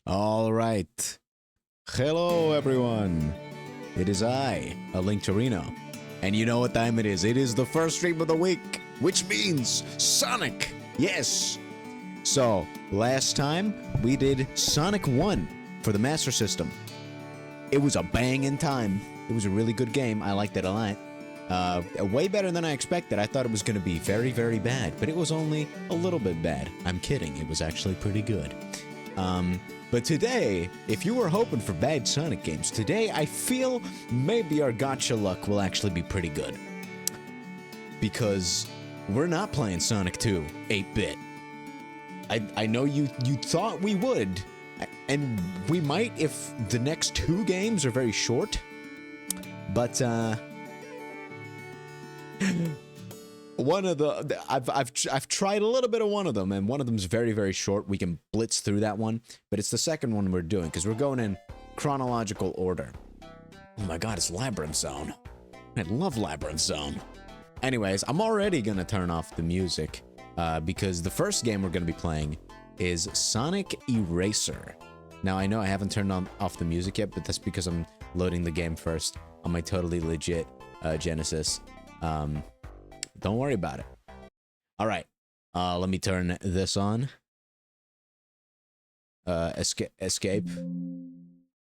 All right. Hello, everyone. It is I, a Link Torino. And you know what time it is? It is the first stream of the week, which means Sonic. Yes. So, last time we did Sonic 1 for the Master System. It was a banging time. It was a really good game. I liked it a lot. Way better than I expected. I thought it was going to be very, very bad, but it was only a little bit bad. I'm kidding. It was actually pretty good. But today, if you were hoping for bad Sonic games, today I feel maybe our gotcha luck will actually be pretty good. Because we're not playing Sonic 2 8-bit. I know you thought we would, and we might if the next two games are very short. But one of the I've tried a little bit of one of them, and one of them's very, very short. We can blitz through that one, but it's the second one we're doing because we're going in chronological order. Oh my god, it's Labyrinth Zone. I love Labyrinth Zone. Anyways, I'm already gonna turn off the music because the first game we're gonna be playing is Sonic Eraser. Now I know I haven't turned off the music yet, but that's because I'm loading the game first on my totally legit Genesis. Don't worry about it. All right. Let me turn this on. Escape.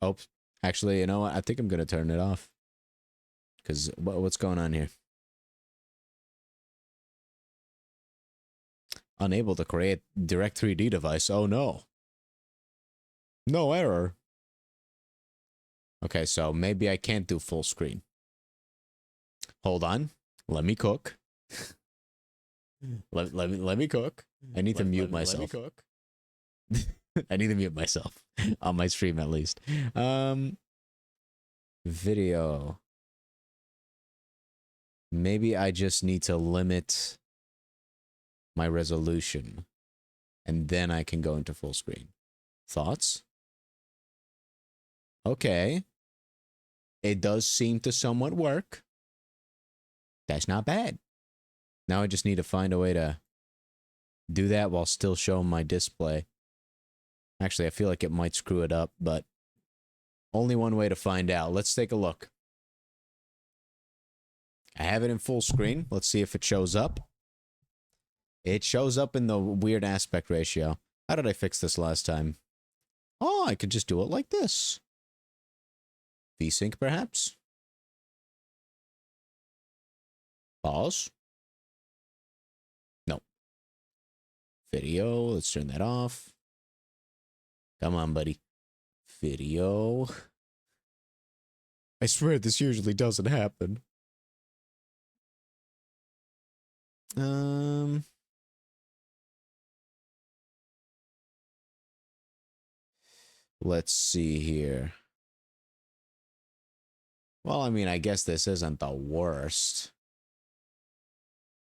Oh, actually, you know what? I think I'm gonna turn it off. Cause what's going on here? Unable to create direct 3D device. Oh no. No error. Okay, so maybe I can't do full screen. Hold on. Let me cook. let me cook. I need to mute myself. Let me cook. I need to mute myself on my stream at least. Video. Maybe I just need to limit my resolution, and then I can go into full screen. Thoughts? Okay. It does seem to somewhat work. That's not bad. Now I just need to find a way to do that while still showing my display. Actually, I feel like it might screw it up, but only one way to find out. Let's take a look. I have it in full screen. Let's see if it shows up. It shows up in the weird aspect ratio. How did I fix this last time? Oh, I could just do it like this. VSync, perhaps? Pause. No. Video. Let's turn that off. Come on, buddy. Video. I swear this usually doesn't happen. Let's see here. Well, I mean, I guess this isn't the worst.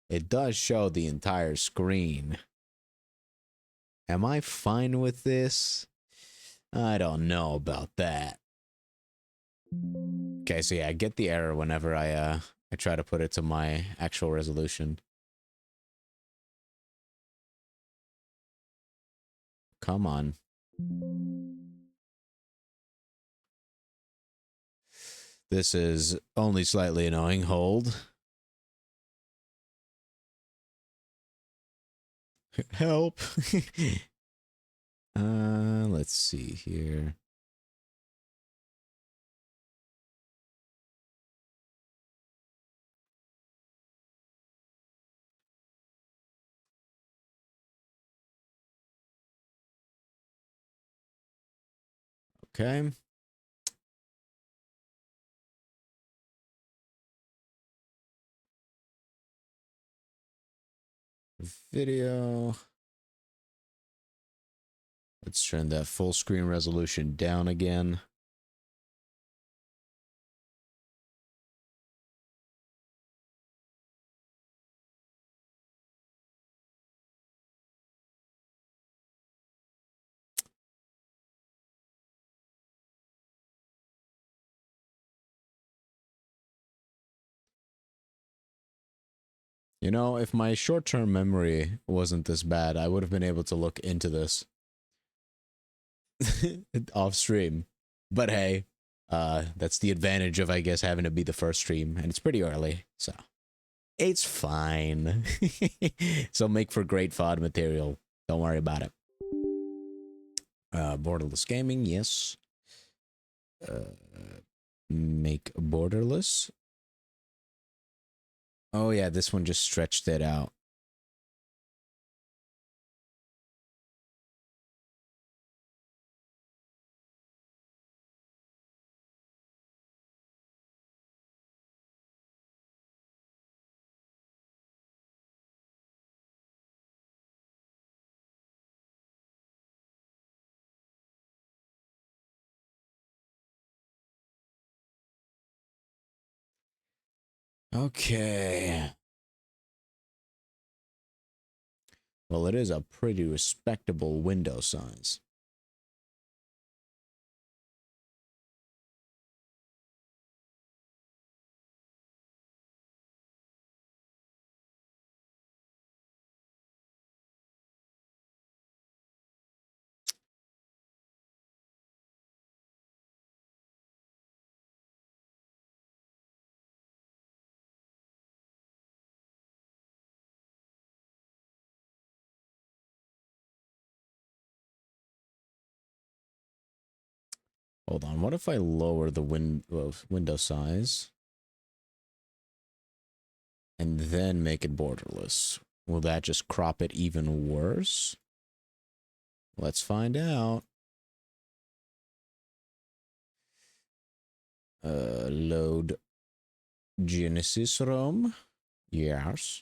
It does show the entire screen. Am I fine with this? I don't know about that. Okay, so yeah, I get the error whenever I try to put it to my actual resolution. Come on. This is only slightly annoying. Hold. Help. Let's see here. Okay. Video. Let's turn that full screen resolution down again. You know, if my short-term memory wasn't this bad, I would have been able to look into this. off stream. But hey, that's the advantage of, I guess, having to be the first stream, and it's pretty early, so it's fine. So make for great VOD material. Don't worry about it. Borderless gaming, yes. Make borderless. Oh yeah, this one just stretched it out. Okay. Well, it is a pretty respectable window size. Hold on, what if I lower the window size and then make it borderless? Will that just crop it even worse? Let's find out. Load Genesis ROM. Yes.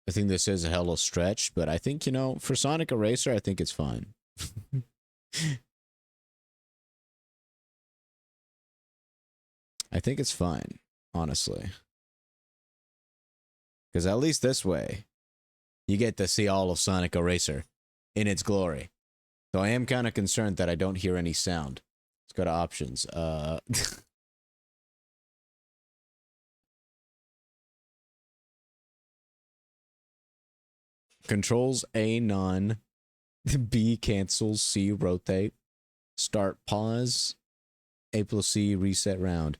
I think this is a hella stretch, but I think, you know, for Sonic Eraser, I think it's fine. I think it's fine, honestly. Because at least this way, you get to see all of Sonic Eraser in its glory. Though I am kind of concerned that I don't hear any sound. Let's go to options. Controls A, none. B, cancel. C, rotate. Start, pause. A plus C, reset round.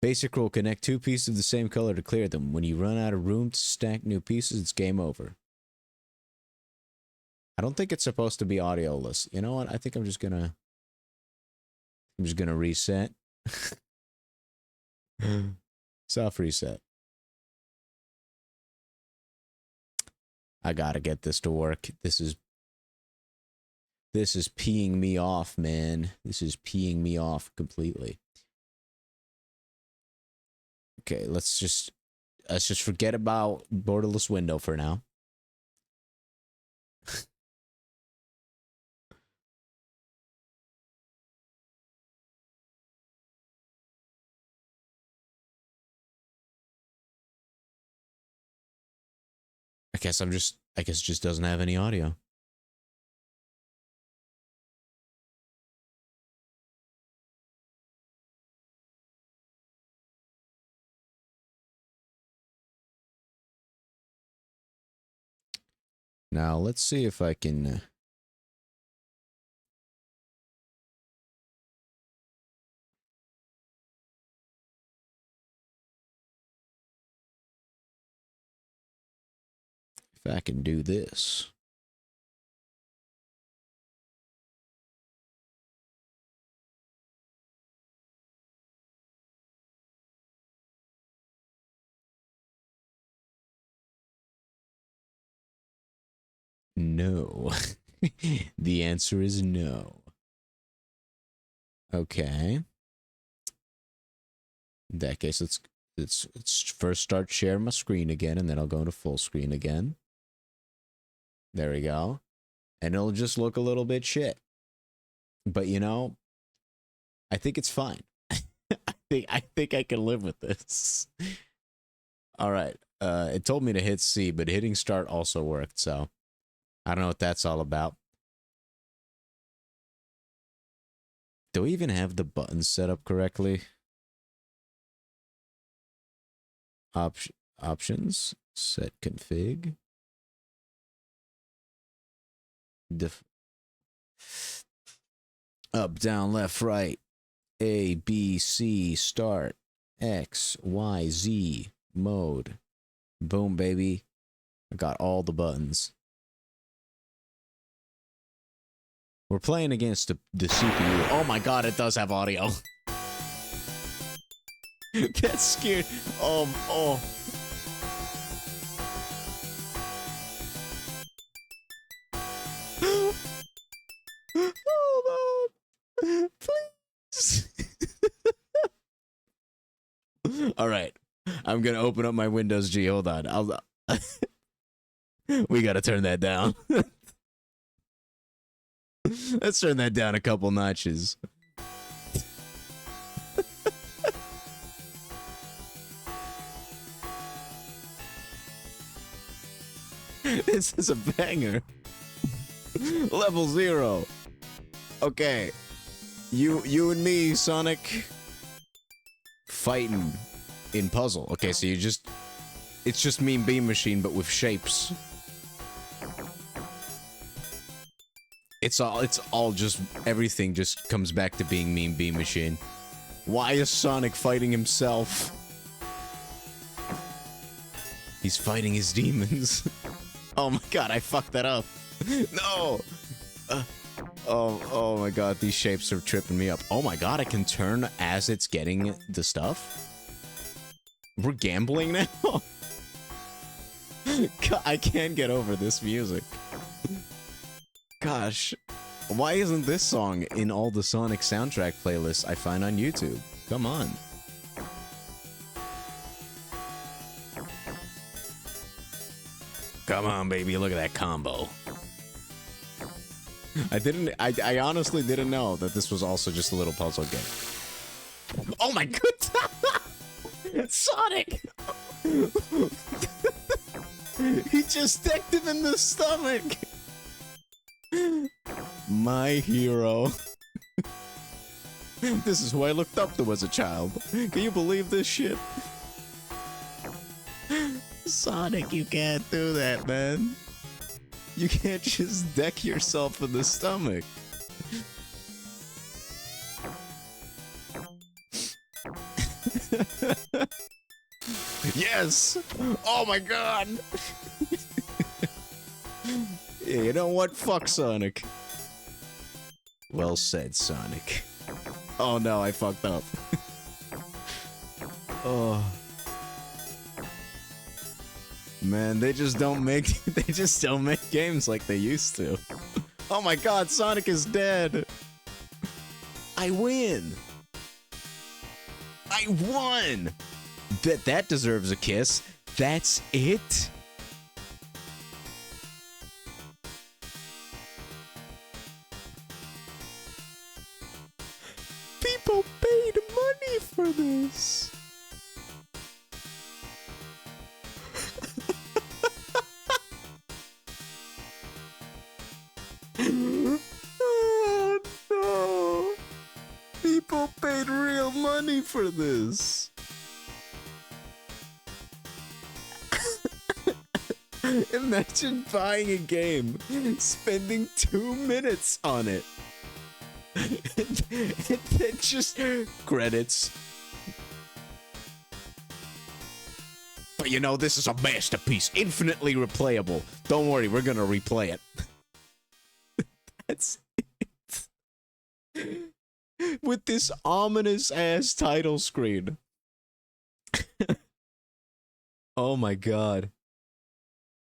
Basic rule, connect two pieces of the same color to clear them. When you run out of room to stack new pieces, it's game over. I don't think it's supposed to be audioless. You know what? I think I'm just gonna reset. Soft reset. I gotta get this to work. This is peeing me off, man. This is peeing me off completely. Okay, let's just forget about borderless window for now. I guess it just doesn't have any audio. Now, let's see if I can do this. No. The answer is no. Okay. In that case, let's first start sharing my screen again, and then I'll go into full screen again. There we go. And it'll just look a little bit shit. But you know, I think it's fine. I think I can live with this. All right. It told me to hit C, but hitting start also worked, so I don't know what that's all about. Do we even have the buttons set up correctly? Options, set config. Up, down, left, right. A, B, C, start. X, Y, Z, mode. Boom, baby. I got all the buttons. We're playing against the CPU. Oh my god, it does have audio. That's scared. Oh. Hold on. Please. Alright. I'm gonna open up my Windows G. Hold on. We gotta turn that down. Let's turn that down a couple notches. This is a banger. Level 0. Okay. You and me, Sonic. Fighting in puzzle. Okay, so it's just Mean Bean Machine, but with shapes. It's all just, everything just comes back to being Mean Bean Machine. Why is Sonic fighting himself? He's fighting his demons. Oh my god, I fucked that up. No! Oh my god, these shapes are tripping me up. Oh my god, I can turn as it's getting the stuff? We're gambling now? God, I can't get over this music. Gosh, why isn't this song in all the Sonic soundtrack playlists I find on YouTube? Come on. Come on, baby, look at that combo. I honestly didn't know that this was also just a little puzzle game. Oh my god! Sonic! He just decked him in the stomach! My hero. This is who I looked up to as a child. Can you believe this shit? Sonic, you can't do that, man. You can't just deck yourself in the stomach. Yes! Oh my god! Yeah, you know what? Fuck Sonic. Well said, Sonic. Oh no, I fucked up. Oh. Man, they just don't make games like they used to. Oh my god, Sonic is dead. I win. I won. Bet that deserves a kiss. That's it. People paid money for this. Oh no! People paid real money for this. Imagine buying a game, spending 2 minutes on it, and then just credits. But you know, this is a masterpiece, infinitely replayable. Don't worry, we're gonna replay it. That's it. With this ominous ass title screen. Oh my god.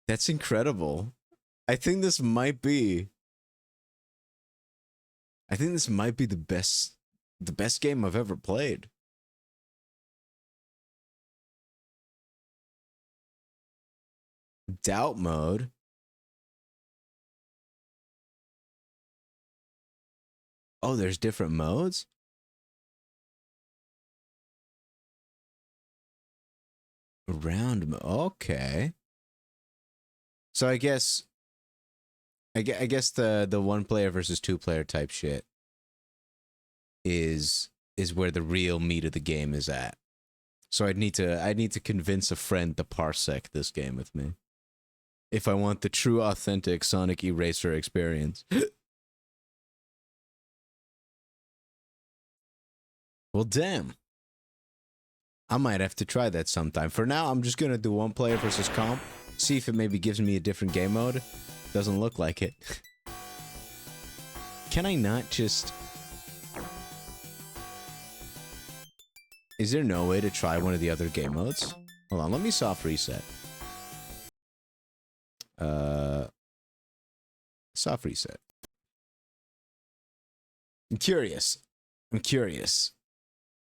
That's incredible. I think this might be the best game I've ever played. Doubt mode. Oh, there's different modes? Round mode. Okay. So I guess the one player versus two player type shit. is where the real meat of the game is at. So I need to convince a friend to parsec this game with me if I want the true authentic Sonic Eraser experience. Well, damn. I might have to try that sometime. For now, I'm just gonna do one player versus comp, see if it maybe gives me a different game mode. Doesn't look like it. Can I not just... Is there no way to try one of the other game modes? Hold on, let me soft reset. Soft reset. I'm curious.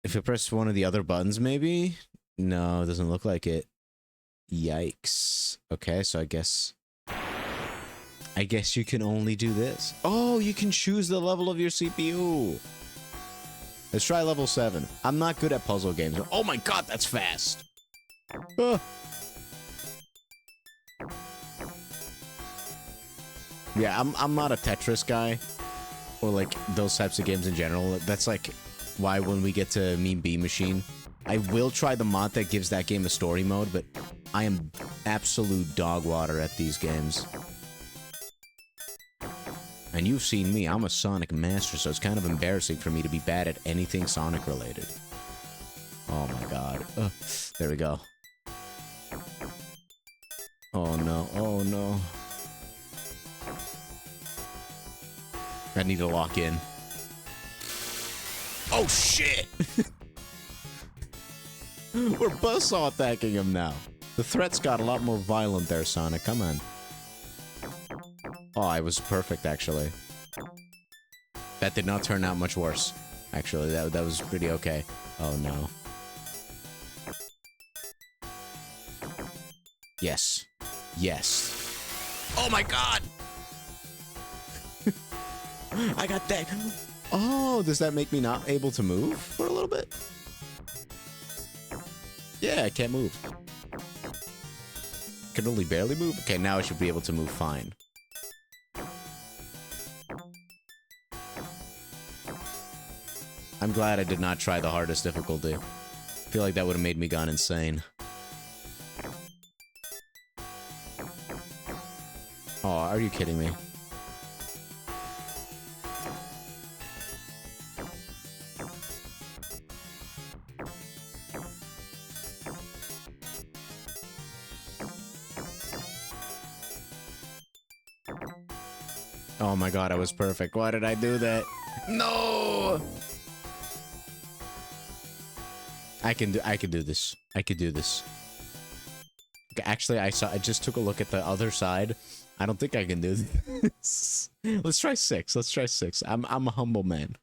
If I press one of the other buttons, maybe? No, it doesn't look like it. Yikes. Okay, so I guess you can only do this. Oh, you can choose the level of your CPU. Let's try level 7. I'm not good at puzzle games. Oh my god, that's fast. Ah. Yeah, I'm not a Tetris guy. Or like those types of games in general. That's like why when we get to Mean Bean Machine, I will try the mod that gives that game a story mode, but I am absolute dog water at these games. And you've seen me, I'm a Sonic master, so it's kind of embarrassing for me to be bad at anything Sonic related. Oh my god. There we go. Oh no, oh no. I need to lock in. Oh shit! We're buzzsaw attacking him now. The threats got a lot more violent there, Sonic. Come on. Oh, I was perfect, actually. That did not turn out much worse. Actually, that was pretty okay. Oh, no. Yes. Yes. Oh, my God! I got that. Oh, does that make me not able to move for a little bit? Yeah, I can't move. Can only barely move? Okay, now I should be able to move fine. I'm glad I did not try the hardest difficulty. I feel like that would have made me gone insane. Oh, are you kidding me? Oh my god, I was perfect. Why did I do that? No! I can do this. I could do this. Okay, actually, I just took a look at the other side. I don't think I can do this. Let's try 6. Let's try 6. I'm a humble man.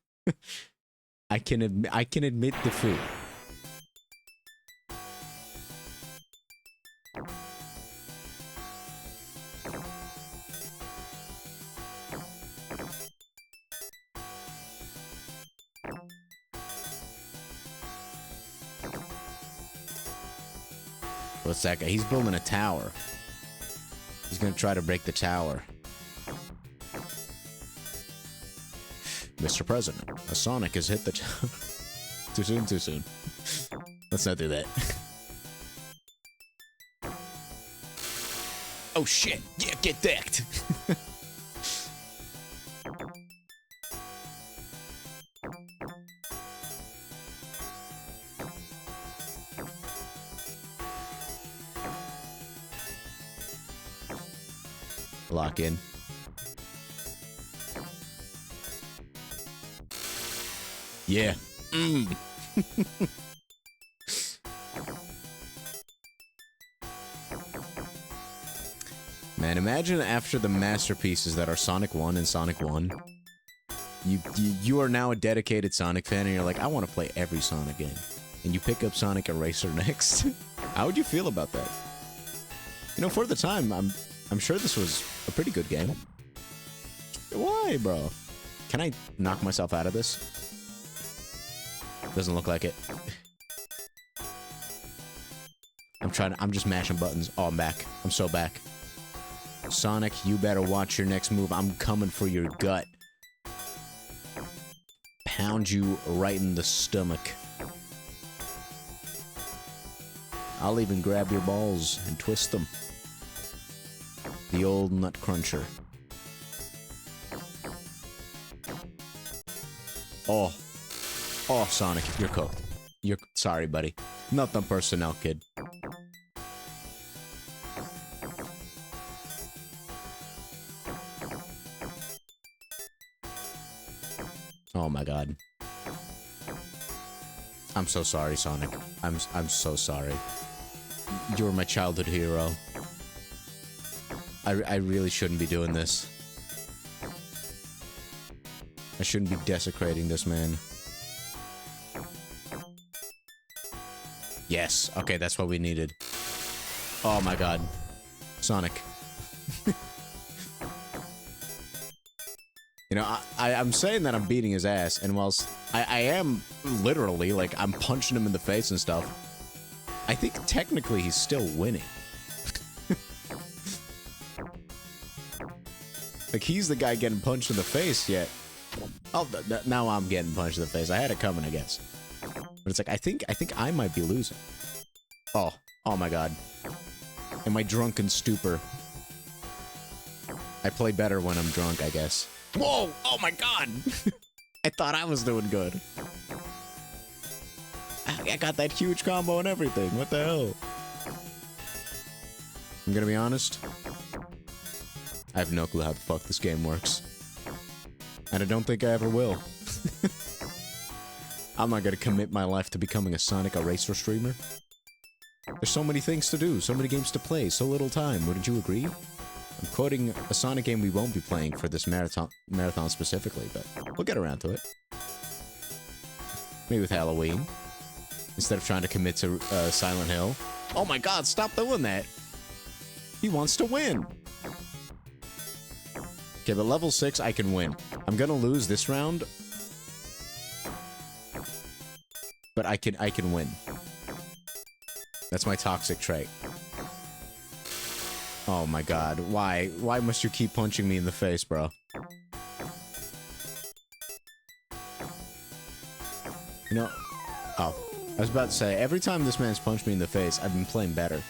I can admit defeat. What's that guy? He's building a tower. He's gonna try to break the tower. Mr. President, a Sonic has hit the tower. Too soon, too soon. Let's not do that. Oh shit! Yeah, get decked! Lock in. Yeah. Man, imagine after the masterpieces that are Sonic 1 and Sonic 1, you are now a dedicated Sonic fan and you're like, I want to play every Sonic game. And you pick up Sonic Eraser next. How would you feel about that? You know, for the time, I'm sure this was a pretty good game. Why, bro? Can I knock myself out of this? Doesn't look like it. I'm just mashing buttons. Oh, I'm back. I'm so back. Sonic, you better watch your next move. I'm coming for your gut. pound you right in the stomach. I'll even grab your balls and twist them. The old nut cruncher. Oh. Oh, Sonic, you're cooked. You're sorry, buddy. Nothing personnel, kid. Oh my god. I'm so sorry, Sonic. I'm so sorry. You were my childhood hero. I really shouldn't be doing this. I shouldn't be desecrating this man. Yes. Okay, that's what we needed. Oh my god. Sonic. You know, I'm saying that I'm beating his ass, and whilst I am literally, like, I'm punching him in the face and stuff, I think technically he's still winning. Like, he's the guy getting punched in the face, yet... Oh, now I'm getting punched in the face. I had it coming, I guess. But it's like, I think I might be losing. Oh. Oh my god. In my drunken stupor. I play better when I'm drunk, I guess. Whoa! Oh my god! I thought I was doing good. I got that huge combo and everything. What the hell? I'm gonna be honest. I have no clue how the fuck this game works. And I don't think I ever will. I'm not gonna commit my life to becoming a Sonic Eraser streamer. There's so many things to do, so many games to play, so little time. Wouldn't you agree? I'm quoting a Sonic game we won't be playing for this marathon specifically, but we'll get around to it. Maybe with Halloween. Instead of trying to commit to Silent Hill. Oh my god, stop doing that! He wants to win! Okay, but level 6, I can win. I'm gonna lose this round. But I can win. That's my toxic trait. Oh my god, why? Why must you keep punching me in the face, bro? You know... Oh. I was about to say, every time this man's punched me in the face, I've been playing better.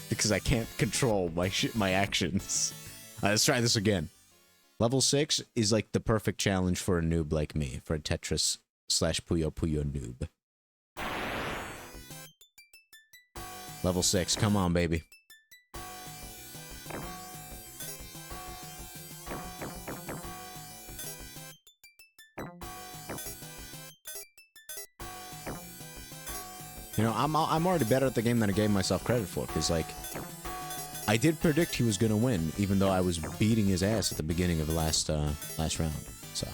Because I can't control my actions. Let's try this again. Level 6 is like the perfect challenge for a noob like me. For a Tetris / Puyo Puyo noob. Level 6, come on, baby. You know, I'm already better at the game than I gave myself credit for, because, like, I did predict he was gonna win, even though I was beating his ass at the beginning of the last round, so.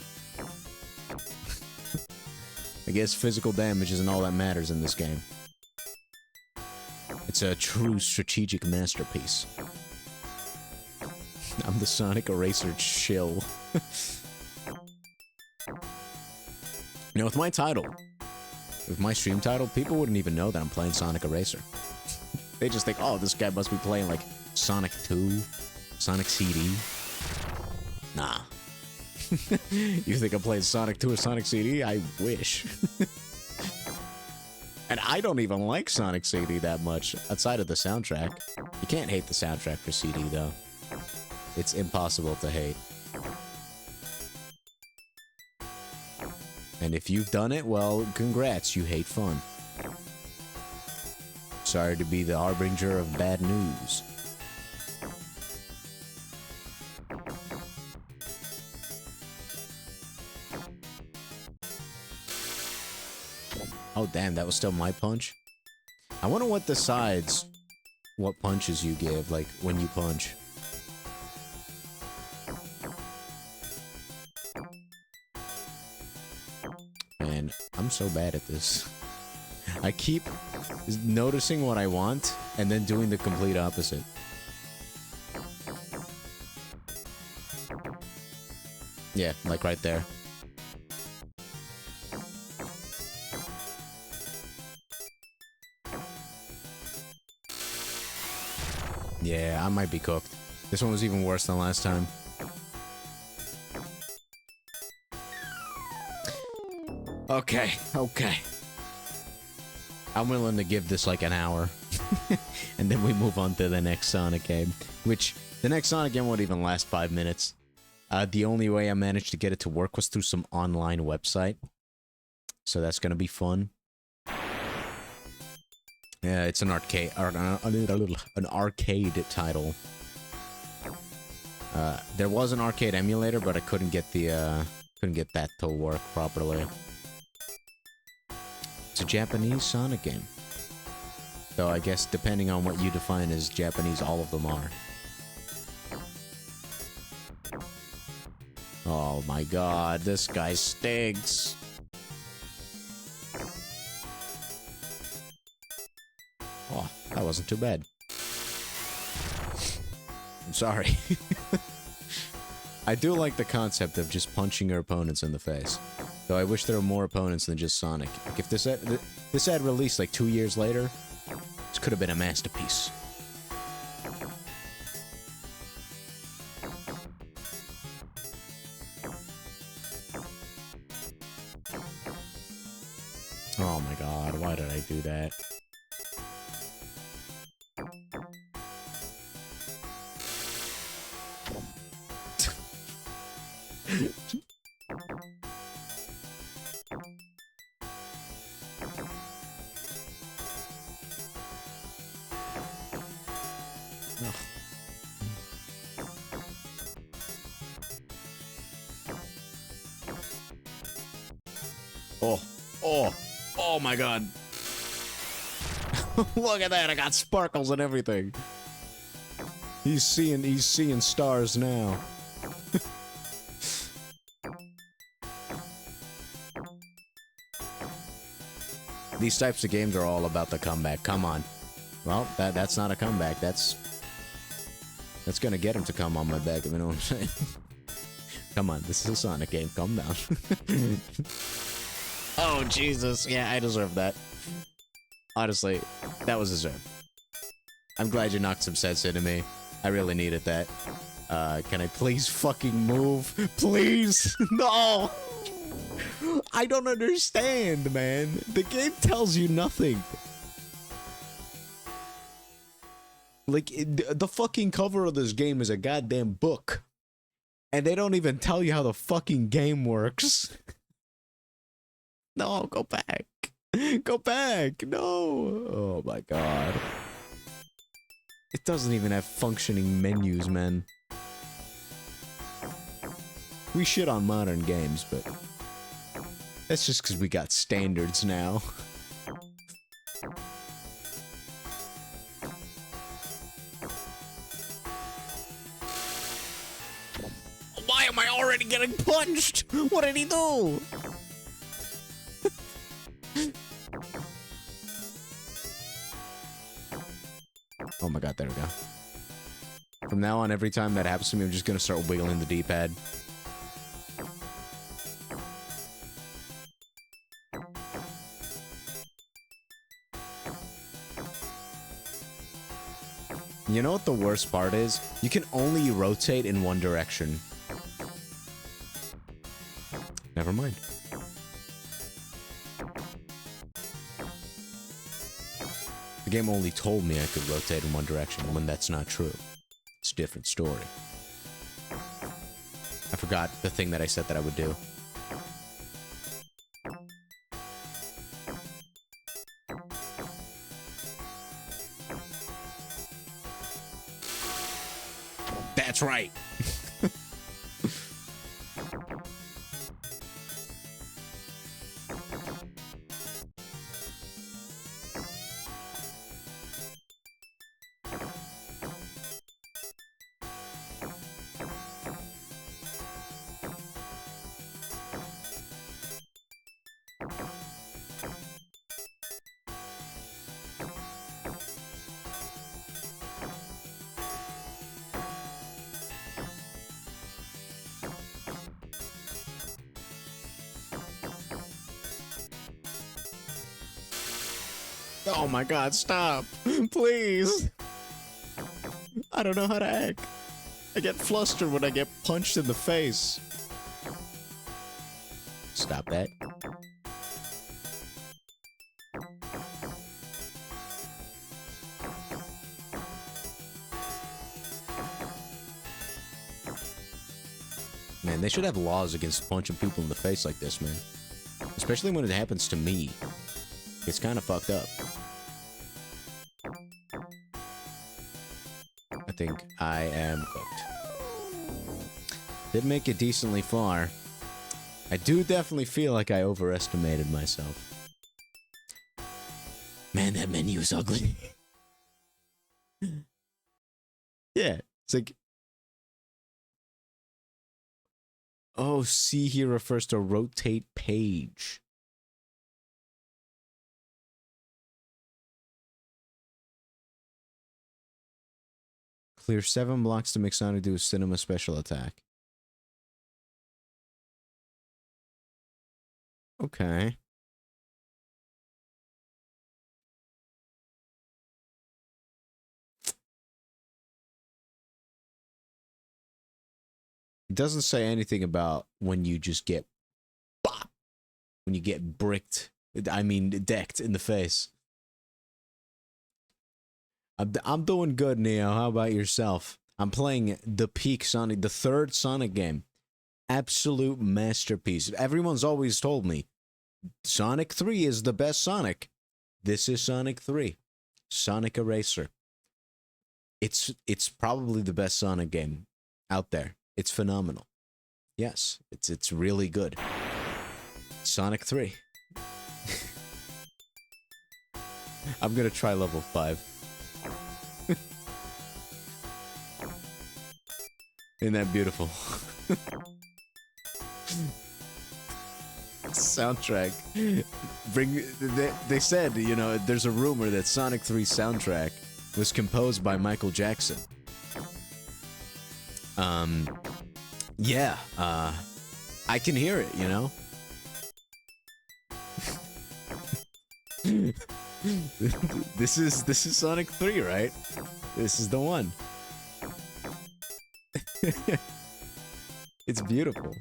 I guess physical damage isn't all that matters in this game. It's a true strategic masterpiece. I'm the Sonic Eraser chill. You know, with my title, with my stream title, people wouldn't even know that I'm playing Sonic Eraser. They just think, oh, this guy must be playing, like, Sonic 2, Sonic CD. Nah. You think I'm playing Sonic 2 or Sonic CD? I wish. And I don't even like Sonic CD that much, outside of the soundtrack. You can't hate the soundtrack for CD, though. It's impossible to hate. And if you've done it, well, congrats, you hate fun. Sorry to be the harbinger of bad news. Oh, damn, that was still my punch? I wonder what decides what punches you give, like, when you punch. Man, I'm so bad at this. I keep noticing what I want, and then doing the complete opposite. Yeah, like right there. Yeah, I might be cooked. This one was even worse than last time. Okay, okay. I'm willing to give this like an hour. And then we move on to the next Sonic game. Which, the next Sonic game won't even last 5 minutes. The only way I managed to get it to work was through some online website. So that's gonna be fun. Yeah, it's an arcade title. There was an arcade emulator, but I couldn't get that to work properly. It's a Japanese Sonic game. Though I guess depending on what you define as Japanese, all of them are. Oh my god, this guy stinks. Oh, that wasn't too bad. I'm sorry. I do like the concept of just punching your opponents in the face. Though I wish there were more opponents than just Sonic. Like if this had released like 2 years later, this could have been a masterpiece. Oh my god, why did I do that? Oh my god. Look at that, I got sparkles and everything. He's seeing stars now. These types of games are all about the comeback. Come on. Well, that's not a comeback. That's gonna get him to come on my back, if you know what I'm saying. Come on, this is a Sonic game. Calm down. Oh, Jesus. Yeah, I deserve that. Honestly, that was deserved. I'm glad you knocked some sense into me. I really needed that. Can I please fucking move? Please? No! I don't understand, man. The game tells you nothing. Like, the fucking cover of this game is a goddamn book. And they don't even tell you how the fucking game works. No, go back. Go back. No. Oh my god. It doesn't even have functioning menus, man. We shit on modern games, but that's just because we got standards now. Why am I already getting punched? What did he do? Oh my god, there we go. From now on, every time that happens to me, I'm just gonna start wiggling the D-pad. You know what the worst part is? You can only rotate in one direction. Never mind. The game only told me I could rotate in one direction when that's not true. It's a different story. I forgot the thing that I said that I would do. That's right. Oh my god, stop. Please. I don't know how to act. I get flustered when I get punched in the face. Stop that. man. They should have laws against punching people in the face like this, man. Especially when it happens to me. It's kind of fucked up. I think I am cooked. Did make it decently far. I do definitely feel like I overestimated myself. Man, that menu is ugly. Yeah, it's like... Oh, C here refers to rotate page. Clear 7 blocks to make Sonic do a cinema special attack. Okay. It doesn't say anything about when you just get bop, when you get bricked. I mean, decked in the face. I'm doing good, Neo. How about yourself? I'm playing the peak Sonic, the third Sonic game. Absolute masterpiece. Everyone's always told me, Sonic 3 is the best Sonic. This is Sonic 3. Sonic Eraser. It's probably the best Sonic game out there. It's phenomenal. Yes, it's really good. Sonic 3. I'm gonna try level 5. Isn't that beautiful? Soundtrack. They said, you know, there's a rumor that Sonic 3 soundtrack was composed by Michael Jackson. Yeah, I can hear it, you know? This is Sonic 3, right? This is the one. It's beautiful.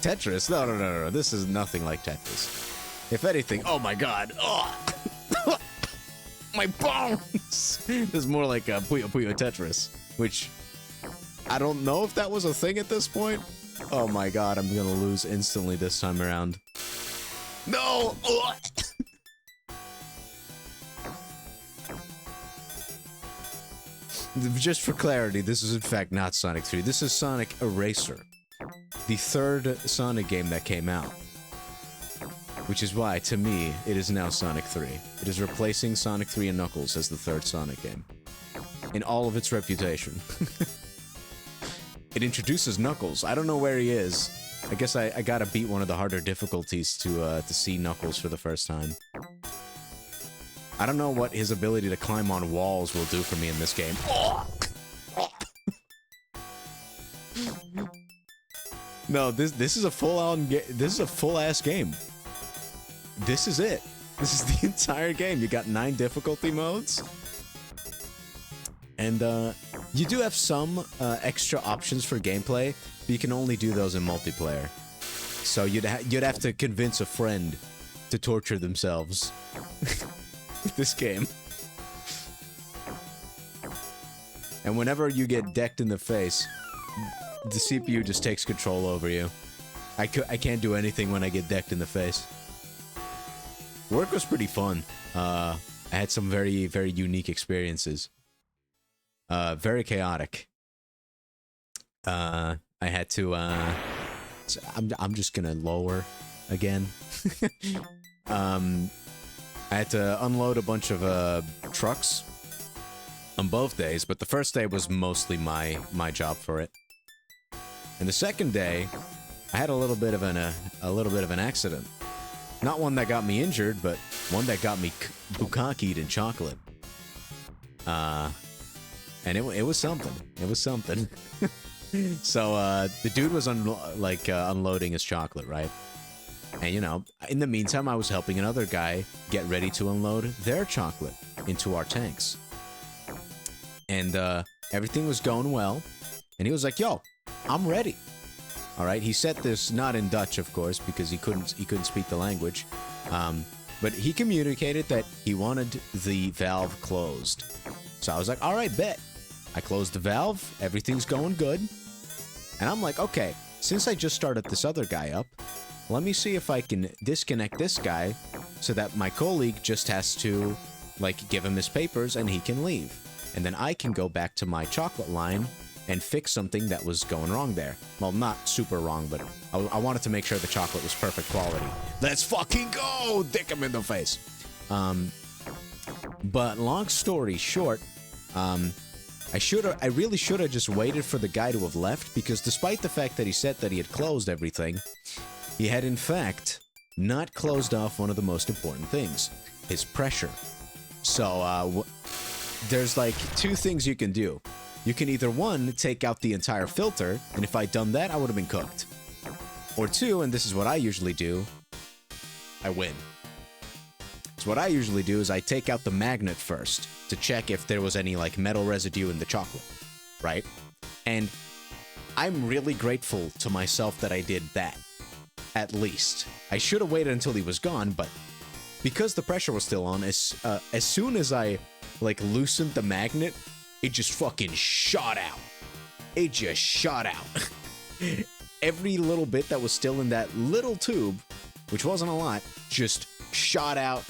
Tetris? No. This is nothing like Tetris. If anything, oh my god. Oh. My bones! This is more like a Puyo Puyo Tetris, which I don't know if that was a thing at this point. Oh my god, I'm gonna lose instantly this time around. No! Just for clarity, this is in fact not Sonic 3. This is Sonic Eraser, the third Sonic game that came out. Which is why, to me, it is now Sonic 3. It is replacing Sonic 3 and Knuckles as the third Sonic game. In all of its reputation. It introduces Knuckles. I don't know where he is. I guess I gotta beat one of the harder difficulties to see Knuckles for the first time. I don't know what his ability to climb on walls will do for me in this game. No, this is a full-on this is a full-ass game. This is it. This is the entire game. You got 9 difficulty modes. And you do have some extra options for gameplay, but you can only do those in multiplayer. So you'd have to convince a friend to torture themselves. This game. And whenever you get decked in the face, the CPU just takes control over you. I can't do anything when I get decked in the face. Work was pretty fun. I had some very, very unique experiences. Very chaotic. I had to, I'm just gonna lower again. I had to unload a bunch of trucks on both days, but the first day was mostly my job for it. And the second day, I had a little bit of an accident. Not one that got me injured, but one that got me bukkakied in chocolate. And it was something. It was something. So the dude was unloading his chocolate, right? And, you know, in the meantime, I was helping another guy get ready to unload their chocolate into our tanks. And everything was going well. And he was like, yo, I'm ready. All right. He said this not in Dutch, of course, because he couldn't speak the language. But he communicated that he wanted the valve closed. So I was like, all right, bet. I closed the valve. Everything's going good. And I'm like, okay. since I just started this other guy up, let me see if I can disconnect this guy so that my colleague just has to, like, give him his papers and he can leave. And then I can go back to my chocolate line and fix something that was going wrong there. Well, not super wrong, but I wanted to make sure the chocolate was perfect quality. Let's fucking go! Dick him in the face. But long story short, I really should have just waited for the guy to have left, because despite the fact that he said that he had closed everything, he had in fact not closed off one of the most important things, his pressure. So, there's like two things you can do. You can either, one, take out the entire filter, and if I'd done that, I would have been cooked. Or two, and this is what I usually do, I win. So what I usually do is I take out the magnet first to check if there was any, like, metal residue in the chocolate, right? And I'm really grateful to myself that I did that, at least. I should have waited until he was gone, but because the pressure was still on, as soon as I, like, loosened the magnet, it just fucking shot out. It just shot out. Every little bit that was still in that little tube, which wasn't a lot, just shot out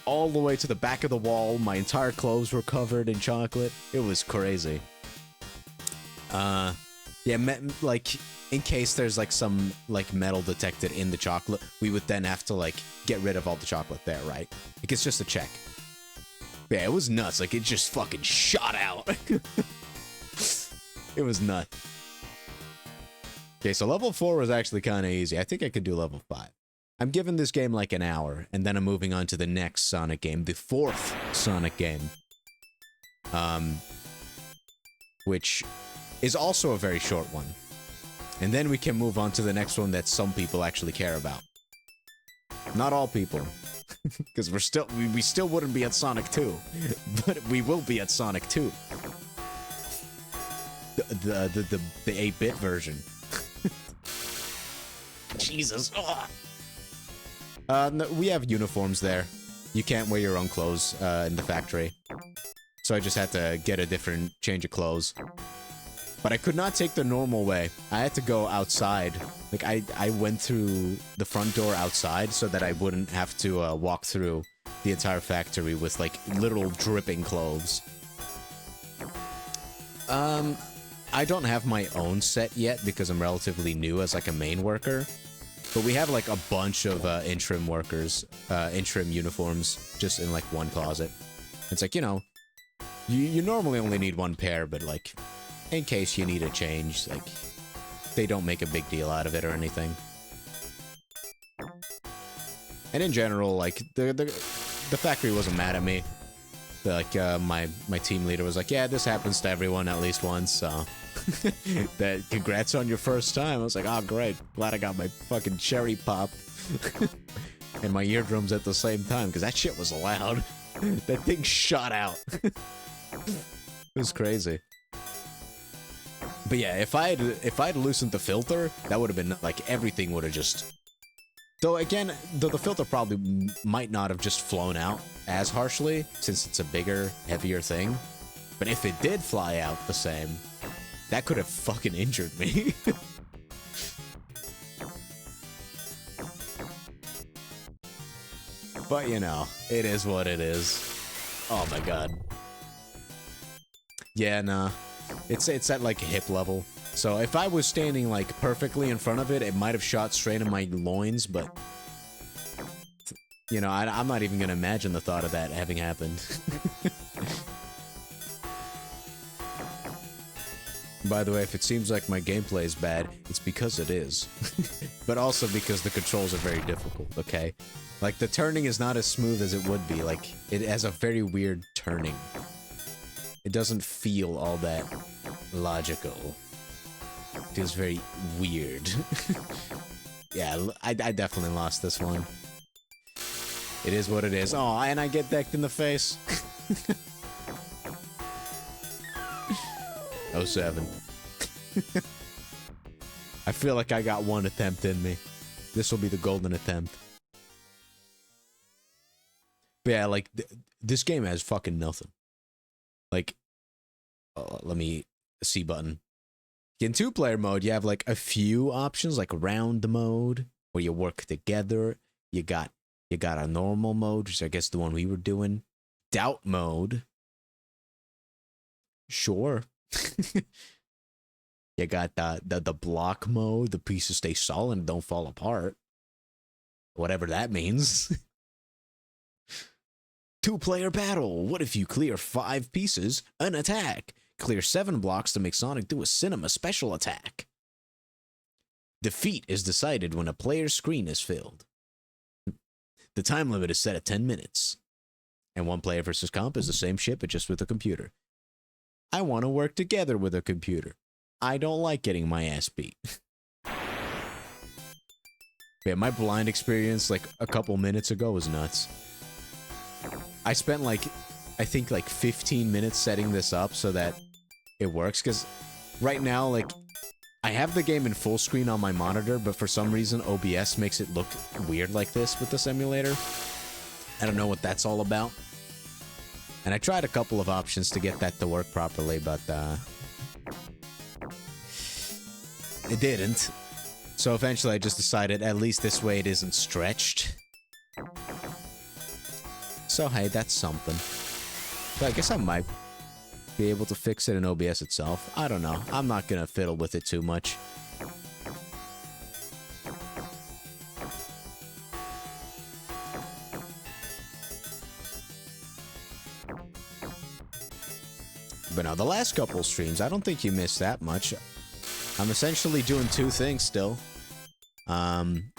all the way to the back of the wall. My entire clothes were covered in chocolate. It was crazy. Yeah, like, in case there's, like, some, like, metal detected in the chocolate, we would then have to, like, get rid of all the chocolate there, right? Like, it's just a check. Yeah, it was nuts. Like, it just fucking shot out. It was nuts. Okay, so level 4 was actually kind of easy. I think I could do level 5. I'm giving this game like an hour, and then I'm moving on to the next Sonic game, the 4th Sonic game. Which is also a very short one. And then we can move on to the next one that some people actually care about. Not all people. Because we still wouldn't be at Sonic 2. But we will be at Sonic 2. The 8-bit version. Jesus. No, we have uniforms there. You can't wear your own clothes in the factory. So I just had to get a different change of clothes. But I could not take the normal way. I had to go outside. Like, I went through the front door outside so that I wouldn't have to walk through the entire factory with, like, literal dripping clothes. I don't have my own set yet because I'm relatively new as, like, a main worker. But we have, like, a bunch of interim workers, interim uniforms just in, like, one closet. It's like, you know, you normally only need one pair, but, like, in case you need a change, like, they don't make a big deal out of it or anything. And in general, like, the factory wasn't mad at me. Like, my team leader was like, yeah, this happens to everyone at least once, so... that congrats on your first time. I was like, oh, great. Glad I got my fucking cherry pop. And my eardrums at the same time, because that shit was loud. That thing shot out. It was crazy. But yeah, if I'd loosened the filter, that would have been, like, everything would have just... Though, again, the filter probably might not have just flown out as harshly, since it's a bigger, heavier thing. But if it did fly out the same, that could have fucking injured me. But, you know, it is what it is. Oh my god. Yeah, nah. It's at, like, hip level. So if I was standing, like, perfectly in front of it, it might have shot straight in my loins, but... You know, I'm not even gonna imagine the thought of that having happened. By the way, if it seems like my gameplay is bad, it's because it is. But also because the controls are very difficult, okay? Like, the turning is not as smooth as it would be. Like, it has a very weird turning. It doesn't feel all that logical. It feels very weird. Yeah, I definitely lost this one. It is what it is. Oh, and I get decked in the face. 07. I feel like I got one attempt in me. This will be the golden attempt. But yeah, like, this game has fucking nothing. Like, let me... C button. In two-player mode, you have like a few options, like round mode, where you work together. You got a normal mode, which I guess the one we were doing. Doubt mode. Sure. You got the block mode, the pieces stay solid and don't fall apart. Whatever that means. Two-player battle. What if you clear 5 pieces? An attack. Clear 7 blocks to make Sonic do a cinema special attack. Defeat is decided when a player's screen is filled. The time limit is set at 10 minutes. And one player versus comp is the same shit, but just with a computer. I want to work together with a computer. I don't like getting my ass beat. Yeah, my blind experience like a couple minutes ago was nuts. I spent like, I think like 15 minutes setting this up so that it works, because right now, like, I have the game in full screen on my monitor, but for some reason OBS makes it look weird like this with this emulator. I don't know what that's all about. And I tried a couple of options to get that to work properly, but it didn't. So eventually I just decided at least this way it isn't stretched. So hey, that's something. So I guess I might be able to fix it in OBS itself. I don't know. I'm not gonna fiddle with it too much. But now, the last couple streams, I don't think you missed that much. I'm essentially doing 2 things still. I'm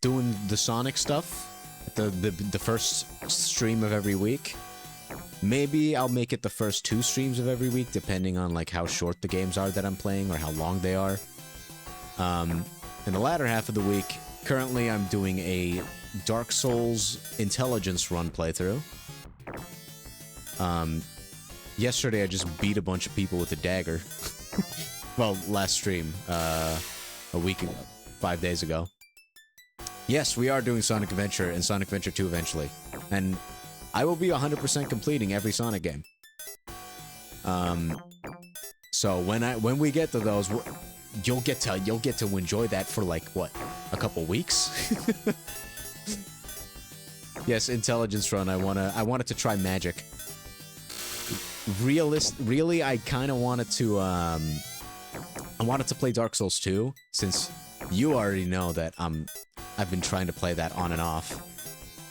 doing the Sonic stuff at the first stream of every week. Maybe I'll make it the first 2 streams of every week, depending on like how short the games are that I'm playing or how long they are. In the latter half of the week, currently I'm doing a Dark Souls intelligence run playthrough. Yesterday I just beat a bunch of people with a dagger. Well, last stream, a week ago, 5 days ago. Yes, we are doing Sonic Adventure and Sonic Adventure 2 eventually. And I will be 100% completing every Sonic game. So when we get to those, you'll get to enjoy that for like what, a couple weeks? Yes, intelligence run. I wanted to try magic. Really, I kind of wanted to I wanted to play Dark Souls 2, since you already know that I've been trying to play that on and off.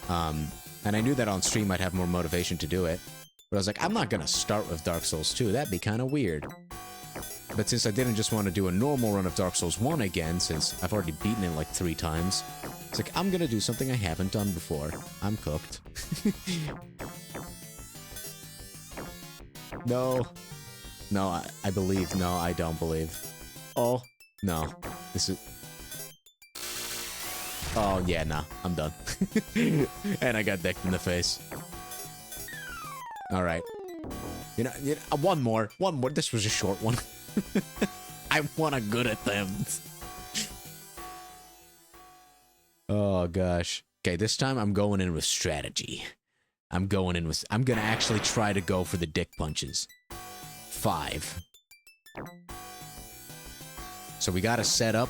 And I knew that on stream I'd have more motivation to do it. But I was like, I'm not gonna start with Dark Souls 2, that'd be kind of weird. But since I didn't just want to do a normal run of Dark Souls 1 again, since I've already beaten it like 3 times, it's like, I'm gonna do something I haven't done before. I'm cooked. No. No, I believe. No, I don't believe. Oh, no. This is... Oh, yeah, nah. I'm done. And I got decked in the face. Alright. You know, one more. One more. This was a short one. I want a good attempt. Oh, gosh. Okay, this time I'm going in with strategy. I'm gonna actually try to go for the dick punches. 5. So we gotta set up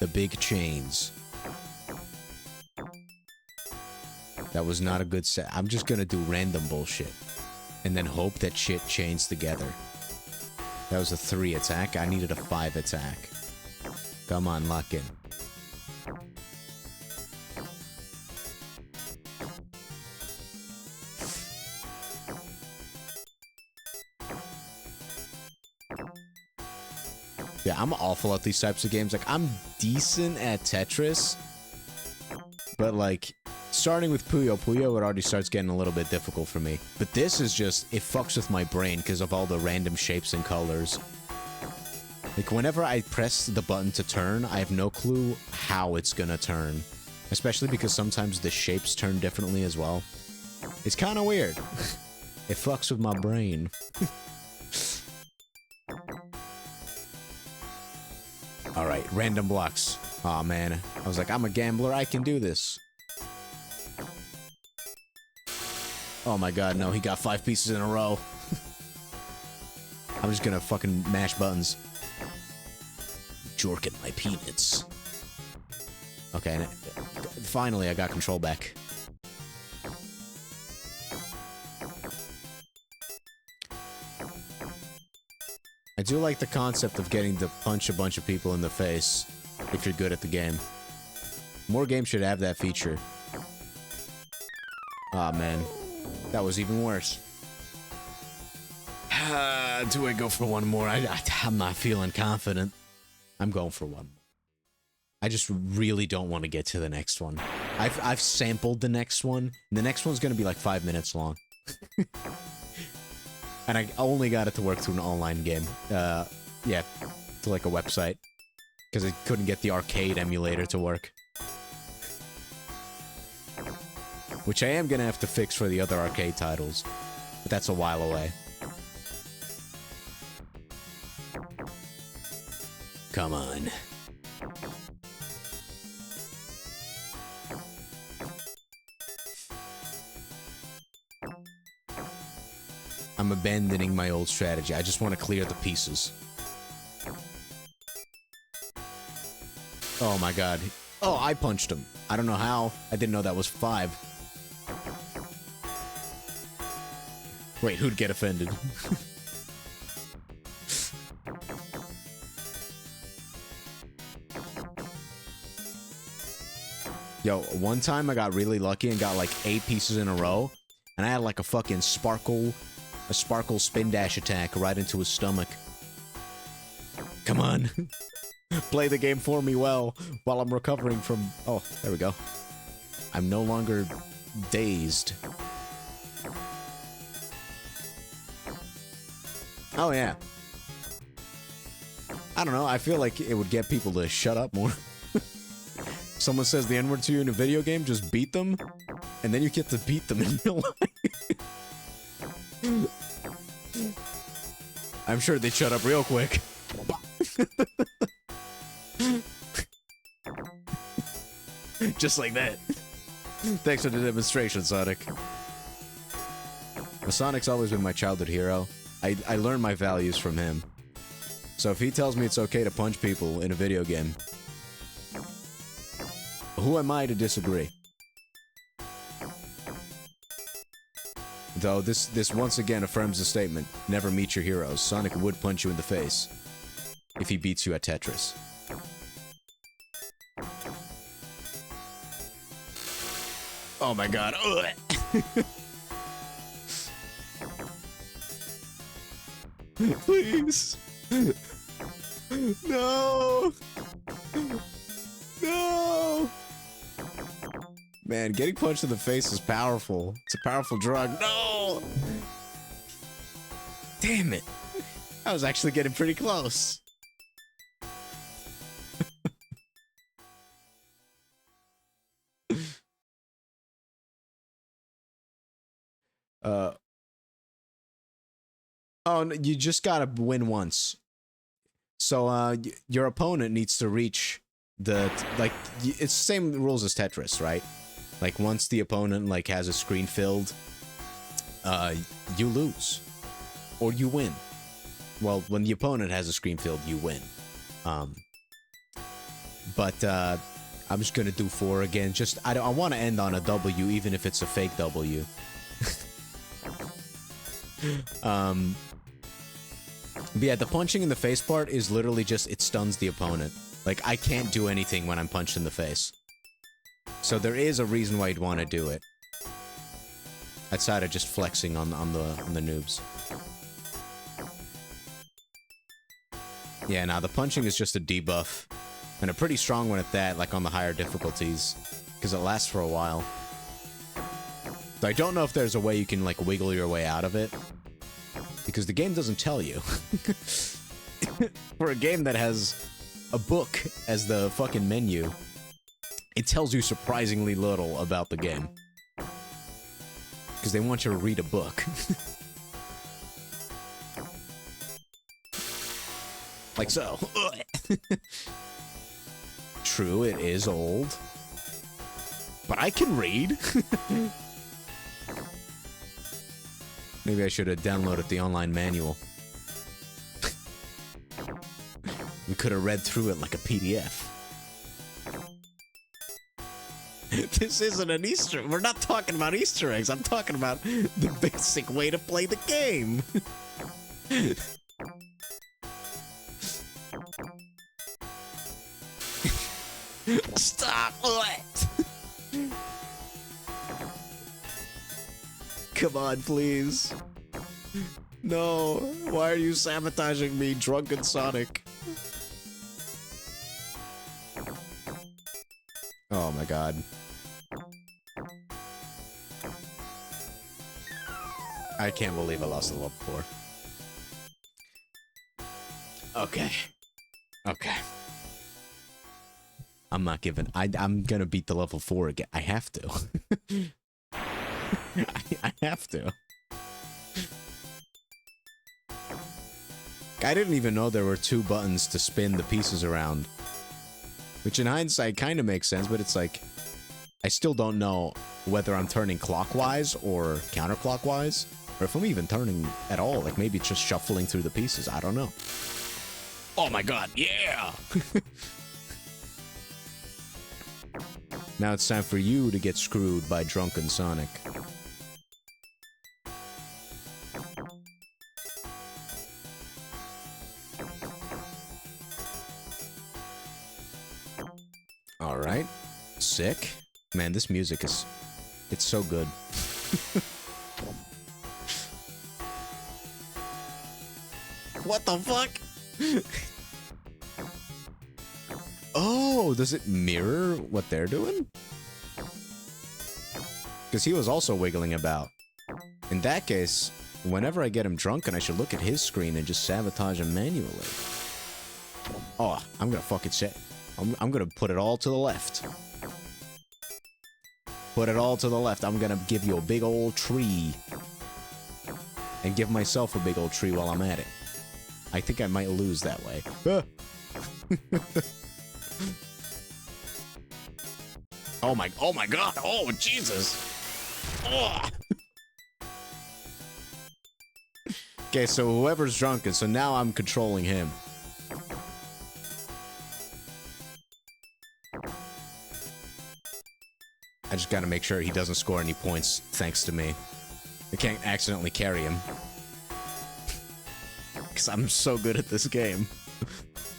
the big chains. That was not a good set. I'm just gonna do random bullshit. And then hope that shit chains together. That was a 3 attack. I needed a 5 attack. Come on, lock in. Yeah, I'm awful at these types of games. Like, I'm decent at Tetris, but like, starting with Puyo Puyo, it already starts getting a little bit difficult for me. But this is just, it fucks with my brain because of all the random shapes and colors. Like, whenever I press the button to turn, I have no clue how it's gonna turn. Especially because sometimes the shapes turn differently as well. It's kind of weird. It fucks with my brain. Alright, random blocks. Aw, man. I was like, I'm a gambler, I can do this. Oh my god, no, he got 5 pieces in a row. I'm just gonna fucking mash buttons. Jorking my peanuts. Okay, finally I got control back. I do like the concept of getting to punch a bunch of people in the face if you're good at the game. More games should have that feature. Aw, man. That was even worse. Do I go for one more? I'm not feeling confident. I'm going for one. I just really don't want to get to the next one. I've sampled the next one. And the next one's gonna be like 5 minutes long. And I only got it to work through an online game. Yeah, to like a website. Because I couldn't get the arcade emulator to work. Which I am gonna have to fix for the other arcade titles. But that's a while away. Come on. I'm abandoning my old strategy. I just want to clear the pieces. Oh my god. Oh, I punched him. I don't know how. I didn't know that was 5. Wait, who'd get offended? Yo, one time I got really lucky and got like 8 pieces in a row. And I had like a fucking sparkle spin dash attack right into his stomach. Come on. Play the game for me well while I'm recovering from... Oh, there we go. I'm no longer dazed. Oh, yeah. I don't know, I feel like it would get people to shut up more. Someone says the N-word to you in a video game, just beat them, and then you get to beat them in real life. I'm sure they'd shut up real quick. Just like that. Thanks for the demonstration, Sonic. Well, Sonic's always been my childhood hero. I learned my values from him. So if he tells me it's okay to punch people in a video game, who am I to disagree? Though this once again affirms the statement, never meet your heroes. Sonic would punch you in the face if he beats you at Tetris. Oh my god. Please. No. No. Man, getting punched in the face is powerful. It's a powerful drug. No. Damn it. I was actually getting pretty close. Oh, no, you just gotta win once. So, your opponent needs to reach the, like, it's the same rules as Tetris, right? Like, once the opponent, like, has a screen filled, you lose. Or you win. Well, when the opponent has a screen filled, you win. But, I'm just gonna do 4 again. Just, I want to end on a W, even if it's a fake W. But yeah, the punching in the face part is literally just, it stuns the opponent. Like, I can't do anything when I'm punched in the face. So there is a reason why you'd want to do it. Outside of just flexing on the noobs. Yeah, now the punching is just a debuff. And a pretty strong one at that, like on the higher difficulties. Because it lasts for a while. So I don't know if there's a way you can, like, wiggle your way out of it. Because the game doesn't tell you. For a game that has a book as the fucking menu, it tells you surprisingly little about the game. Because they want you to read a book. Like so. True, it is old. But I can read. Maybe I should have downloaded the online manual. could have read through it like a PDF. This isn't an Easter. We're not talking about Easter eggs. I'm talking about the basic way to play the game. Stop! What? Come on, please. No. Why are you sabotaging me, drunken Sonic? Oh my god. I can't believe I lost the level 4. Okay. Okay. I'm not giving. I'm gonna beat the level 4 again. I have to. I have to. I didn't even know there were 2 buttons to spin the pieces around. Which in hindsight kind of makes sense, but it's like, I still don't know whether I'm turning clockwise or counterclockwise, or if I'm even turning at all. Like maybe it's just shuffling through the pieces. I don't know. Oh my god, yeah! Now it's time for you to get screwed by drunken Sonic. Alright. Sick. Man, this music is... it's so good. What the fuck? Oh, does it mirror what they're doing? Because he was also wiggling about. In that case, whenever I get him drunk, and I should look at his screen and just sabotage him manually. Oh, I'm gonna fucking say... I'm gonna put it all to the left. Put it all to the left. I'm gonna give you a big old tree. And give myself a big old tree while I'm at it. I think I might lose that way. Oh my god, oh Jesus. Oh. Okay, so whoever's drunken, so now I'm controlling him. I just gotta make sure he doesn't score any points thanks to me. I can't accidentally carry him. Because I'm so good at this game.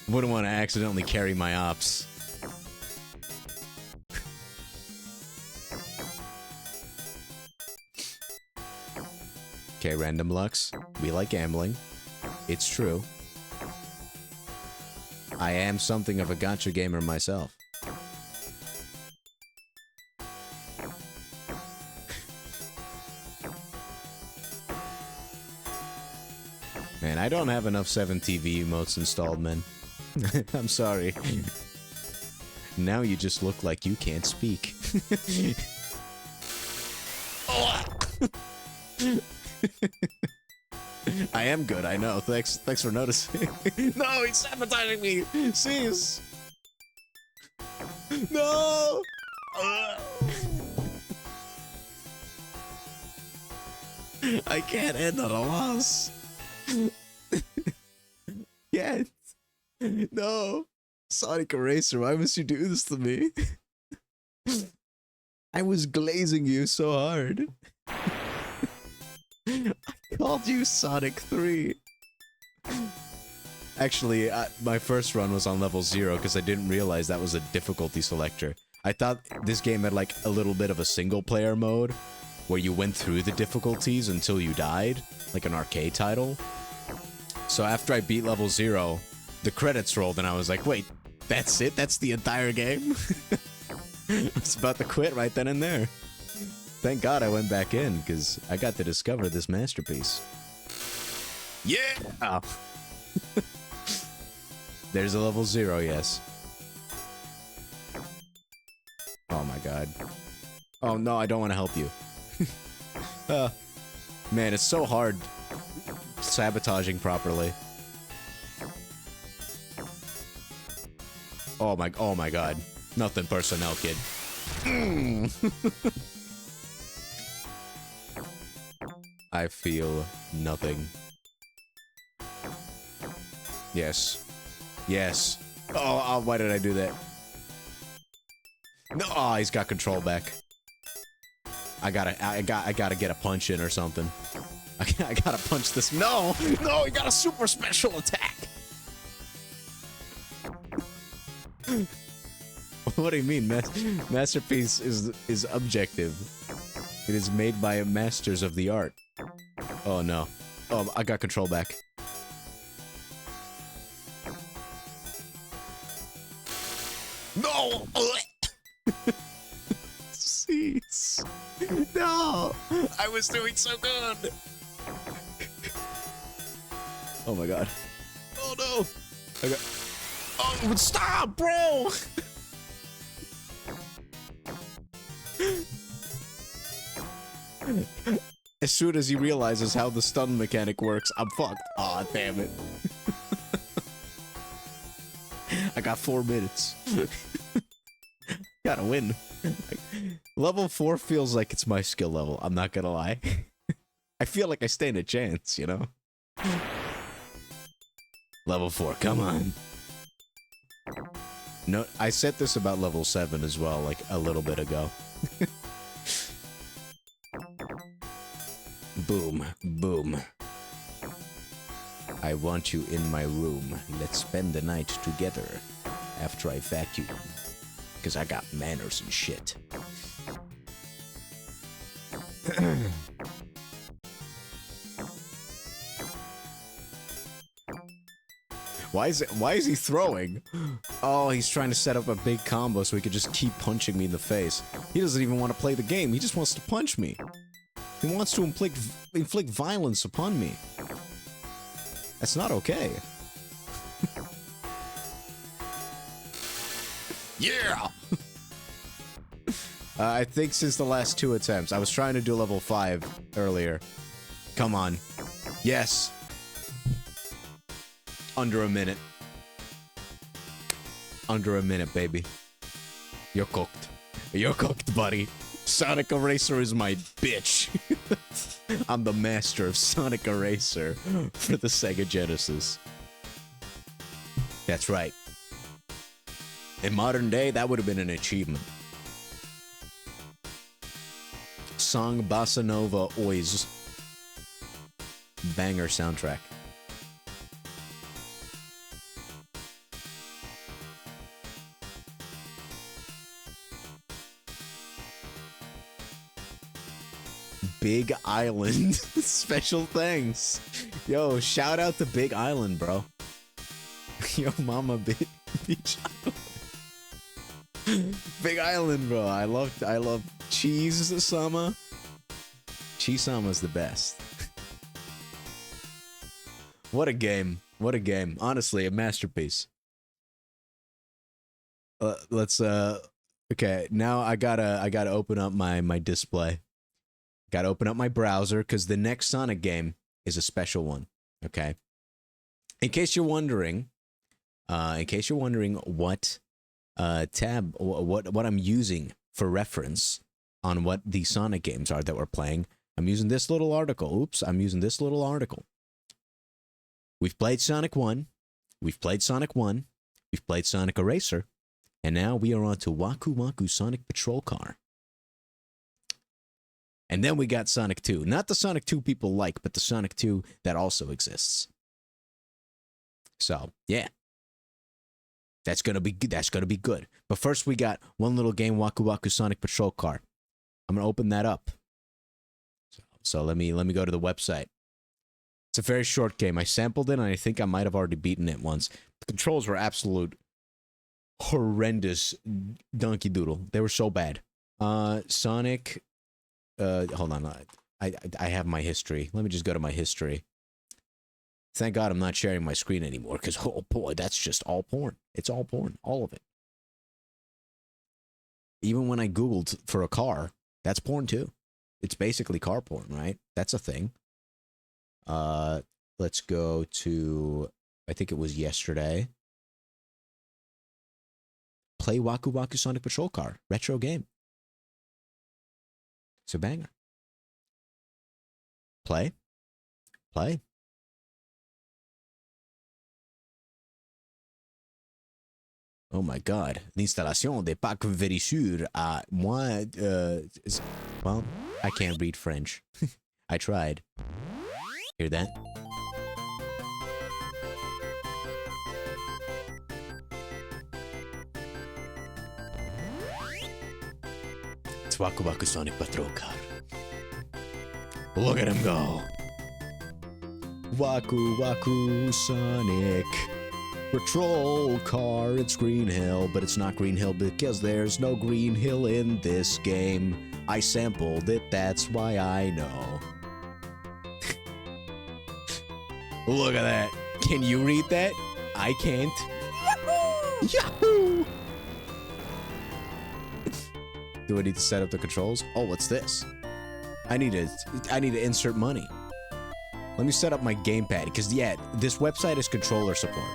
Wouldn't want to accidentally carry my ops. Okay, Random Lux. We like gambling. It's true. I am something of a gacha gamer myself. Man, I don't have enough 7TV emotes installed, man. I'm sorry. Now you just look like you can't speak. I am good, I know. Thanks for noticing. No, he's sabotaging me! Cease! No! I can't end on a loss. Can't. No. Sonic Eraser, why must you do this to me? I was glazing you so hard. I called you Sonic 3. Actually, my first run was on level 0 because I didn't realize that was a difficulty selector. I thought this game had like a little bit of a single player mode where you went through the difficulties until you died, like an arcade title. So after I beat level 0, the credits rolled and I was like, wait, that's it? That's the entire game? I was about to quit right then and there. Thank God I went back in, because I got to discover this masterpiece. Yeah! Oh. There's a level 0, yes. Oh my god. Oh no, I don't want to help you. Man, it's so hard sabotaging properly. Oh my god. Nothing personnel, kid. I feel nothing. Yes. Yes. Oh, why did I do that? No, oh, he's got control back. I gotta get a punch in or something. I gotta punch this. No, no, he got a super special attack. What do you mean? Masterpiece is objective. It is made by masters of the art. Oh no. Oh, I got control back. No! Jeez. No! I was doing so good! Oh my god. Oh no! I got... Oh, stop, bro! As soon as he realizes how the stun mechanic works, I'm fucked. Aw, oh, damn it. I got 4 minutes. Gotta win. Level 4 feels like it's my skill level, I'm not gonna lie. I feel like I stand a chance, you know? Level 4, come on. No, I said this about level 7 as well, like a little bit ago. Boom, boom. I want you in my room. Let's spend the night together after I vacuum. Because I got manners and shit. Why is he throwing? Oh, he's trying to set up a big combo so he could just keep punching me in the face. He doesn't even want to play the game. He just wants to punch me. He wants to inflict violence upon me. That's not okay. Yeah! I think since the last 2 attempts. I was trying to do level 5 earlier. Come on. Yes. Under a minute. Under a minute, baby. You're cooked. You're cooked, buddy. Sonic Eraser is my bitch. I'm the master of Sonic Eraser for the Sega Genesis. That's right. In modern day, that would have been an achievement. Song Bossa Nova Ois. Banger soundtrack. Big Island. Special thanks. Yo, shout out to Big Island, bro. Yo, mama beach island. Big Island, bro. I love Cheese Sama. Cheese Sama's the best. What a game. What a game. Honestly, a masterpiece. Let's okay, now I gotta open up my display. Gotta open up my browser because the next Sonic game is a special one. Okay. In case you're wondering what tab what I'm using for reference on what the Sonic games are that we're playing, I'm using this little article. Oops, I'm using this little article. We've played Sonic 1, we've played Sonic 1, we've played Sonic Eraser, and now we are on to Waku Waku Sonic Patrol Car. And then we got Sonic 2. Not the Sonic 2 people like, but the Sonic 2 that also exists. So, yeah. That's gonna be good. But first we got one little game, Waku Waku Sonic Patrol Car. I'm gonna open that up. So let me go to the website. It's a very short game. I sampled it and I think I might have already beaten it once. The controls were absolute horrendous donkey doodle. They were so bad. Sonic hold on. I have my history. Let me just go to my history. Thank God I'm not sharing my screen anymore, because, oh boy, that's just all porn. It's all porn. All of it. Even when I Googled for a car, that's porn too. It's basically car porn, right? That's a thing. Let's go to, I think it was yesterday. Play Waku Waku Sonic Patrol Car. Retro game. It's a banger. Play. Play. Oh my god. L'installation des packs vérissures à moi. Well, I can't read French. I tried. Hear that? It's Waku Waku Sonic Patrol Car. Look at him go. Waku Waku Sonic Patrol Car. It's Green Hill, but it's not Green Hill because there's no Green Hill in this game. I sampled it, that's why I know. Look at that. Can you read that? I can't. Yahoo! Do I need to set up the controls? Oh, what's this? I need to insert money. Let me set up my gamepad, because yeah, this website is controller support.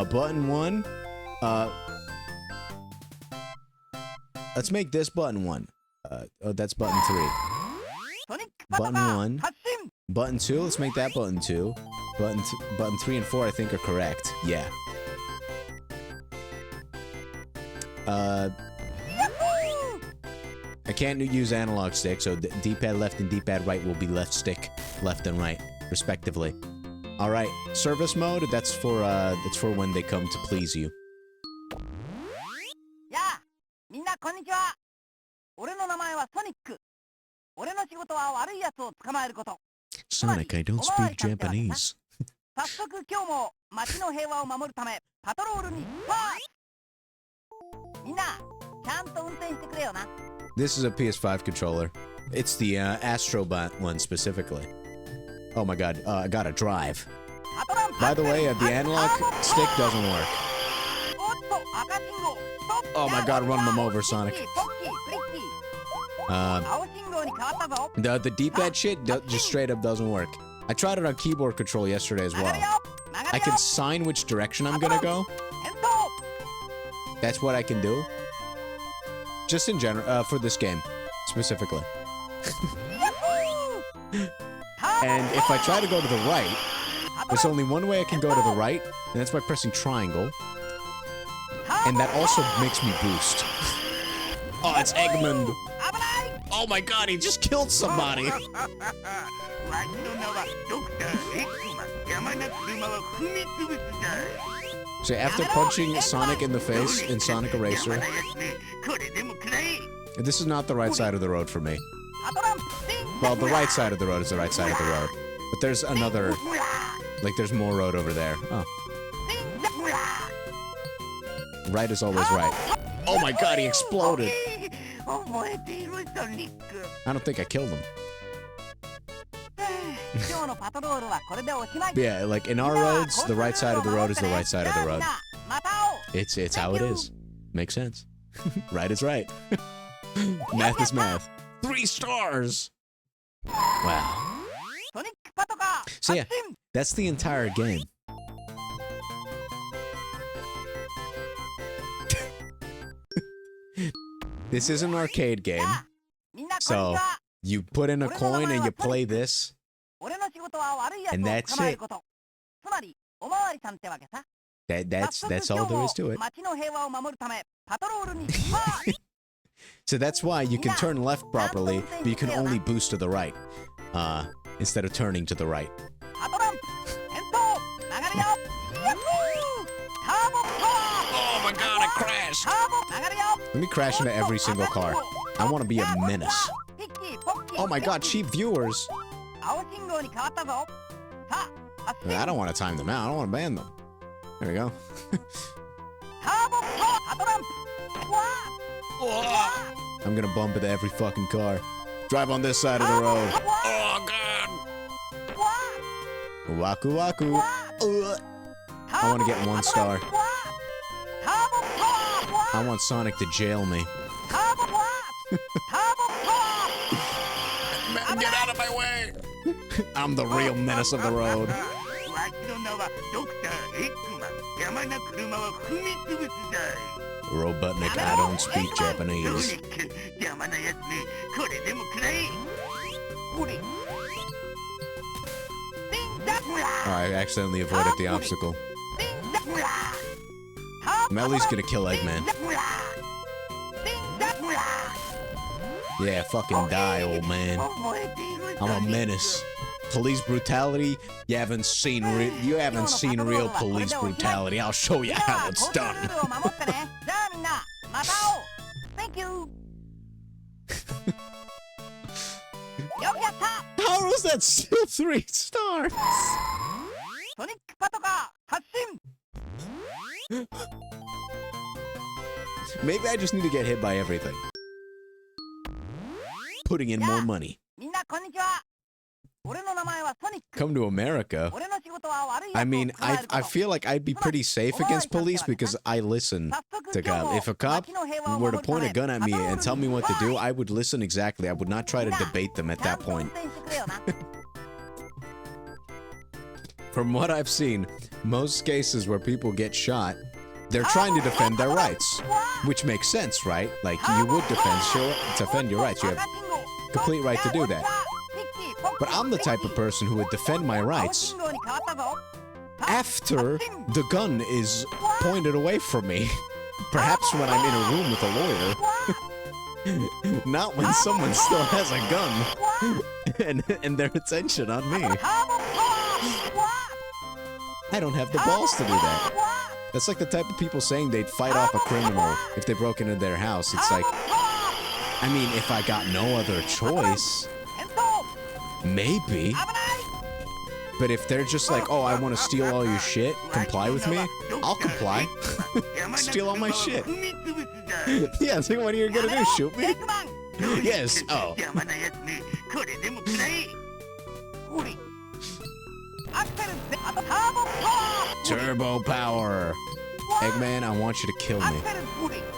Button 1. Let's make this button 1. Oh, that's button 3. Button 1. Button 2, let's make that button 2. Button 3 and 4 I think are correct. Yeah. I can't use analog stick, so D-pad left and D-pad right will be left stick, left and right, respectively. All right, service mode. That's for when they come to please you. Yeah, みんなこんにちは。俺の名前はソニック。俺の仕事は悪い奴を捕まえること。 Sonic, I don't speak Japanese. 早速今日も街の平和を守るためパトロールにパー。みんなちゃんと運転してくれよな。 This is a PS5 controller. It's the Astrobot one specifically. Oh my god, I gotta drive. By the way, the analog stick doesn't work. Oh my god, run them over, Sonic. The D-pad shit just straight up doesn't work. I tried it on keyboard control yesterday as well. I can sign which direction I'm gonna go. That's what I can do. Just in general, for this game, specifically. And if I try to go to the right, there's only one way I can go to the right, and that's by pressing triangle. And that also makes me boost. Oh, it's Eggman! Oh my god, he just killed somebody! So after punching Sonic in the face in Sonic Eraser, this is not the right side of the road for me. Well, the right side of the road is the right side of the road. But there's another, like there's more road over there. Oh. Right is always right. Oh my god, he exploded! I don't think I killed him. Yeah, like in our roads, the right side of the road is the right side of the road. It's how it is. Makes sense. Right is right. Math is math. 3 stars! Wow. So yeah, that's the entire game. This is an arcade game. So, you put in a coin and you play this. And that's it. That's all there is to it. So that's why you can turn left properly, but you can only boost to the right. Instead of turning to the right. Oh my god, I crashed! Let me crash into every single car. I want to be a menace. Oh my god, cheap viewers! I don't want to time them out, I don't want to ban them. There we go. I'm gonna bump into every fucking car. Drive on this side of the road. Oh god! Waku waku. I want to get 1 star. I want Sonic to jail me. Get out of my way! I'm the real menace of the road. Robotnik, I don't speak Japanese. Oh, I accidentally avoided the obstacle. I'm at least gonna kill Eggman. Yeah, fucking die, old man. I'm a menace. Police brutality? You haven't seen real police brutality. I'll show you how it's done. Thank you. How was that still 3 stars? Sonic Patoka, Hashin. Maybe I just need to get hit by everything. Putting in more money. Come to America? I mean, I feel like I'd be pretty safe against police because I listen to cops. If a cop were to point a gun at me and tell me what to do, I would listen exactly. I would not try to debate them at that point. From what I've seen, most cases where people get shot, they're trying to defend their rights. Which makes sense, right? Like, you would defend your rights. You have complete right to do that. But I'm the type of person who would defend my rights after the gun is pointed away from me. Perhaps when I'm in a room with a lawyer. Not when someone still has a gun and their attention on me. I don't have the balls to do that. That's like the type of people saying they'd fight off a criminal if they broke into their house. It's like, I mean, if I got no other choice, maybe. But if they're just like, oh, I want to steal all your shit, comply with me, I'll comply. Steal all my shit. Yeah, so what are you gonna do, shoot me? Yes, oh. Turbo power. Eggman, I want you to kill me.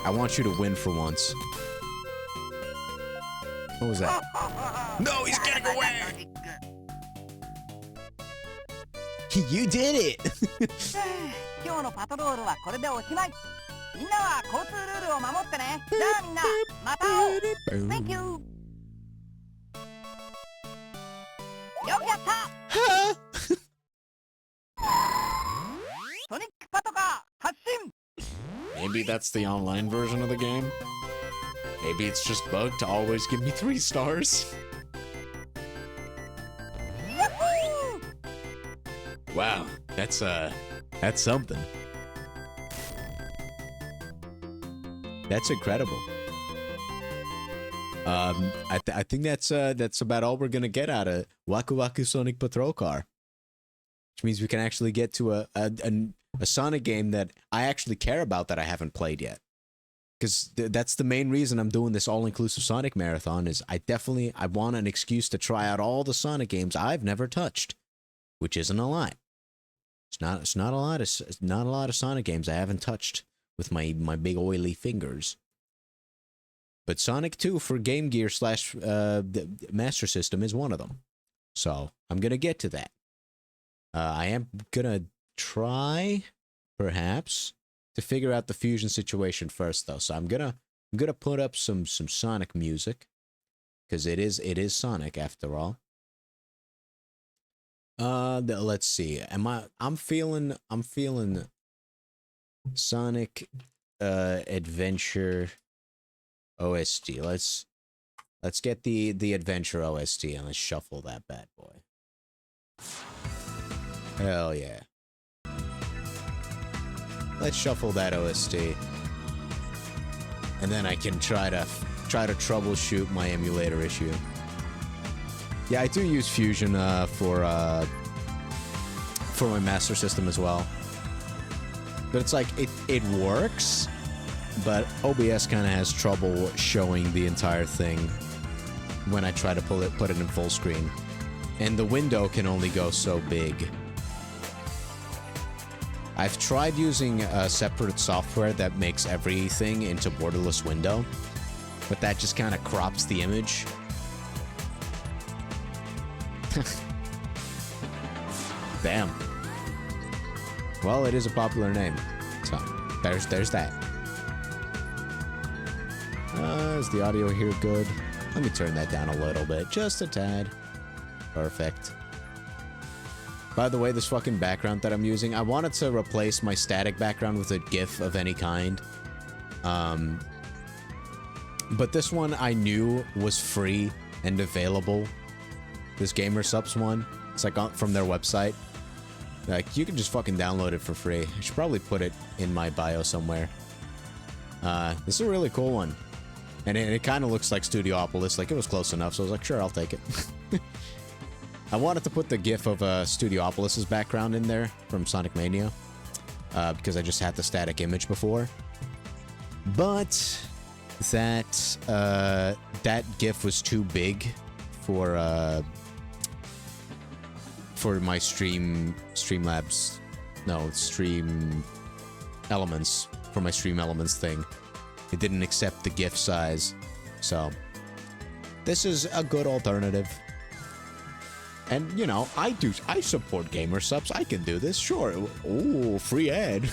I want you to win for once. What was that? No, he's getting away! You did it! Thank you. Maybe that's the online version of the game. Maybe it's just bugged to always give me 3 stars. Wow, that's something. That's incredible. I think that's about all we're gonna get out of Waku Waku Sonic Patrol Car, which means we can actually get to a Sonic game that I actually care about that I haven't played yet. Because that's the main reason I'm doing this all-inclusive Sonic marathon. Is I want an excuse to try out all the Sonic games I've never touched, which isn't a lot. It's not a lot of Sonic games I haven't touched with my big oily fingers. But Sonic 2 for Game Gear / Master System is one of them. So I'm gonna get to that. I am gonna try, perhaps, to figure out the fusion situation first, though. So I'm gonna put up some Sonic music, because it is Sonic after all. Let's see. I'm feeling Sonic Adventure OST. Let's get the Adventure OST and let's shuffle that bad boy. Hell yeah. Let's shuffle that OST. And then I can try to troubleshoot my emulator issue. Yeah, I do use Fusion for my Master System as well. But it's like it works, but OBS kind of has trouble showing the entire thing when I try to put it in full screen. And the window can only go so big. I've tried using separate software that makes everything into borderless window, but that just kind of crops the image. Damn. Well, it is a popular name, so there's that. Is the audio here good? Let me turn that down a little bit, just a tad. Perfect. By the way, this fucking background that I'm using, I wanted to replace my static background with a GIF of any kind. But this one I knew was free and available. This Gamer Subs one. It's like from their website. Like, you can just fucking download it for free. I should probably put it in my bio somewhere. This is a really cool one. And it kind of looks like Studiopolis. Like, it was close enough, so I was like, sure, I'll take it. I wanted to put the GIF of Studiopolis' background in there from Sonic Mania. Because I just had the static image before. But that GIF was too big for my Streamlabs, no, Stream Elements, for my Stream Elements thing. It didn't accept the GIF size, so this is a good alternative. And, you know, I support Gamer Subs. I can do this, sure. Ooh, free ad.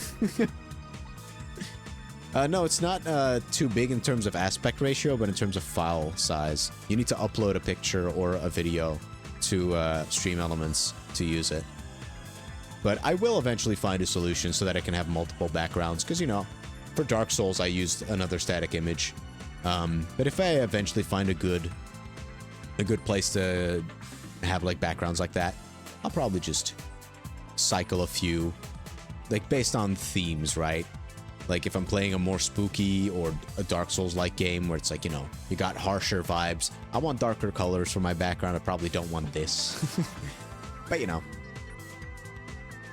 No, it's not too big in terms of aspect ratio, but in terms of file size. You need to upload a picture or a video to Stream Elements to use it. But I will eventually find a solution so that I can have multiple backgrounds, because, you know, for Dark Souls I used another static image. But if I eventually find a good place to have like backgrounds like that, I'll probably just cycle a few, like based on themes, right? Like if I'm playing a more spooky or a Dark Souls-like game where it's like, you know, you got harsher vibes, I want darker colors for my background. I probably don't want this. But, you know.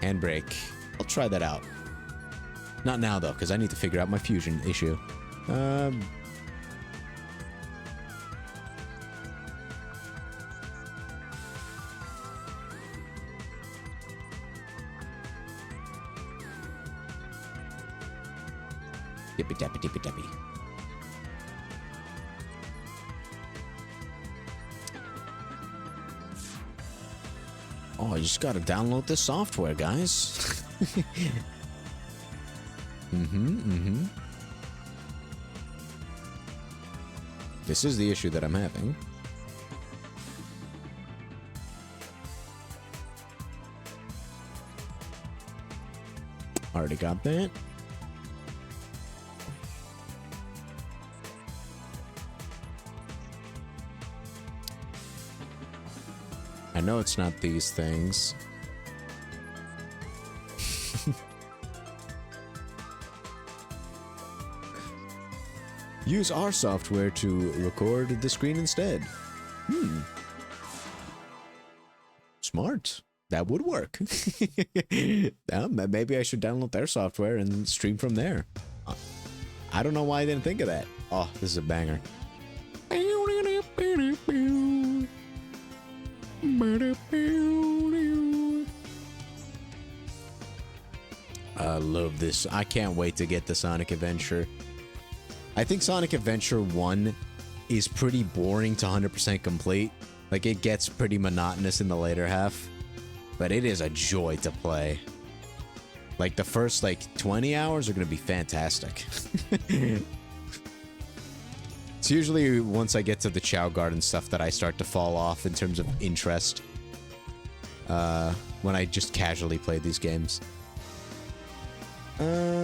Handbrake. I'll try that out. Not now, though, because I need to figure out my fusion issue. Dippy dappy dippy dappy. Oh, you just gotta download this software, guys. This is the issue that I'm having. Already got that. I know it's not these things. Use our software to record the screen instead. Smart. That would work. Maybe I should download their software and stream from there. I don't know why I didn't think of that. Oh, this is a banger. I love this. I can't wait to get the Sonic Adventure. I think Sonic Adventure 1 is pretty boring to 100% complete. Like, it gets pretty monotonous in the later half. But it is a joy to play. Like, the first, 20 hours are gonna be fantastic. It's usually once I get to the Chow Garden stuff that I start to fall off in terms of interest. When I just casually play these games. Okay,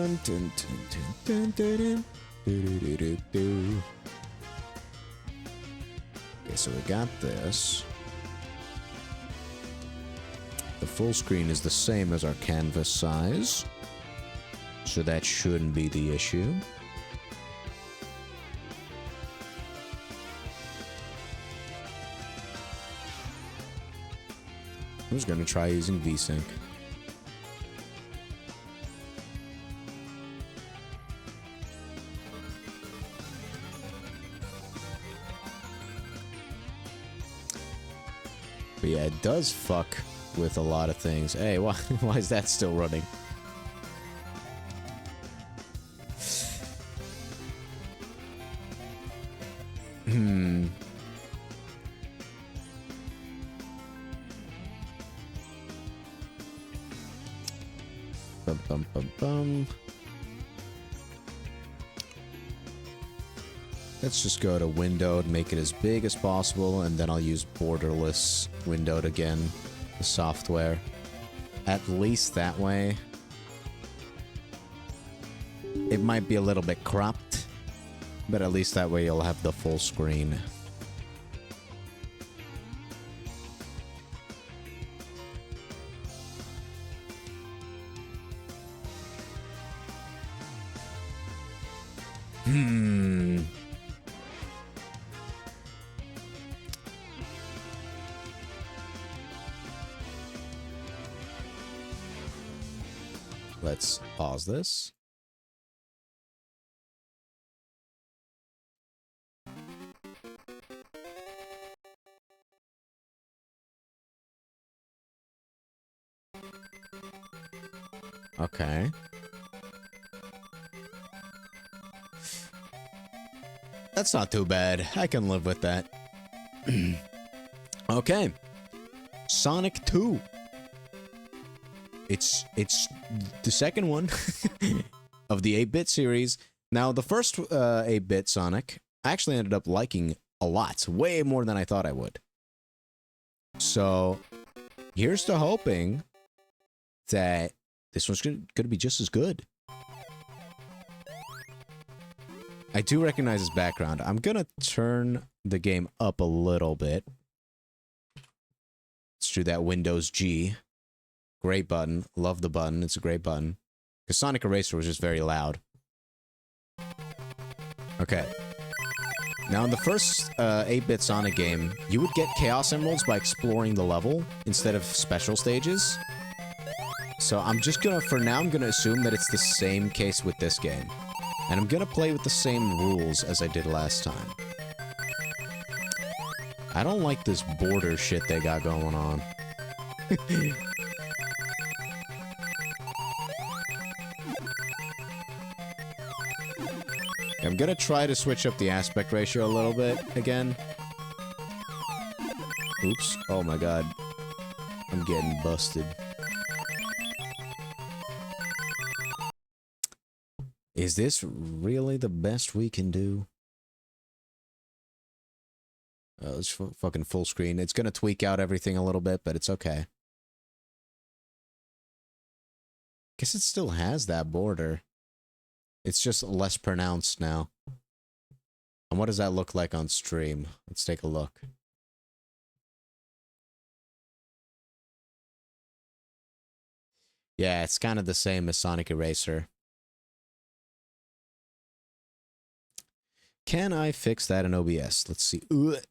so we got this. The full screen is the same as our canvas size, so that shouldn't be the issue. I was gonna try using VSync. But yeah, it does fuck with a lot of things. Hey, why is that still running? Bum, bum, bum, bum. Let's just go to windowed, make it as big as possible, and then I'll use borderless windowed again, the software. at least that way. It might be a little bit cropped, but at least that way you'll have the full screen. Let's pause this. Okay. That's not too bad. I can live with that. Okay. Sonic 2. It's the second one of the 8-bit series. Now, the first 8-bit Sonic, I actually ended up liking a lot. Way more than I thought I would. So, here's to hoping that this one's going to be just as good. I do recognize his background. I'm going to turn the game up a little bit. Let's do that Windows G. Great button. Love the button. It's a great button. Because Sonic Eraser was just very loud. Okay. Now, in the first 8-bit Sonic game, you would get Chaos Emeralds by exploring the level instead of special stages. So I'm just gonna, for now, I'm gonna assume that it's the same case with this game. And I'm gonna play with the same rules as I did last time. I don't like this border shit they got going on. I'm gonna try to switch up the aspect ratio a little bit again. Oops. Oh my god. I'm getting busted. Is this really the best we can do? Let's fucking full screen. It's gonna tweak out everything a little bit, but it's okay. Guess it still has that border. It's just less pronounced now. And what does that look like on stream? Let's take a look. Yeah, it's kind of the same as Sonic Eraser. Can I fix that in OBS? Let's see. Let's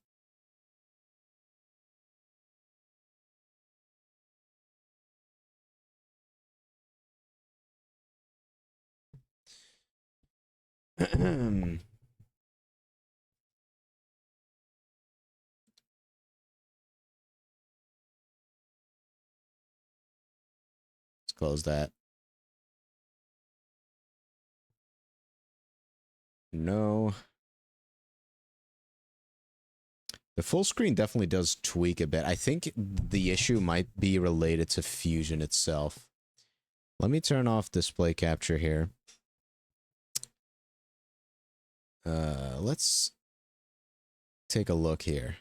close that. No. The full screen definitely does tweak a bit. I think the issue might be related to Fusion itself. Let me turn off display capture here. Let's take a look here.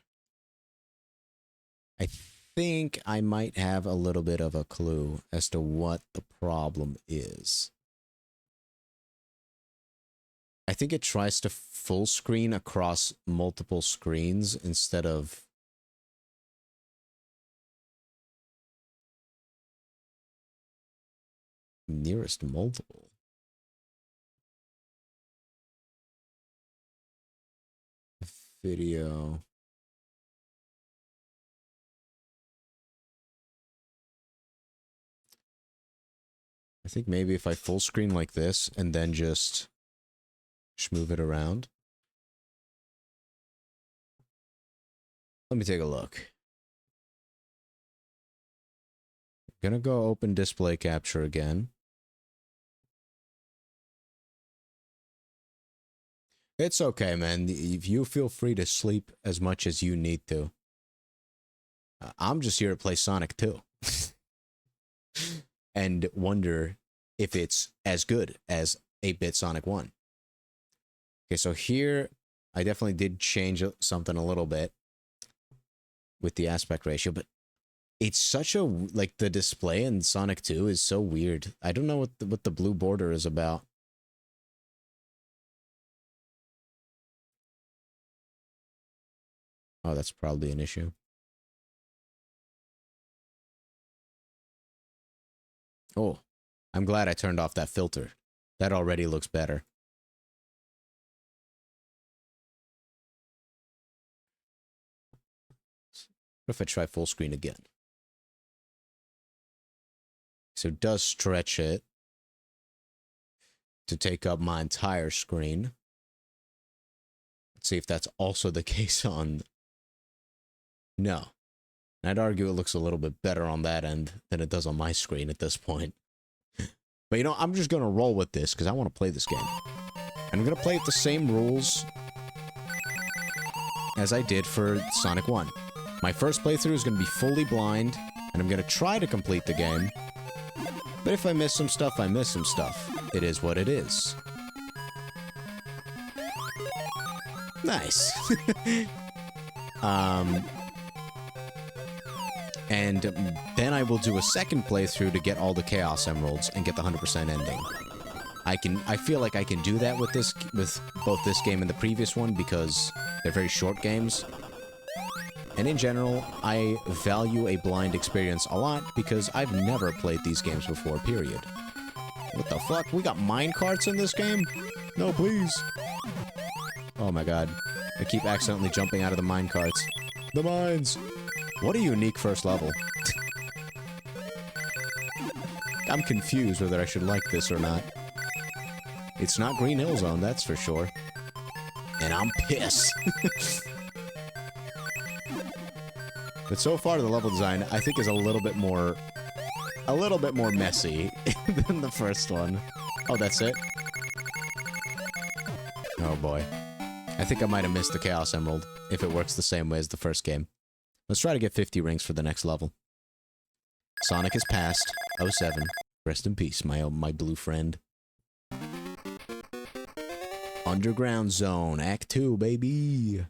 I think I might have a little bit of a clue as to what the problem is. I think it tries to full screen across multiple screens instead of nearest multiple. Video. I think maybe if I full screen like this and then just move it around. Let me take a look. I'm gonna go open display capture again. It's okay, man. You feel free to sleep as much as you need to. I'm just here to play Sonic 2. And wonder if it's as good as 8-bit Sonic 1. Okay, so here, I definitely did change something a little bit with the aspect ratio, but It's such a like the display in Sonic 2 is so weird. I don't know what the blue border is about. Oh, that's probably an issue. Oh, I'm glad I turned off that filter. That already looks better. What if I try full screen again? So it does stretch it to take up my entire screen. Let's see if that's also the case on... No. I'd argue it looks a little bit better on that end than it does on my screen at this point. But you know, I'm just going to roll with this because I want to play this game. And I'm going to play it the same rules as I did for Sonic 1. My first playthrough is going to be fully blind, and I'm going to try to complete the game. But if I miss some stuff, I miss some stuff. It is what it is. Nice. And then I will do a second playthrough to get all the Chaos Emeralds and get the 100% ending. I feel like I can do that with both this game and the previous one because they're very short games. And in general, I value a blind experience a lot because I've never played these games before, period. What the fuck? We got minecarts in this game? No, please. Oh my god. I keep accidentally jumping out of the minecarts. The mines! What a unique first level. I'm confused whether I should like this or not. It's not Green Hill Zone, that's for sure. And I'm pissed. But so far, the level design, I think, is a little bit more messy than the first one. Oh, that's it? Oh boy. I think I might have missed the Chaos Emerald, if it works the same way as the first game. Let's try to get 50 rings for the next level. Sonic is past. 07. Rest in peace, my blue friend. Underground Zone, Act 2, baby!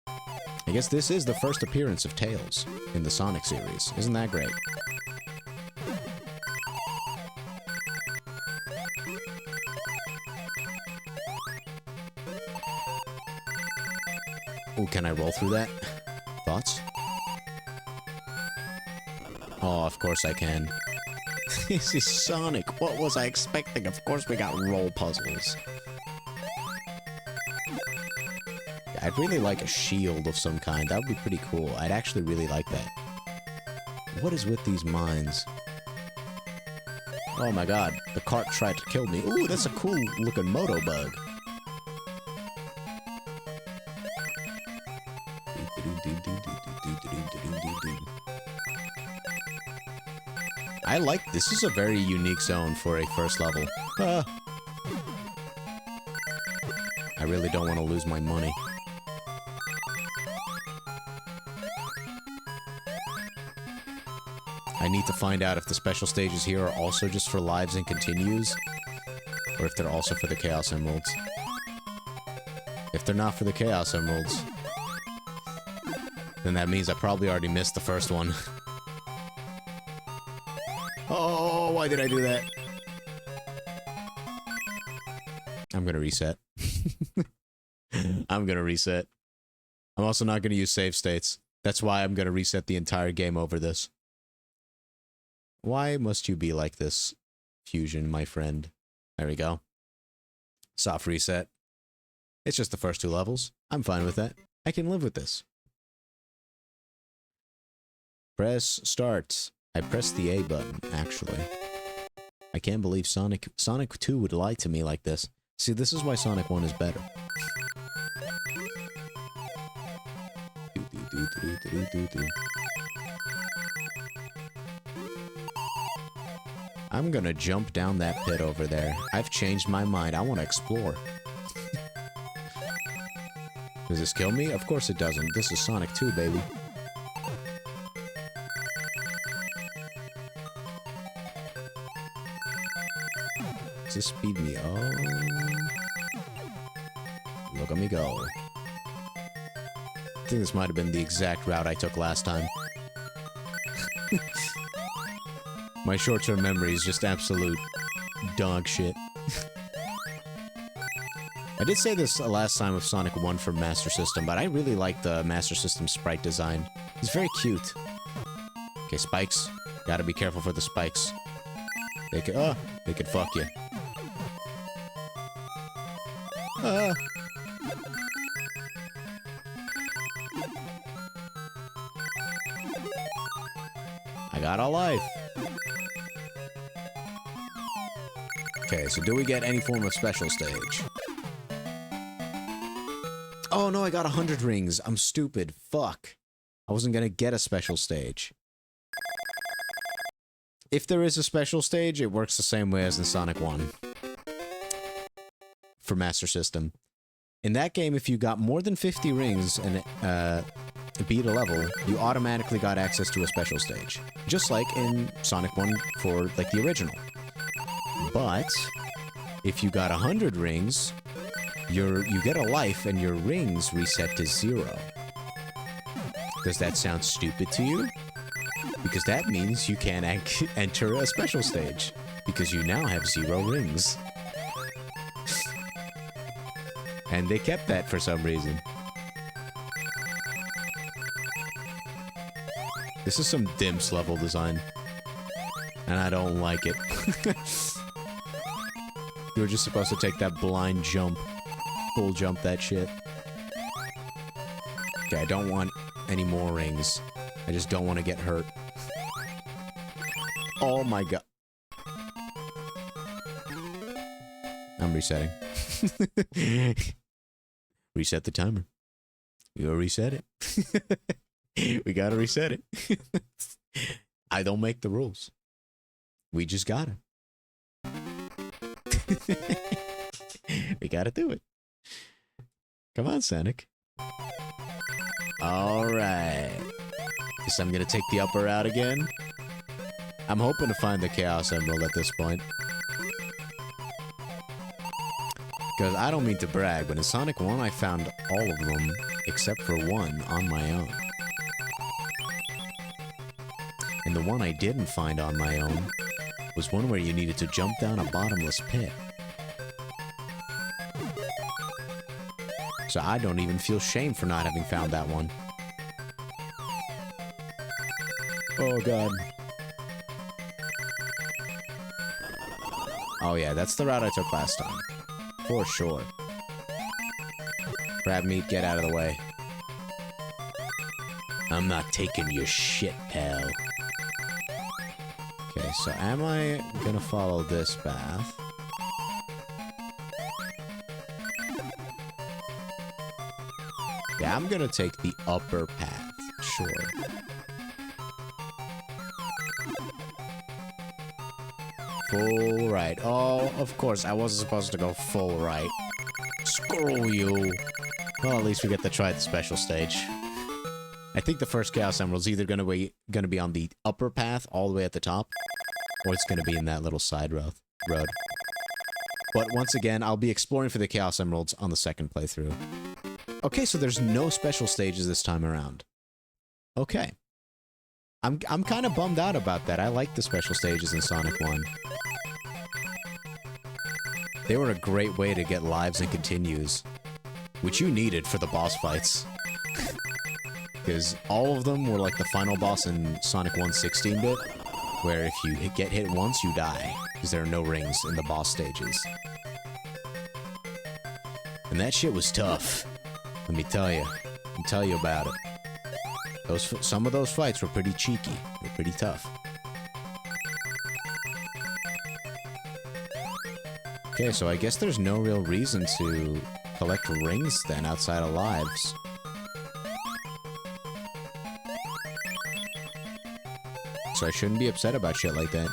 I guess this is the first appearance of Tails in the Sonic series. Isn't that great? Ooh, can I roll through that? Thoughts? Oh, of course I can. This is Sonic. What was I expecting? Of course we got roll puzzles. I'd really like a shield of some kind. That would be pretty cool. I'd actually really like that. What is with these mines? Oh my god. The cart tried to kill me. Ooh, that's a cool looking moto bug. I like this. Is a very unique zone for a first level. I really don't want to lose my money. I need to find out if the special stages here are also just for lives and continues, or if they're also for the Chaos Emeralds. If they're not for the Chaos Emeralds, then that means I probably already missed the first one. Oh, why did I do that? I'm gonna reset. I'm gonna reset. I'm also not gonna use save states. That's why I'm gonna reset the entire game over this. Why must you be like this, Fusion, my friend? There we go. Soft reset. It's just the first 2 levels. I'm fine with that. I can live with this. Press start. I pressed the A button, actually. I can't believe Sonic 2 would lie to me like this. See, this is why Sonic 1 is better. I'm gonna jump down that pit over there. I've changed my mind. I want to explore. Does this kill me? Of course it doesn't. This is Sonic 2, baby. Does this speed me up? Look at me go. I think this might have been the exact route I took last time. My short-term memory is just absolute dog shit. I did say this last time with Sonic 1 for Master System, but I really like the Master System sprite design. It's very cute. Okay, spikes. Gotta be careful for the spikes. They could fuck you. I got a life. Okay, so do we get any form of special stage? Oh no, I got 100 rings. I'm stupid. Fuck. I wasn't gonna get a special stage. If there is a special stage, it works the same way as in Sonic 1. For Master System. In that game, if you got more than 50 rings and beat a level, you automatically got access to a special stage. Just like in Sonic 1 for, like, the original. But, if you got 100 rings, you get a life and your rings reset to 0. Does that sound stupid to you? Because that means you can't enter a special stage. Because you now have 0 rings. And they kept that for some reason. This is some Dimps level design. And I don't like it. You were just supposed to take that blind jump. Full jump that shit. Okay, I don't want any more rings. I just don't want to get hurt. Oh my god. I'm resetting. Reset the timer. We gotta reset it. We gotta reset it. I don't make the rules. We just gotta. We gotta do it. Come on, Sonic. Alright. Guess I'm gonna take the upper out again. I'm hoping to find the Chaos Emerald at this point. Because I don't mean to brag, but in Sonic 1 I found all of them, except for one, on my own. And the one I didn't find on my own was one where you needed to jump down a bottomless pit. So I don't even feel shame for not having found that one. Oh god. Oh yeah, that's the route I took last time. For sure. Crab meat, get out of the way. I'm not taking your shit, pal. Okay, so am I gonna follow this path? Yeah, I'm gonna take the upper path, sure. Full right. Oh, of course, I wasn't supposed to go full right. Screw you. Well, at least we get to try the special stage. I think the first Chaos Emerald's either gonna be on the upper path, all the way at the top, or it's gonna be in that little side road. But once again, I'll be exploring for the Chaos Emeralds on the second playthrough. Okay, so there's no special stages this time around. Okay. I'm kind of bummed out about that. I like the special stages in Sonic 1. They were a great way to get lives and continues, which you needed for the boss fights. Because all of them were like the final boss in Sonic 1 16-bit, where if you get hit once, you die, because there are no rings in the boss stages. And that shit was tough. Let me tell you. I'll tell you about it. Some of those fights were pretty cheeky. They're pretty tough. Okay, so I guess there's no real reason to collect rings then outside of lives. So I shouldn't be upset about shit like that.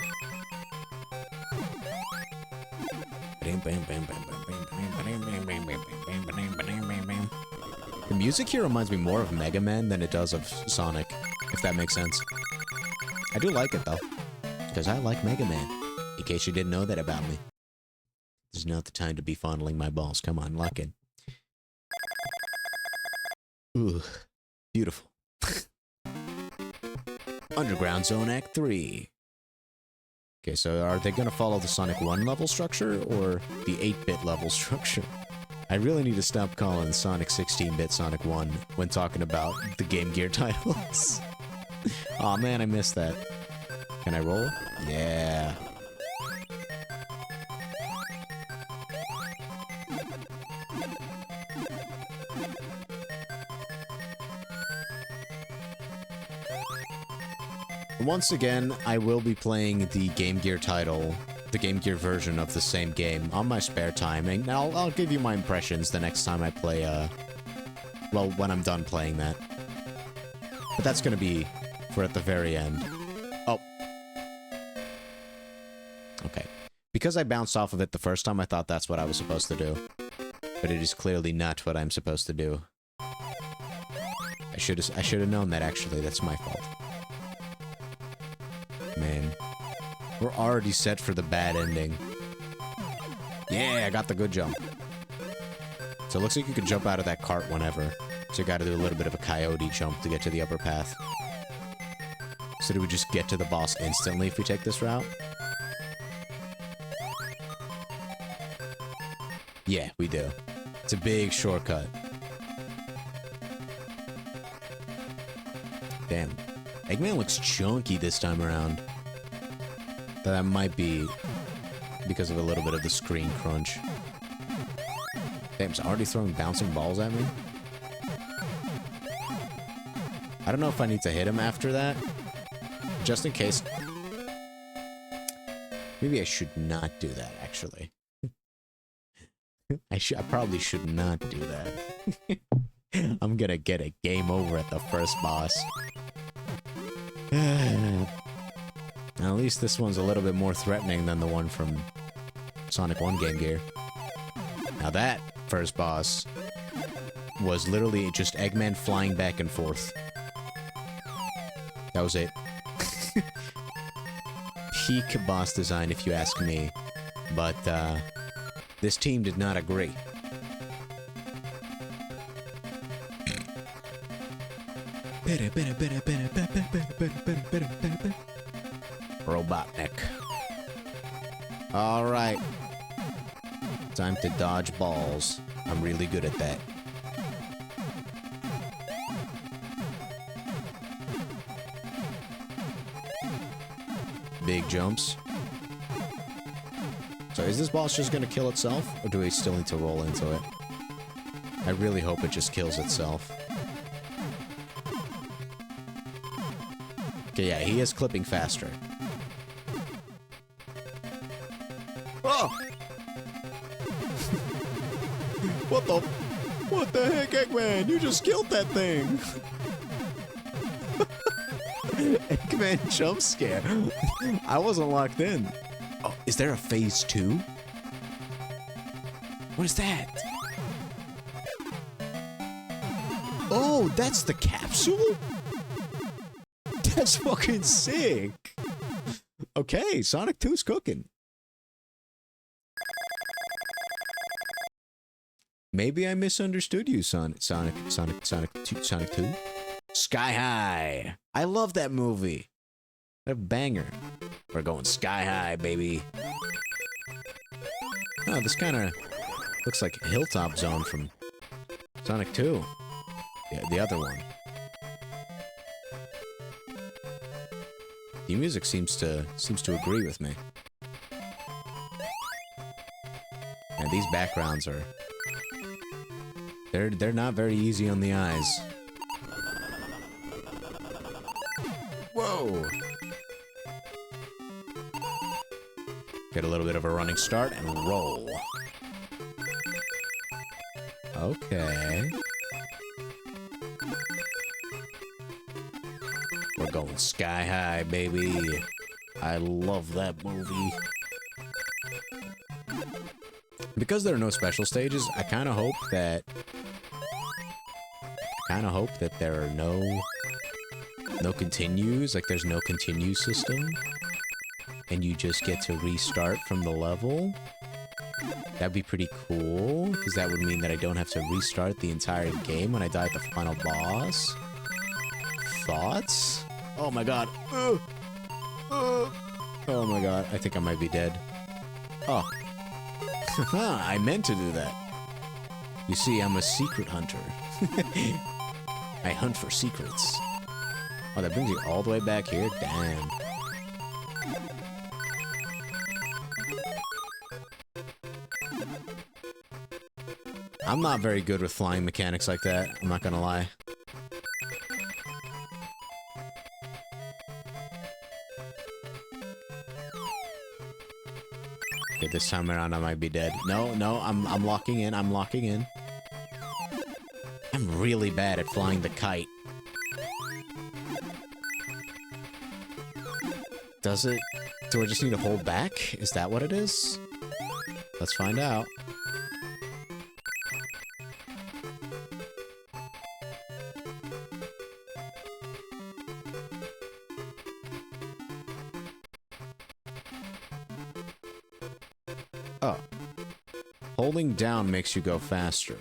The music here reminds me more of Mega Man than it does of Sonic, if that makes sense. I do like it, though, because I like Mega Man, in case you didn't know that about me. This is not the time to be fondling my balls. Come on, lock in. Ooh, beautiful. Underground Zone Act 3. Okay, so are they gonna follow the Sonic 1 level structure, or the 8-bit level structure? I really need to stop calling Sonic 16-bit Sonic 1 when talking about the Game Gear titles. Aw, oh, man, I missed that. Can I roll? Yeah. Once again, I will be playing the Game Gear title, the Game Gear version of the same game on my spare time, and I'll give you my impressions the next time I play, well, when I'm done playing that. But that's gonna be for at the very end. Oh. Okay. Because I bounced off of it the first time, I thought that's what I was supposed to do. But it is clearly not what I'm supposed to do. I should have known that, actually. That's my fault. Man. We're already set for the bad ending. Yeah, I got the good jump. So it looks like you can jump out of that cart whenever. So you gotta do a little bit of a coyote jump to get to the upper path. So do we just get to the boss instantly if we take this route? Yeah, we do. It's a big shortcut. Damn. Eggman looks chunky this time around. That might be because of a little bit of the screen crunch. Damn, it's already throwing bouncing balls at me? I don't know if I need to hit him after that. Just in case. Maybe I should not do that, actually. I probably should not do that. I'm gonna get a game over at the first boss. At least this one's a little bit more threatening than the one from Sonic 1 Game Gear. Now that first boss was literally just Eggman flying back and forth. That was it. Peak boss design, if you ask me. But, this team did not agree. Robotnik. Alright. Time to dodge balls. I'm really good at that. Big jumps. So is this boss just gonna kill itself, or do we still need to roll into it? I really hope it just kills itself. Okay, yeah, he is clipping faster. Oh! What the heck, Eggman? You just killed that thing! Eggman jump scare. I wasn't locked in. Oh, is there a phase 2? What is that? Oh, that's the capsule? That's fucking sick. Okay, Sonic 2's cooking. Maybe I misunderstood you, Sonic 2? Sky High. I love that movie. A banger. We're going sky high, baby. Oh, this kind of looks like Hilltop Zone from Sonic 2. Yeah, the other one. The music seems to agree with me. And these backgrounds are they're not very easy on the eyes. Whoa. Get a little bit of a running start and roll. Okay. We're going sky high, baby. I love that movie. Because there are no special stages, I kind of hope that there are no continues, like there's no continue system, and you just get to restart from the level. That'd be pretty cool, because that would mean that I don't have to restart the entire game when I die at the final boss. Thoughts? Oh my god. Oh my god, I think I might be dead. Oh. I meant to do that. You see, I'm a secret hunter. I hunt for secrets. Oh, that brings you all the way back here? Damn. I'm not very good with flying mechanics like that, I'm not gonna lie. Okay, this time around I might be dead. No, no, I'm locking in, I'm locking in. I'm really bad at flying the kite. Does it? Do I just need to hold back? Is that what it is? Let's find out. Oh. Holding down makes you go faster.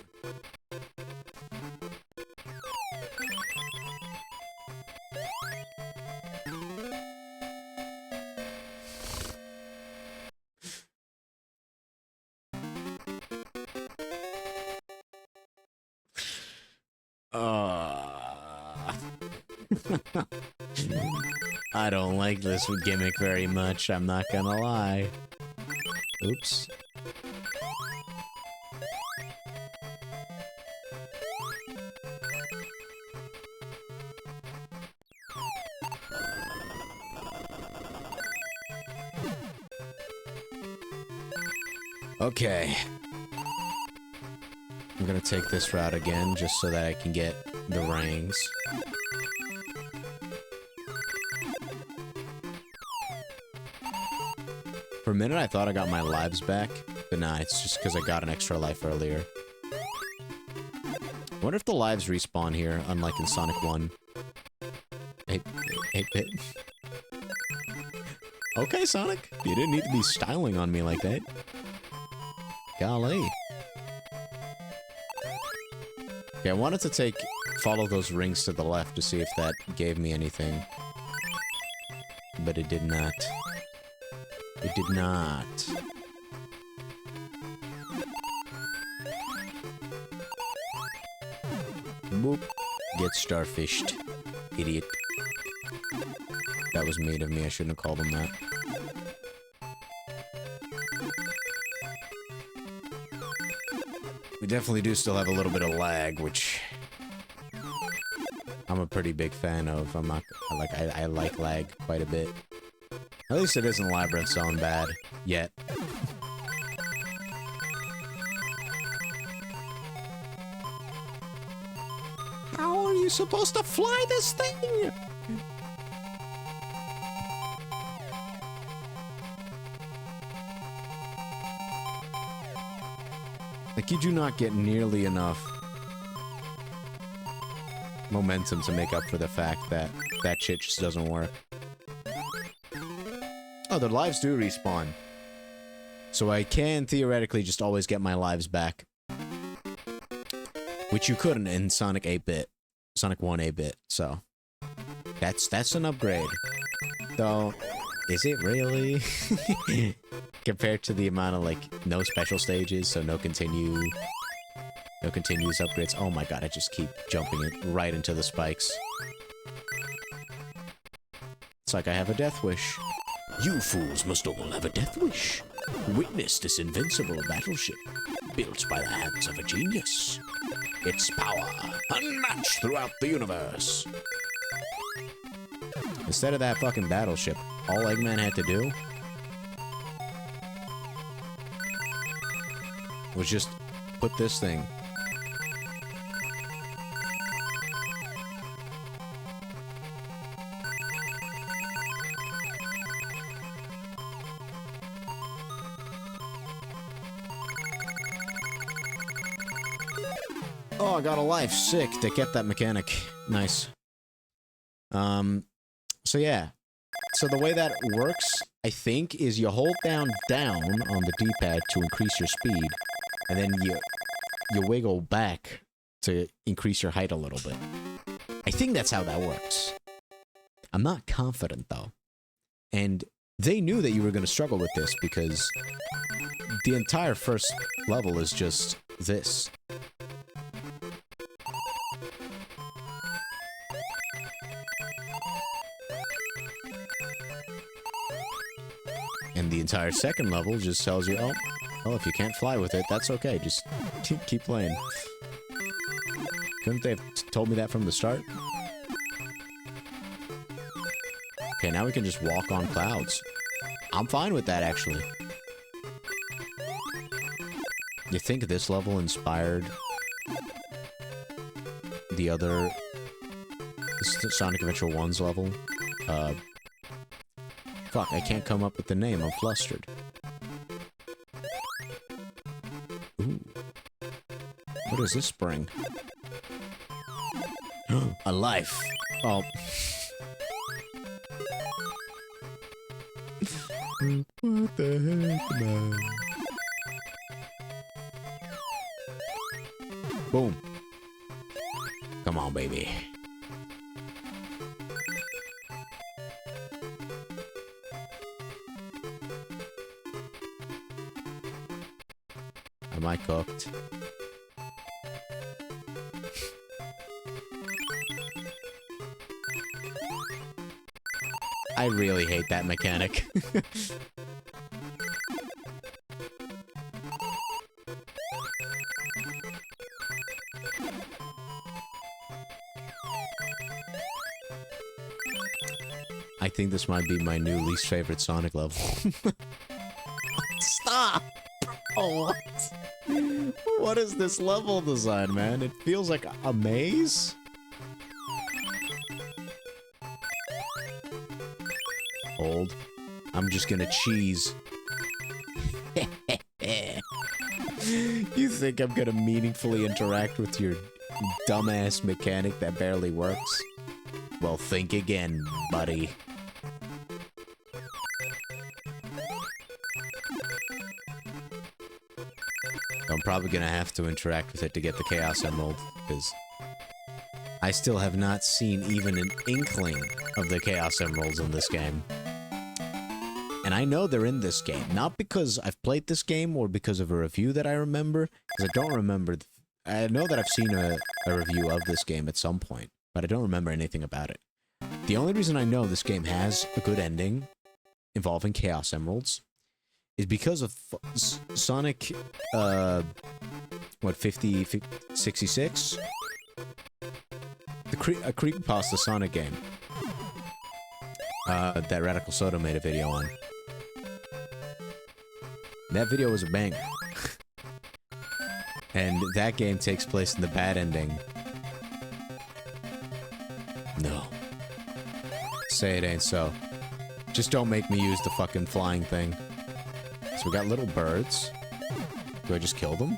I don't like this gimmick very much, I'm not gonna lie. Oops. Okay. I'm gonna take this route again, just so that I can get the rings. For a minute, I thought I got my lives back, but nah, it's just because I got an extra life earlier. I wonder if the lives respawn here, unlike in Sonic 1. 8-bit. Okay, Sonic. You didn't need to be styling on me like that. Golly. Okay, I wanted to follow those rings to the left to see if that gave me anything. But it did not. It did not. Boop. Get starfished. Idiot. That was mean of me, I shouldn't have called him that. We definitely do still have a little bit of lag, which I'm a pretty big fan of. I'm not like I like lag quite a bit. At least it isn't Labyrinth Zone bad yet. How are you supposed to fly this thing? Like, you do not get nearly enough momentum to make up for the fact that that shit just doesn't work. Oh, their lives do respawn. So I can theoretically just always get my lives back. Which you couldn't in Sonic 8-bit. Sonic 1 8-bit, so. That's an upgrade. Though, is it really? Compared to the amount of, like, no special stages, so no continuous upgrades. Oh my god, I just keep jumping it right into the spikes. It's like I have a death wish. You fools must all have a death wish. Witness this invincible battleship, built by the hands of a genius. Its power, unmatched throughout the universe. Instead of that fucking battleship, all Eggman had to do was just put this thing. Oh, I got a life. Sick. They kept that mechanic. Nice. So yeah. So the way that works, I think, is you hold down on the D-pad to increase your speed, and then you wiggle back to increase your height a little bit. I think that's how that works. I'm not confident, though. And they knew that you were going to struggle with this because the entire first level is just this. And the entire second level just tells you, oh, well, if you can't fly with it, that's okay. Just keep playing. Couldn't they have told me that from the start? Okay, now we can just walk on clouds. I'm fine with that, actually. You think this level inspired the other Sonic Adventure 1's level? Fuck, I can't come up with the name. I'm flustered. Ooh. What does this bring? A life. Oh. What the heck, man? Boom. Come on, baby. Am I cooked? I really hate that mechanic. I think this might be my new least favorite Sonic level. Stop! Oh, what? What is this level design, man? It feels like a maze? Hold. I'm just gonna cheese. You think I'm gonna meaningfully interact with your dumbass mechanic that barely works? Well, think again, buddy. I'm probably gonna have to interact with it to get the Chaos Emerald, because I still have not seen even an inkling of the Chaos Emeralds in this game. And I know they're in this game, not because I've played this game or because of a review that I remember, because I don't remember. I know that I've seen a review of this game at some point, but I don't remember anything about it. The only reason I know this game has a good ending involving Chaos Emeralds is because of Sonic, what, 66? A creepypasta Sonic game. That Radical Soda made a video on. That video was a banger. And that game takes place in the bad ending. No. Say it ain't so. Just don't make me use the fucking flying thing. So we got little birds. Do I just kill them?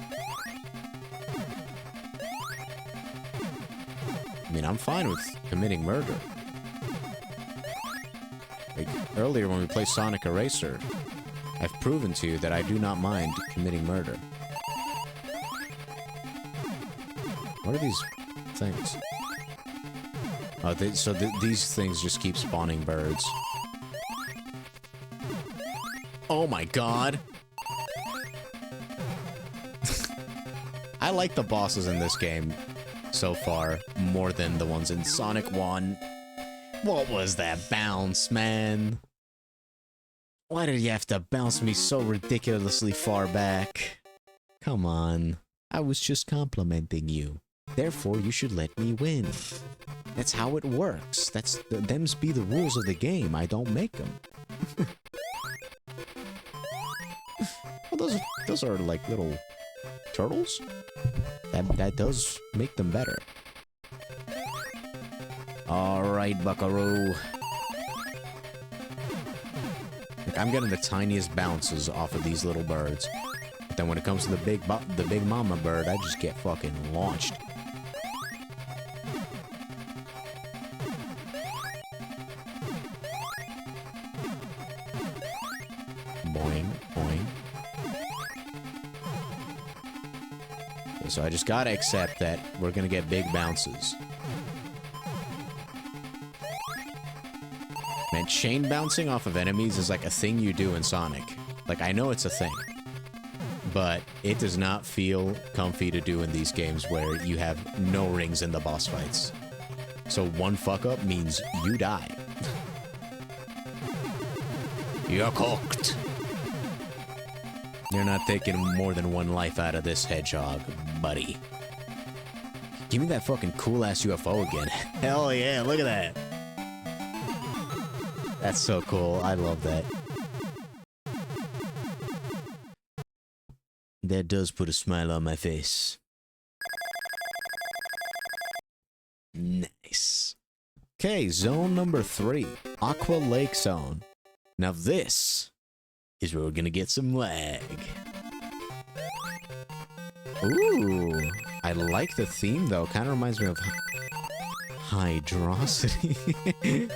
I mean, I'm fine with committing murder. Like, earlier when we played Sonic Eraser, I've proven to you that I do not mind committing murder. What are these things? Oh, these things just keep spawning birds. Oh my god! I like the bosses in this game so far more than the ones in Sonic 1. What was that bounce, man? Why did you have to bounce me so ridiculously far back? Come on. I was just complimenting you. Therefore, you should let me win. That's how it works. Them's be the rules of the game. I don't make them. Well, those are like little turtles. That does make them better. Alright, buckaroo. Like, I'm getting the tiniest bounces off of these little birds. But then when it comes to the big mama bird, I just get fucking launched. Boing, boing. Okay, so I just gotta accept that we're gonna get big bounces. Man, chain bouncing off of enemies is like a thing you do in Sonic. Like, I know it's a thing, but it does not feel comfy to do in these games where you have no rings in the boss fights. So one fuck up means you die. You're cooked. You're not taking more than one life out of this hedgehog, buddy. Give me that fucking cool-ass UFO again. Hell yeah, look at that. That's so cool. I love that. That does put a smile on my face. Nice. Okay, zone number 3. Aqua Lake Zone. Now this is where we're gonna get some lag. Ooh, I like the theme though. Kind of reminds me of Hydrosity.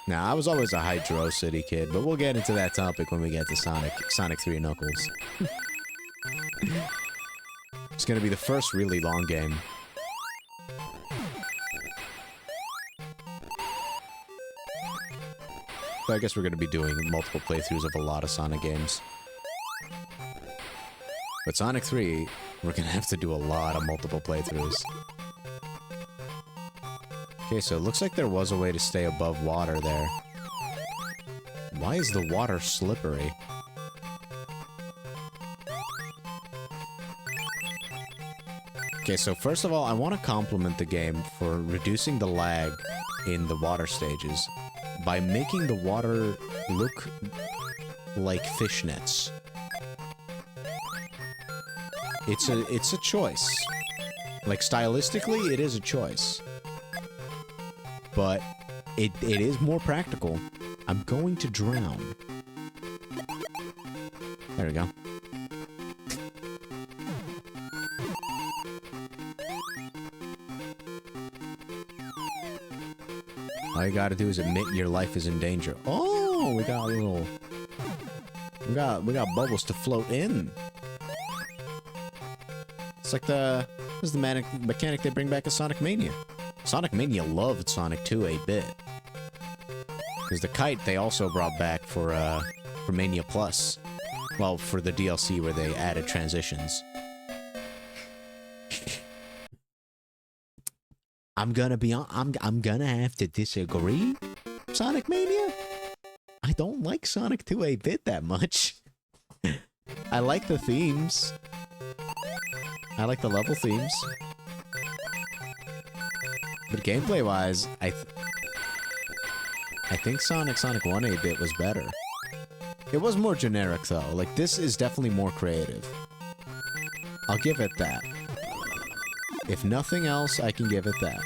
Now, I was always a Hydrosity kid, but we'll get into that topic when we get to Sonic 3 Knuckles. It's gonna be the first really long game. So I guess we're gonna be doing multiple playthroughs of a lot of Sonic games. But Sonic 3, we're gonna have to do a lot of multiple playthroughs. Okay, so it looks like there was a way to stay above water there. Why is the water slippery? Okay, so first of all, I want to compliment the game for reducing the lag in the water stages by making the water look like fishnets. It's a choice. Like, stylistically, it is a choice. But it is more practical. I'm going to drown. There we go. All you gotta do is admit your life is in danger. Oh, we got a little... We got bubbles to float in. It's like this is the mechanic they bring back in Sonic Mania. Sonic Mania loved Sonic 2 8-bit. Because the kite they also brought back for Mania Plus. Well, for the DLC where they added transitions. I'm gonna have to disagree, Sonic Mania. I don't like Sonic 2 8-bit that much. I like the themes. I like the level themes. But gameplay-wise, I think Sonic 1 8-bit was better. It was more generic, though. Like, this is definitely more creative. I'll give it that. If nothing else, I can give it that.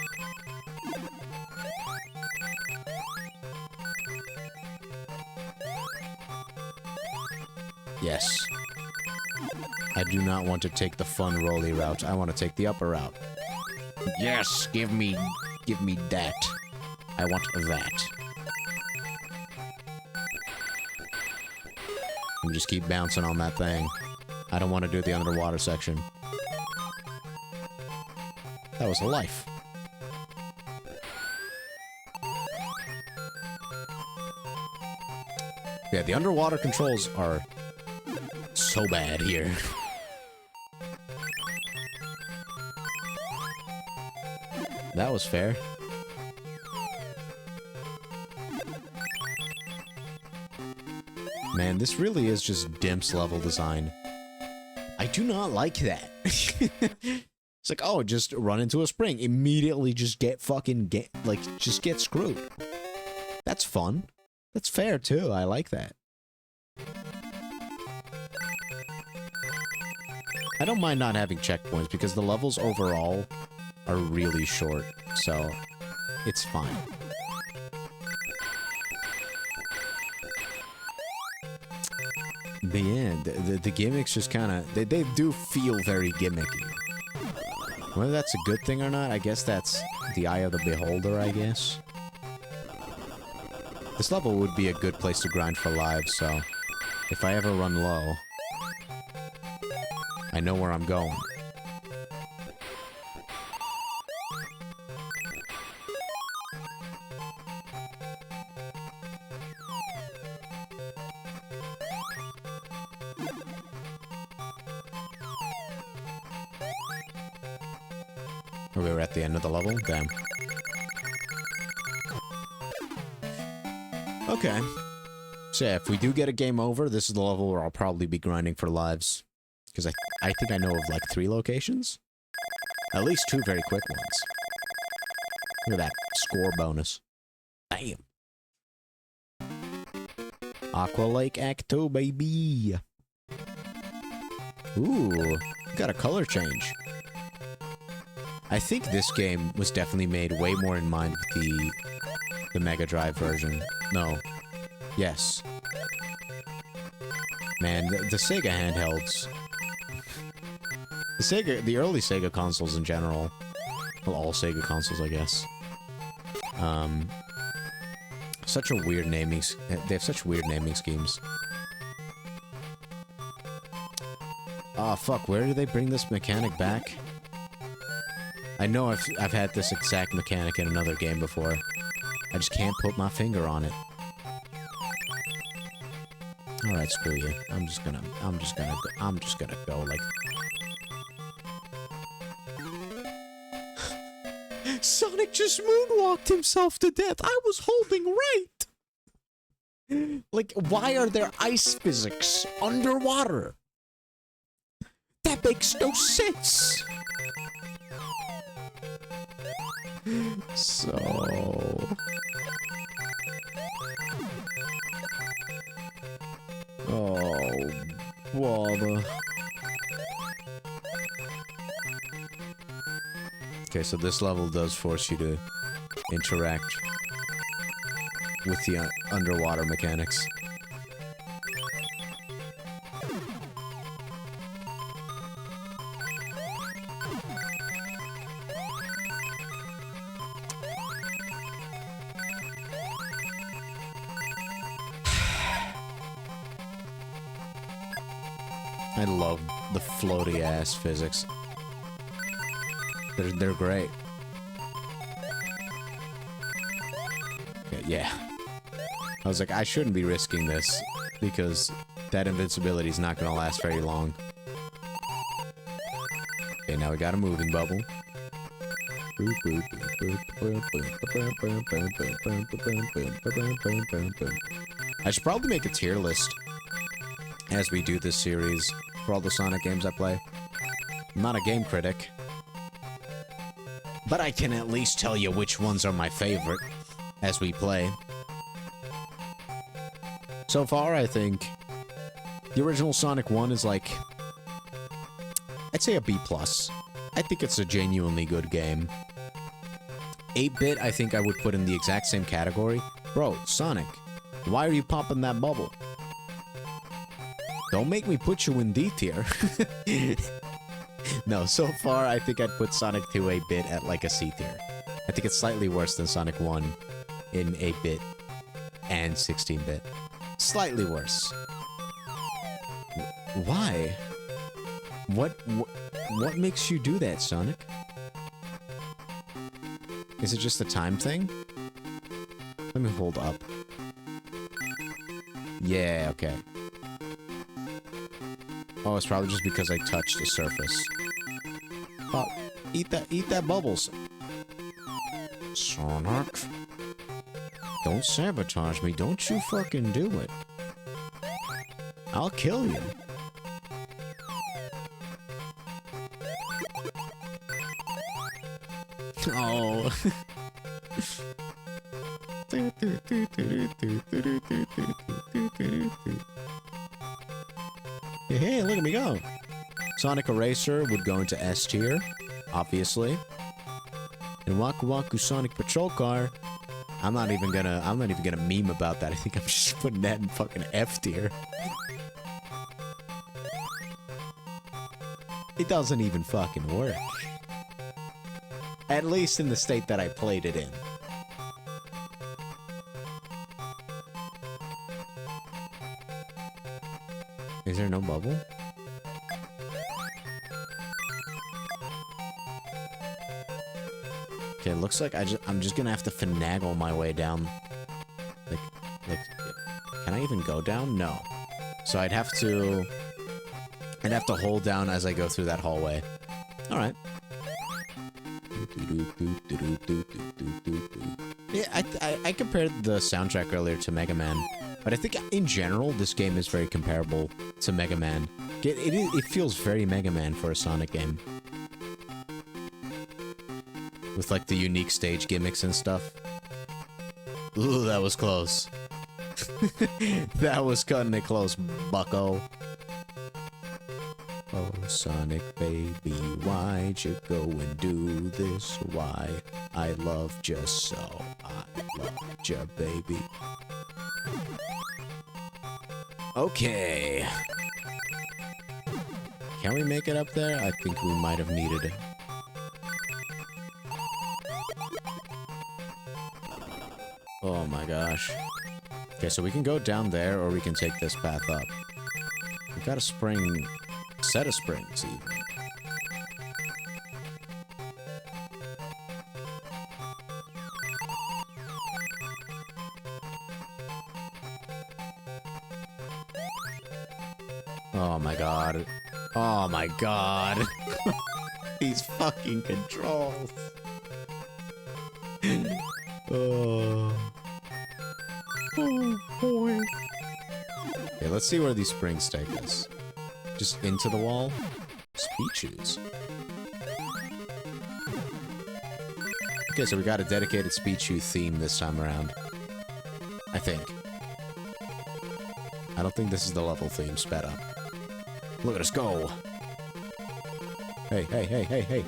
Yes. I do not want to take the fun rolly route. I want to take the upper route. Yes, give me that. I want that. And just keep bouncing on that thing. I don't want to do the underwater section. That was a life. Yeah, the underwater controls are so bad here. That was fair. Man, this really is just Dimps level design. I do not like that. It's like, oh, just run into a spring. Immediately just get screwed. That's fun. That's fair, too. I like that. I don't mind not having checkpoints because the levels overall are really short, so it's fine. But yeah, the gimmicks just kind of... They do feel very gimmicky. Whether that's a good thing or not, I guess that's the eye of the beholder, I guess. This level would be a good place to grind for lives, so if I ever run low, I know where I'm going. We were at the end of the level? Damn. Okay. So yeah, if we do get a game over, this is the level where I'll probably be grinding for lives. Because I think I know of like 3 locations. At least 2 very quick ones. Look at that score bonus. Damn. Aqua Lake Act 2, baby. Ooh, got a color change. I think this game was definitely made way more in mind with the Mega Drive version. No. Yes. Man, the Sega handhelds. The early Sega consoles in general. Well, all Sega consoles, I guess. Such a weird naming... They have such weird naming schemes. Oh, fuck, where do they bring this mechanic back? I know I've had this exact mechanic in another game before. I just can't put my finger on it. Alright, screw you. I'm just gonna go like... Sonic just moonwalked himself to death. I was holding right. Like, why are there ice physics underwater? That makes no sense. So... Oh, bother. Okay, so this level does force you to interact with the underwater mechanics. I love the floaty-ass physics. They're great. Okay, yeah. I was like, I shouldn't be risking this, because that invincibility is not gonna last very long. Okay, now we got a moving bubble. I should probably make a tier list as we do this series for all the Sonic games I play. I'm not a game critic, but I can at least tell you which ones are my favorite as we play. So far, I think the original Sonic 1 is like, I'd say a B+. I think it's a genuinely good game. 8-bit, I think I would put in the exact same category. Bro, Sonic, why are you popping that bubble? Don't make me put you in D tier. No, so far, I think I'd put Sonic 2 8-bit at like a C tier. I think it's slightly worse than Sonic 1 in 8-bit and 16-bit. Slightly worse. Why? What makes you do that, Sonic? Is it just a time thing? Let me hold up. Yeah, okay. Oh, it's probably just because I touched the surface. Oh, eat that bubbles. Sonic. Don't sabotage me. Don't you fucking do it. I'll kill you. Oh. Hey, look at me go. Sonic Eraser would go into S tier, obviously. And Waku Waku Sonic Patrol Car, I'm not even gonna meme about that. I think I'm just putting that in fucking F tier. It doesn't even fucking work. At least in the state that I played it in. Is there no bubble? Okay, it looks like I'm just gonna have to finagle my way down. Like, can I even go down? No. So I'd have to hold down as I go through that hallway. Alright. Yeah, I compared the soundtrack earlier to Mega Man, but I think in general this game is very comparable to Mega Man. It feels very Mega Man for a Sonic game. With like the unique stage gimmicks and stuff. Ooh, that was close. That was cutting it close, bucko. Oh, Sonic baby, why'd you go and do this? Why? I loved you so. I loved you, baby. Okay. Can we make it up there? I think we might have needed it. Oh my gosh. Okay, so we can go down there, or we can take this path up. We got a spring... set of springs, even. Oh my god. Oh my god. These fucking controls. Oh. Oh boy. Okay, let's see where these springs take us. Just into the wall? Speeches. Okay, so we got a dedicated Speechu theme this time around. I think. I don't think this is the level theme sped up. Look at us go! Hey, hey, hey, hey, hey!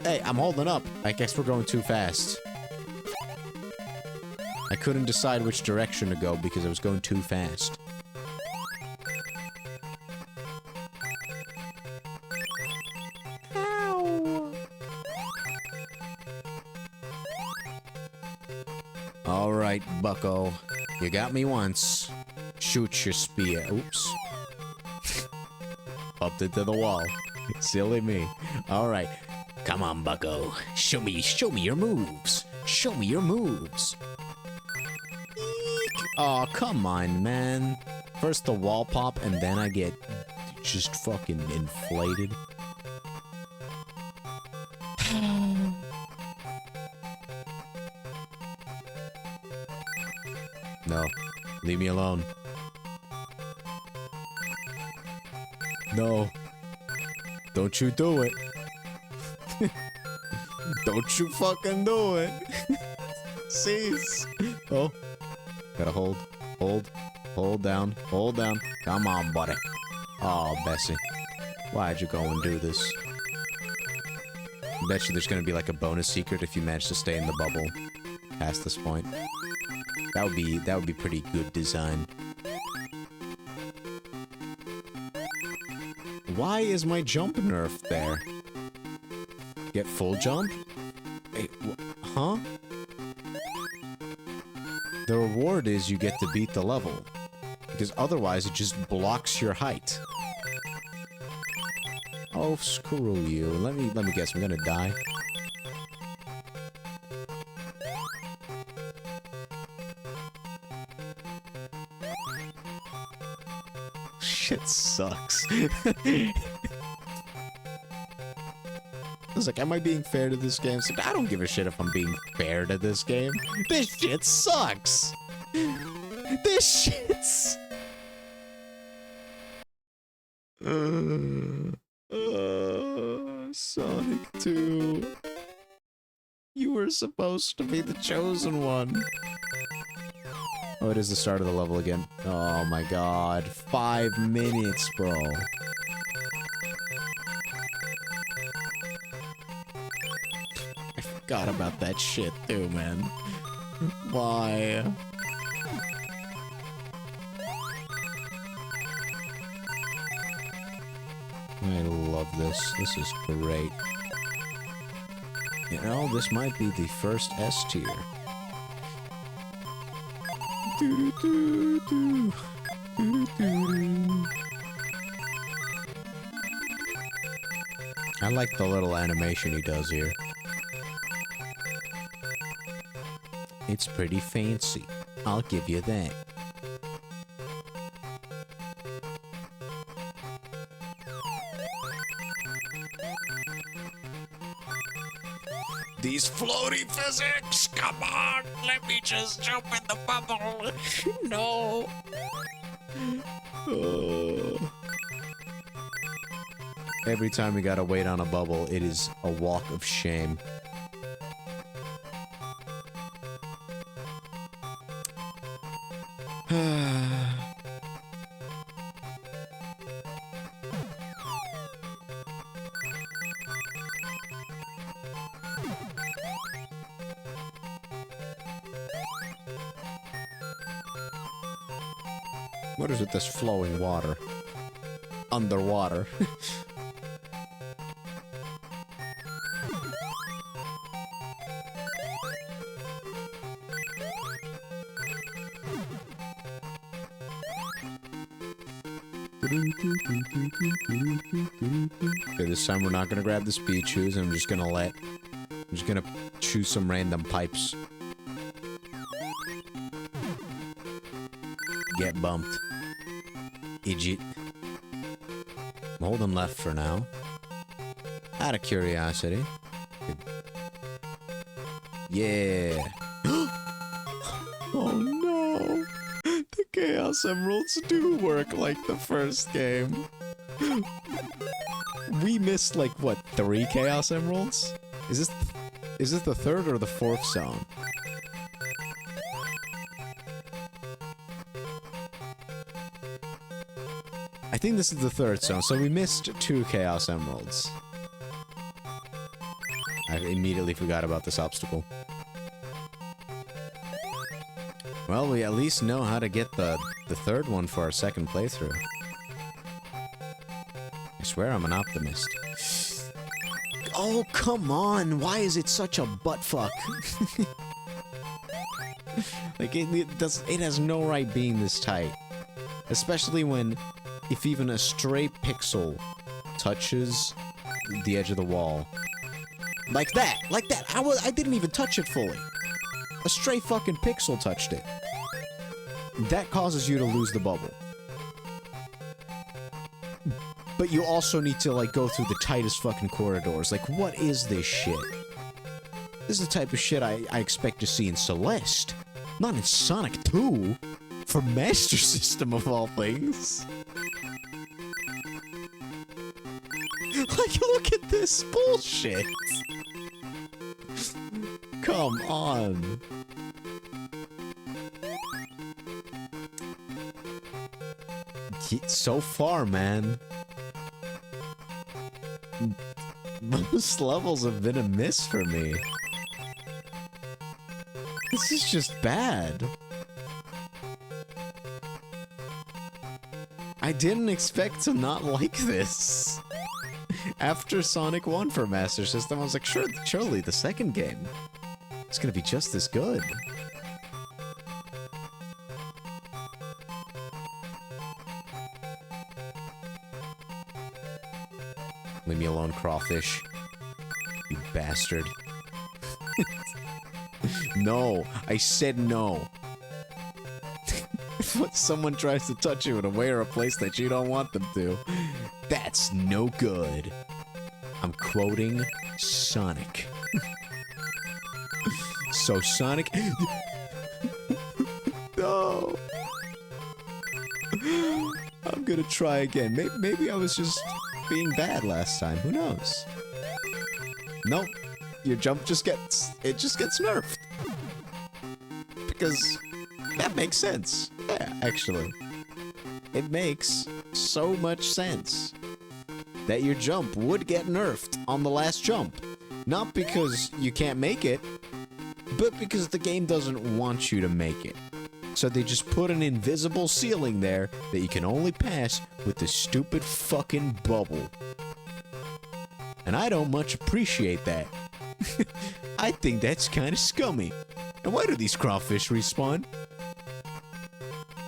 Hey, I'm holding up! I guess we're going too fast. I couldn't decide which direction to go because I was going too fast. Ow! Alright, bucko. You got me once. Shoot your spear. Oops. Upped it to the wall. Silly me. Alright. Come on, bucko. Show me your moves. Show me your moves. Oh, come on, man. First the wall pop, and then I get just fucking inflated. No. Leave me alone. No. Don't you do it. Don't you fucking do it. Cease. Oh. Gotta hold. Hold. Hold down. Hold down. Come on, buddy. Oh, Bessie. Why'd you go and do this? Bet you there's gonna be like a bonus secret if you manage to stay in the bubble past this point. That would be pretty good design. Why is my jump nerfed there? Get full jump? Wait, huh? The reward is you get to beat the level. Because otherwise it just blocks your height. Oh, screw you. Let me guess, I'm gonna die. Shit sucks. I was like, am I being fair to this game? It's like, I don't give a shit if I'm being fair to this game. This shit sucks. This shit's... Sonic 2. You were supposed to be the chosen one. Oh, it is the start of the level again. Oh my god. 5 minutes, bro. I forgot about that shit too, man. Why? I love this. This is great. You know, this might be the first S tier. I like the little animation he does here. It's pretty fancy. I'll give you that. These floaty physics! Come on! Let me just jump in the bubble! No! Every time we gotta wait on a bubble, it is a walk of shame. What is with this flowing water? Underwater. Okay, this time we're not gonna grab the speed shoes, and I'm just gonna choose some random pipes. Get bumped. Idiot. I'm holding left for now. Out of curiosity. Yeah. Oh no! The Chaos Emeralds do work like the first game. We missed like what, 3 Chaos Emeralds? Is this the 3rd or the 4th zone? I think this is the 3rd zone, so we missed 2 Chaos Emeralds. I immediately forgot about this obstacle. Well, we at least know how to get the 3rd one for our 2nd playthrough. I swear I'm an optimist. Oh, come on! Why is it such a buttfuck? Like, it has no right being this tight. Especially when, if even a stray pixel touches the edge of the wall. Like that! Like that! I didn't even touch it fully. A stray fucking pixel touched it. That causes you to lose the bubble. But you also need to, like, go through the tightest fucking corridors. Like, what is this shit? This is the type of shit I expect to see in Celeste. Not in Sonic 2. For Master System, of all things. Like, look at this bullshit. Come on. So far, man. Most levels have been a miss for me. This is just bad. I didn't expect to not like this. After Sonic 1 for Master System, I was like, surely the 2nd game is gonna be just as good. Leave me alone, crawfish. You bastard. No, I said no. If someone tries to touch you in a way or a place that you don't want them to, that's no good. I'm quoting Sonic. So Sonic... No! I'm gonna try again. Maybe I was just being bad last time. Who knows? Nope. Your jump just gets nerfed. Because that makes sense. Yeah, actually. It makes so much sense that your jump would get nerfed on the last jump. Not because you can't make it, but because the game doesn't want you to make it. So they just put an invisible ceiling there that you can only pass with this stupid fucking bubble. And I don't much appreciate that. I think that's kind of scummy. And why do these crawfish respawn?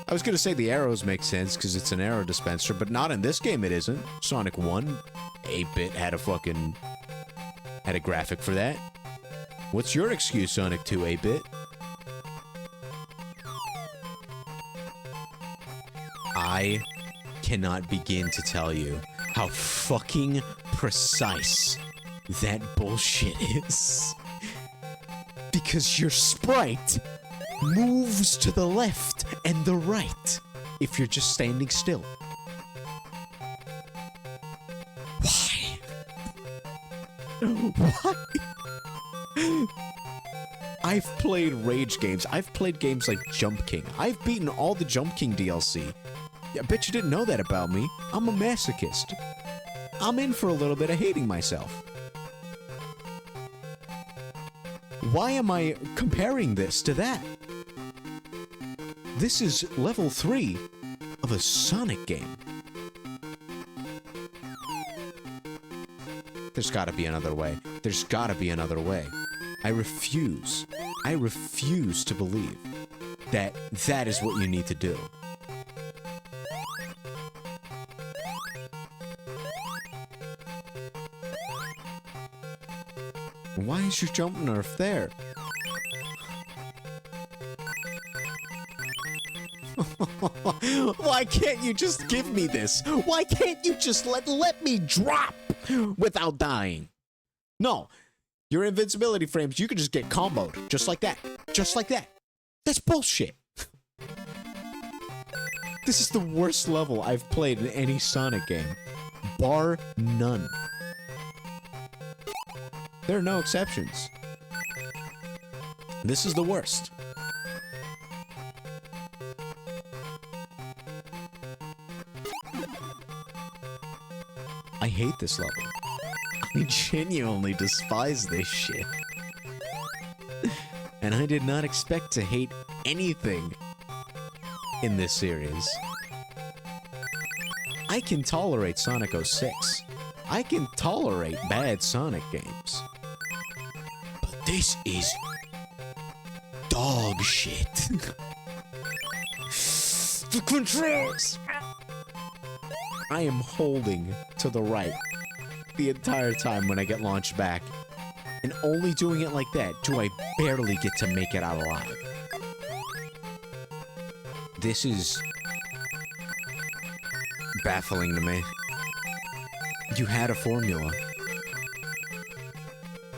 I was gonna say the arrows make sense because it's an arrow dispenser, but not in this game it isn't. Sonic 1, 8-bit had a graphic for that. What's your excuse, Sonic 2, 8-bit? I cannot begin to tell you how fucking precise that bullshit is. Because your sprite moves to the left and the right if you're just standing still. Why? Why? I've played rage games. I've played games like Jump King. I've beaten all the Jump King DLC. I bet you didn't know that about me. I'm a masochist. I'm in for a little bit of hating myself. Why am I comparing this to that? This is level 3 of a Sonic game. There's gotta be another way. There's gotta be another way. I refuse to believe that that is what you need to do. Why is your jump nerf there? Why can't you just give me this? Why can't you just let me drop without dying? No. Your invincibility frames, you could just get comboed. Just like that. Just like that. That's bullshit. This is the worst level I've played in any Sonic game. Bar none. There are no exceptions. This is the worst. I hate this level. I genuinely despise this shit. And I did not expect to hate anything in this series. I can tolerate Sonic 06. I can tolerate bad Sonic games. But this is dog shit. The controls! I am holding to the right the entire time when I get launched back. And only doing it like that do I barely get to make it out alive. This is baffling to me. You had a formula.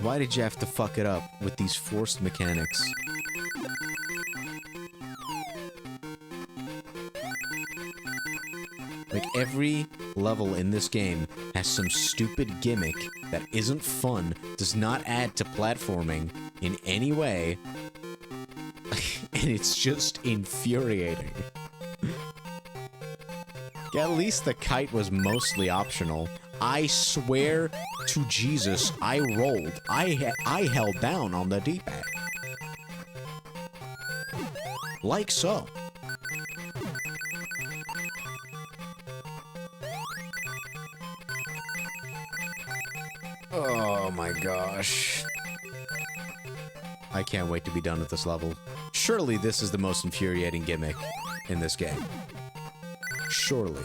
Why did you have to fuck it up with these forced mechanics? Like, every level in this game has some stupid gimmick that isn't fun, does not add to platforming in any way, and it's just infuriating. At least the kite was mostly optional. I swear to Jesus, I rolled. I held down on the D-pad. Like so. Oh my gosh. I can't wait to be done with this level. Surely this is the most infuriating gimmick in this game. Surely.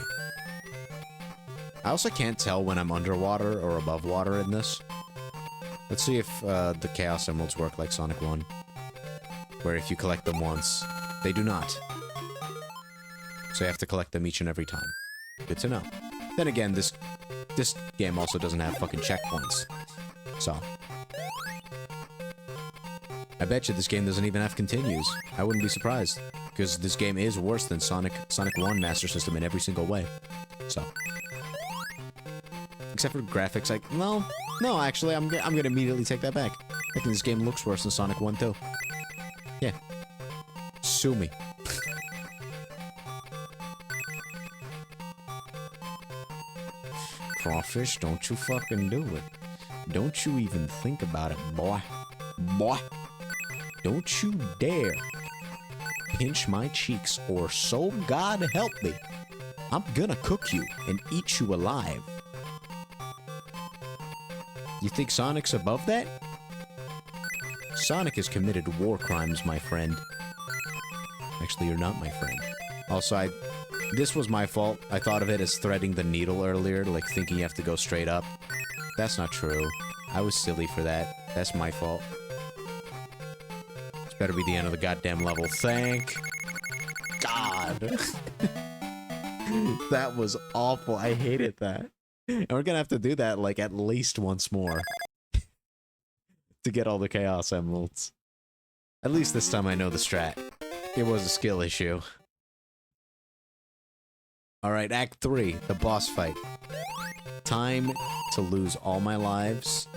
I also can't tell when I'm underwater or above water in this. Let's see if the Chaos Emeralds work like Sonic 1. Where if you collect them once, they do not. So you have to collect them each and every time. Good to know. Then again, this game also doesn't have fucking checkpoints. So. I bet you this game doesn't even have continues. I wouldn't be surprised. Because this game is worse than Sonic 1 Master System in every single way. So. Except for graphics, like, well, no, actually, I'm gonna immediately take that back. I think this game looks worse than Sonic 1 too. Yeah. Sue me. Crawfish, don't you fucking do it. Don't you even think about it, boy. Boy. Don't you dare pinch my cheeks, or so God help me, I'm gonna cook you and eat you alive. You think Sonic's above that? Sonic has committed war crimes, my friend. Actually, you're not my friend. Also, this was my fault. I thought of it as threading the needle earlier, like thinking you have to go straight up. That's not true. I was silly for that. That's my fault. This better be the end of the goddamn level. Thank God. That was awful. I hated that. And we're gonna have to do that, like, at least once more. To get all the Chaos Emeralds. At least this time I know the strat. It was a skill issue. Alright, Act 3, the boss fight. Time to lose all my lives.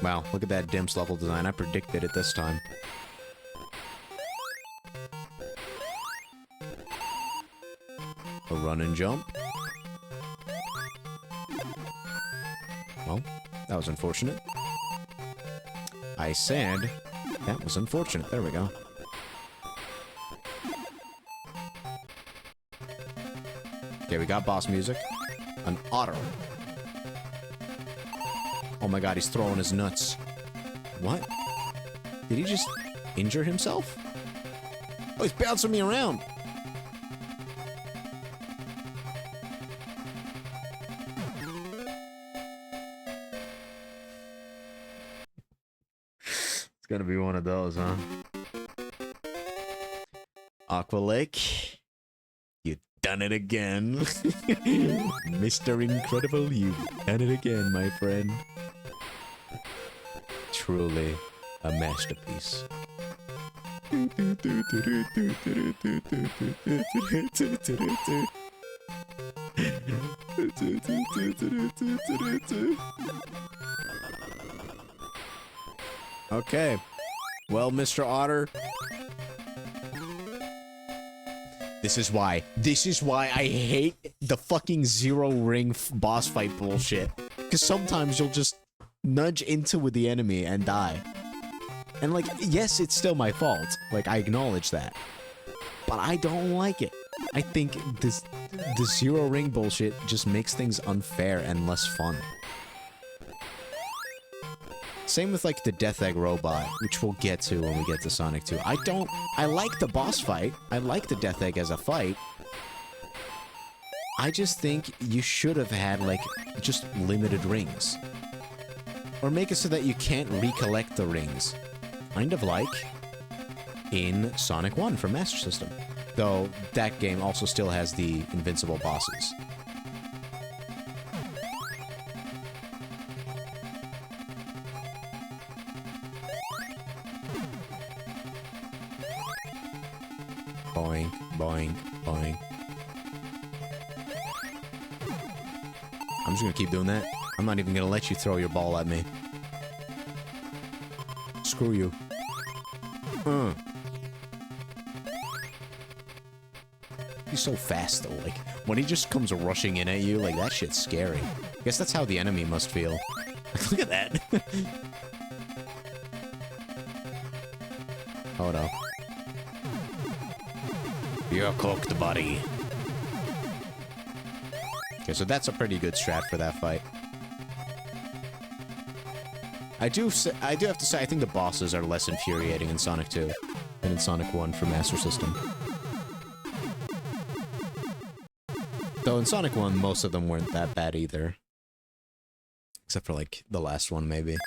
Wow, look at that Dimps level design. I predicted it this time. A run and jump. Well, that was unfortunate. I said that was unfortunate. There we go. Okay, we got boss music. An otter. Oh my god, he's throwing his nuts. What? Did he just injure himself? Oh, he's bouncing me around. It's gonna be one of those, huh? Aqua Lake. You done it again. Mr. Incredible, you've done it again, my friend. Truly a masterpiece. Okay. Well, Mr. Otter. This is why I hate the fucking zero ring boss fight bullshit. Because sometimes you'll just nudge into with the enemy and die. And like, yes, it's still my fault. Like, I acknowledge that. But I don't like it. I think this zero ring bullshit just makes things unfair and less fun. Same with like the Death Egg robot, which we'll get to when we get to Sonic 2. I like the boss fight. I like the Death Egg as a fight. I just think you should have had like just limited rings. Or make it so that you can't recollect the rings. Kind of like in Sonic 1 for Master System. Though that game also still has the invincible bosses. Boing, boing, boing. I'm just gonna keep doing that. I'm not even gonna let you throw your ball at me. Screw you. He's so fast though, like, when he just comes rushing in at you, like, that shit's scary. I guess that's how the enemy must feel. Look at that. Oh no. You're cooked, buddy. Okay, so that's a pretty good strat for that fight. I do have to say, I think the bosses are less infuriating in Sonic 2 than in Sonic 1 for Master System. Though in Sonic 1, most of them weren't that bad either. Except for, like, the last one, maybe.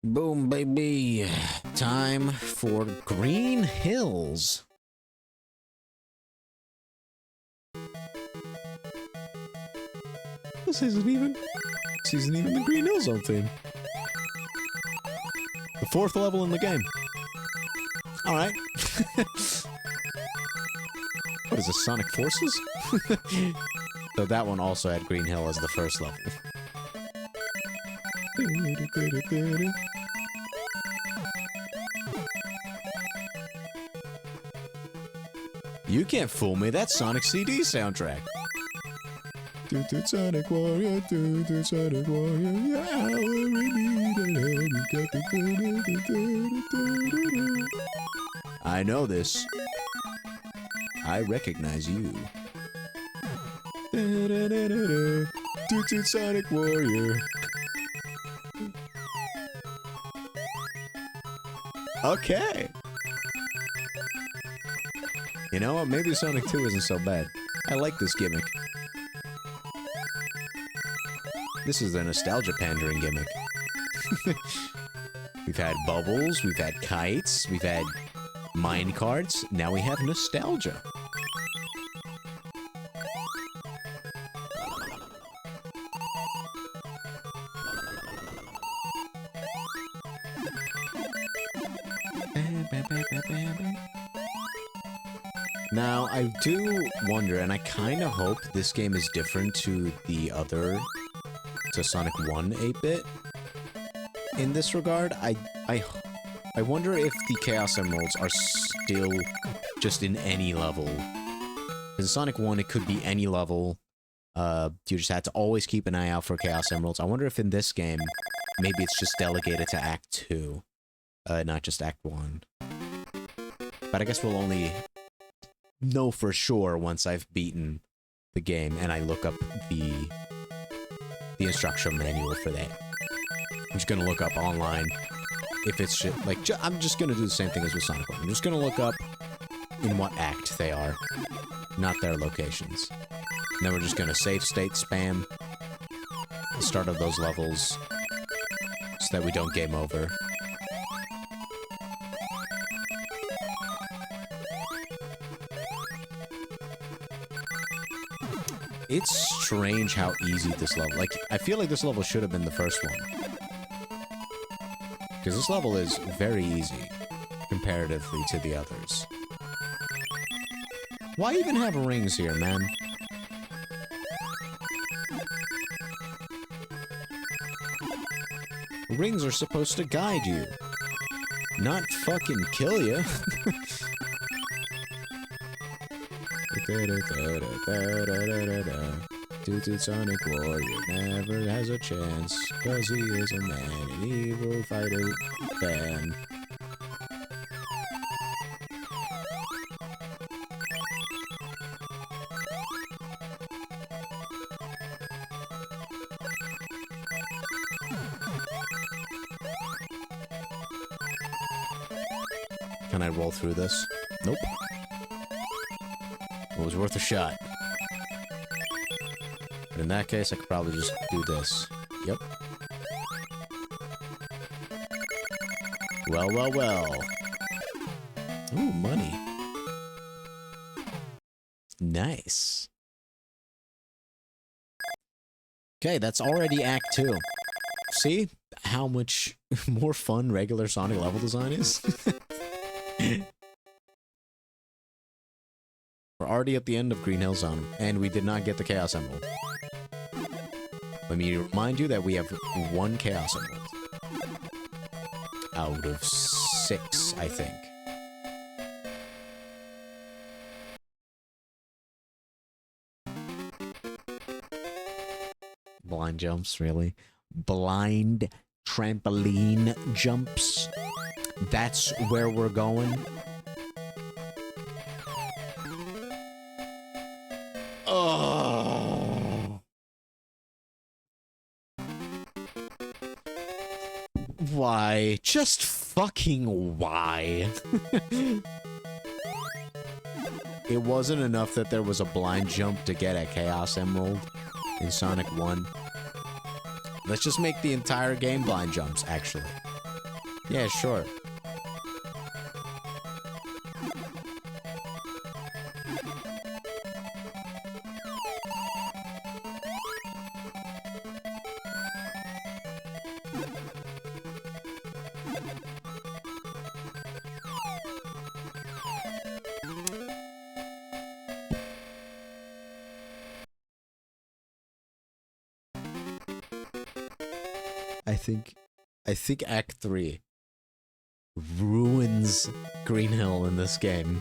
Boom, baby. Time for Green Hills. This isn't even the Green Hill Zone theme. The 4th level in the game. Alright. What is this, Sonic Forces? So that one also had Green Hill as the first level. You can't fool me, that's Sonic CD soundtrack. Sonic Warrior, Sonic Warrior, yeah, we need it. I know this. I recognize you. Sonic Warrior. Okay. You know what? Maybe Sonic 2 isn't so bad. I like this gimmick. This is the nostalgia pandering gimmick. We've had bubbles, we've had kites, we've had mine carts, now we have nostalgia. Now, I do wonder, and I kind of hope this game is different to the other, to Sonic 1 8-bit. In this regard, I wonder if the Chaos Emeralds are still just in any level. In Sonic 1, it could be any level. You just had to always keep an eye out for Chaos Emeralds. I wonder if in this game, maybe it's just delegated to Act 2, not just Act 1. But I guess we'll only know for sure once I've beaten the game and I look up the instruction manual for that. I'm just gonna look up online if it's shit. Like, I'm just gonna do the same thing as with Sonic 1. I'm just gonna look up in what act they are, not their locations. And then we're just gonna save state spam the start of those levels so that we don't game over. It's strange how easy this level... Like, I feel like this level should have been the first one. Because this level is very easy, comparatively to the others. Why even have rings here, man? Rings are supposed to guide you, not fucking kill you. Toot Sonic Warrior never has a chance, cause he is a man, an evil fighter fan. Can I roll through this? Nope. It was worth a shot. But in that case, I could probably just do this. Yep. Well, well, well. Ooh, money. Nice. Okay, that's already Act 2. See how much more fun regular Sonic level design is? We're already at the end of Green Hill Zone, and we did not get the Chaos Emerald. Let me remind you that we have 1 Chaos Emerald. Out of 6, I think. Blind jumps, really? Blind trampoline jumps? That's where we're going? Oh. Why? Just fucking why? It wasn't enough that there was a blind jump to get a Chaos Emerald in Sonic 1. Let's just make the entire game blind jumps, actually. Yeah, sure. I think Act 3 ruins Green Hill in this game.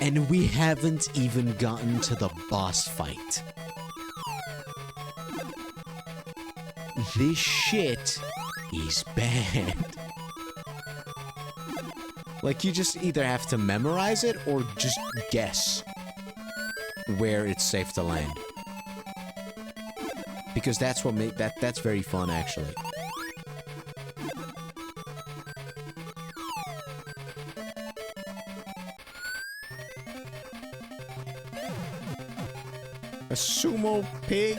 And we haven't even gotten to the boss fight. This shit is bad. Like, you just either have to memorize it or just guess where it's safe to land. Because that's what that's very fun, actually. A sumo pig?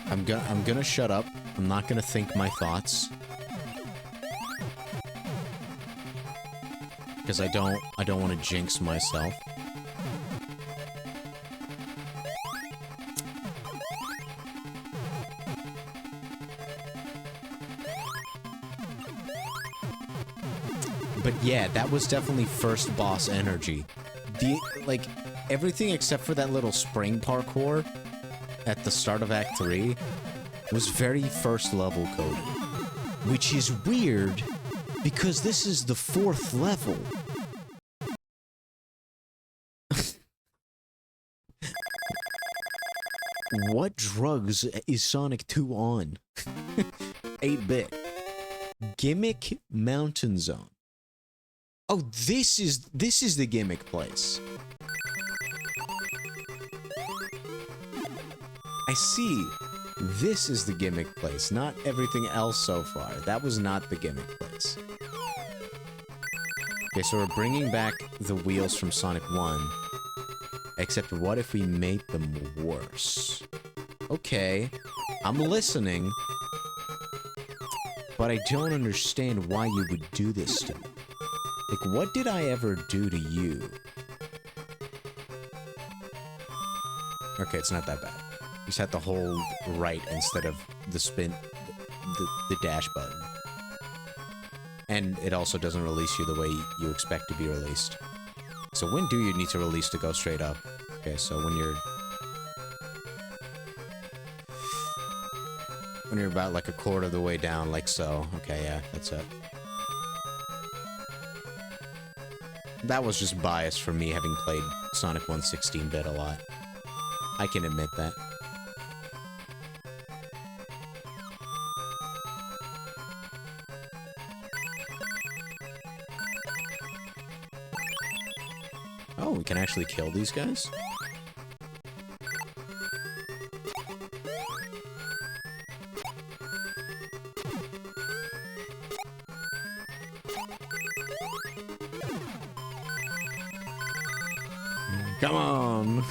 I'm gonna shut up. I'm not gonna think my thoughts. Because I don't want to jinx myself. But yeah, that was definitely first boss energy. Like, everything except for that little spring parkour at the start of Act 3 was very first level coded. Which is weird, because this is the 4th level. What drugs is Sonic 2 on? 8-bit. Gimmick Mountain Zone. Oh, this is the gimmick place. I see. This is the gimmick place, not everything else so far. That was not the gimmick place. Okay, so we're bringing back the wheels from Sonic 1. Except what if we made them worse? Okay, I'm listening. But I don't understand why you would do this to me. Like, what did I ever do to you? Okay, it's not that bad. You just have to hold right instead of the spin, the dash button. And it also doesn't release you the way you expect to be released. So when do you need to release to go straight up? Okay, so when you're about like a quarter of the way down, like so. Okay, yeah, that's it. That was just biased for me, having played Sonic 1 16-bit a lot. I can admit that. Oh, we can actually kill these guys? Come on!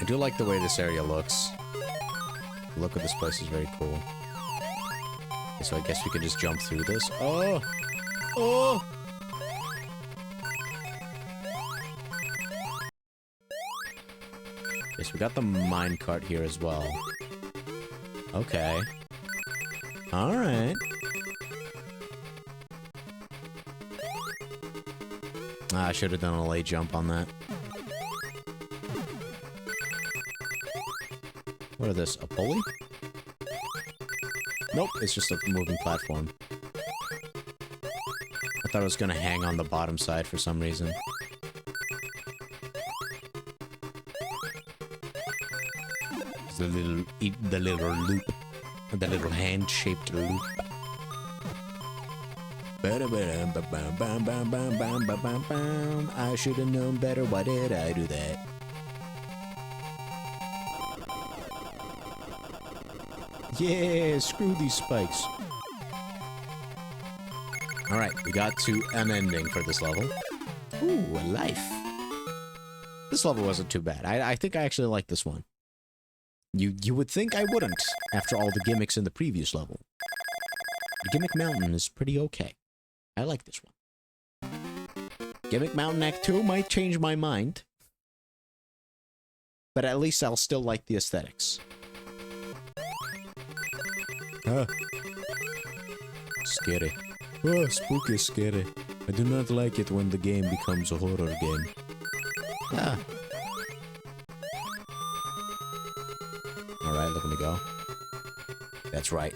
I do like the way this area looks. The look of this place is very cool. Okay, so I guess we can just jump through this. Oh! Oh! Okay, so we got the minecart here as well. Okay. Alright. I should have done a late jump on that. What is this? A pulley? Nope, it's just a moving platform. I thought it was gonna hang on the bottom side for some reason. It's the little loop. The little hand-shaped loop. I should have known better. Why did I do that? Yeah, screw these spikes. Alright, we got to an ending for this level. Ooh, a life. This level wasn't too bad. I think I actually like this one. You would think I wouldn't, after all the gimmicks in the previous level. The Gimmick Mountain is pretty okay. I like this one. Gimmick Mountain Act 2 might change my mind. But at least I'll still like the aesthetics. Scary. Oh, spooky scary. I do not like it when the game becomes a horror game. Ah. Alright, look at me go. That's right.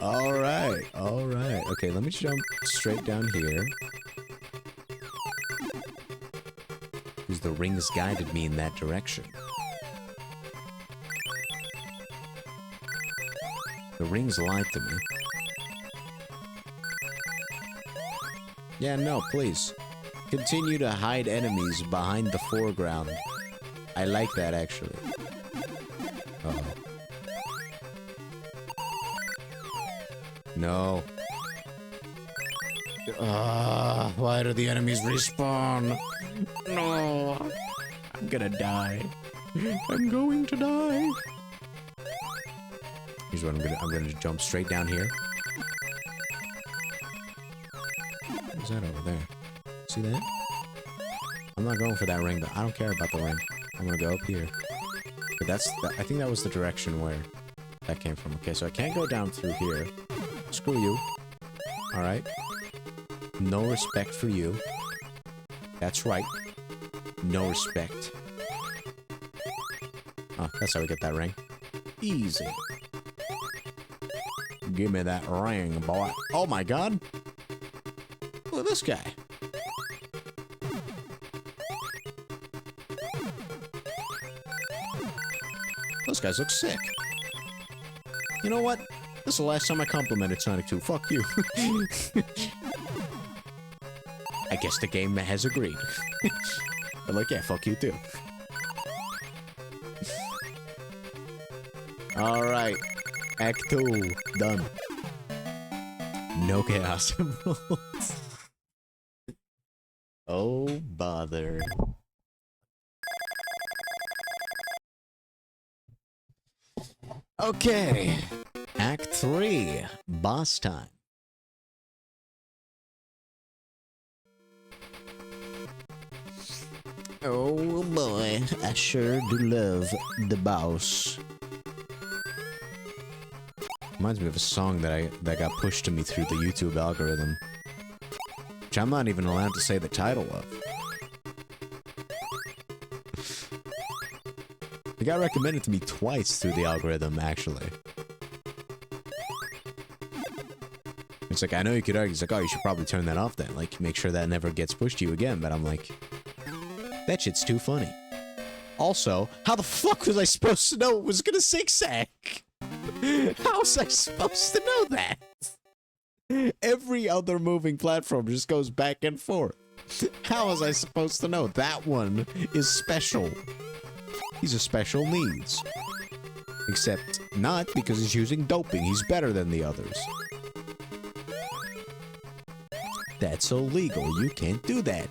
Alright, alright. Okay, let me jump straight down here. Because the rings guided me in that direction. The rings lied to me. Yeah, no, please. Continue to hide enemies behind the foreground. I like that, actually. Uh-oh. No. Why do the enemies respawn? No. I'm gonna die. I'm going to die. Here's what I'm gonna jump straight down here. What's that over there? See that? I'm not going for that ring, but I don't care about the ring. I'm gonna go up here. But I think that was the direction where that came from. Okay, so I can't go down through here. Screw you. Alright. No respect for you. That's right. No respect. Oh, that's how we get that ring. Easy. Give me that ring, boy. Oh my god. Look at this guy. Those guys look sick. You know what? This is the last time I complimented Sonic 2. Fuck you. I guess the game has agreed. But like, yeah, fuck you too. Alright. Act 2. Done. No chaos emeralds. Oh, bother. Okay. Act 3. Boss time. Oh boy, I sure do love the boss. Reminds me of a song that got pushed to me through the YouTube algorithm, which I'm not even allowed to say the title of. It got recommended to me twice through the algorithm, actually. It's like, I know you could argue, it's like, oh, you should probably turn that off then, like, make sure that never gets pushed to you again, but I'm like, that shit's too funny. Also, how the fuck was I supposed to know it was gonna zigzag? How was I supposed to know that? Every other moving platform just goes back and forth. How was I supposed to know that one is special? He's a special needs. Except not, because he's using doping. He's better than the others. That's illegal. You can't do that.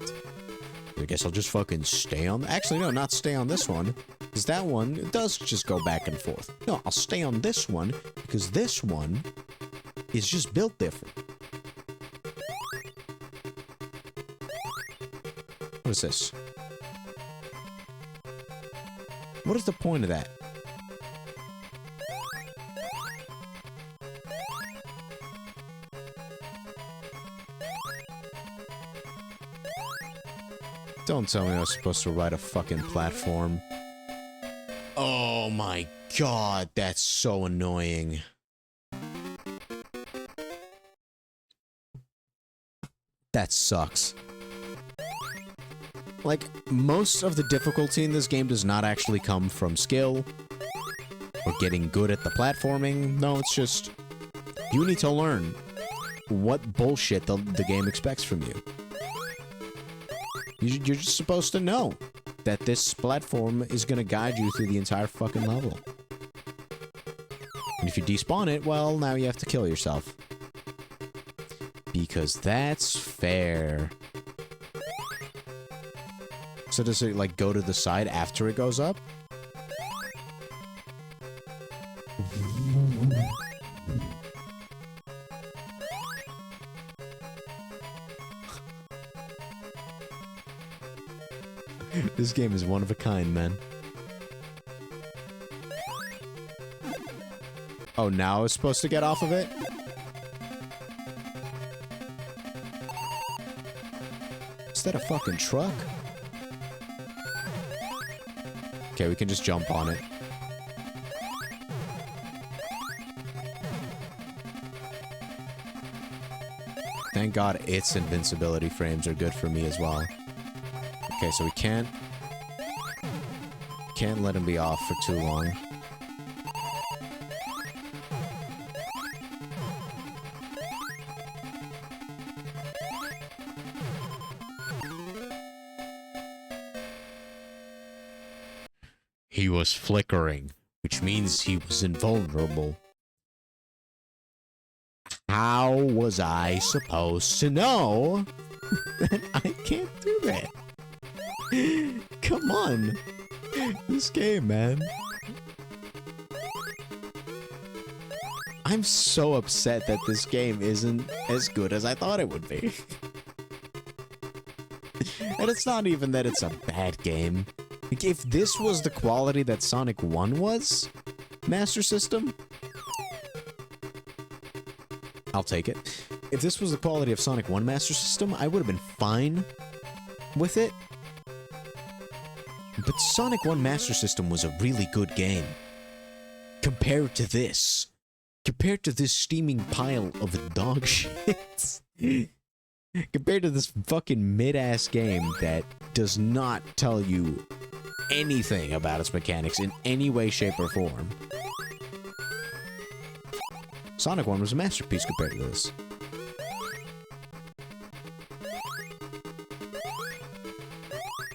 I guess I'll just fucking stay on... Actually, no, not stay on this one. Because that one does just go back and forth. No, I'll stay on this one, because this one is just built different. What is this? What is the point of that? Don't tell me I was supposed to ride a fucking platform. Oh my god, that's so annoying. That sucks. Like, most of the difficulty in this game does not actually come from skill or getting good at the platforming. No, it's just you need to learn what bullshit the game expects from you. You're just supposed to know that this platform is gonna guide you through the entire fucking level. And if you despawn it, well, now you have to kill yourself. Because that's fair. So does it, like, go to the side after it goes up? This game is one of a kind, man. Oh, now I was supposed to get off of it? Is that a fucking truck? Okay, we can just jump on it. Thank God its invincibility frames are good for me as well. Okay, so we can't let him be off for too long. He was flickering, which means he was invulnerable. How was I supposed to know that I can't do that? Come on. This game, man. I'm so upset that this game isn't as good as I thought it would be. And it's not even that it's a bad game. Like, if this was the quality that Sonic 1 was, Master System, I'll take it. If this was the quality of Sonic 1 Master System, I would have been fine with it. But Sonic 1 Master System was a really good game. Compared to this. Compared to this steaming pile of dog shit. Compared to this fucking mid-ass game that does not tell you anything about its mechanics in any way, shape, or form. Sonic 1 was a masterpiece compared to this.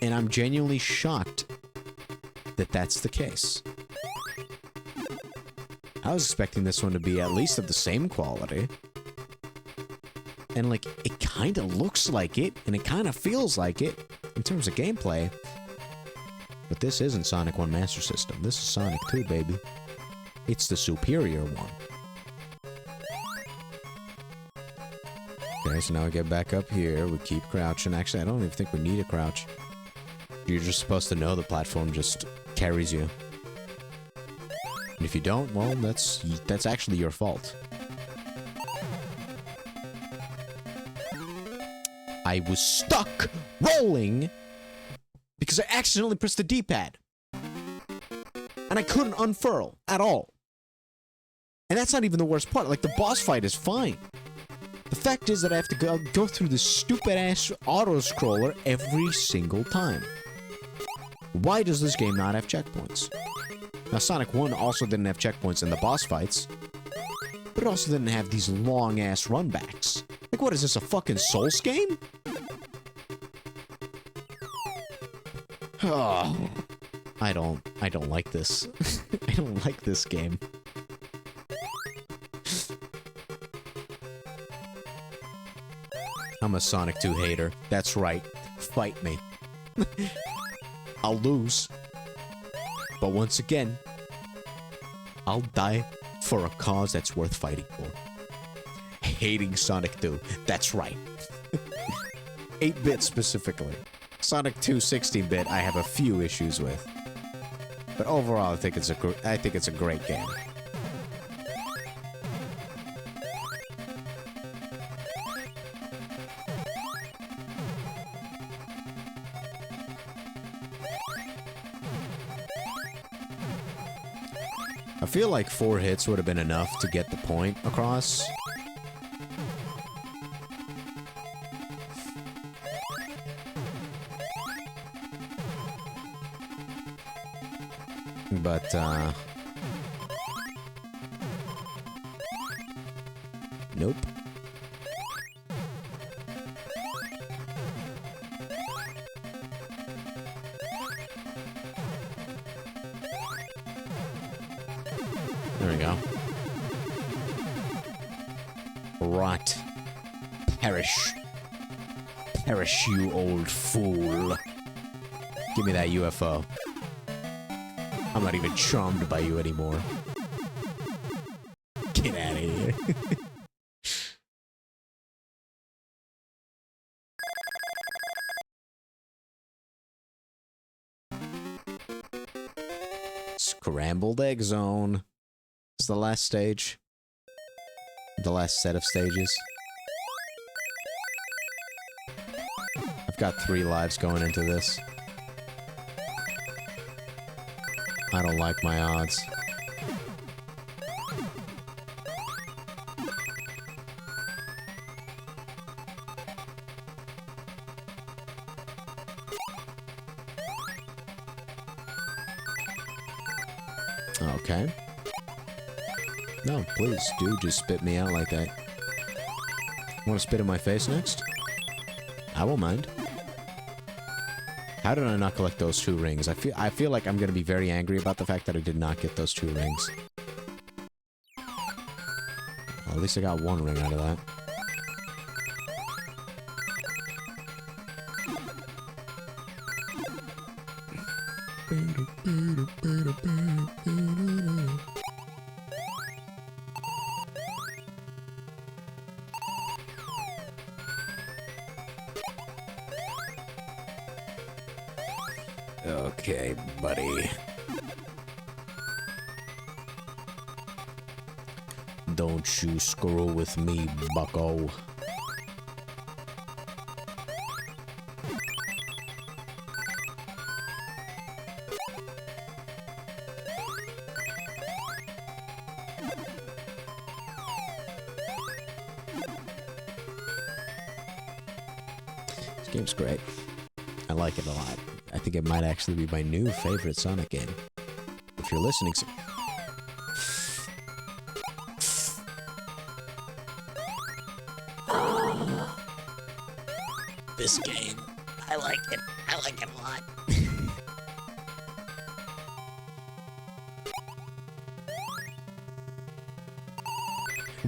And I'm genuinely shocked that that's the case. I was expecting this one to be at least of the same quality. And, like, it kind of looks like it, and it kind of feels like it in terms of gameplay. But this isn't Sonic 1 Master System. This is Sonic 2, baby. It's the superior one. Okay, so now we get back up here. We keep crouching. Actually, I don't even think we need a crouch. You're just supposed to know the platform just carries you. And if you don't, well, that's actually your fault. I was stuck rolling because I accidentally pressed the D-pad. And I couldn't unfurl at all. And that's not even the worst part. Like, the boss fight is fine. The fact is that I have to go through this stupid-ass auto-scroller every single time. Why does this game not have checkpoints? Now, Sonic 1 also didn't have checkpoints in the boss fights, but it also didn't have these long-ass runbacks. Like, what is this, a fucking Souls game? Oh, I don't like this. I don't like this game. I'm a Sonic 2 hater. That's right. Fight me. I'll lose. But once again, I'll die for a cause that's worth fighting for. Hating Sonic 2. That's right. 8-bit specifically. Sonic 2 16-bit I have a few issues with. But overall, I think it's a great game. I feel like 4 hits would have been enough to get the point across. But, nope. There we go. Rot. Perish. Perish, you old fool. Give me that UFO. I'm not even charmed by you anymore. Get out of here. Scrambled egg zone. It's the last stage. The last set of stages. I've got 3 lives going into this. I don't like my odds. Okay. No, please, dude, just spit me out like that. Want to spit in my face next? I won't mind. How did I not collect those 2 rings? I feel like I'm gonna be very angry about the fact that I did not get those 2 rings. Well, at least I got 1 ring out of that. Okay, buddy. Don't you screw with me, bucko. This game's great. I like it a lot. I think it might actually be my new favorite Sonic game. If you're listening... This game, I like it. I like it a lot.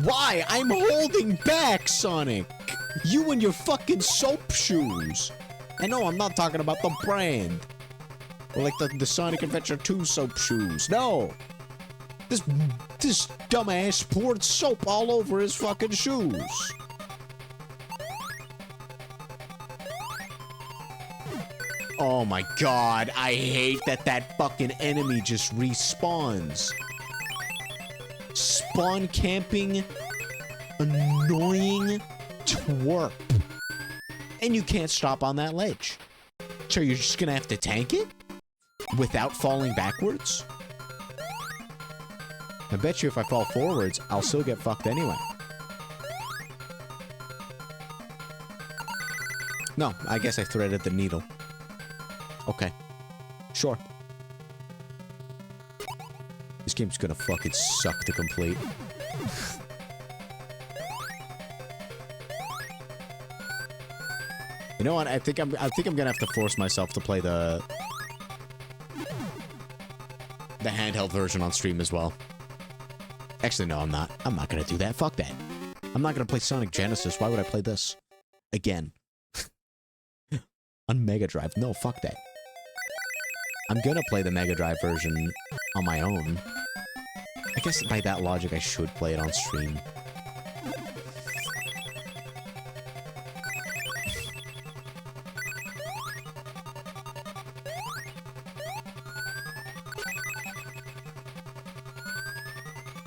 Why? I'm holding back, Sonic! You and your fucking soap shoes! I know, I'm not talking about the brand. Or like the Sonic Adventure 2 soap shoes. No! This dumbass poured soap all over his fucking shoes. Oh my god, I hate that that fucking enemy just respawns. Spawn camping, annoying twerp. And you can't stop on that ledge. So you're just gonna have to tank it? Without falling backwards? I bet you if I fall forwards, I'll still get fucked anyway. No, I guess I threaded the needle. Okay. Sure. This game's gonna fucking suck to complete. You know what? I think I'm gonna have to force myself to play the handheld version on stream as well. Actually, no, I'm not. I'm not gonna do that. Fuck that. I'm not gonna play Sonic Genesis. Why would I play this? Again. On Mega Drive. No, fuck that. I'm gonna play the Mega Drive version on my own. I guess by that logic, I should play it on stream.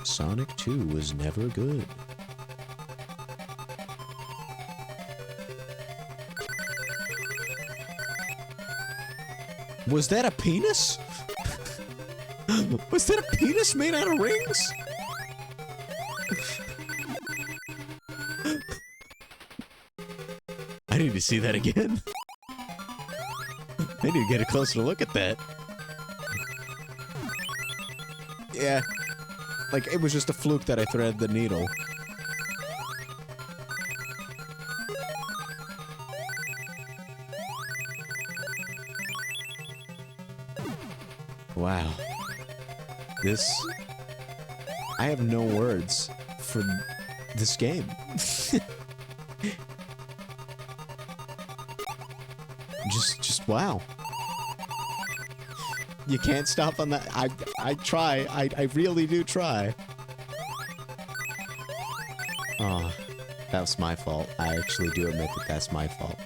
Sonic 2 was never good. Was that a penis? Was that a penis made out of rings? I need to see that again. I need to get a closer look at that. Yeah. Like, it was just a fluke that I threaded the needle. Wow. This... I have no words for this game. Just wow. You can't stop on that. I try. I really do try. Oh, that was my fault. I actually do admit that that's my fault.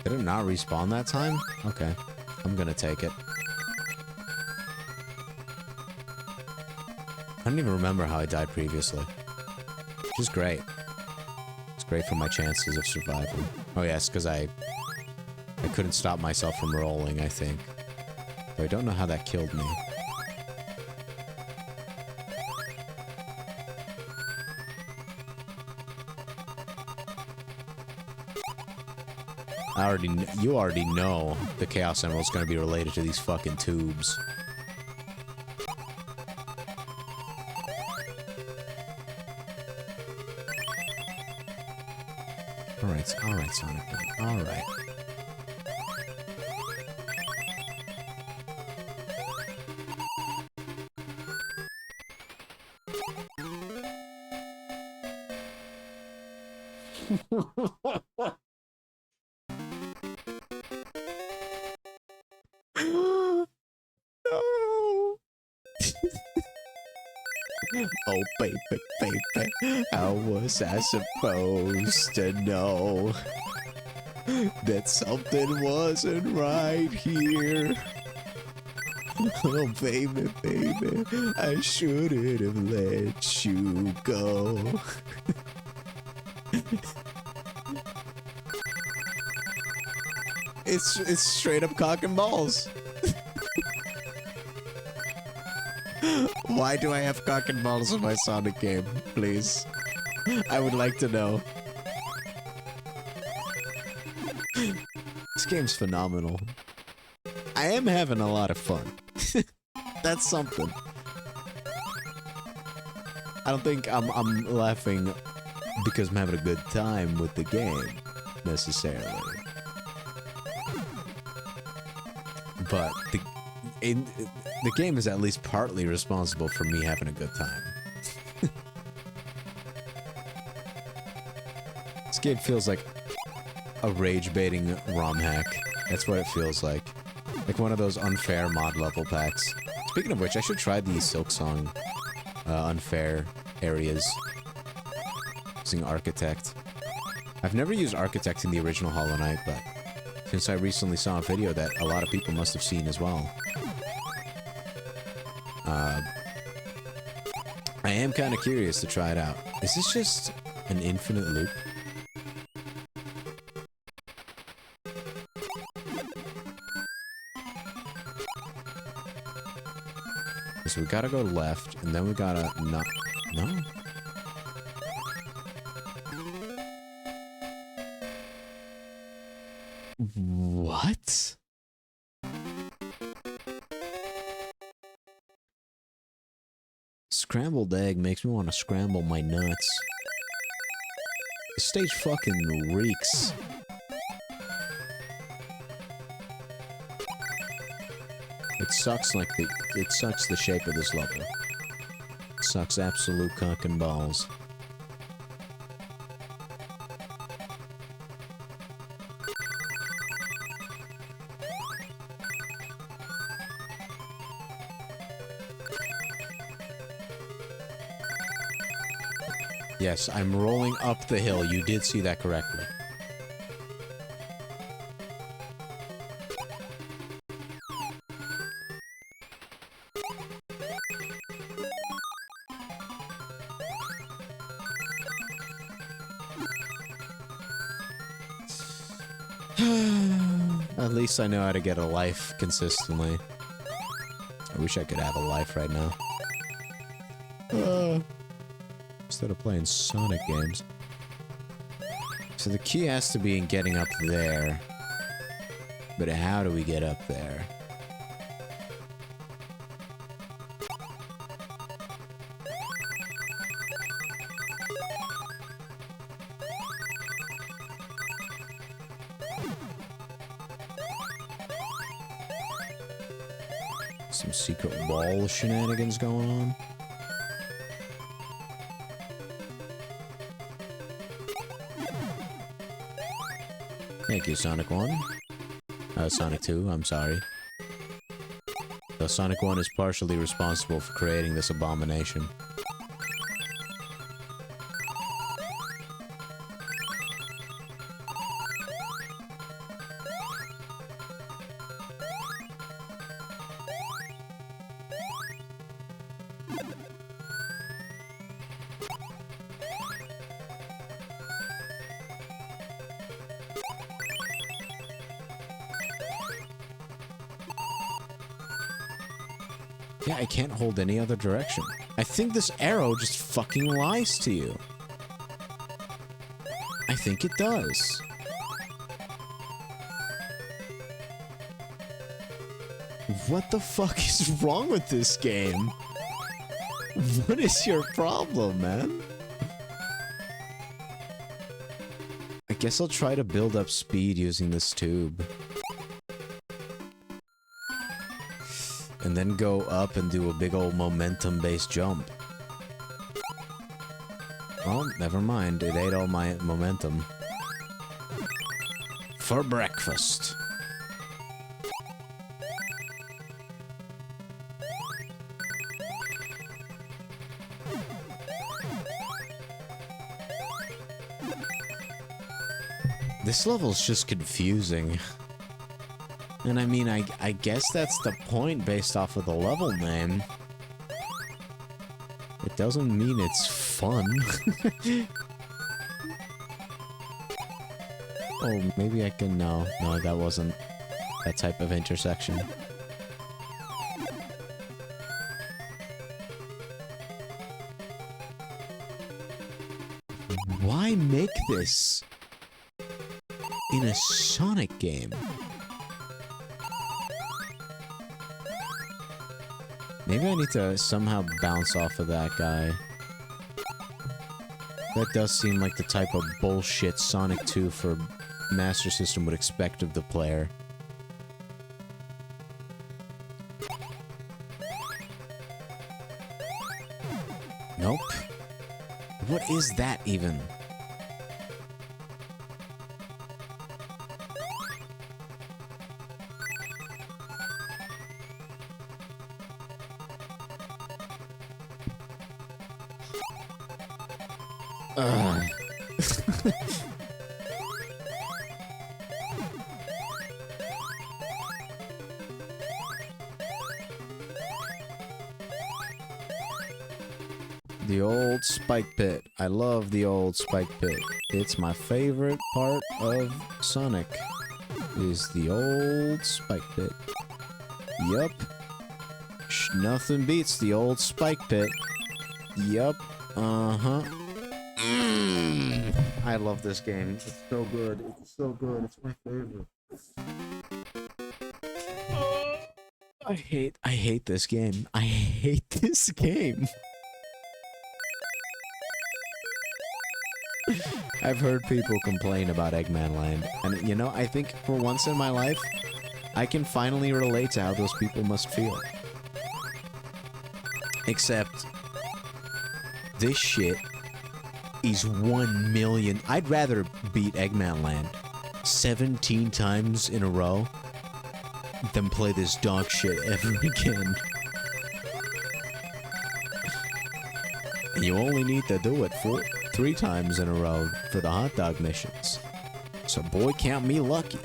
Did it not respawn that time? Okay. I'm gonna take it. I don't even remember how I died previously. Which is great. It's great for my chances of survival. Oh yes, because I couldn't stop myself from rolling, I think. Though I don't know how that killed me. You already know the Chaos Emerald is going to be related to these fucking tubes. Alright, Sonic. Alright. baby, baby. How was I supposed to know that something wasn't right here? Oh, baby, baby, I shouldn't have let you go. It's straight up cock and balls. Why do I have cock and balls in my Sonic game? Please. I would like to know. This game's phenomenal. I am having a lot of fun. That's something. I don't think I'm laughing because I'm having a good time with the game, necessarily. But the game is at least partly responsible for me having a good time. This game feels like a rage-baiting ROM hack. That's what it feels like. Like one of those unfair mod level packs. Speaking of which, I should try the Silk Song unfair areas using Architect. I've never used Architect in the original Hollow Knight, but since I recently saw a video that a lot of people must have seen as well. I am kind of curious to try it out. Is this just an infinite loop? So we gotta go left, and then we gotta not... No? What? Scrambled egg makes me want to scramble my nuts. This stage fucking reeks. It sucks like it sucks the shape of this level. It sucks absolute cock and balls. Yes, I'm rolling up the hill. You did see that correctly. At least I know how to get a life consistently. I wish I could have a life right now. Instead of playing Sonic games. So the key has to be in getting up there. But how do we get up there? Some secret wall shenanigans going on. Thank you, Sonic 1. Sonic 2, I'm sorry. Though Sonic 1 is partially responsible for creating this abomination. Yeah, I can't hold any other direction. I think this arrow just fucking lies to you. I think it does. What the fuck is wrong with this game? What is your problem, man? I guess I'll try to build up speed using this tube. And then go up and do a big old momentum-based jump. Well, never mind. It ate all my momentum. For breakfast. This level's just confusing. And I mean, I guess that's the point based off of the level name. It doesn't mean it's fun. Oh, maybe I can... No, that wasn't that type of intersection. Why make this in a Sonic game? Maybe I need to somehow bounce off of that guy. That does seem like the type of bullshit Sonic 2 for Master System would expect of the player. Nope. What is that even? Ugh. The old spike pit. I love the old spike pit. It's my favorite part of Sonic. Is the old spike pit. Yup. Nothing beats the old spike pit. Yup. Uh-huh. I love this game. It's so good. It's so good. It's my favorite. I hate this game. I hate this game. I've heard people complain about Eggman Land, and you know, I think for once in my life, I can finally relate to how those people must feel. Except, this shit is 1 million. I'd rather beat Eggman Land 17 times in a row than play this dog shit ever again. And you only need to do it 3 times in a row for the hot dog missions. So boy, count me lucky.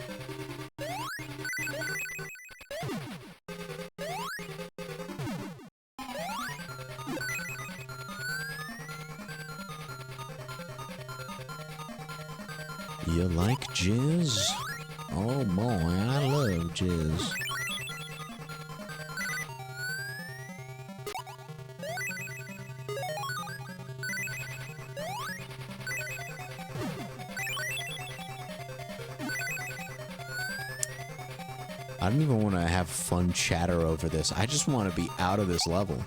You like jizz? Oh boy, I love jizz. I don't even want to have fun chatter over this. I just want to be out of this level.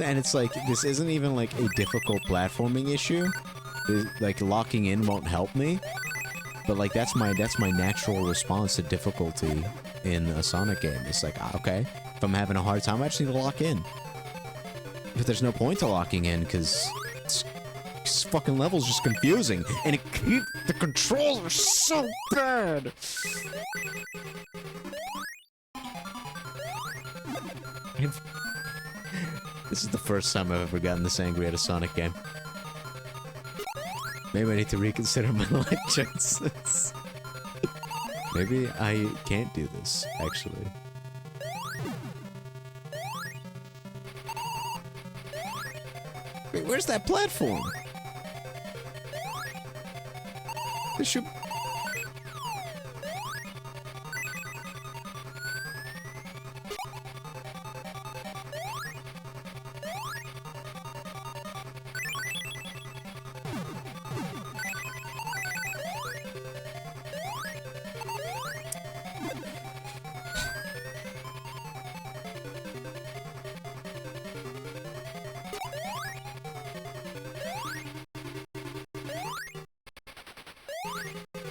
And it's like, this isn't even like a difficult platforming issue. Like, locking in won't help me. But like, that's my natural response to difficulty in a Sonic game. It's like, okay, if I'm having a hard time, I just need to lock in. But there's no point to locking in, because this fucking level's just confusing. And the controls are so bad! This is the first time I've ever gotten this angry at a Sonic game. Maybe I need to reconsider my life choices. Maybe I can't do this, actually. Wait, where's that platform? This should...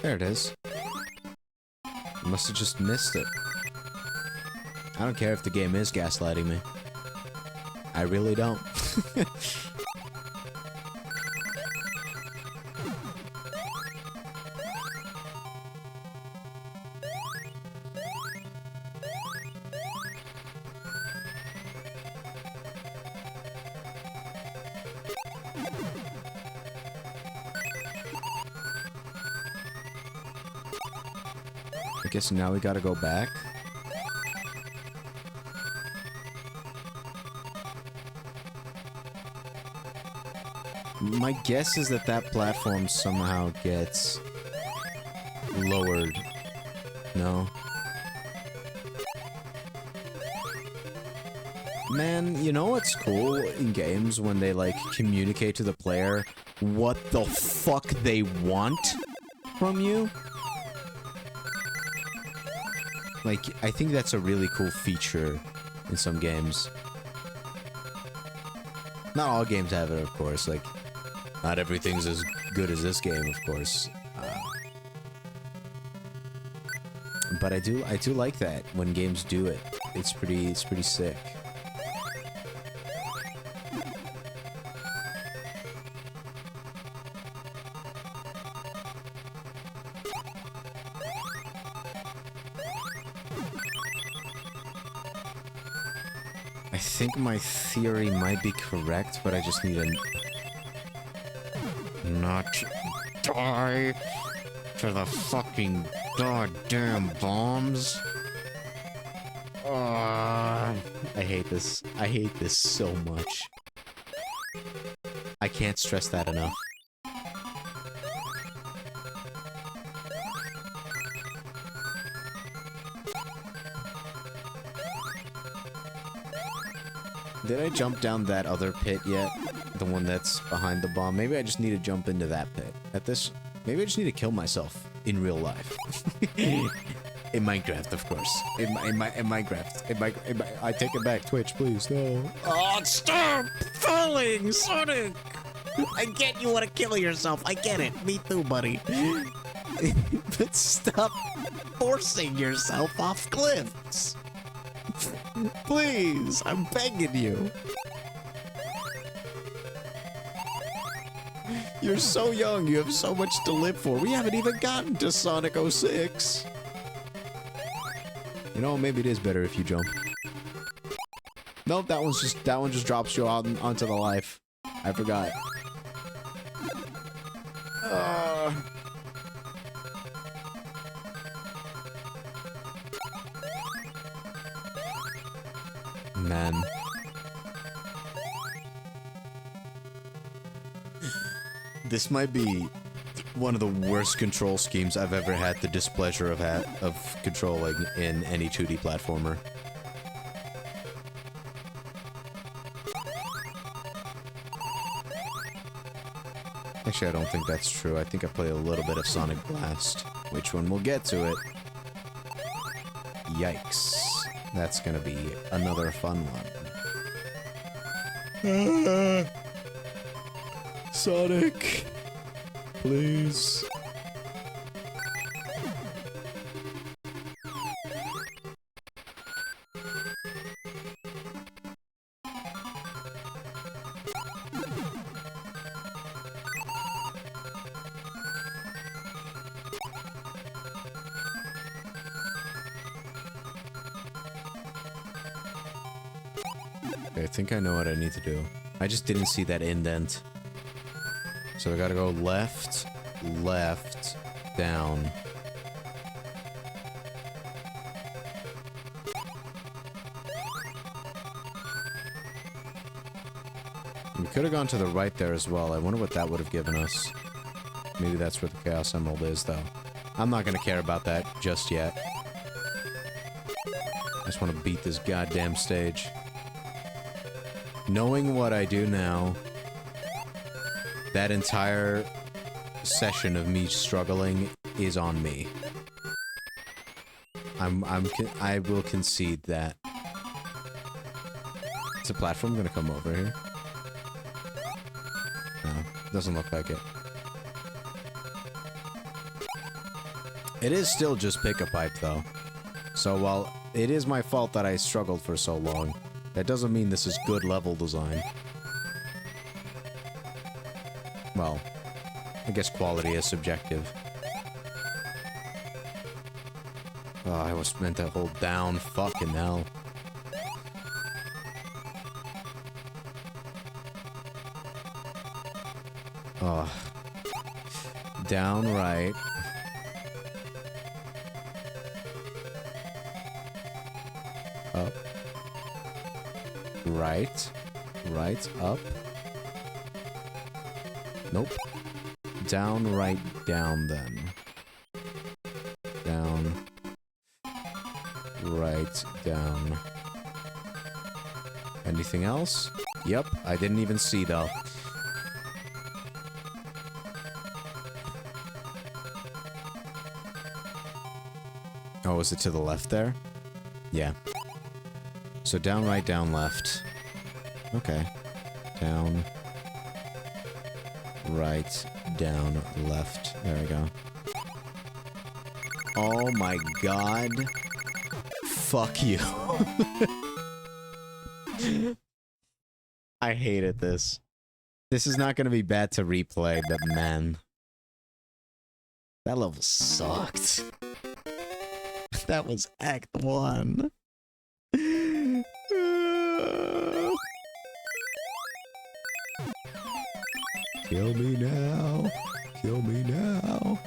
There it is. I must have just missed it. I don't care if the game is gaslighting me. I really don't. guess now we gotta go back. My guess is that that platform somehow gets lowered. No? Man, you know what's cool in games when they, like, communicate to the player what the fuck they want from you? Like, I think that's a really cool feature in some games. Not all games have it, of course, like, not everything's as good as this game, of course. But I do like that when games do it. It's pretty sick. I think my theory might be correct, but I just need to not die to the fucking goddamn bombs. I hate this. I hate this so much. I can't stress that enough. Did I jump down that other pit yet? The one that's behind the bomb? Maybe I just need to jump into that pit. At this... Maybe I just need to kill myself in real life. In Minecraft, of course. In Minecraft. I take it back, Twitch, please, no. Oh, stop falling, Sonic! I get you want to kill yourself. I get it. Me too, buddy. But stop forcing yourself off cliffs. Please, I'm begging you. You're so young, you have so much to live for. We haven't even gotten to Sonic 06. You know, maybe it is better if you jump. Nope, that one just drops you out onto the life. I forgot. Man. This might be one of the worst control schemes I've ever had the displeasure of controlling in any 2D platformer. Actually, I don't think that's true. I think I play a little bit of Sonic Blast, which one we'll get to it. Yikes. That's gonna be another fun one. Sonic, please. Okay, I think I know what I need to do. I just didn't see that indent. So I gotta go left, left, down. We could have gone to the right there as well. I wonder what that would have given us. Maybe that's where the Chaos Emerald is, though. I'm not gonna care about that just yet. I just want to beat this goddamn stage. Knowing what I do now, that entire session of me struggling is on me. I will concede that. Is a platform gonna come over here? No, doesn't look like it. It is still just pick a pipe, though. So while it is my fault that I struggled for so long, that doesn't mean this is good level design. Well, I guess quality is subjective. Oh, I was meant to hold down. Fucking hell. Oh. Down right. Right. Right. Up. Nope. Down, right, down then. Down. Right, down. Anything else? Yep, I didn't even see though. Oh, is it to the left there? Yeah. So down, right, down, left. Okay. Down. Right, down, left. There we go. Oh my god. Fuck you. I hated this. This is not gonna be bad to replay, but man. That level sucked. That was Act 1. Kill me now. Kill me now.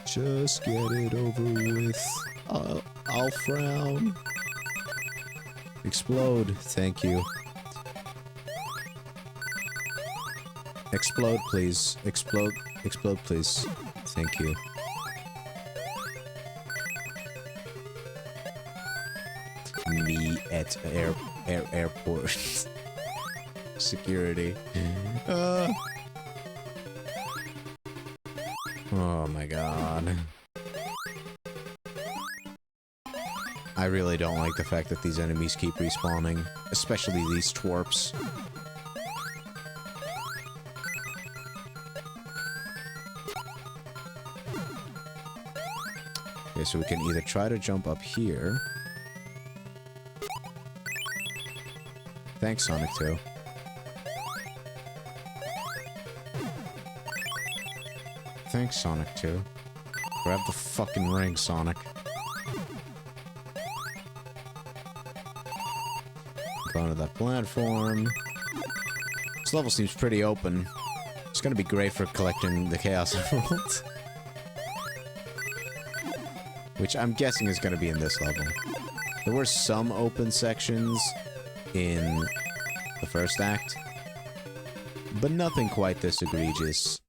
Just get it over with. I'll frown. Explode. Thank you. Explode, please. Explode. Explode, please. Thank you. Me at airport. Security. Oh my god. I really don't like the fact that these enemies keep respawning, especially these twerps. Okay, so we can either try to jump up here. Thanks, Sonic 2. Thanks, Sonic 2. Grab the fucking ring, Sonic. Go onto that platform. This level seems pretty open. It's gonna be great for collecting the Chaos Emerald. Which I'm guessing is gonna be in this level. There were some open sections in the first act, but nothing quite this egregious.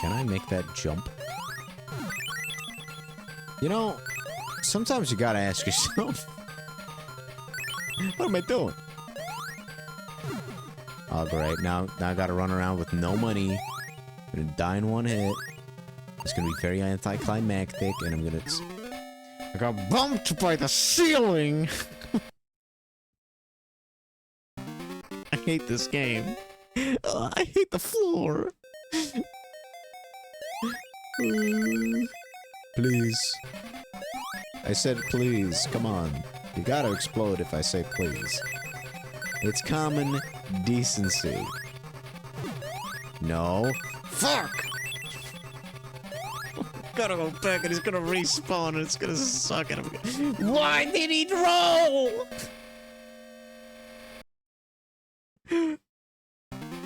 Can I make that jump? You know, sometimes you gotta ask yourself, what am I doing? Oh great, now I gotta run around with no money. I'm gonna die in one hit. It's gonna be very anticlimactic, and I'm gonna... I got bumped by the ceiling! I hate this game. I hate the floor. Please. I said please, come on. You gotta explode if I say please. It's common decency. No. Fuck! Gotta go back and he's gonna respawn and it's gonna suck and I'm gonna... Why did he roll?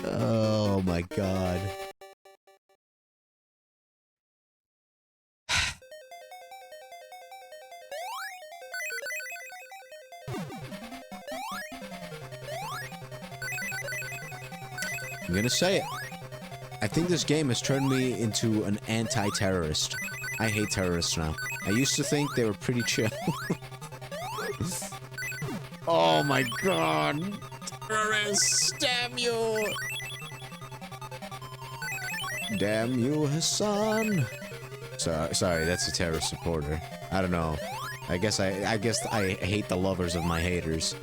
Oh my god. I'm gonna say it. I think this game has turned me into an anti-terrorist. I hate terrorists now. I used to think they were pretty chill. Oh my god! Terrorists! Damn you! Damn you, Hassan! Sorry, that's a terrorist supporter. I don't know. I guess I hate the lovers of my haters.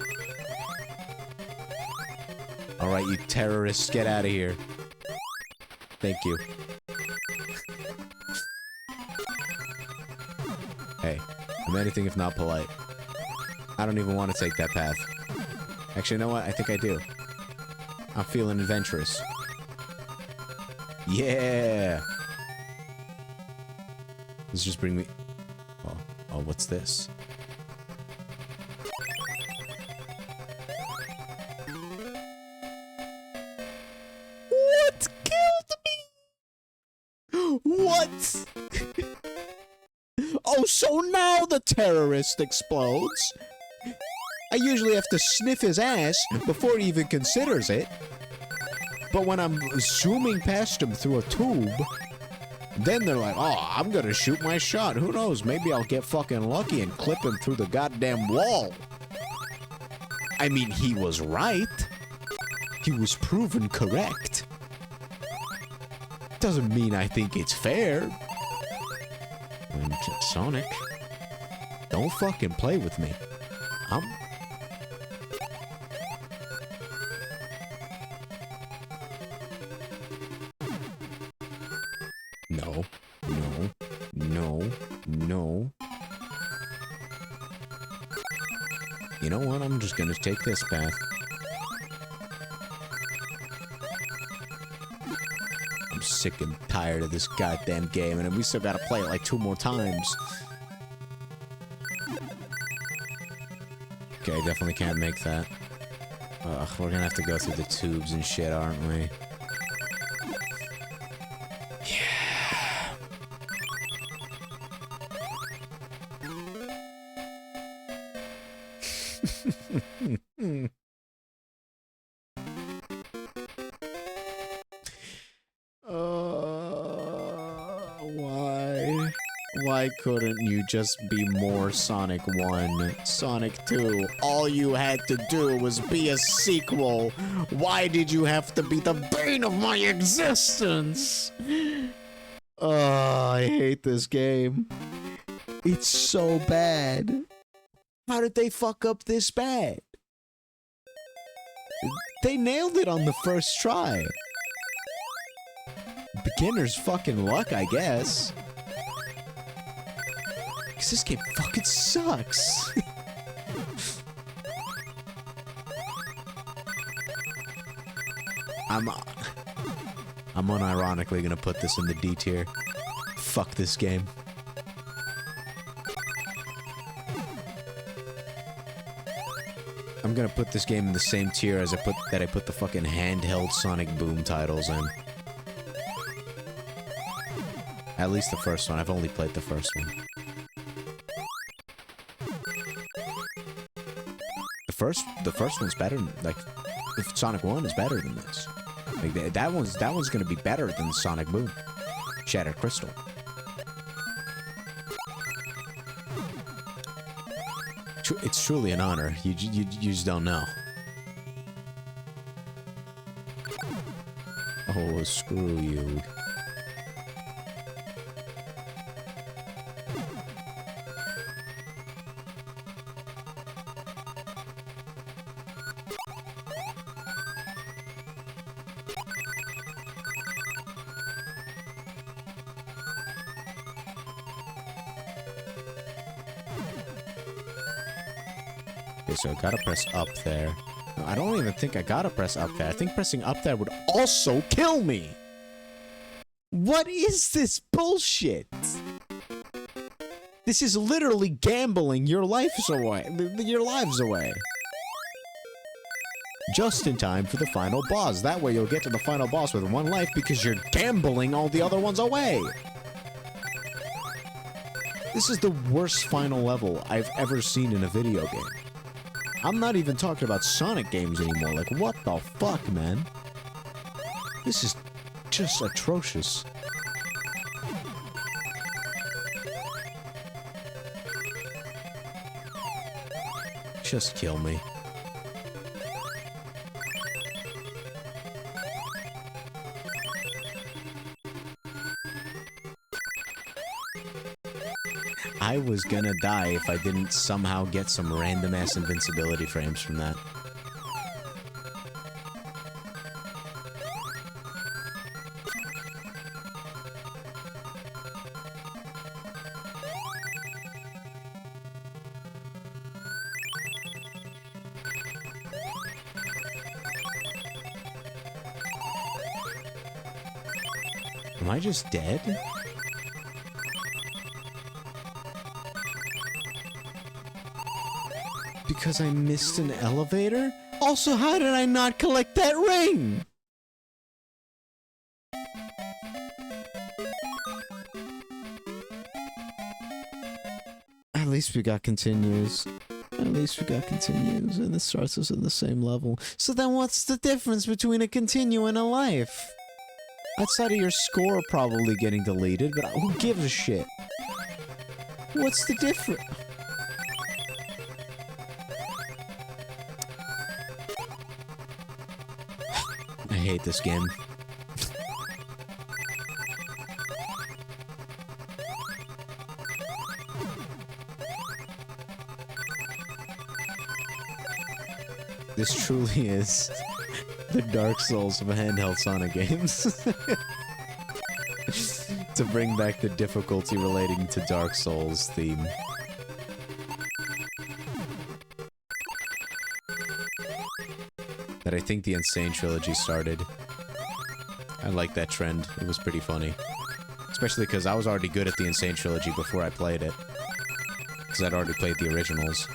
Alright, you terrorists, get out of here. Thank you. Hey, I'm anything if not polite. I don't even want to take that path. Actually, you know what? I think I do. I'm feeling adventurous. Yeah! Let's just bring me... Oh, what's this? What killed me? What? Oh, So now the terrorist explodes. I usually have to sniff his ass before he even considers it. But when I'm zooming past him through a tube, then they're like, oh, I'm gonna shoot my shot. Who knows? Maybe I'll get fucking lucky and clip him through the goddamn wall. I mean, he was right. He was proven correct. Doesn't mean I think it's fair. And Sonic, don't fucking play with me. No, no, no, no. You know what? I'm just gonna take this path. I'm sick and tired of this goddamn game, and we still gotta play it like 2 more times. Okay, definitely can't make that. Ugh, we're gonna have to go through the tubes and shit, aren't we? Why? Why couldn't you just be more Sonic 1? Sonic 2, all you had to do was be a sequel. Why did you have to be the bane of my existence? Oh, I hate this game. It's so bad. How did they fuck up this bad? They nailed it on the first try. Beginner's fucking luck, I guess. Cause this game fucking sucks. I'm unironically gonna put this in the D tier. Fuck this game. I'm gonna put this game in the same tier as I put the fucking handheld Sonic Boom titles in. At least the first one. I've only played the first one. The first one's better than, like, Sonic 1 is better than this. Like, that one's gonna be better than Sonic Boom. Shattered Crystal. It's truly an honor. You just don't know. Oh, screw you. Okay, so I gotta press up there. No, I don't even think I gotta press up there. I think pressing up there would also kill me! What is this bullshit? This is literally gambling your lives away. Your lives away. Just in time for the final boss. That way you'll get to the final boss with 1 life because you're gambling all the other ones away. This is the worst final level I've ever seen in a video game. I'm not even talking about Sonic games anymore. Like, what the fuck, man? This is just atrocious. Just kill me. I was gonna die if I didn't somehow get some random-ass invincibility frames from that. Am I just dead? Because I missed an elevator? Also, how did I not collect that ring? least we got continues. At least we got continues, and it starts us in the same level. So then what's the difference between a continue and a life? Outside of your score probably getting deleted, but who gives a shit? What's the difference? I hate this game. This truly is the Dark Souls of handheld Sonic games. To bring back the difficulty relating to Dark Souls theme. That I think the Insane Trilogy started. I like that trend. It was pretty funny. Especially because I was already good at the Insane Trilogy before I played it. Because I'd already played the originals.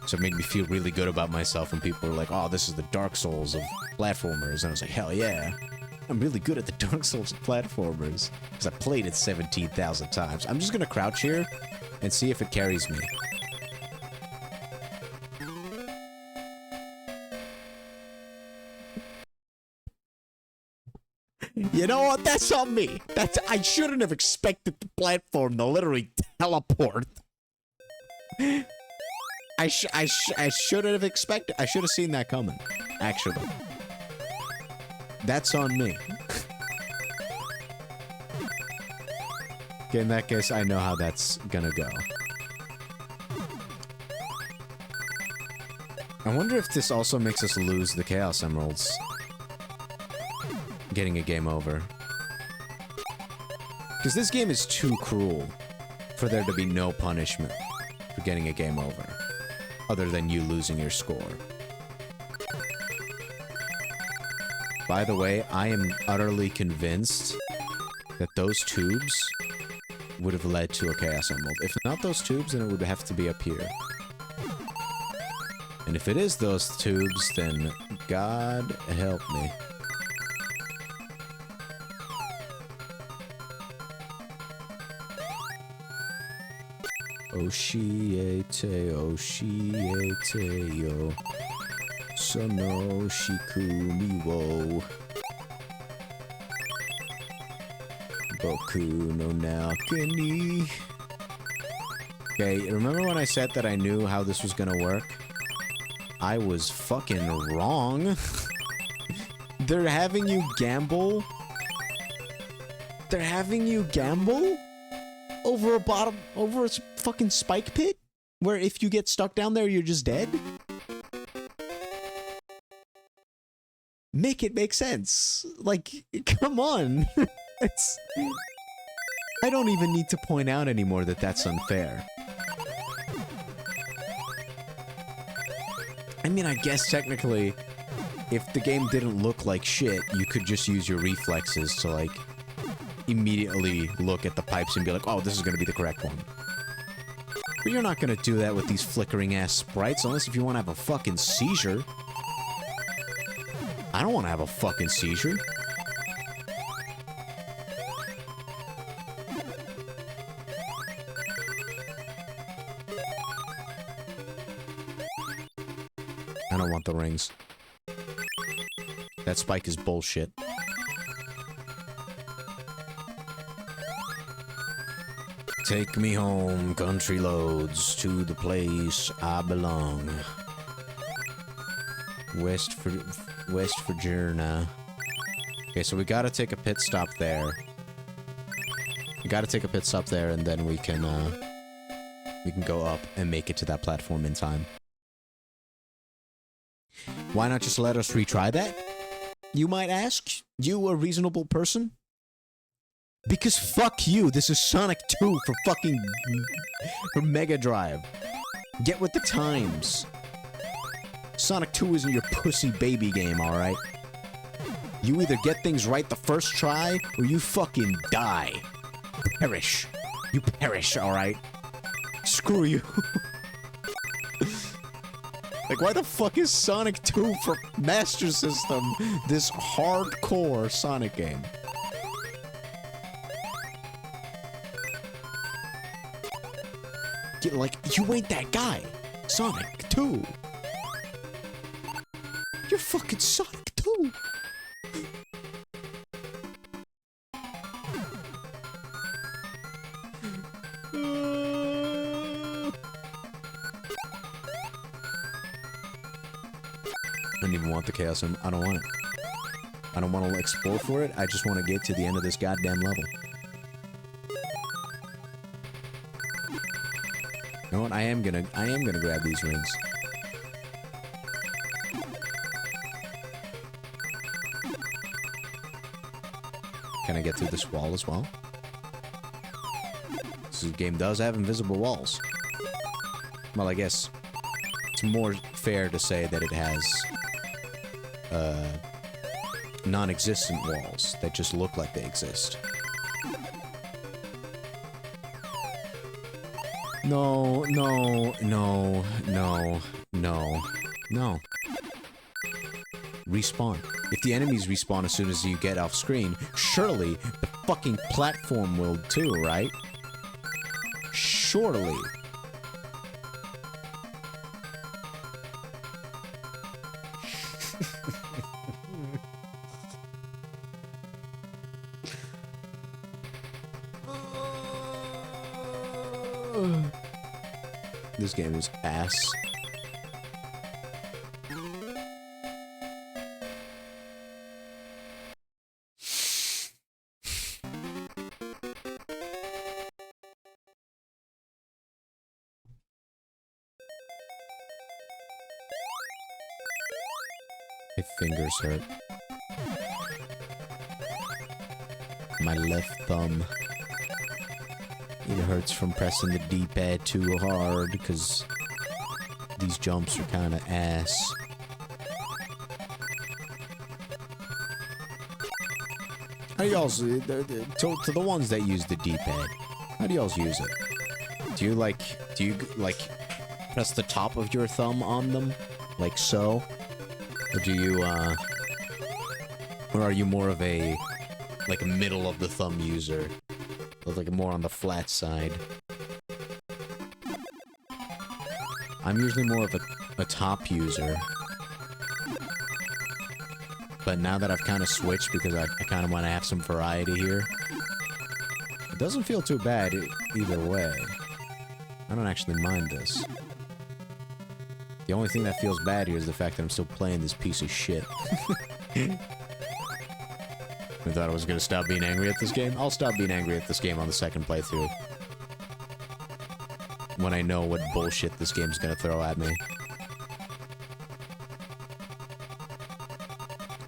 So it made me feel really good about myself when people were like, oh, this is the Dark Souls of platformers. And I was like, hell yeah. I'm really good at the Dark Souls of platformers. Because I played it 17,000 times. I'm just gonna crouch here and see if it carries me. You know what? That's on me. I shouldn't have expected the platform to literally teleport. I shouldn't have expected. I should have seen that coming. Actually, that's on me. Okay, in that case, I know how that's gonna go. I wonder if this also makes us lose the Chaos Emeralds. Getting a game over. Because this game is too cruel for there to be no punishment for getting a game over. Other than you losing your score. By the way, I am utterly convinced that those tubes would have led to a Chaos Emerald. If not those tubes, then it would have to be up here. And if it is those tubes, then God help me. Oshiete, oshiete yo. Sono shikumi wo. Boku no naokuni. Okay, remember when I said that I knew how this was gonna work? I was fucking wrong. They're having you gamble? They're having you gamble? Over a fucking spike pit? Where if you get stuck down there, you're just dead? Make it make sense. Like, come on. I don't even need to point out anymore that that's unfair. I mean, I guess technically, if the game didn't look like shit, you could just use your reflexes to, like, immediately look at the pipes and be like, oh, this is gonna be the correct one. But you're not gonna do that with these flickering-ass sprites, unless if you want to have a fucking seizure. I don't want to have a fucking seizure. I don't want the rings. That spike is bullshit. Take me home, country loads, to the place I belong. West Virginia. Okay, so we gotta take a pit stop there. We gotta take a pit stop there, and then we can go up and make it to that platform in time. Why not just let us retry that? You might ask? You, a reasonable person? Because fuck you, this is Sonic 2 for Mega Drive. Get with the times. Sonic 2 isn't your pussy baby game, alright? You either get things right the first try, or you fucking die. Perish. You perish, alright? Screw you. Like, why the fuck is Sonic 2 for Master System this hardcore Sonic game? like, you ain't that guy. Sonic 2. You're fucking Sonic 2. I don't even want the Chaos Emerald. I don't want it. I don't want to explore for it. I just want to get to the end of this goddamn level. You know what? I am gonna grab these rings. Can I get through this wall as well? This game does have invisible walls. Well, I guess it's more fair to say that it has non-existent walls that just look like they exist. No, no, no, no, no, no. Respawn. If the enemies respawn as soon as you get off screen, surely the fucking platform will too, right? Surely. This game is ass. My fingers hurt. My left thumb. It hurts from pressing the D-pad too hard, because these jumps are kind of ass. How do y'all's, to the ones that use the D-pad, how do y'all's use it? Do you, like, press the top of your thumb on them? Like so? Or do you, or are you more of a, like, middle of the thumb user? Like more on the flat side. I'm usually more of a top user. But now that I've kind of switched because I kind of want to have some variety here. It doesn't feel too bad either way. I don't actually mind this. The only thing that feels bad here is the fact that I'm still playing this piece of shit. I thought I was gonna stop being angry at this game. I'll stop being angry at this game on the second playthrough. When I know what bullshit this game's gonna throw at me.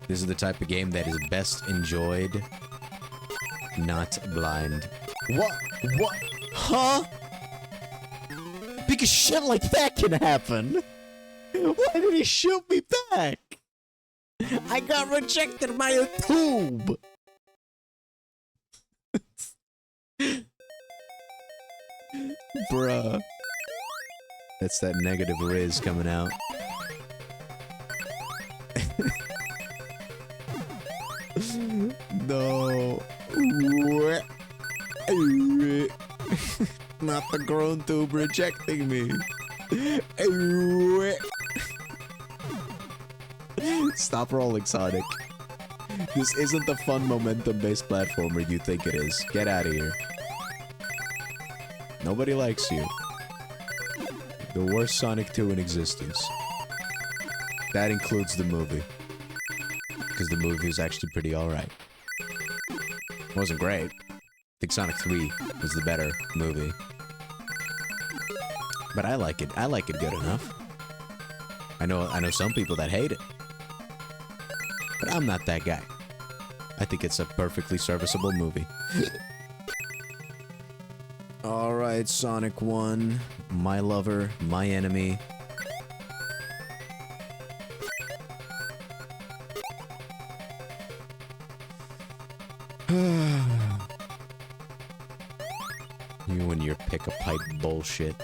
This is the type of game that is best enjoyed, not blind. What? What? Huh? Because shit like that can happen! Why did he shoot me back? I got rejected by a tube! Bruh. That's that negative Riz coming out. No. Not the grown tube rejecting me. Stop rolling, Sonic. This isn't the fun momentum-based platformer you think it is. Get out of here. Nobody likes you. The worst Sonic 2 in existence. That includes the movie. Because the movie is actually pretty alright. It wasn't great. I think Sonic 3 was the better movie. But I like it. I like it good enough. I know some people that hate it. But I'm not that guy. I think it's a perfectly serviceable movie. Alright, Sonic 1. My lover, my enemy. You and your pick-a-pipe bullshit.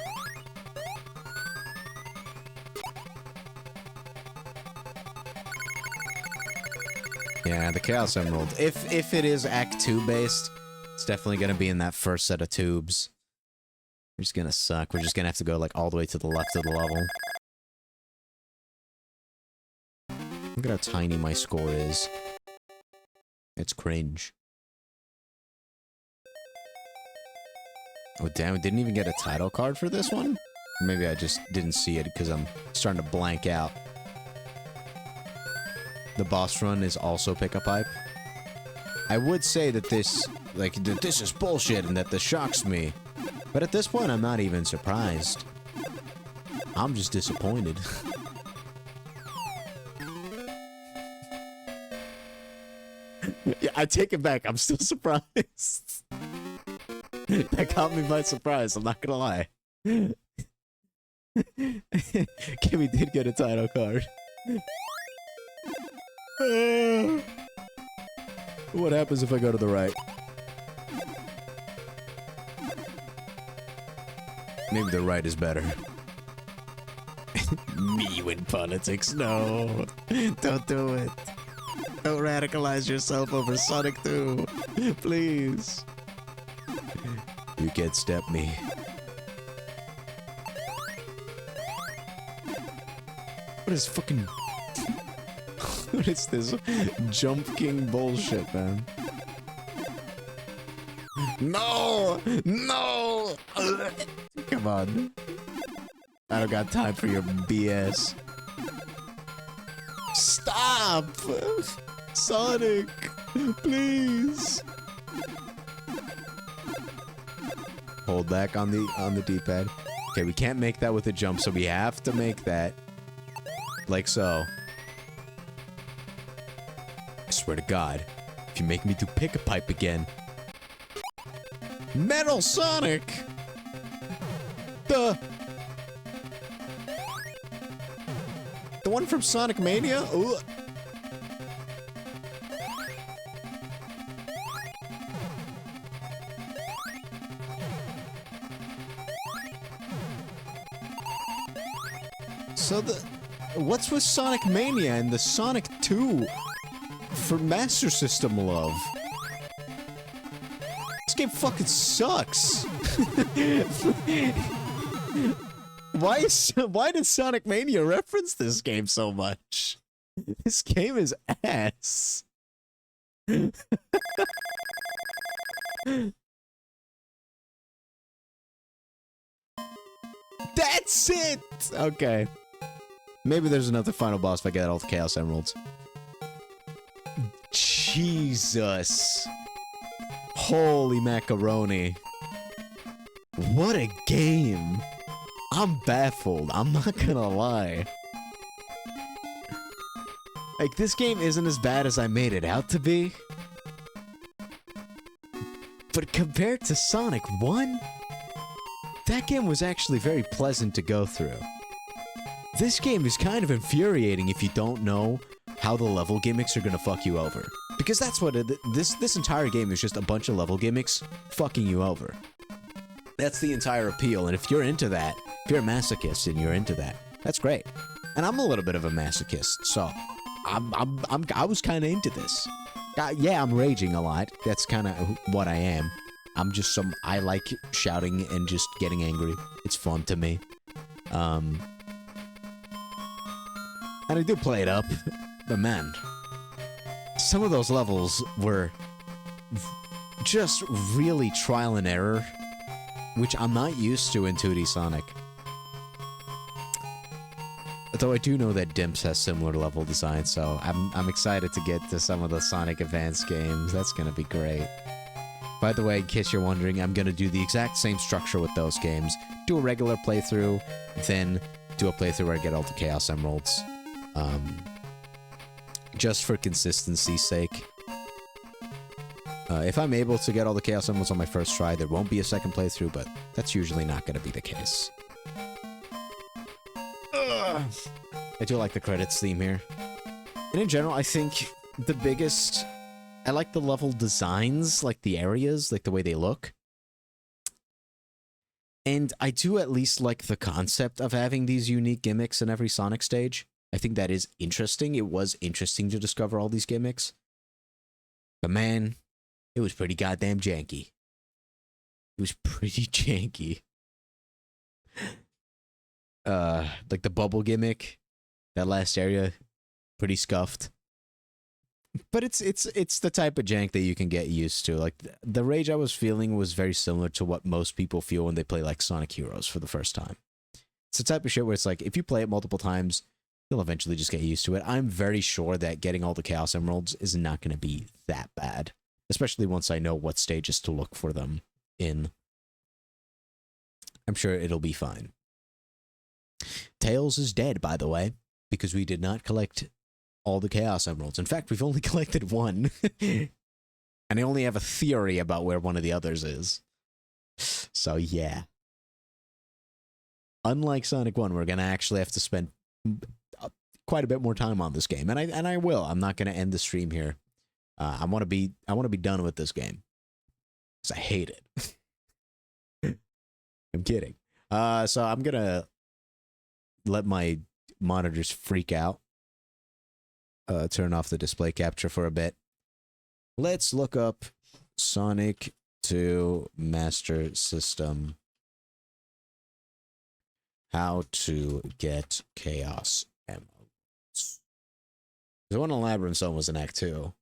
Yeah, the Chaos Emerald. If it is Act 2 based, it's definitely gonna be in that first set of tubes. We're just gonna suck. We're just gonna have to go like all the way to the left of the level. Look at how tiny my score is. It's cringe. Oh damn, we didn't even get a title card for this one? Maybe I just didn't see it because I'm starting to blank out. The boss run is also pick a pipe. I would say that this, like, this is bullshit and that this shocks me. But at this point, I'm not even surprised. I'm just disappointed. Yeah, I take it back. I'm still surprised. That caught me by surprise, I'm not gonna lie. Kimmy did get a title card. What happens if I go to the right? Maybe the right is better. Me win politics, no. Don't do it. Don't radicalize yourself over Sonic 2. Please. You can't step me. What is fucking... What is this Jump King bullshit, man? No! No! Come on. I don't got time for your BS. Stop! Sonic! Please! Hold back on the D-pad. Okay, we can't make that with a jump, so we have to make that. Like so. I swear to God, if you make me do pick a pipe again. Metal Sonic! The one from Sonic Mania? Ooh. So what's with Sonic Mania and the Sonic 2 for Master System love? This game fucking sucks. Why did Sonic Mania reference this game so much? This game is ass. That's it! Okay. Maybe there's another final boss if I get all the Chaos Emeralds. Jesus. Holy macaroni. What a game. I'm baffled. I'm not gonna lie. Like, this game isn't as bad as I made it out to be. But compared to Sonic 1, that game was actually very pleasant to go through. This game is kind of infuriating if you don't know how the level gimmicks are gonna fuck you over. Because that's what this entire game is, just a bunch of level gimmicks fucking you over. That's the entire appeal, and if you're into that, if you're a masochist and you're into that, that's great. And I'm a little bit of a masochist, so I was kind of into this. Yeah, I'm raging a lot. That's kind of what I am. I like shouting and just getting angry. It's fun to me. And I do play it up, but man, some of those levels were just really trial and error, which I'm not used to in 2D Sonic. Though I do know that Dimps has similar level design, so I'm excited to get to some of the Sonic Advance games. That's gonna be great. By the way, in case you're wondering, I'm gonna do the exact same structure with those games. Do a regular playthrough, then do a playthrough where I get all the Chaos Emeralds. Just for consistency's sake. If I'm able to get all the Chaos Emeralds on my first try, there won't be a second playthrough, but that's usually not gonna be the case. I do like the credits theme here. And in general, I think the biggest... I like the level designs, like the areas, like the way they look. And I do at least like the concept of having these unique gimmicks in every Sonic stage. I think that is interesting. It was interesting to discover all these gimmicks. But man, it was pretty goddamn janky. It was pretty janky. like the bubble gimmick. That last area, pretty scuffed. But it's the type of jank that you can get used to. Like the rage I was feeling was very similar to what most people feel when they play like Sonic Heroes for the first time. It's the type of shit where it's like if you play it multiple times, you'll eventually just get used to it. I'm very sure that getting all the Chaos Emeralds is not going to be that bad, especially once I know what stages to look for them in. I'm sure it'll be fine. Tails is dead, by the way, because we did not collect all the Chaos Emeralds. In fact, we've only collected one. And I only have a theory about where one of the others is. So, yeah. Unlike Sonic 1, we're going to actually have to spend quite a bit more time on this game. And I will. I'm not going to end the stream here. I want to be done with this game. Because I hate it. I'm kidding. So I'm going to let my monitors freak out. Turn off the display capture for a bit. Let's look up Sonic 2 Master System. How to get Chaos Emeralds. The one in Labyrinth Zone was in Act 2.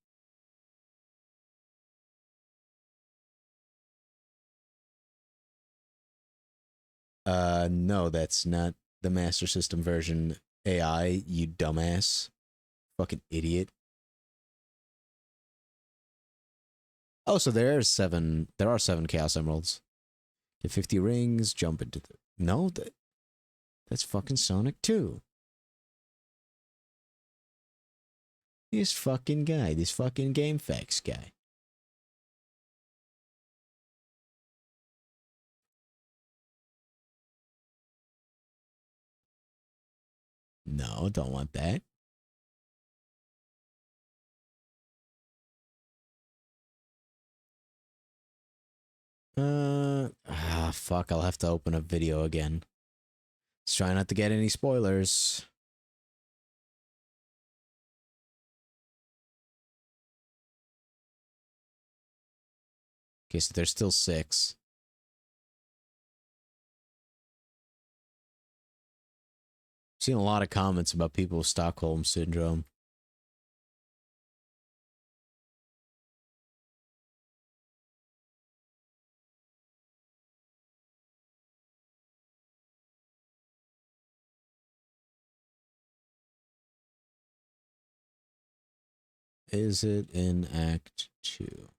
No, that's not the Master System version. AI, you dumbass. Fucking idiot. Oh, so there are 7 Chaos Emeralds. Get 50 rings, jump into the... No, that's fucking Sonic 2. This fucking guy, this fucking GameFAQs guy. No, don't want that. Fuck, I'll have to open up video again. Let's try not to get any spoilers. Okay, so there's still 6. Seen a lot of comments about people with Stockholm Syndrome. Is it in Act 2?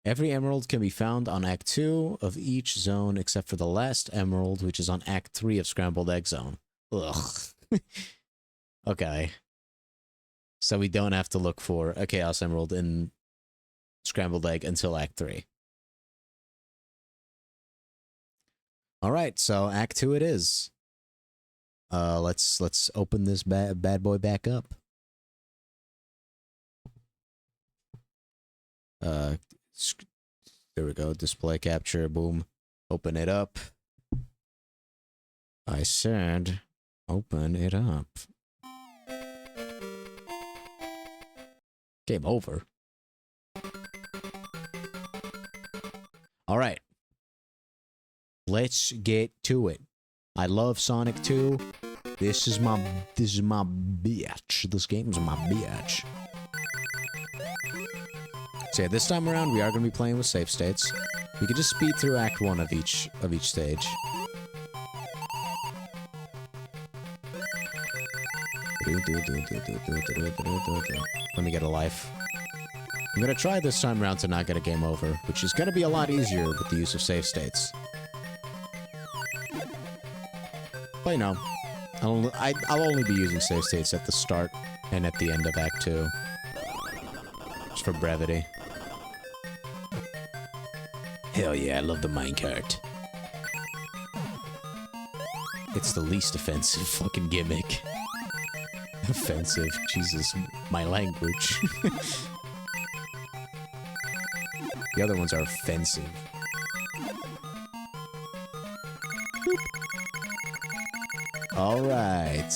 Every emerald can be found on Act 2 of each zone except for the last emerald, which is on Act 3 of Scrambled Egg Zone. Ugh. Okay. So we don't have to look for a Chaos Emerald in Scrambled Egg until Act 3. Alright, so Act 2 it is. Let's open this bad boy back up. There we go. Display capture. Boom. Open it up. I said, open it up. Game over. All right. Let's get to it. I love Sonic 2. This is my bitch. This game's my bitch. So yeah, this time around we are going to be playing with save states. We can just speed through Act 1 of each stage. Let me get a life. I'm going to try this time around to not get a game over, which is going to be a lot easier with the use of save states. But you know, I'll only be using save states at the start and at the end of Act 2. Just for brevity. Hell yeah, I love the minecart. It's the least offensive fucking gimmick. Offensive, Jesus, my language. The other ones are offensive. Alright.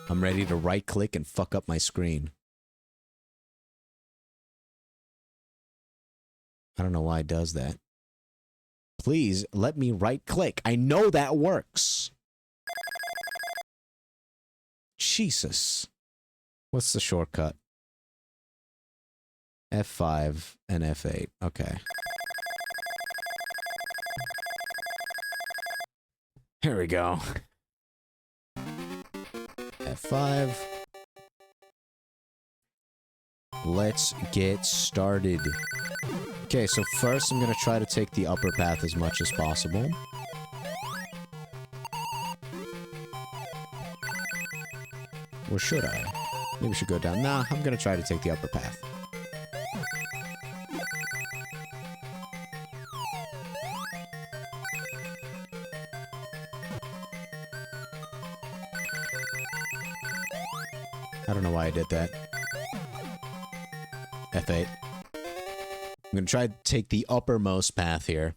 I'm ready to right click and fuck up my screen. I don't know why it does that. Please let me right-click. I know that works. Jesus. What's the shortcut? F5 and F8. Okay. Here we go. F5. Let's get started. Okay, so first I'm gonna try to take the upper path as much as possible. Or should I? Maybe I should go down. Nah, I'm gonna try to take the upper path. I don't know why I did that. F8. I'm gonna try to take the uppermost path here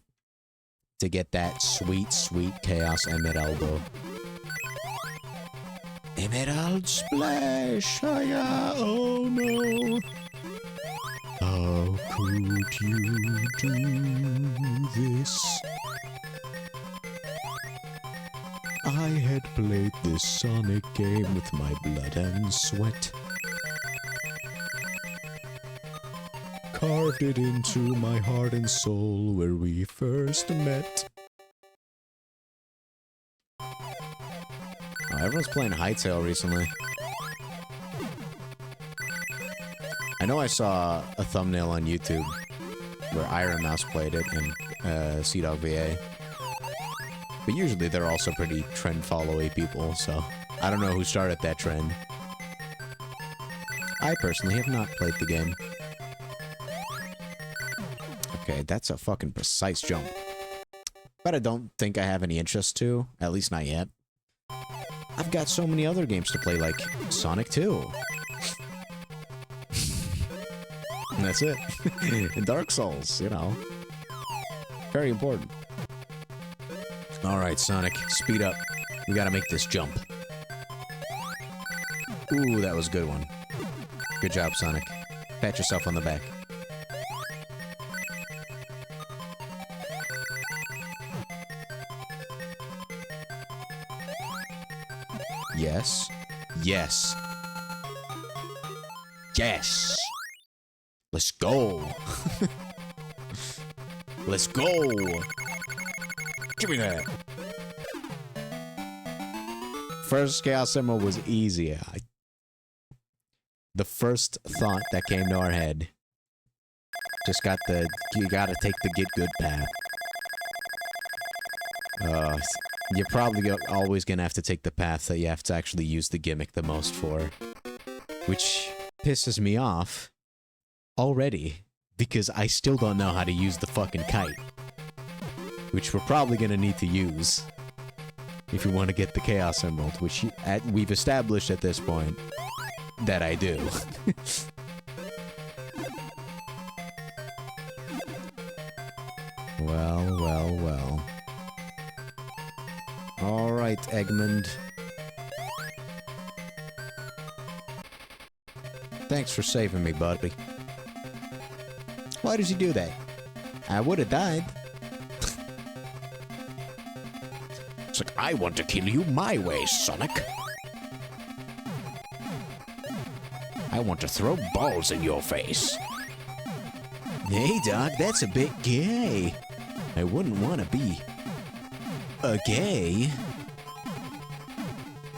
to get that sweet, sweet Chaos Emeraldo. Emerald Splash! Oh no! How could you do this? I had played this Sonic game with my blood and sweat. Carved it into my heart and soul where we first met. Oh, everyone's playing Hytale recently. I know I saw a thumbnail on YouTube where Iron Mouse played it and Sea-Dog VA. But usually they're also pretty trend-followy people, so I don't know who started that trend. I personally have not played the game. Okay, that's a fucking precise jump. But I don't think I have any interest to, at least not yet. I've got so many other games to play, like Sonic 2. And that's it. And Dark Souls, you know. Very important. Alright, Sonic, speed up. We gotta make this jump. Ooh, that was a good one. Good job, Sonic. Pat yourself on the back. Yes. Yes. Yes. Let's go. Let's go. Give me that. First Chaos Emerald was easy. The first thought that came to our head. Just got the, you gotta take the get good path. You're probably always gonna have to take the path that you have to actually use the gimmick the most for. Which pisses me off already, because I still don't know how to use the fucking kite. Which we're probably gonna need to use if we want to get the Chaos Emerald, which we've established at this point that I do. Well, well, well. Alright, Eggman. Thanks for saving me, buddy. Why did you do that? I would have died. It's like, I want to kill you my way, Sonic. I want to throw balls in your face. Hey, dog, that's a bit gay. I wouldn't want to be a gay.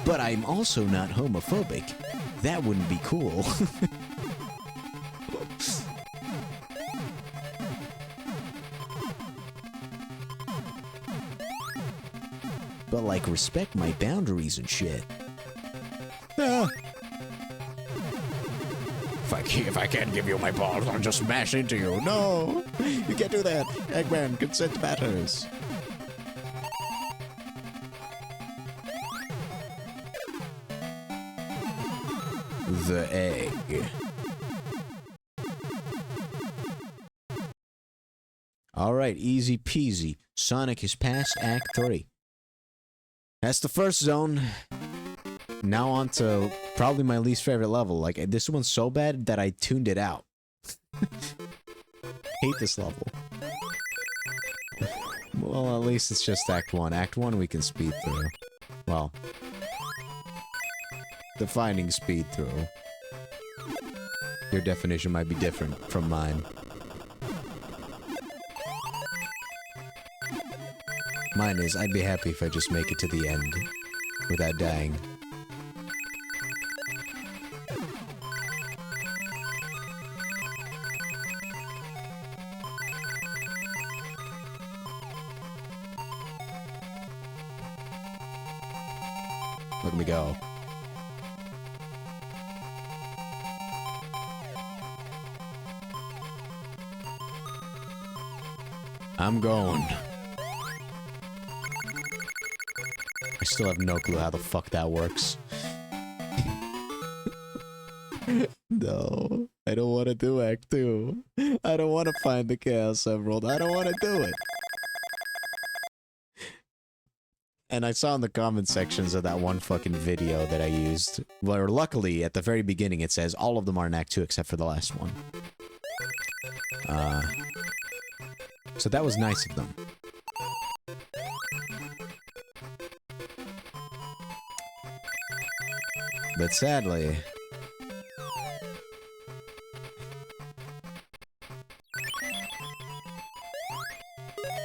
But I'm also not homophobic. That wouldn't be cool. But, like, respect my boundaries and shit. If I can't give you my balls, I'll just smash into you. No! You can't do that. Eggman, consent matters. The egg. Alright, easy peasy. Sonic is past Act 3. That's the first zone. Now on to probably my least favorite level. Like, this one's so bad that I tuned it out. Hate this level. Well, at least it's just Act 1. Act 1 we can speed through. Well, defining speed through. Your definition might be different from mine. Mine is, I'd be happy if I just make it to the end without dying. Look at me go. I'm going. I still have no clue how the fuck that works. No, I don't want to do Act 2. I don't want to find the Chaos Emerald. I don't want to do it. And I saw in the comment sections of that one fucking video that I used, where luckily at the very beginning it says all of them are in Act 2 except for the last one. So that was nice of them. But sadly...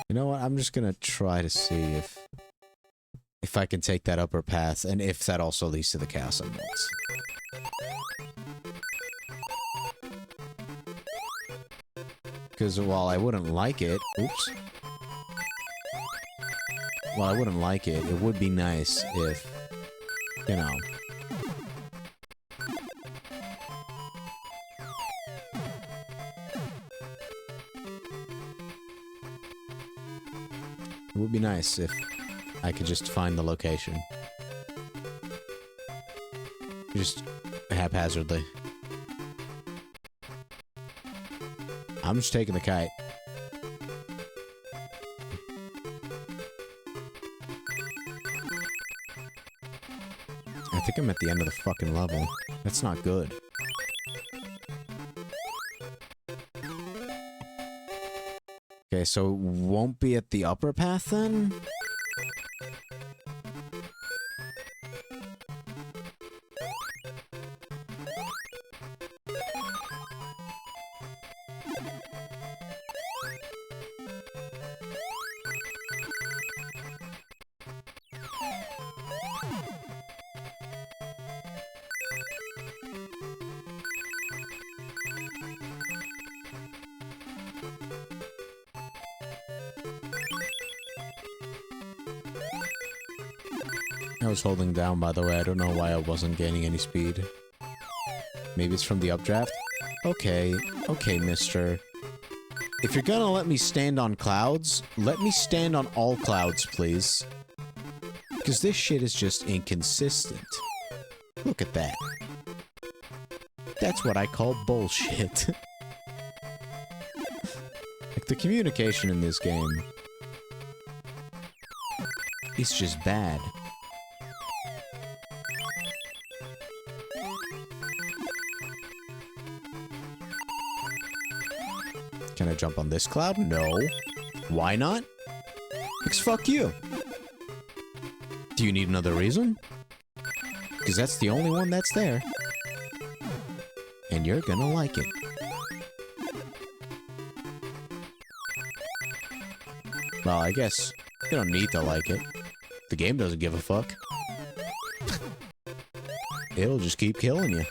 You know what, I'm just gonna try to see if I can take that upper path, and if that also leads to the Chaos Emeralds. Because while I wouldn't like it... Oops. While I wouldn't like it, it would be nice if... You know... It would be nice if I could just find the location. Just haphazardly. I'm just taking the kite. I think I'm at the end of the fucking level. That's not good. Okay, so it won't be at the upper path then? I was holding down, by the way. I don't know why I wasn't gaining any speed. Maybe it's from the updraft? Okay, okay, mister. If you're gonna let me stand on clouds, let me stand on all clouds, please. Because this shit is just inconsistent. Look at that. That's what I call bullshit. Like, the communication in this game is just bad. Can I jump on this cloud? No. Why not? Because fuck you. Do you need another reason? Because that's the only one that's there. And you're gonna like it. Well, I guess you don't need to like it. The game doesn't give a fuck. It'll just keep killing you.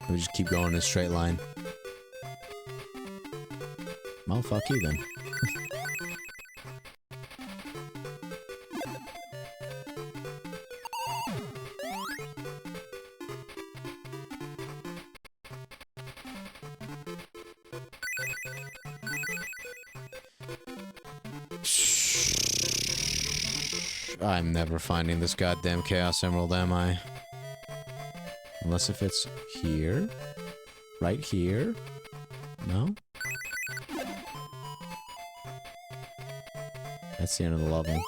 We just keep going in a straight line. Well, fuck you then. I'm never finding this goddamn Chaos Emerald, am I? Unless if it's here? Right here? No? That's the end of the level.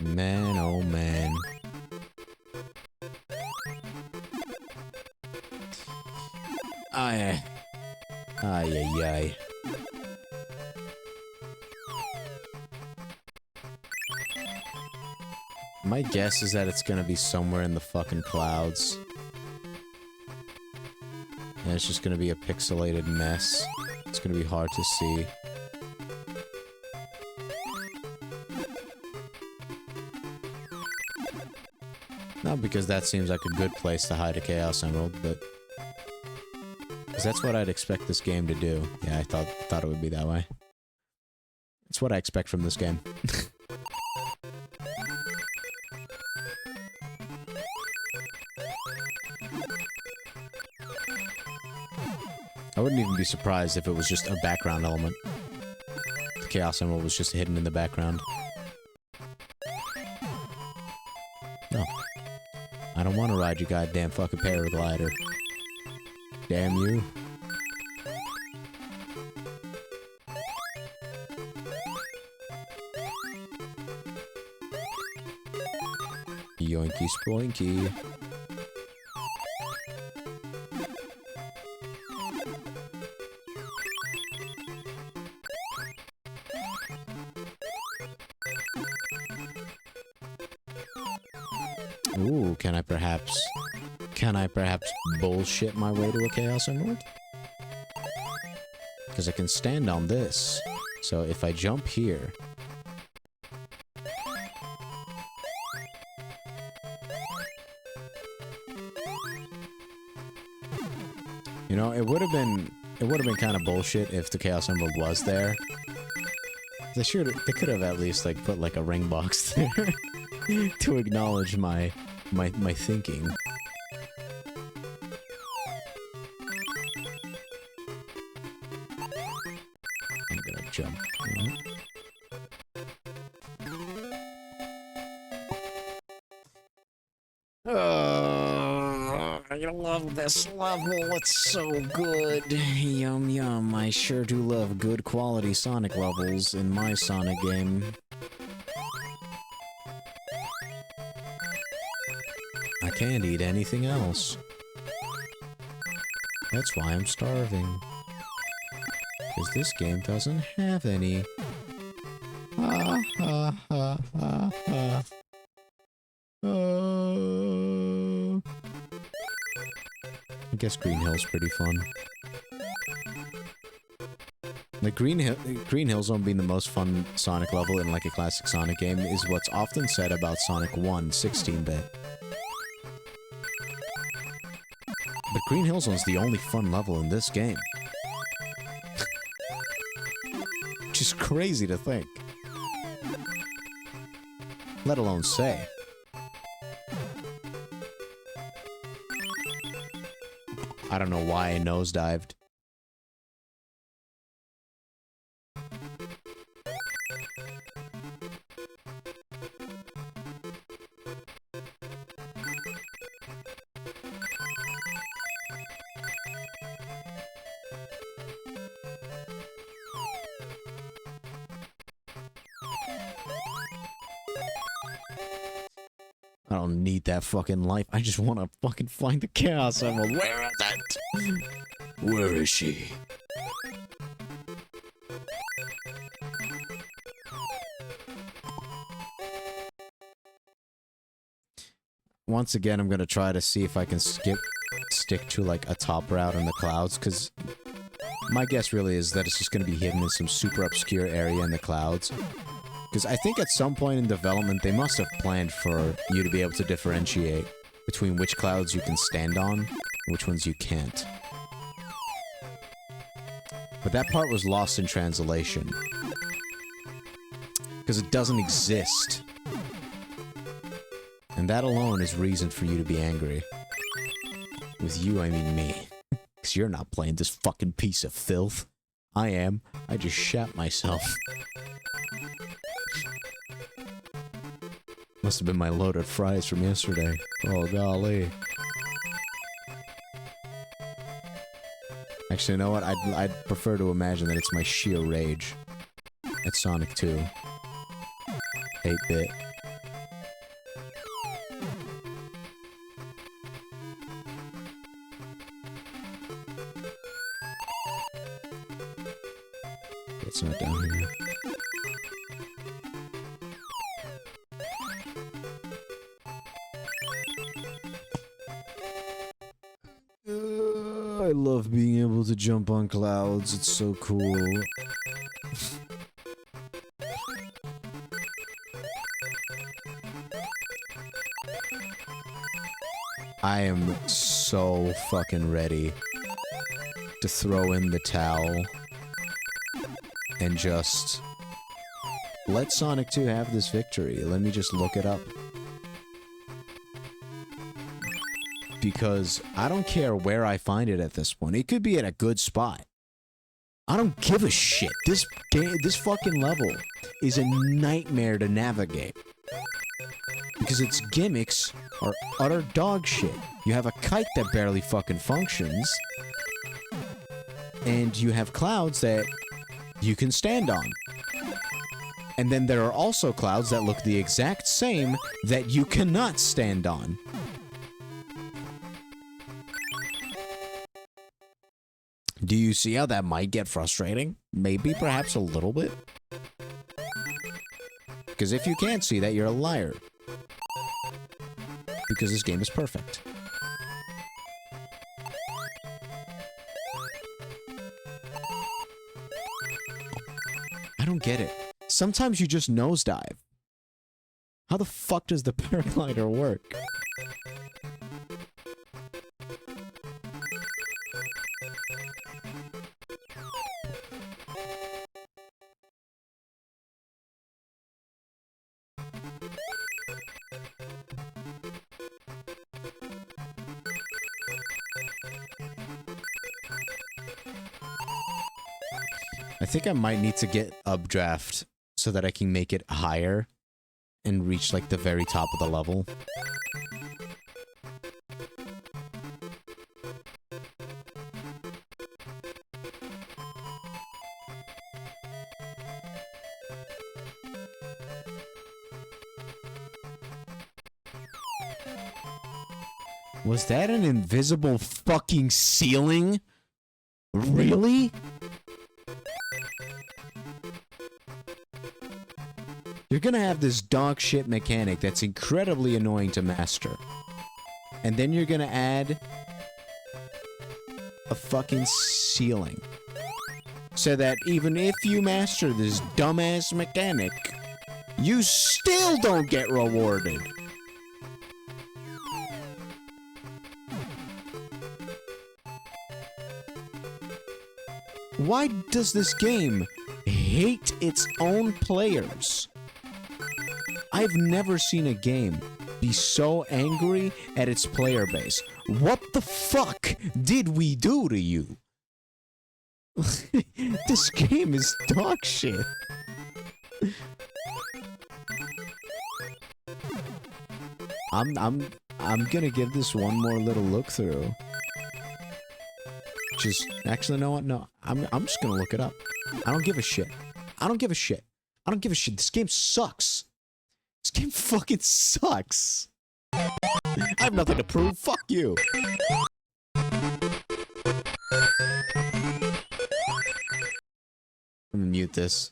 Man, oh man. Ay, ay, ay, ay. My guess is that it's gonna be somewhere in the fucking clouds. And it's just gonna be a pixelated mess. It's gonna be hard to see. Not because that seems like a good place to hide a Chaos Emerald, but... because that's what I'd expect this game to do. Yeah, I thought it would be that way. It's what I expect from this game. I wouldn't even be surprised if it was just a background element. The Chaos Emerald was just hidden in the background. No. I don't want to ride your goddamn fucking paraglider. Damn you. Yoinky sploinky. Ooh, can I perhaps bullshit my way to a Chaos Emerald? Because I can stand on this. So if I jump here... you know, it would have been kind of bullshit if the Chaos Emerald was there. They could have at least like put like a ring box there to acknowledge my thinking. I'm gonna jump. I love this level, it's so good. Yum yum, I sure do love good quality Sonic levels in my Sonic game. I can't eat anything else. That's why I'm starving. Because this game doesn't have any. Ha ha ha ha ha. I guess Green Hill's pretty fun. Like Green Hill Zone being the most fun Sonic level in like a classic Sonic game is what's often said about Sonic 1 16-bit. But Green Hill Zone's the only fun level in this game. Which is crazy to think. Let alone say. I don't know why I nosedived. I don't need that fucking life. I just want to fucking find the Chaos Emerald. Where is it? Where is she? Once again, I'm gonna try to see if I can stick to like a top route in the clouds, because my guess really is that it's just gonna be hidden in some super obscure area in the clouds. Because I think at some point in development, they must have planned for you to be able to differentiate between which clouds you can stand on and which ones you can't. But that part was lost in translation. Because it doesn't exist. And that alone is reason for you to be angry. With you, I mean me. Because you're not playing this fucking piece of filth. I am. I just shat myself. Must have been my loaded fries from yesterday. Oh, golly. Actually, you know what? I'd prefer to imagine that it's my sheer rage. At Sonic 2. 8-bit. It's not down here. I love being able to jump on clouds. It's so cool. I am so fucking ready to throw in the towel and just let Sonic 2 have this victory. Let me just look it up. Because I don't care where I find it at this point. It could be at a good spot. I don't give a shit. This game, this fucking level is a nightmare to navigate. Because its gimmicks are utter dog shit. You have a kite that barely fucking functions. And you have clouds that you can stand on. And then there are also clouds that look the exact same that you cannot stand on. Do you see how that might get frustrating? Maybe, perhaps a little bit? Because if you can't see that, you're a liar. Because this game is perfect. I don't get it. Sometimes you just nosedive. How the fuck does the paraglider work? I think I might need to get updraft so that I can make it higher and reach like the very top of the level. Was that an invisible fucking ceiling? Really? You're gonna have this dog shit mechanic that's incredibly annoying to master. And then you're gonna add a fucking ceiling. So that even if you master this dumbass mechanic, you still don't get rewarded. Why does this game hate its own players? I've never seen a game be so angry at its player base. What the fuck did we do to you? This game is dog shit. I'm gonna give this one more little look through. Just actually, you know what? No, I'm just gonna look it up. I don't give a shit. I don't give a shit. I don't give a shit. This game sucks. This game fucking sucks. I have nothing to prove. Fuck you. I'm gonna mute this.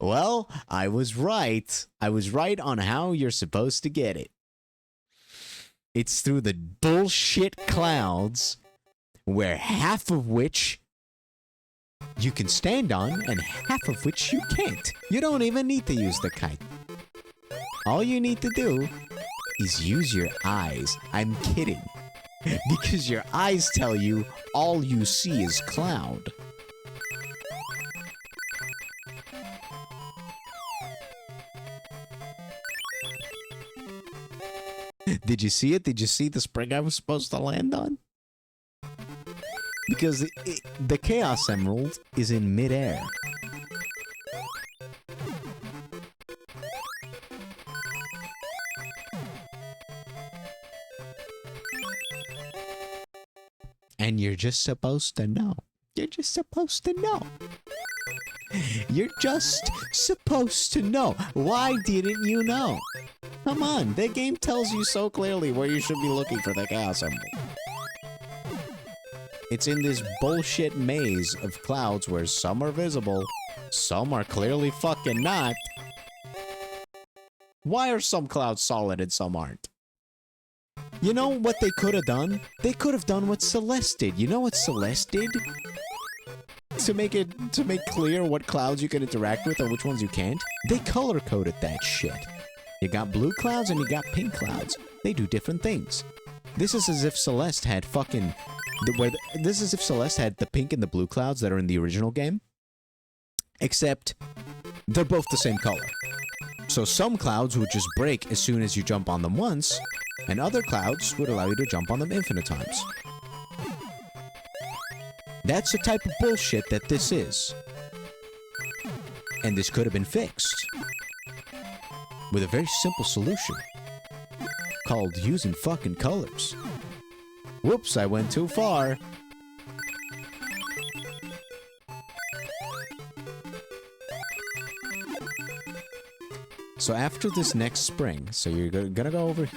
Well, I was right. I was right on how you're supposed to get it. It's through the bullshit clouds, where half of which you can stand on and half of which you can't. You don't even need to use the kite. All you need to do is use your eyes. I'm kidding. Because your eyes tell you all you see is cloud. Did you see it? Did you see the spring I was supposed to land on? Because the Chaos Emerald is in midair. And you're just supposed to know. You're just supposed to know. You're just supposed to know. Why didn't you know? Come on, the game tells you so clearly where you should be looking for the Chaos Emerald. It's in this bullshit maze of clouds where some are visible, some are clearly fucking not. Why are some clouds solid and some aren't? You know what they could have done? They could have done what Celeste did. You know what Celeste did? To make clear what clouds you can interact with and which ones you can't, they color-coded that shit. You got blue clouds and you got pink clouds. They do different things. This is as if Celeste had fucking... This is if Celeste had the pink and the blue clouds that are in the original game. Except, they're both the same color. So some clouds would just break as soon as you jump on them once, and other clouds would allow you to jump on them infinite times. That's the type of bullshit that this is. And this could have been fixed with a very simple solution called using fucking colors. Whoops, I went too far. So after this next spring, so you're gonna go over...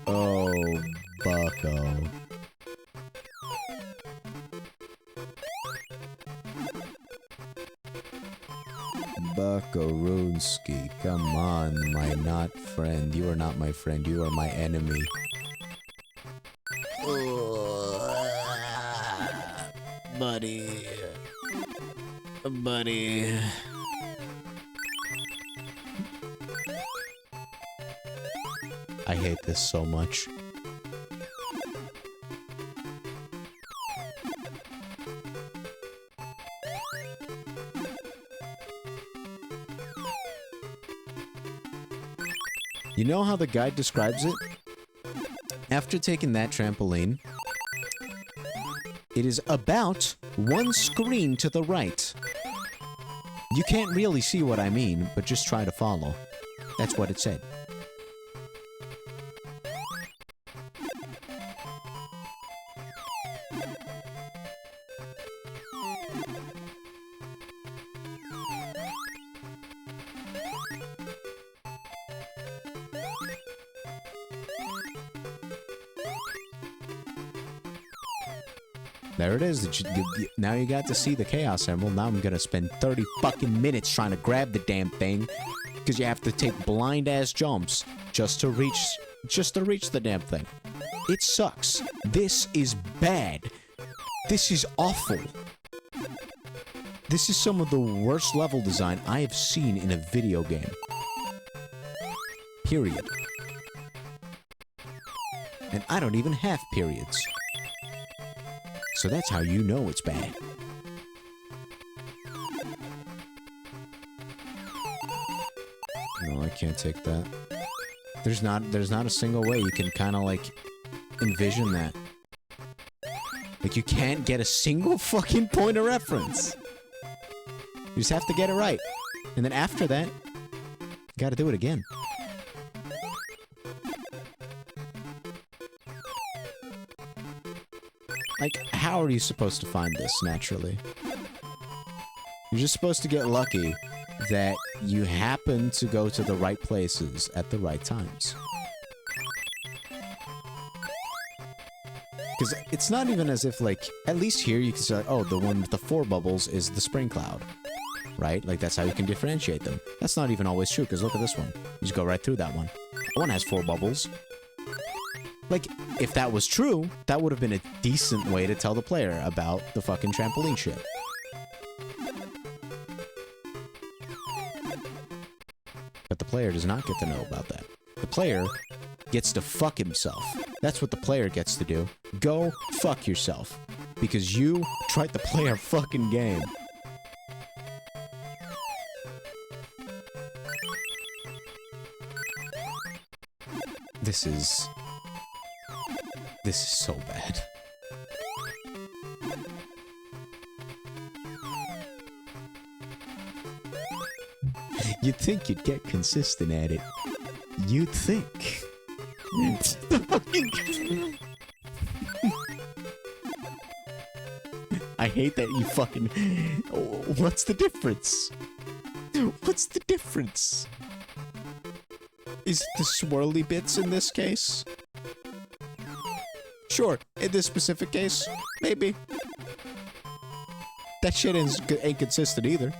Oh, bucko. Buckarooski, come on, my not friend. You are not my friend, you are my enemy. Buddy. Buddy. I hate this so much. You know how the guide describes it? After taking that trampoline, it is about one screen to the right. You can't really see what I mean, but just try to follow. That's what it said. There it is. Now you got to see the Chaos Emerald. Now I'm gonna spend 30 fucking minutes trying to grab the damn thing, because you have to take blind-ass jumps just to reach the damn thing. It sucks. This is bad. This is awful. This is some of the worst level design I have seen in a video game. Period. And I don't even have periods. So that's how you know it's bad. No, I can't take that. There's not a single way you can kind of like envision that. Like you can't get a single fucking point of reference. You just have to get it right. And then after that, you gotta do it again. Like, how are you supposed to find this naturally? You're just supposed to get lucky that you happen to go to the right places at the right times. Because it's not even as if, like, at least here you can say, like, oh, the one with the 4 bubbles is the spring cloud. Right? Like, that's how you can differentiate them. That's not even always true, because look at this one. You just go right through that one. That one has 4 bubbles. Like, if that was true, that would have been a decent way to tell the player about the fucking trampoline shit. But the player does not get to know about that. The player gets to fuck himself. That's what the player gets to do. Go fuck yourself. Because you tried to play our fucking game. This is so bad. You'd think you'd get consistent at it. You'd think. I hate that you fucking... What's the difference? What's the difference? Is it the swirly bits in this case? Sure, in this specific case, maybe. That shit ain't consistent either.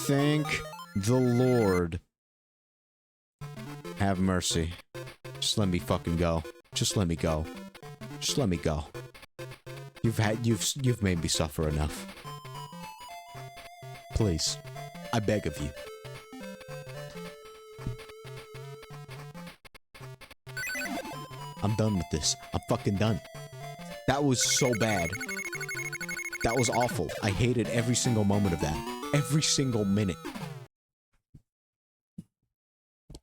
Thank the Lord. Have mercy. Just let me fucking go. Just let me go. Just let me go. You've made me suffer enough. Please. I beg of you. I'm done with this. I'm fucking done. That was so bad. That was awful. I hated every single moment of that. Every single minute.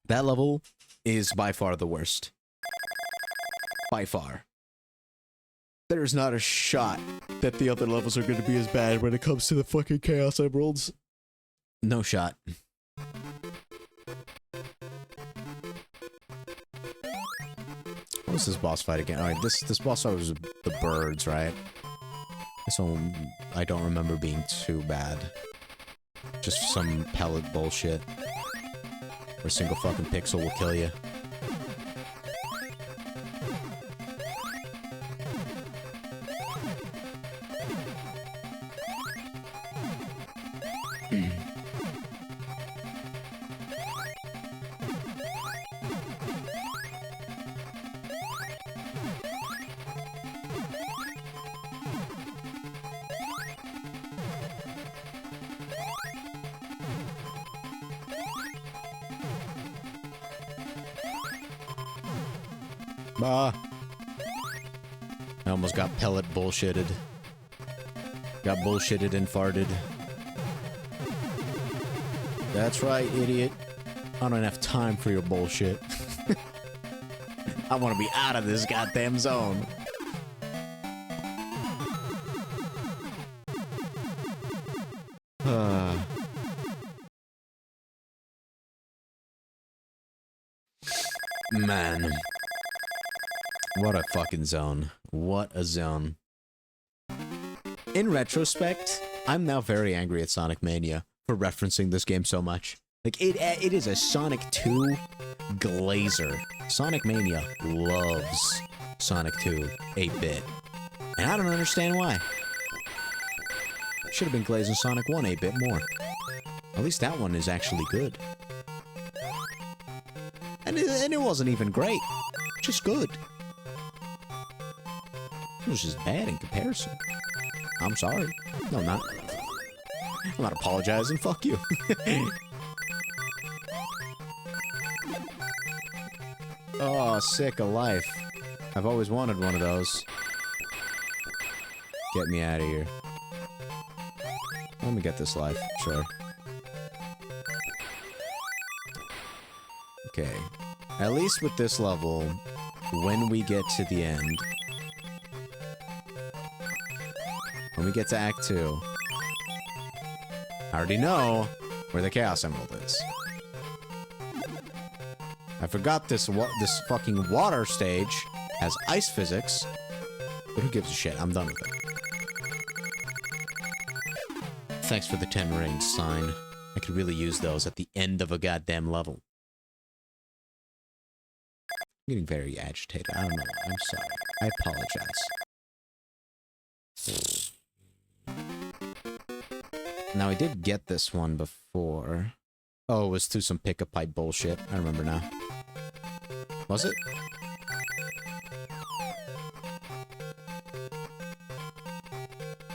That level is by far the worst. By far. There's not a shot that the other levels are going to be as bad when it comes to the fucking Chaos Emeralds. No shot. What was this boss fight again? Alright, this boss fight was the birds, right? This one I don't remember being too bad. Just some pellet bullshit. Where a single fucking pixel will kill you. Ah. I almost got pellet bullshitted. Got bullshitted and farted. That's right, idiot. I don't have time for your bullshit. I want to be out of this goddamn zone. Man. What a fucking zone. What a zone. In retrospect, I'm now very angry at Sonic Mania for referencing this game so much. Like, it is a Sonic 2 glazer. Sonic Mania loves Sonic 2 8-bit. And I don't understand why. Should have been glazing Sonic 1 8-bit more. At least that one is actually good. And it wasn't even great. Just good. It was just bad in comparison. I'm sorry. No, I'm not. I'm not apologizing. Fuck you. Oh, sick of life. I've always wanted one of those. Get me out of here. Let me get this life. Sure. Okay. At least with this level, when we get to the end... When we get to Act 2, I already know where the Chaos Emerald is. I forgot this fucking water stage has ice physics, but who gives a shit? I'm done with it. Thanks for the 10 rings, sign. I could really use those at the end of a goddamn level. I'm getting very agitated. I don't know. I'm sorry. I apologize. Now, I did get this one before. Oh, it was through some pick-a-pipe bullshit. I remember now. Was it?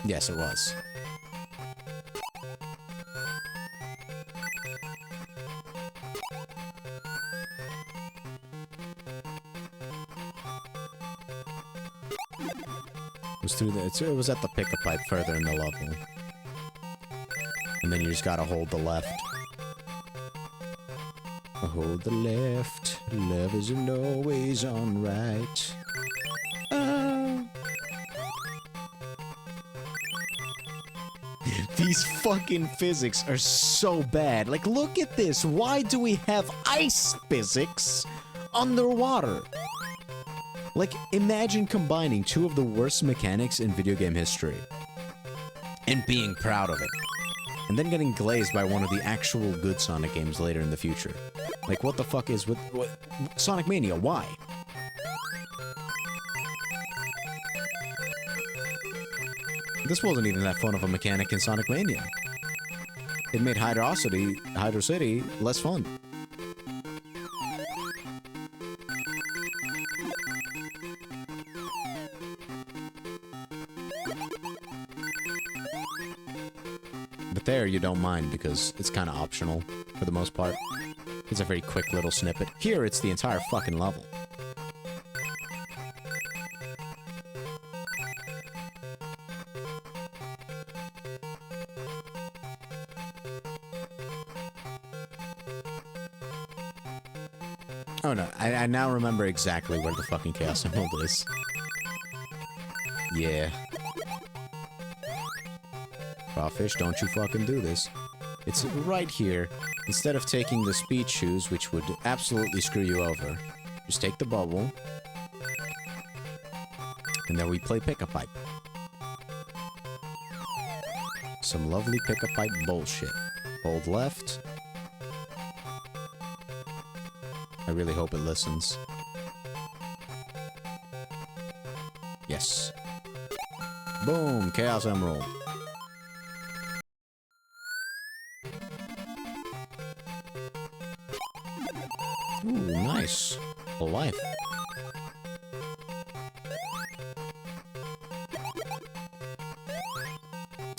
Yes, it was. It was through the. It was at the pick-a-pipe further in the level. And then you just gotta hold the left. Hold the left. Love isn't always on right. These fucking physics are so bad. Like, look at this. Why do we have ice physics underwater? Like, imagine combining two of the worst mechanics in video game history and being proud of it. And then getting glazed by one of the actual good Sonic games later in the future. Like, what the fuck is with Sonic Mania? Why? This wasn't even that fun of a mechanic in Sonic Mania. It made Hydro City less fun. But there you don't mind because it's kind of optional for the most part. It's a very quick little snippet. Here it's the entire fucking level. Oh no, I now remember exactly where the fucking Chaos Emerald is. Yeah. Crawfish, don't you fucking do this. It's right here. Instead of taking the speed shoes, which would absolutely screw you over, just take the bubble. And then we play pick-a-pipe. Some lovely pick-a-pipe bullshit. Hold left. I really hope it listens. Yes. Boom! Chaos Emerald. Ooh, nice. Full life.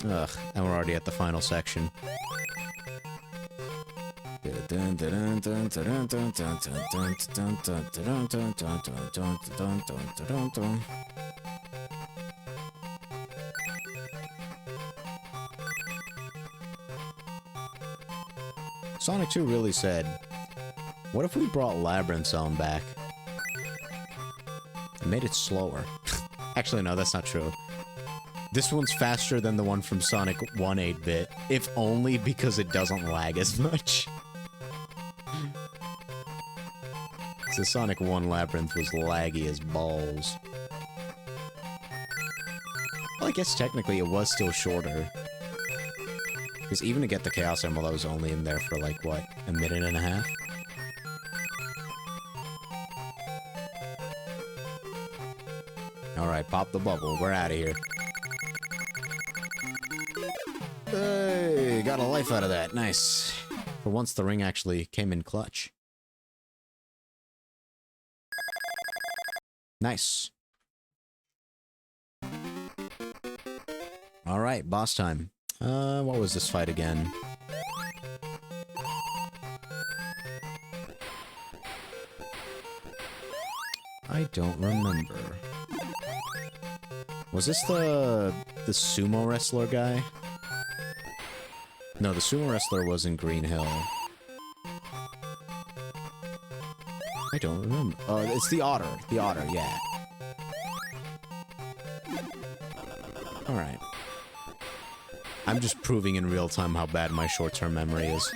Ugh, and we're already at the final section. Sonic 2 really said, what if we brought Labyrinth Zone back? And made it slower. Actually, no, that's not true. This one's faster than the one from Sonic 1 8-bit, if only because it doesn't lag as much. The Sonic 1 Labyrinth was laggy as balls. Well, I guess technically it was still shorter. Because even to get the Chaos Emerald, I was only in there for like, what, a minute and a half? Alright, pop the bubble. We're out of here. Hey, got a life out of that. Nice. For once, the ring actually came in clutch. Nice. Alright, boss time. What was this fight again? I don't remember. Was this the sumo wrestler guy? No, the sumo wrestler was in Green Hill. I don't remember. Oh, it's the otter. The otter, yeah. Alright. I'm just proving in real time how bad my short-term memory is.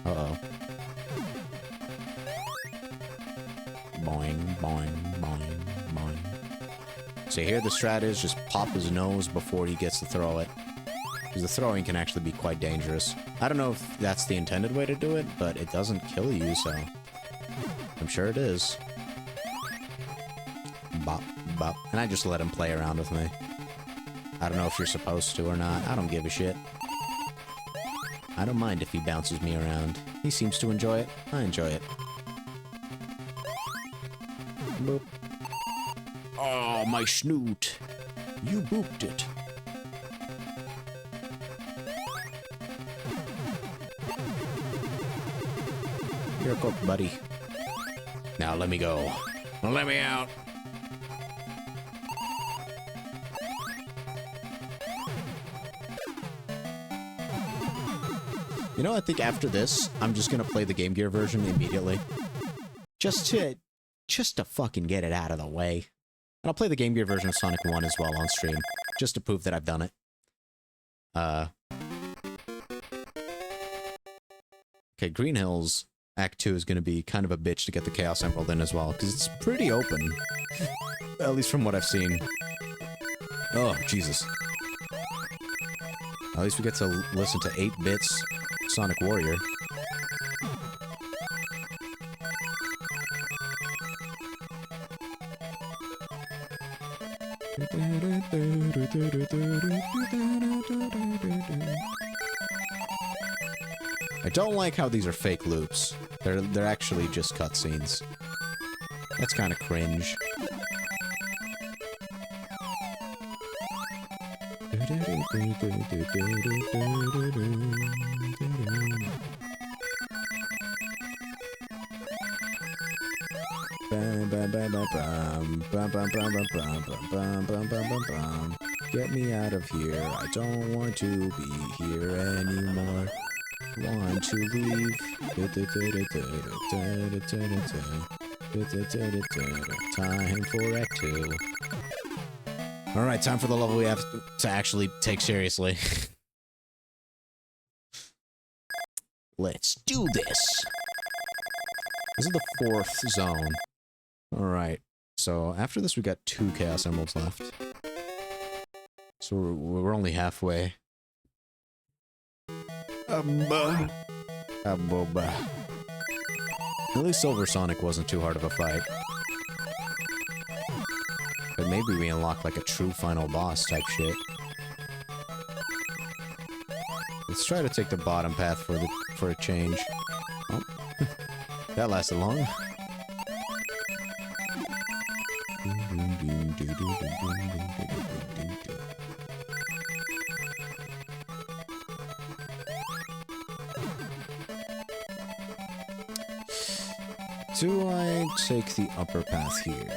Uh-oh. Boing, boing, boing, boing. So here the strat is just pop his nose before he gets to throw it. Because the throwing can actually be quite dangerous. I don't know if that's the intended way to do it, but it doesn't kill you, so... I'm sure it is. Bop, bop. And I just let him play around with me. I don't know if you're supposed to or not. I don't give a shit. I don't mind if he bounces me around. He seems to enjoy it. I enjoy it. Boop. Oh, my snoot. You booped it. You're a cook, buddy. Now let me go. Let me out. You know, I think after this, I'm just gonna play the Game Gear version immediately. Just to fucking get it out of the way. And I'll play the Game Gear version of Sonic 1 as well on stream, just to prove that I've done it. Okay, Green Hills Act 2 is gonna be kind of a bitch to get the Chaos Emerald in as well, because it's pretty open. At least from what I've seen. Oh, Jesus. At least we get to listen to 8 bits Sonic Warrior. I don't like how these are fake loops. They're actually just cutscenes. That's kind of cringe. Get me out of here. I don't want to be here anymore. Want to leave. Time for Act 2. Alright, time for the level we have to actually take seriously. Let's do this. This is the 4th zone. Alright, so after this we got 2 Chaos Emeralds left. So we're only halfway. At least Silver Sonic wasn't too hard of a fight. But maybe we unlock like a true final boss type shit. Let's try to take the bottom path for a change. Oh. That lasted long. Do I take the upper path here?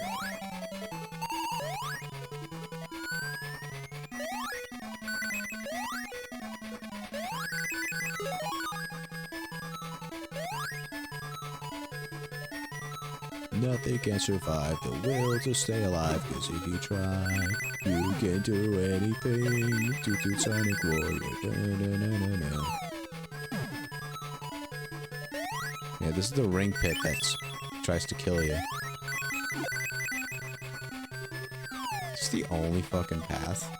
Nothing can survive the will to stay alive, cause if you try, you can do anything to Sonic Warrior. Yeah, this is the ring pit that tries to kill you. It's the only fucking path.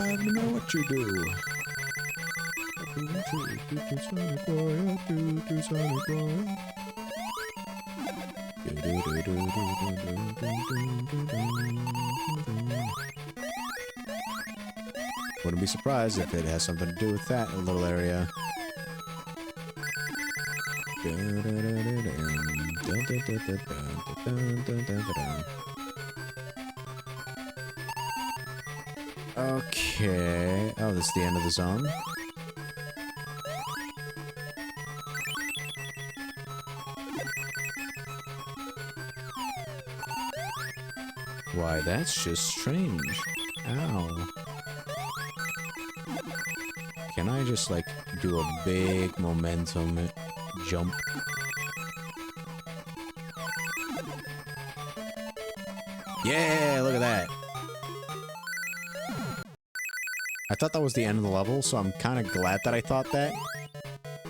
I don't know what you do. Sonic Warrior, Sonic Warrior. Wouldn't be surprised if it has something to do with that little area. Okay. Oh, this is the end of the zone. Why, that's just strange. Ow. Can I just, like, do a big momentum jump? Yeah, look at that. I thought that was the end of the level, so I'm kind of glad that I thought that.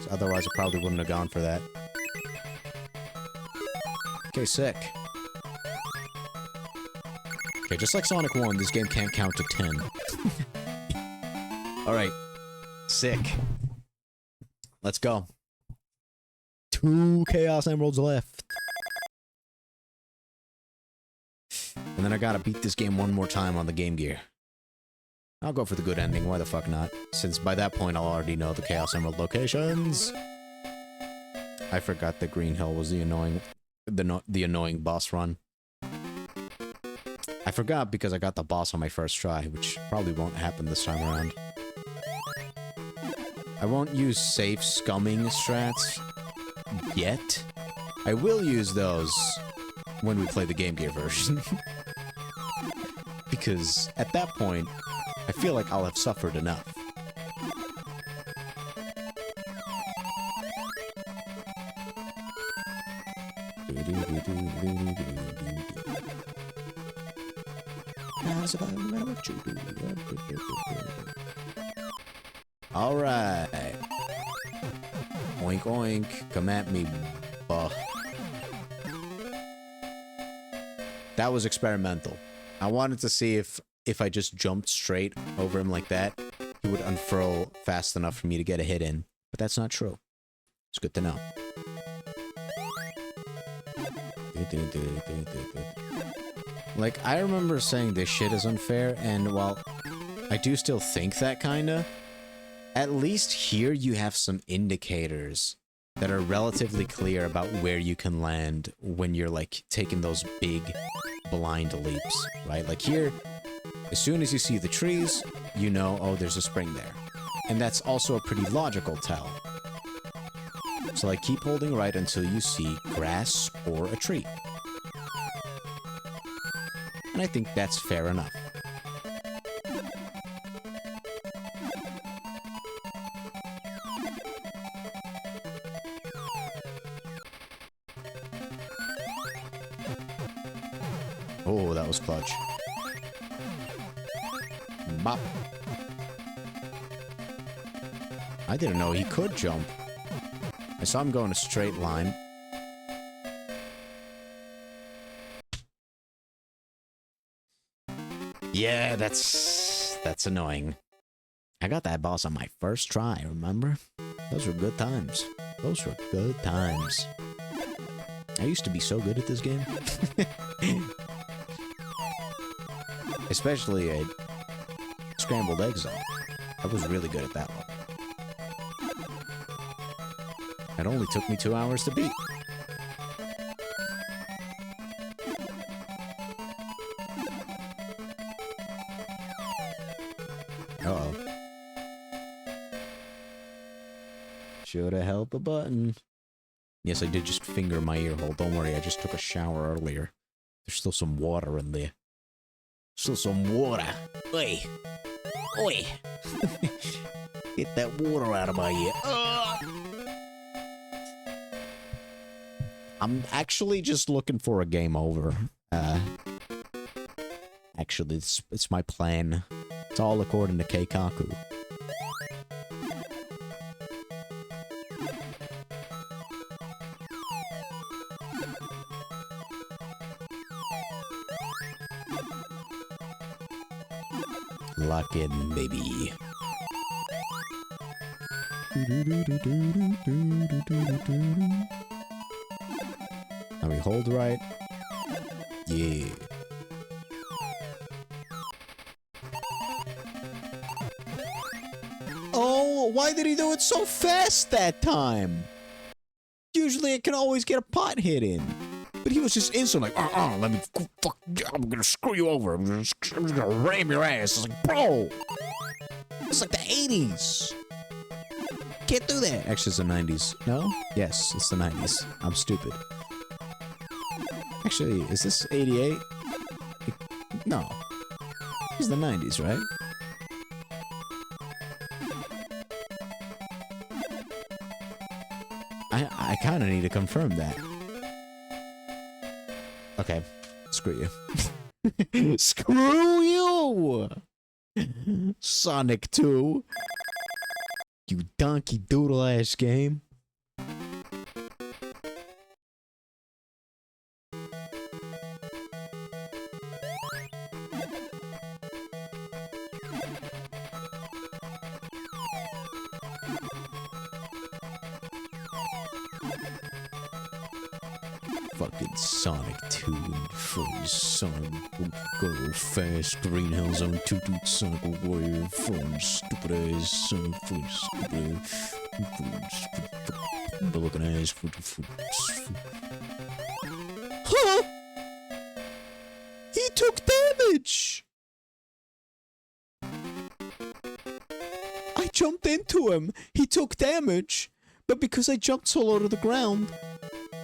So otherwise, I probably wouldn't have gone for that. Okay, sick. Okay, just like Sonic 1, this game can't count to 10. Alright. Sick. Let's go. 2 Chaos Emeralds left. And then I gotta beat this game one more time on the Game Gear. I'll go for the good ending, why the fuck not? Since by that point I'll already know the Chaos Emerald locations. I forgot that Green Hill was the annoying boss run. I forgot because I got the boss on my first try, which probably won't happen this time around. I won't use safe scumming strats yet. I will use those when we play the Game Gear version. Because at that point, I feel like I'll have suffered enough. Alright. Oink oink. Come at me, buh. That was experimental. I wanted to see if I just jumped straight over him like that, he would unfurl fast enough for me to get a hit in. But that's not true. It's good to know. Like, I remember saying this shit is unfair, and while I do still think that kinda, at least here you have some indicators that are relatively clear about where you can land when you're, like, taking those big blind leaps, right? Like here, as soon as you see the trees, you know, oh, there's a spring there. And that's also a pretty logical tell. So, like, keep holding right until you see grass or a tree. And I think that's fair enough. Oh, that was clutch. Bop. I didn't know he could jump. I saw him go in a straight line. Yeah, that's annoying. I got that boss on my first try, remember? Those were good times. Those were good times. I used to be so good at this game. Especially at Scrambled Egg Zone. I was really good at that one. It only took me 2 hours to beat. Uh-oh. Shoulda held the button. Yes, I did just finger my ear hole. Don't worry, I just took a shower earlier. There's still some water in there. Still some water. Oi! Oi! Get that water out of my ear. I'm actually just looking for a game over. Actually, it's my plan. It's all according to Keikaku. Lock in, baby. Now we hold right. Yeah. Oh, why did he do it so fast that time? Usually I can always get a pot hit in. But he was just instant, like, let me, fuck, I'm gonna screw you over. I'm just gonna ram your ass. It's like, bro, it's like the 80s. Can't do that. Actually, it's the 90s. No? Yes, it's the 90s. I'm stupid. Actually, is this 88? No. It's the 90s, right? I kind of need to confirm that. Okay, screw you. Screw you! Sonic 2. You donkey doodle ass game. fucking Sonic 2 and fucking Sonic. Go fast, Green Hill Zone 2, dude, Sonic Warrior, fucking stupid ass Sonic, fucking stupid looking ass. Huh? He took damage! I jumped into him. He took damage. But because I jumped so low to the ground,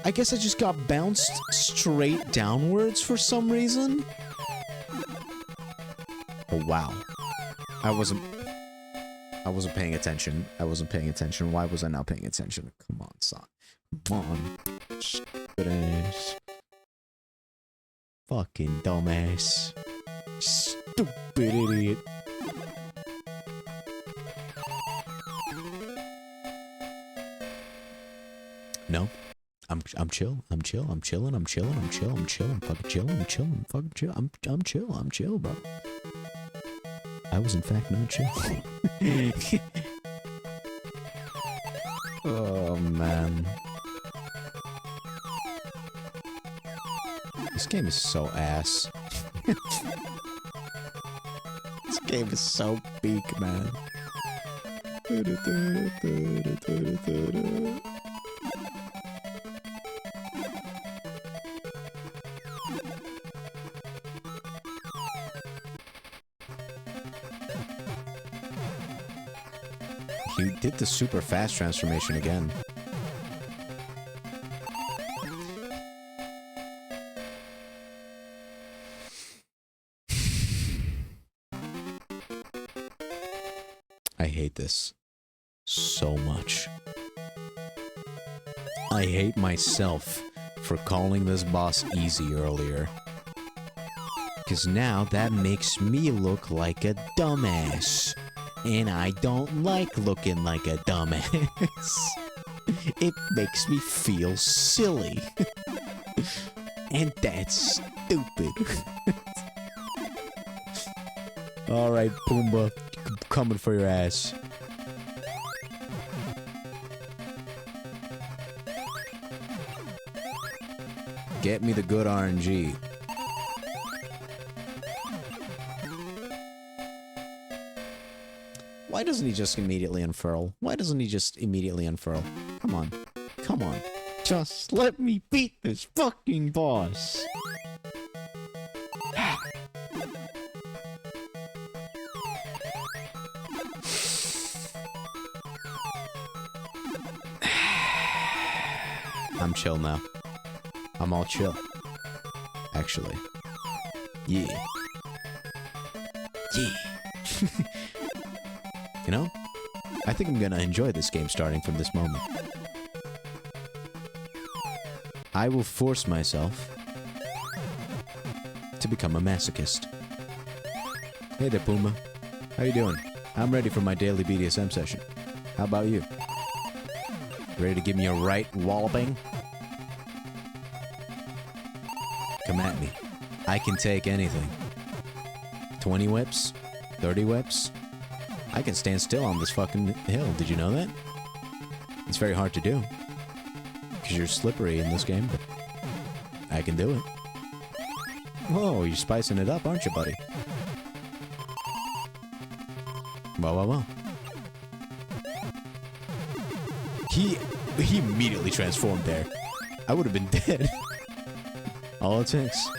I guess I just got bounced straight downwards for some reason. Oh, wow. I wasn't paying attention. Why was I not paying attention? Come on, son. Come on. Stupid ass. Fucking dumbass. Stupid idiot. No. I'm chill. I'm chilling. I'm fucking chill. I'm chill, bro. I was in fact not chill. Oh man. This game is so ass. This game is so peak, man. He did the super fast transformation again. I hate this so much. I hate myself for calling this boss easy earlier. 'Cause now that makes me look like a dumbass. And I don't like looking like a dumbass. It makes me feel silly. And that's stupid. Alright, Pumbaa. Coming for your ass. Get me the good RNG. Why doesn't he just immediately unfurl? Come on. Come on. Just let me beat this fucking boss. I'm chill now. I'm all chill. Actually. Yeah. Yeah. You know, I think I'm gonna enjoy this game starting from this moment. I will force myself to become a masochist. Hey there, Pumbaa. How you doing? I'm ready for my daily BDSM session. How about you? Ready to give me a right walloping? Come at me. I can take anything. 20 whips? 30 whips? I can stand still on this fucking hill. Did you know that? It's very hard to do. Because you're slippery in this game, but I can do it. Whoa, you're spicing it up, aren't you, buddy? Well. He immediately transformed there. I would have been dead. All it takes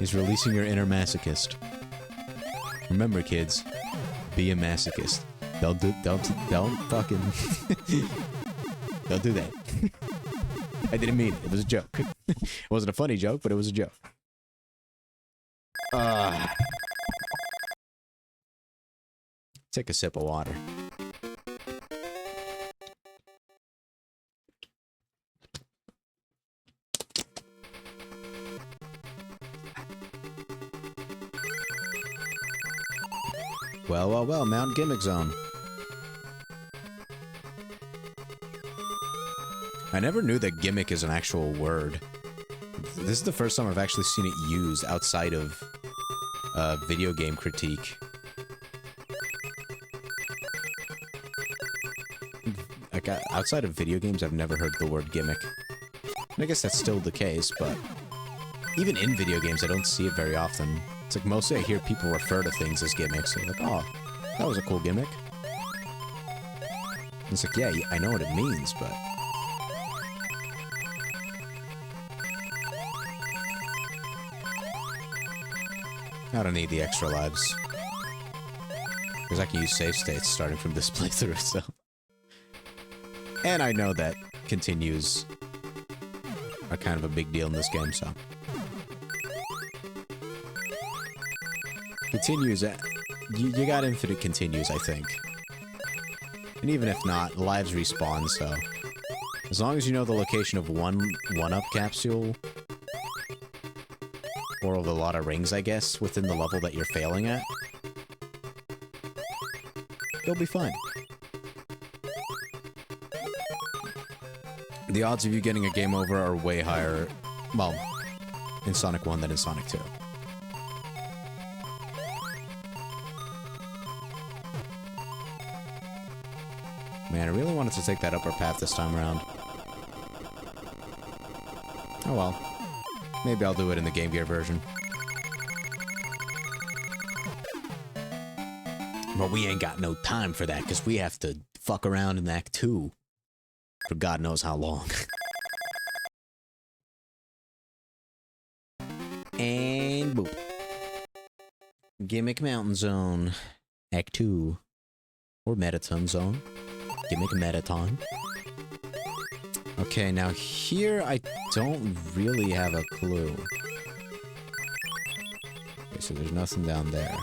is releasing your inner masochist. Remember, kids. Be a masochist. Don't fucking... Don't do that. I didn't mean it. It was a joke. It wasn't a funny joke, but it was a joke. Take a sip of water. Well, Mount Gimmick Zone. I never knew that gimmick is an actual word. This is the first time I've actually seen it used outside of video game critique. Like, outside of video games, I've never heard the word gimmick. I guess that's still the case, but even in video games, I don't see it very often. It's like mostly I hear people refer to things as gimmicks. They're like, oh, that was a cool gimmick. And it's like, yeah, I know what it means, but... I don't need the extra lives. Because I can use save states starting from this playthrough, so... And I know that continues are kind of a big deal in this game, so... Continues, you got infinite continues, I think. And even if not, lives respawn, so... As long as you know the location of one-up capsule... Or of a lot of rings, I guess, within the level that you're failing at... You'll be fine. The odds of you getting a game over are way higher, well, in Sonic 1 than in Sonic 2. Man, I really wanted to take that upper path this time around. Oh well. Maybe I'll do it in the Game Gear version. But we ain't got no time for that, because we have to fuck around in Act 2. For God knows how long. And boop. Gimmick Mountain Zone. Act 2. Or Metaton Zone. Gimmick Metaton. Okay, now here I don't really have a clue. Okay, so there's nothing down there.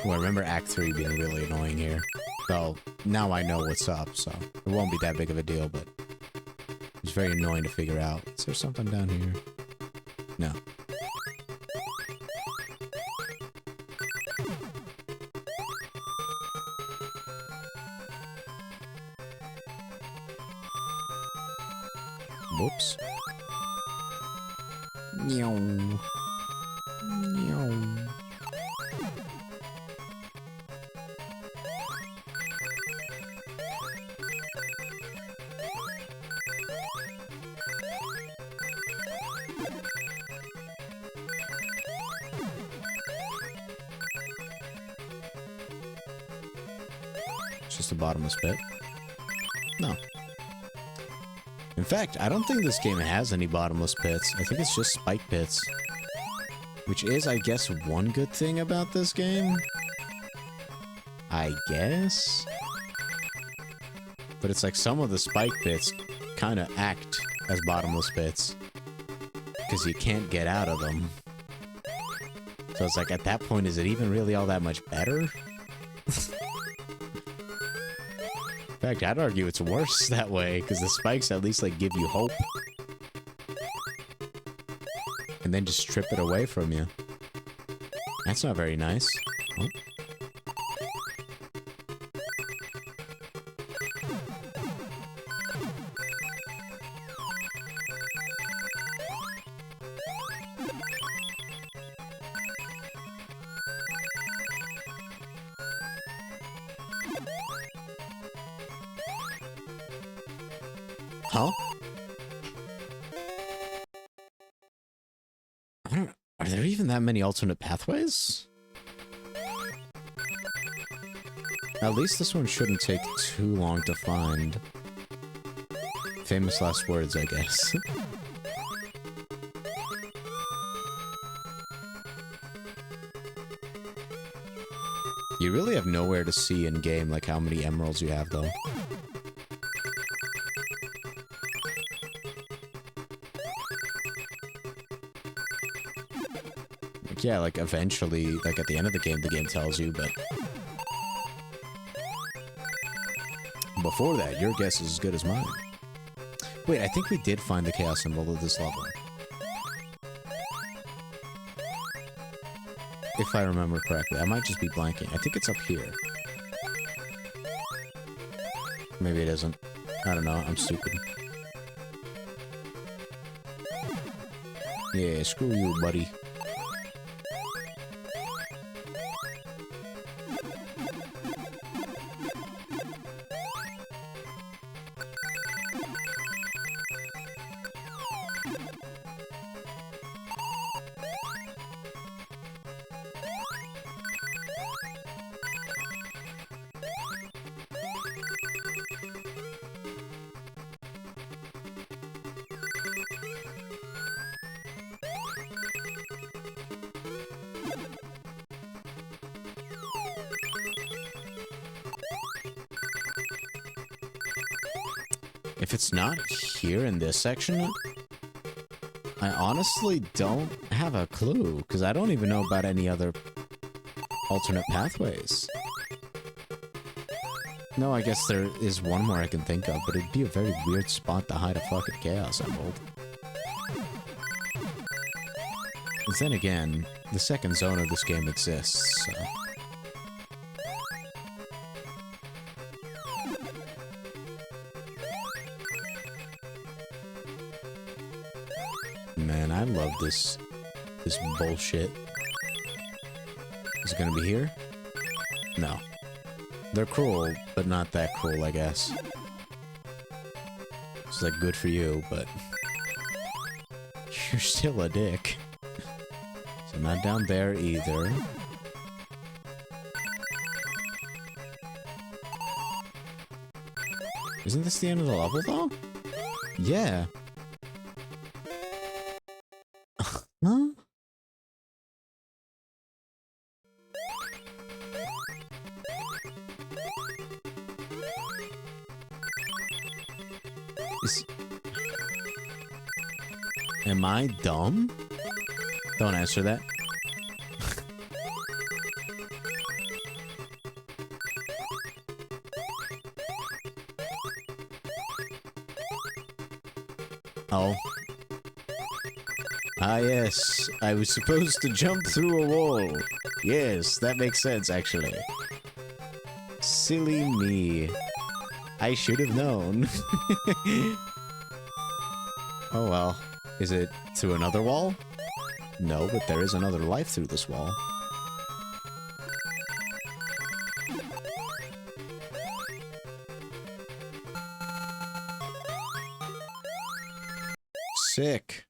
Well, I remember Act 3 being really annoying here. Well, now I know what's up, so it won't be that big of a deal, but it's very annoying to figure out. Is there something down here? No. Whoops. Meow. Meow. Just a bottomless pit? No. In fact, I don't think this game has any bottomless pits. I think it's just spike pits. Which is, I guess, one good thing about this game? I guess? But it's like some of the spike pits kind of act as bottomless pits. Because you can't get out of them. So it's like, at that point, is it even really all that much better? In fact, I'd argue it's worse that way, because the spikes at least, like, give you hope. And then just strip it away from you. That's not very nice. Oh. Huh? Are there even that many alternate pathways? At least this one shouldn't take too long to find. Famous last words, I guess. You really have nowhere to see in-game, like, how many emeralds you have, though. Yeah, like, eventually, like, at the end of the game tells you, but... Before that, your guess is as good as mine. Wait, I think we did find the chaos symbol of this level. If I remember correctly. I might just be blanking. I think it's up here. Maybe it isn't. I don't know, I'm stupid. Yeah, screw you, buddy. it's not here in this section, I honestly don't have a clue, because I don't even know about any other alternate pathways. No, I guess there is one more I can think of, but it'd be a very weird spot to hide a fucking Chaos Emerald. But then again, the second zone of this game exists, so... Man, I love this bullshit. Is it gonna be here? No. They're cruel, but not that cruel, I guess. It's like, good for you, but... You're still a dick. So not down there either. Isn't this the end of the level, though? Yeah. Huh? Am I dumb? Don't answer that. Oh. Ah, yes. I was supposed to jump through a wall. Yes, that makes sense, actually. Silly me. I should have known. Oh well. Is it through another wall? No, but there is another life through this wall. Sick.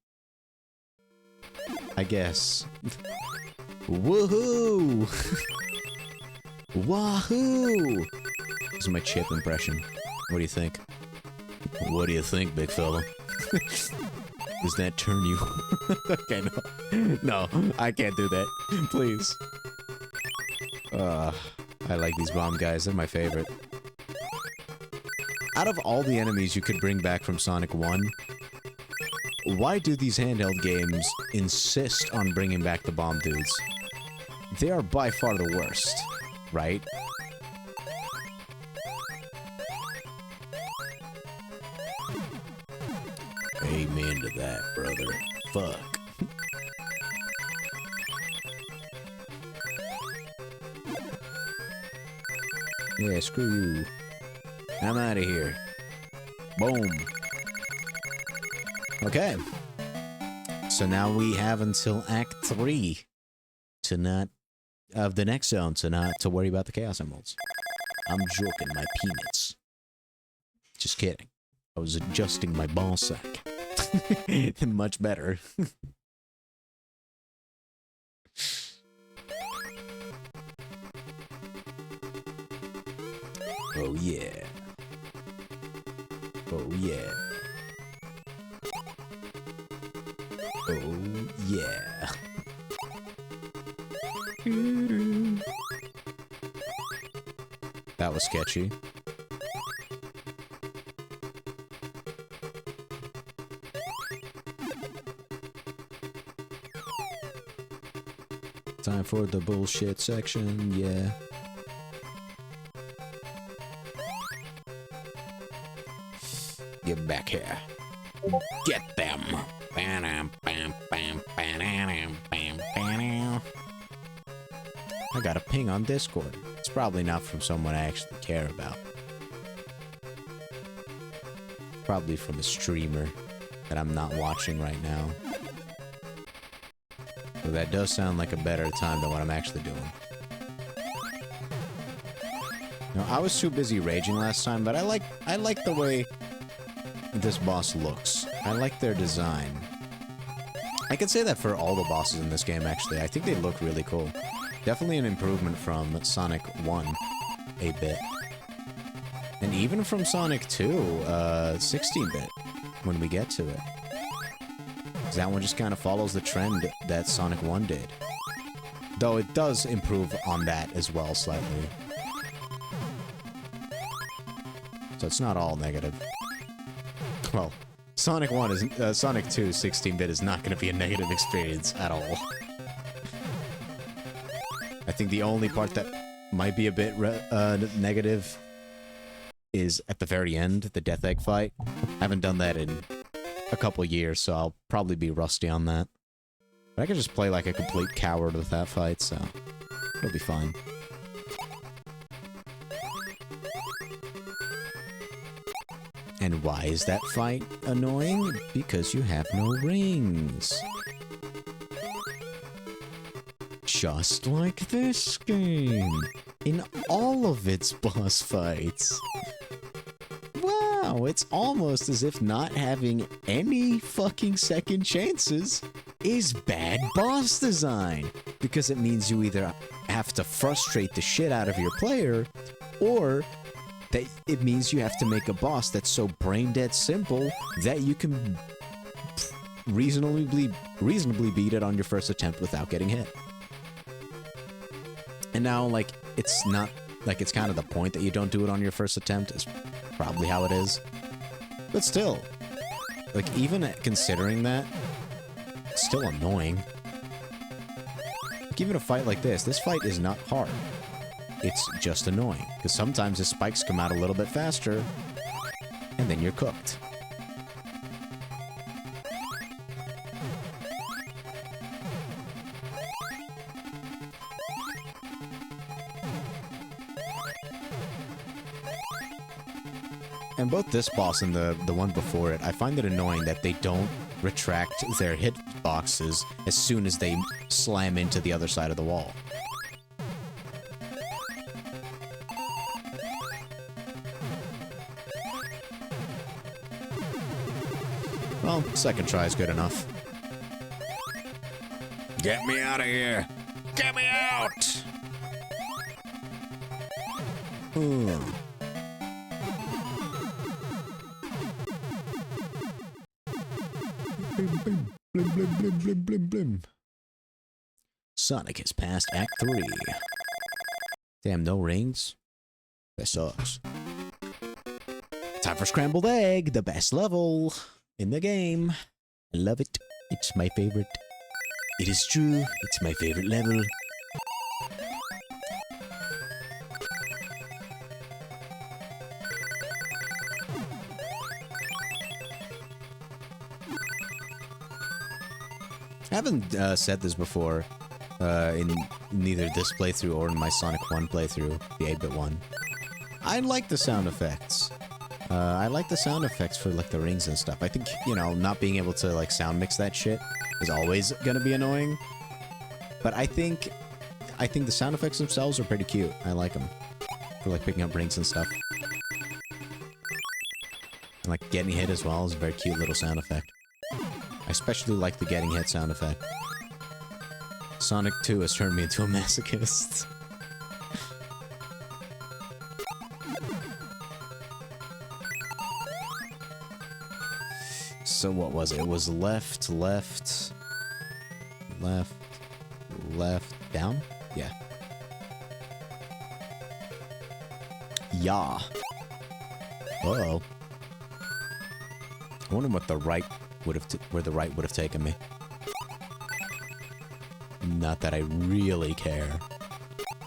I guess. Woohoo! Wahoo! This is my Chip impression. What do you think? What do you think, big fella? Does that turn you? Okay, no. No, I can't do that. Please. I like these bomb guys. They're my favorite. Out of all the enemies you could bring back from Sonic 1, why do these handheld games insist on bringing back the bomb dudes? They are by far the worst, right? Amen to that, brother. Fuck. Yeah, screw you. I'm out of here. Boom. Okay. So now we have until Act 3 to not... of the next zone to not to worry about the Chaos Emeralds. I'm joking my peanuts. Just kidding. I was adjusting my ball sack. Much better. Oh yeah. Oh yeah. Oh yeah. That was sketchy. Time for the bullshit section, yeah. Get back here. Get them. I got a ping on Discord. It's probably not from someone I actually care about. Probably from a streamer that I'm not watching right now. So that does sound like a better time than what I'm actually doing. No, I was too busy raging last time, but I like the way this boss looks. I like their design. I could say that for all the bosses in this game, actually. I think they look really cool. Definitely an improvement from Sonic 1 a bit. And even from Sonic 2, 16-bit, when we get to it. That one just kind of follows the trend that Sonic 1 did. Though it does improve on that as well, slightly. So it's not all negative. well, Sonic 1 is, Sonic 2 16-bit is not going to be a negative experience at all. I think the only part that might be a bit negative is at the very end, the Death Egg fight. Haven't done that in a couple years, so I'll probably be rusty on that. But I could just play like a complete coward with that fight, so it'll be fine. And why is that fight annoying? Because you have no rings. Just like this game. In all of its boss fights. Wow, it's almost as if not having any fucking second chances is bad boss design. Because it means you either have to frustrate the shit out of your player, or that it means you have to make a boss that's so brain-dead simple that you can reasonably beat it on your first attempt without getting hit. And now, like, it's not, like, it's kind of the point that you don't do it on your first attempt is probably how it is. But still, like, even considering that, it's still annoying. Like, even a fight like this fight is not hard. It's just annoying, because sometimes the spikes come out a little bit faster, and then you're cooked. And both this boss and the one before it, I find it annoying that they don't retract their hitboxes as soon as they slam into the other side of the wall. Well, second try is good enough. Get me out of here! Get me out! Blim, blim, blim, blim, blim, blim. Sonic has passed Act 3. Damn, no rings? That sucks. Time for Scrambled Egg, the best level in the game. I love it. It's my favorite. It is true. It's my favorite level. I haven't said this before in neither this playthrough or in my Sonic 1 playthrough, the 8-bit one. I like the sound effects. I like the sound effects for, like, the rings and stuff. I think, you know, not being able to, like, sound mix that shit is always gonna be annoying. But I think the sound effects themselves are pretty cute. I like them. For, like, picking up rings and stuff. And, like, getting hit as well is a very cute little sound effect. I especially like the getting hit sound effect. Sonic 2 has turned me into a masochist. So what was it? It was left, left, left, left, down? Yeah. Yeah. Uh-oh. I wonder what the right would have where the right would have taken me. Not that I really care.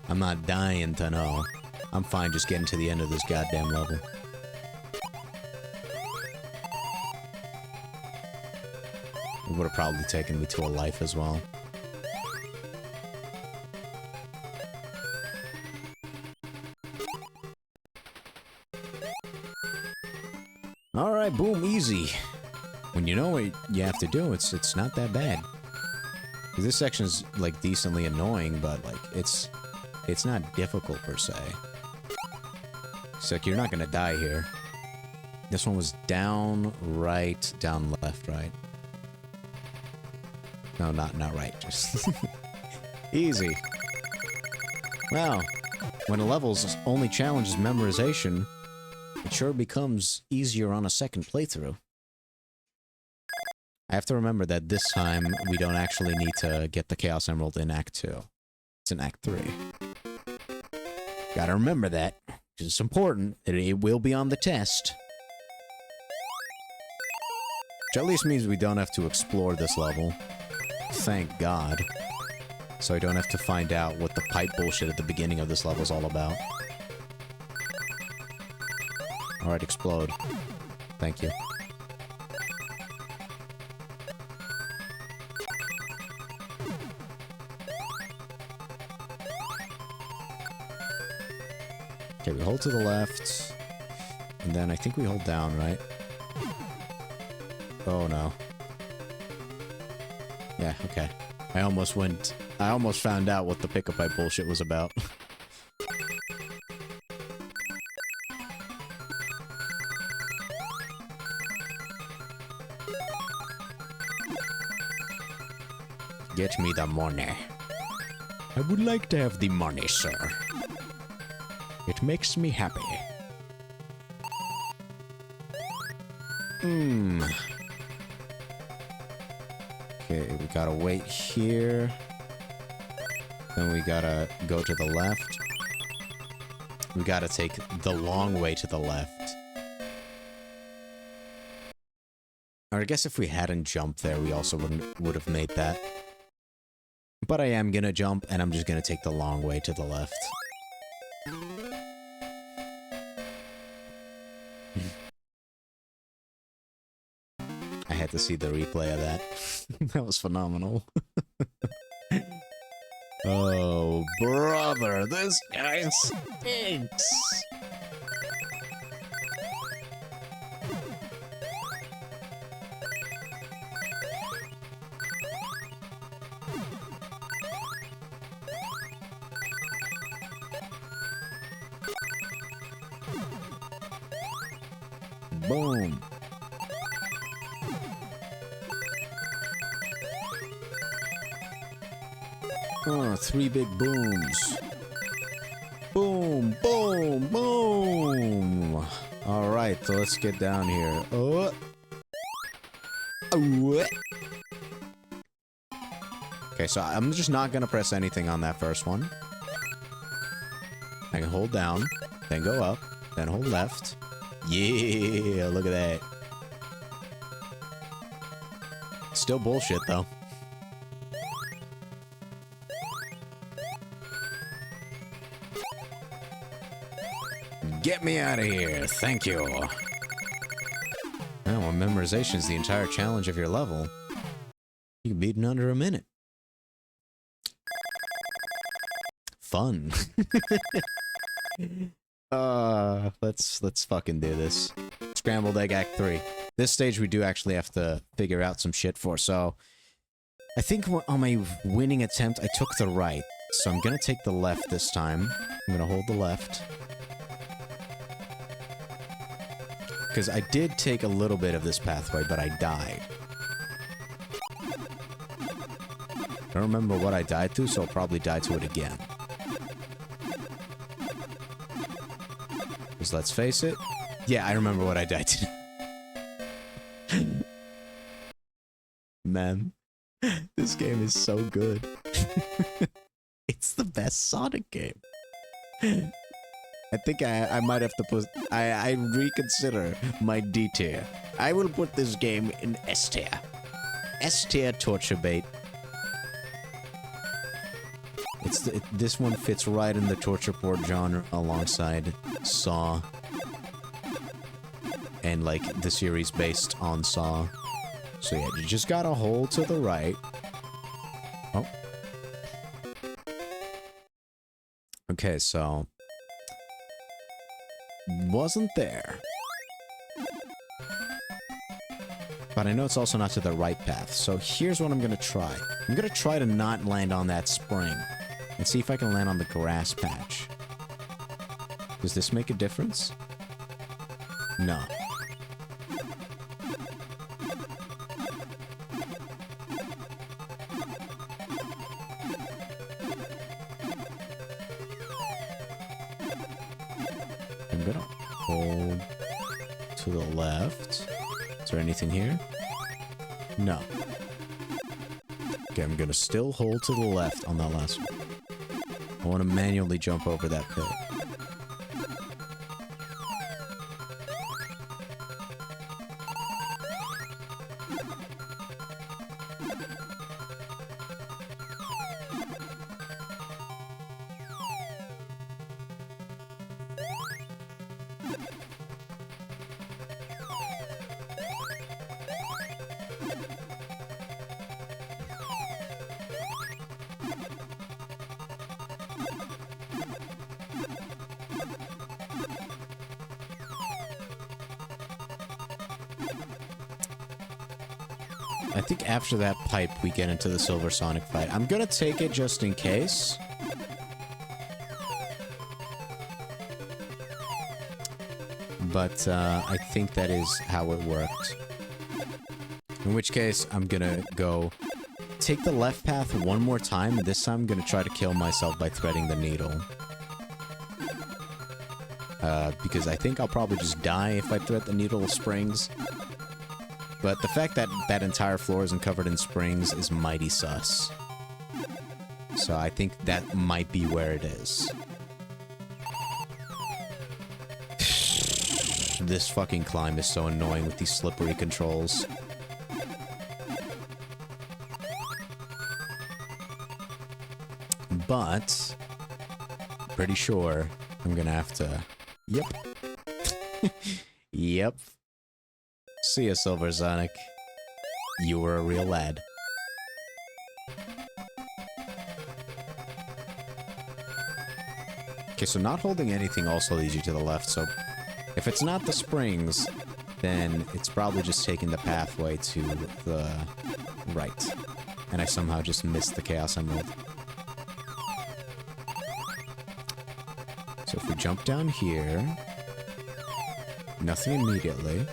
I'm not dying to know. I'm fine just getting to the end of this goddamn level. It would have probably taken me to a life as well. Alright, boom, easy. When you know what you have to do, it's not that bad. This section's, like, decently annoying, but, like, it's not difficult per se. It's like, you're not gonna die here. This one was down, right, down, left, right. No, not right, just... Easy. Wow. When a level's only challenge is memorization, it sure becomes easier on a second playthrough. I have to remember that this time, we don't actually need to get the Chaos Emerald in Act 2. It's in Act 3. Gotta remember that, because it's important. It will be on the test. Which at least means we don't have to explore this level. Thank God. So I don't have to find out what the pipe bullshit at the beginning of this level is all about. Alright, explode. Thank you. Okay, we hold to the left. And then I think we hold down, right? Oh no. Yeah, okay. I almost found out what the pick-a-pipe bullshit was about. Get me the money. I would like to have the money, sir. It makes me happy. Okay, we gotta wait here. Then we gotta go to the left. We gotta take the long way to the left. Or I guess if we hadn't jumped there, we also would have made that. But I am gonna jump, and I'm just gonna take the long way to the left. I had to see the replay of that. That was phenomenal. Oh, brother, this guy stinks. Boom. Oh, 3 big booms. Boom, boom, boom. All right, so let's get down here. Oh. Oh. Okay, so I'm just not gonna press anything on that first one. I can hold down, then go up, then hold left. Yeah, look at that. Still bullshit, though. Get me out of here, thank you. Oh, well, memorization is the entire challenge of your level. You can beat it in under a minute. Fun. Let's fucking do this. Scrambled Egg Act 3. This stage we do actually have to figure out some shit for, so... I think on my winning attempt, I took the right. So I'm gonna take the left this time. I'm gonna hold the left. Because I did take a little bit of this pathway, but I died. I don't remember what I died to, so I'll probably die to it again. Because let's face it. Yeah, I remember what I died to. Man, this game is so good. It's the best Sonic game. I think I might have to put... I reconsider my D tier. I will put this game in S tier. S tier torture bait. This one fits right in the torture porn genre alongside Saw. And like the series based on Saw. So yeah, you just gotta hold to the right. Oh. Okay, so... wasn't there. But I know it's also not to the right path, so here's what I'm gonna try. I'm gonna try to not land on that spring, and see if I can land on the grass patch. Does this make a difference? No. I'm gonna hold to the left. Is there anything here? No. Okay, I'm gonna still hold to the left on that last one. I want to manually jump over that pit. I think after that pipe, we get into the Silver Sonic fight. I'm gonna take it just in case. But, I think that is how it worked. In which case, I'm gonna go take the left path one more time. This time, I'm gonna try to kill myself by threading the needle. Because I think I'll probably just die if I thread the needle of springs. But the fact that that entire floor isn't covered in springs is mighty sus. So I think that might be where it is. This fucking climb is so annoying with these slippery controls. But pretty sure I'm gonna have to... Yep. Yep. See ya, Silver Sonic. You were a real lad. Okay, so not holding anything also leads you to the left, so... If it's not the springs, then it's probably just taking the pathway to the right. And I somehow just missed the Chaos Emerald. So if we jump down here... Nothing immediately.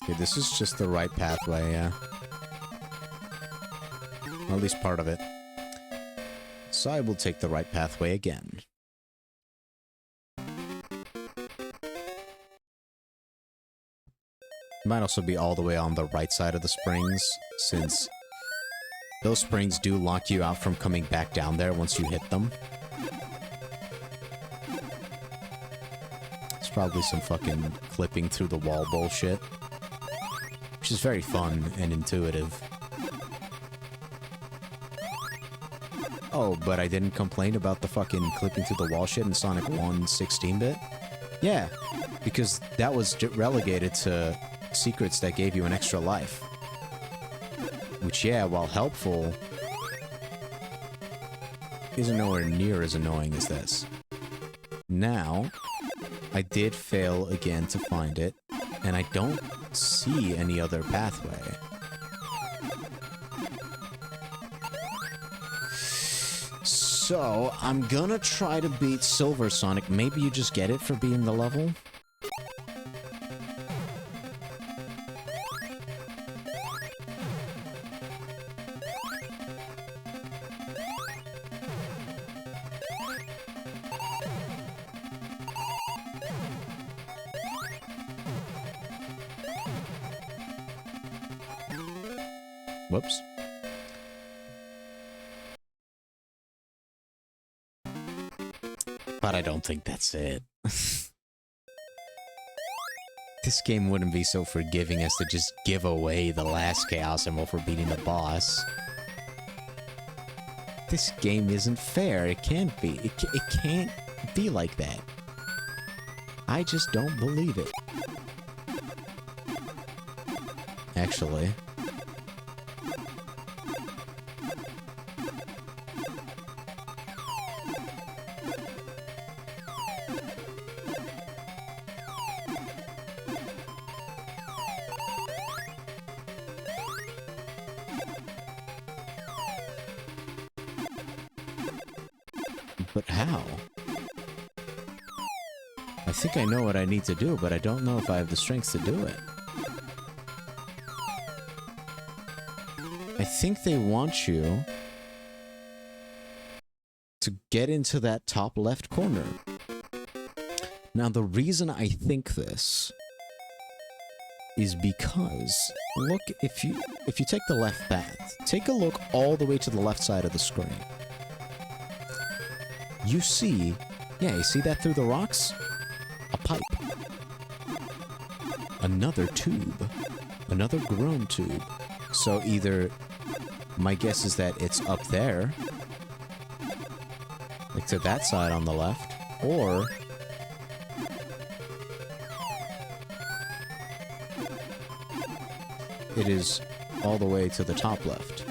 Okay, this is just the right pathway, yeah. Or at least part of it. So I will take the right pathway again. Might also be all the way on the right side of the springs, since those springs do lock you out from coming back down there once you hit them. It's probably some fucking clipping through the wall bullshit. Which is very fun and intuitive. Oh, but I didn't complain about the fucking clipping through the wall shit in Sonic 1 16-bit? Yeah, because that was relegated to secrets that gave you an extra life. Which, yeah, while helpful, isn't nowhere near as annoying as this. Now, I did fail again to find it, and I don't see any other pathway. So, I'm gonna try to beat Silver Sonic. Maybe you just get it for being the level? Whoops. But I don't think that's it. This game wouldn't be so forgiving as to just give away the last Chaos Emerald for beating the boss. This game isn't fair. It can't be. It can't be like that. I just don't believe it. Actually... But how? I think I know what I need to do, but I don't know if I have the strength to do it. I think they want you to get into that top left corner. Now, the reason I think this is because look, if you take the left path, take a look all the way to the left side of the screen. You see, yeah, you see that through the rocks? A pipe. Another tube. Another grown tube. So either, my guess is that it's up there, like to that side on the left, or it is all the way to the top left.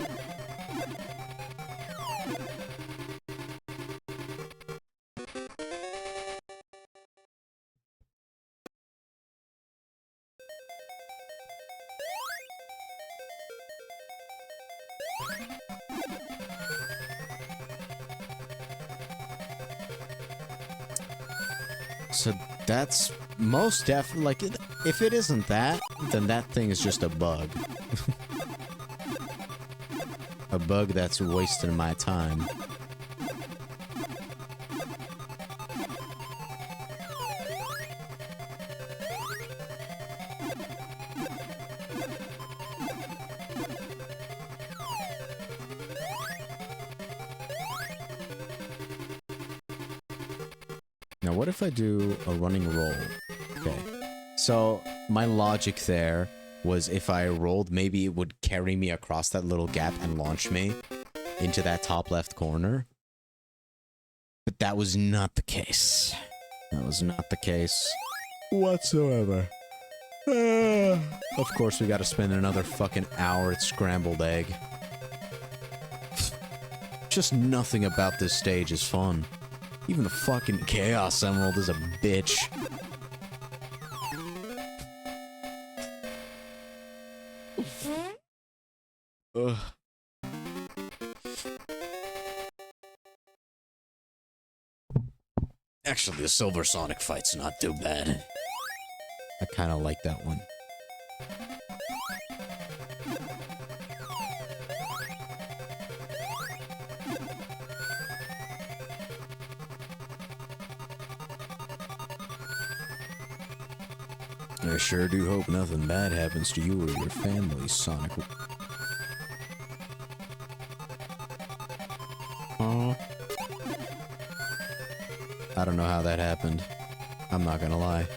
So that's most definitely, like, if it isn't that, then that thing is just a bug. A bug that's wasting my time. Now, what if I do a running roll? Okay. So, my logic there was if I rolled, maybe it would carry me across that little gap and launch me into that top left corner. But that was not the case. That was not the case whatsoever. Of course, we gotta spend another fucking hour at Scrambled Egg. Just nothing about this stage is fun. Even the fucking Chaos Emerald is a bitch. Ugh. Actually, the Silver Sonic fight's not too bad. I kinda like that one. I sure do hope nothing bad happens to you or your family, Sonic. I don't know how that happened. I'm not gonna lie.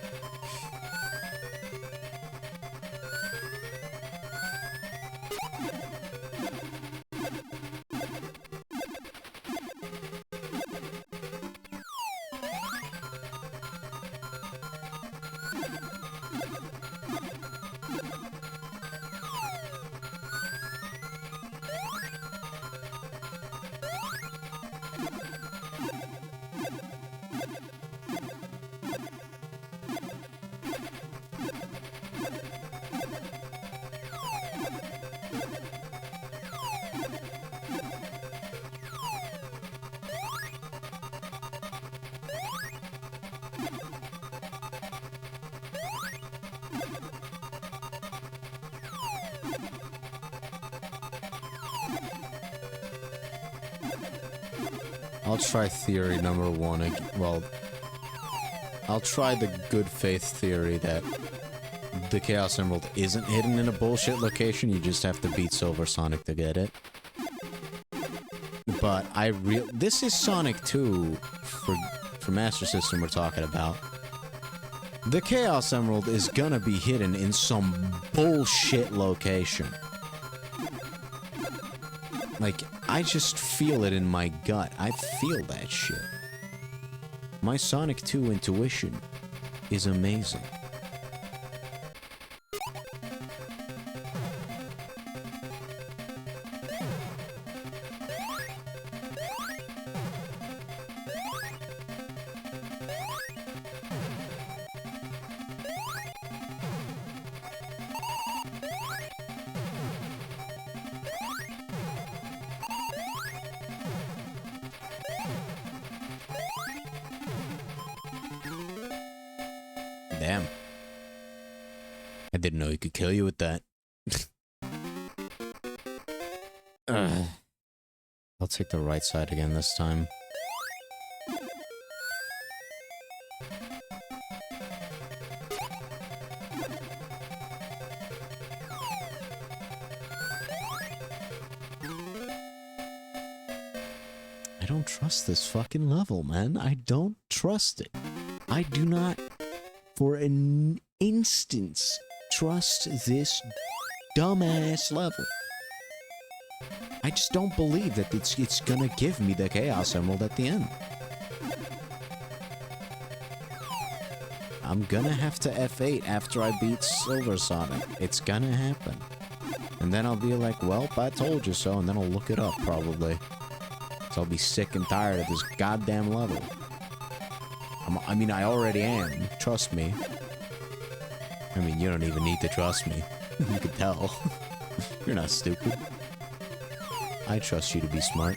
I'll try theory number one again. Well, I'll try the good faith theory that the Chaos Emerald isn't hidden in a bullshit location, you just have to beat Silver Sonic to get it. But this is Sonic 2 for Master System we're talking about. The Chaos Emerald is gonna be hidden in some bullshit location. Like, I just feel it in my gut. I feel that shit. My Sonic 2 intuition is amazing. Damn. I didn't know he could kill you with that. I'll take the right side again this time. I don't trust this fucking level, man. I don't trust it. I do not, for an instance, trust this dumbass level. I just don't believe that it's gonna give me the Chaos Emerald at the end. I'm gonna have to F8 after I beat Silver Sonic. It's gonna happen. And then I'll be like, well, I told you so, and then I'll look it up, probably. So I'll be sick and tired of this goddamn level. I mean, I already am. Trust me. I mean, you don't even need to trust me. You can tell. You're not stupid. I trust you to be smart.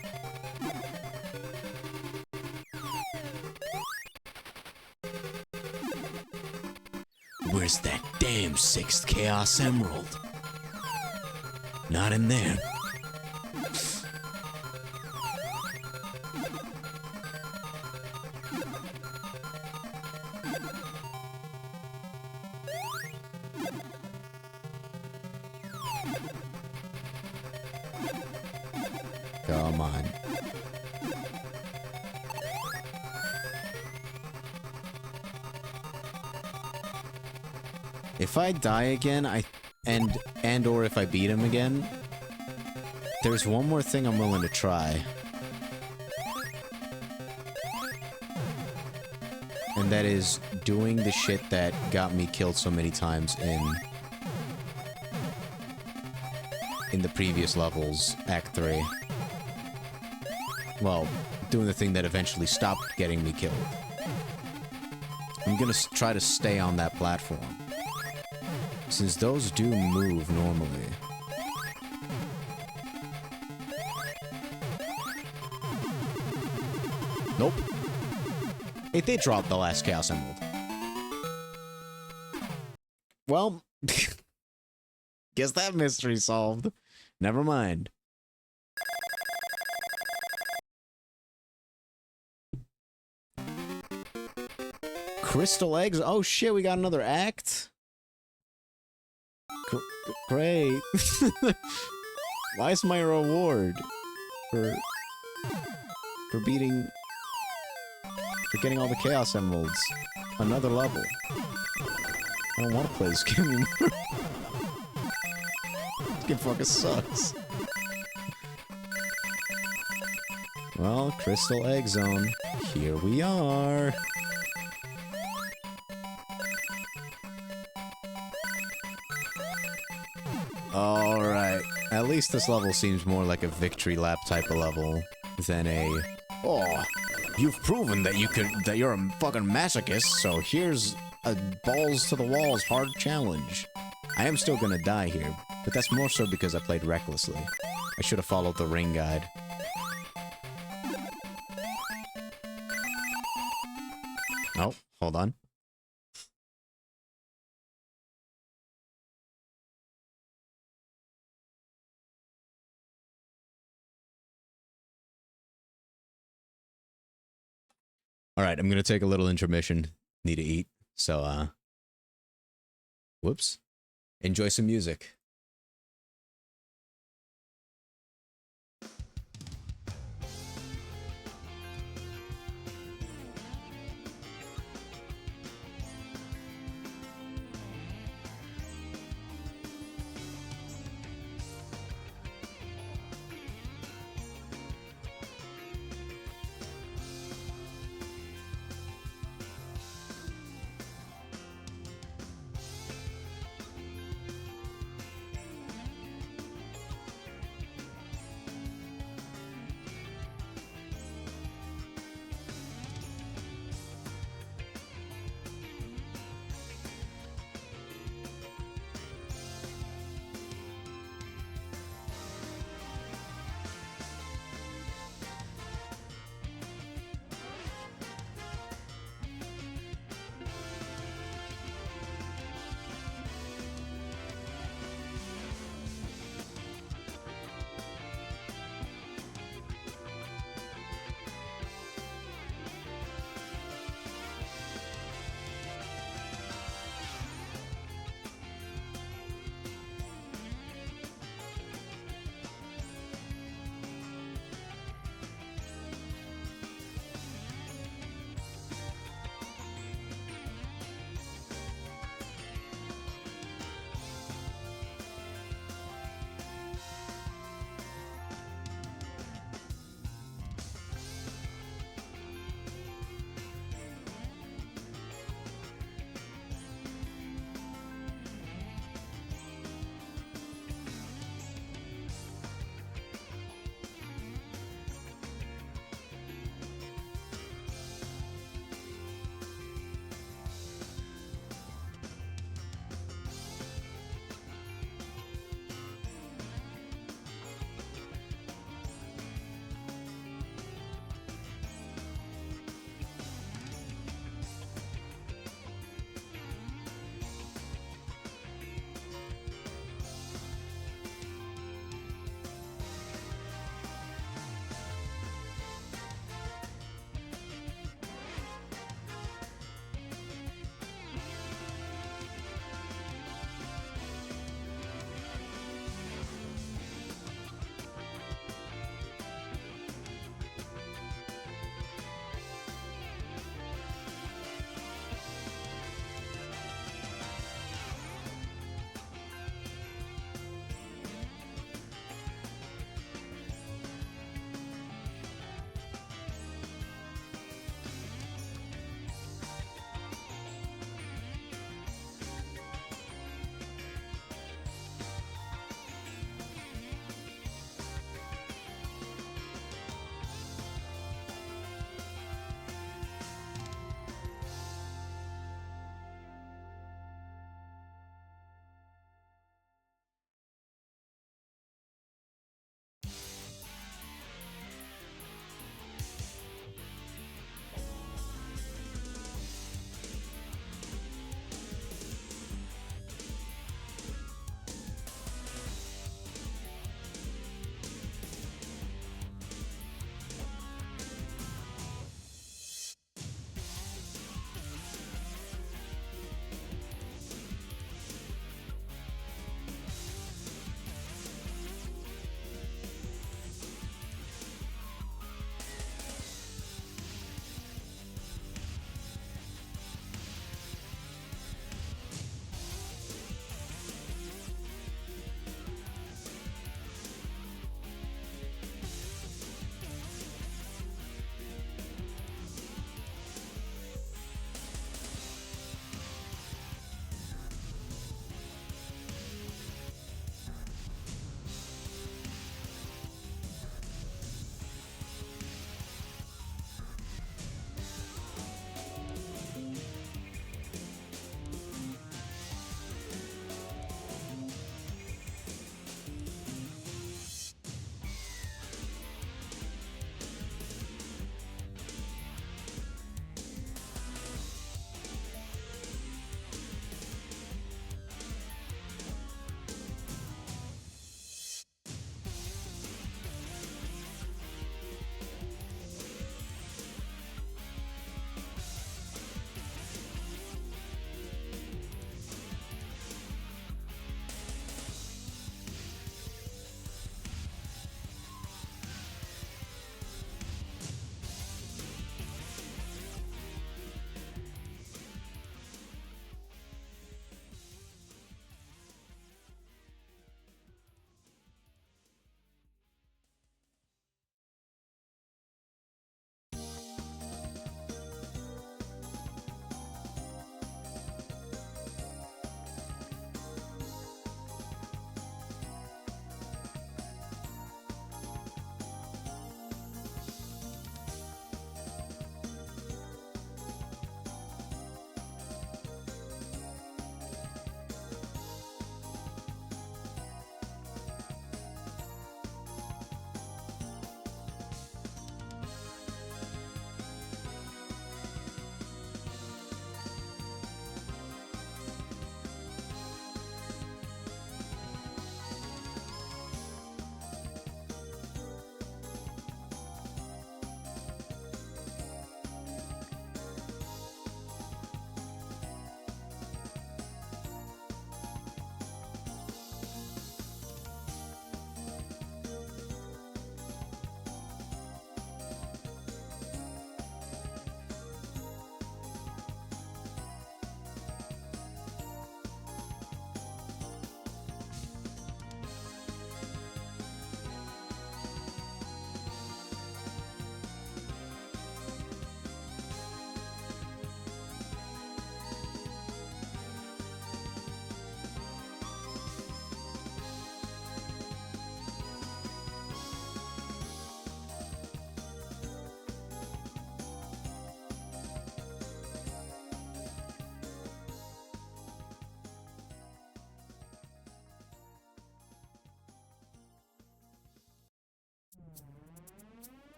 Where's that damn 6th Chaos Emerald? Not in there. Come on. If I die again, or if I beat him again, there's one more thing I'm willing to try. And that is doing the shit that got me killed so many times in the previous levels, Act 3. Well, doing the thing that eventually stopped getting me killed. I'm gonna try to stay on that platform. Since those do move normally. Nope. It did drop the last Chaos Emerald. Well, guess that mystery solved. Never mind. Crystal eggs? Oh shit, we got another act? Great. Why is my reward for beating... for getting all the Chaos Emeralds? Another level. I don't want to play this game anymore. This game fucking sucks. Well, Crystal Egg Zone. Here we are. Alright. At least this level seems more like a victory lap type of level than a... Oh, you've proven that you're a fucking masochist, so here's a balls to the walls hard challenge. I am still gonna die here, but that's more so because I played recklessly. I should have followed the ring guide. Oh, hold on. Alright, I'm gonna take a little intermission. Need to eat. So, whoops. Enjoy some music.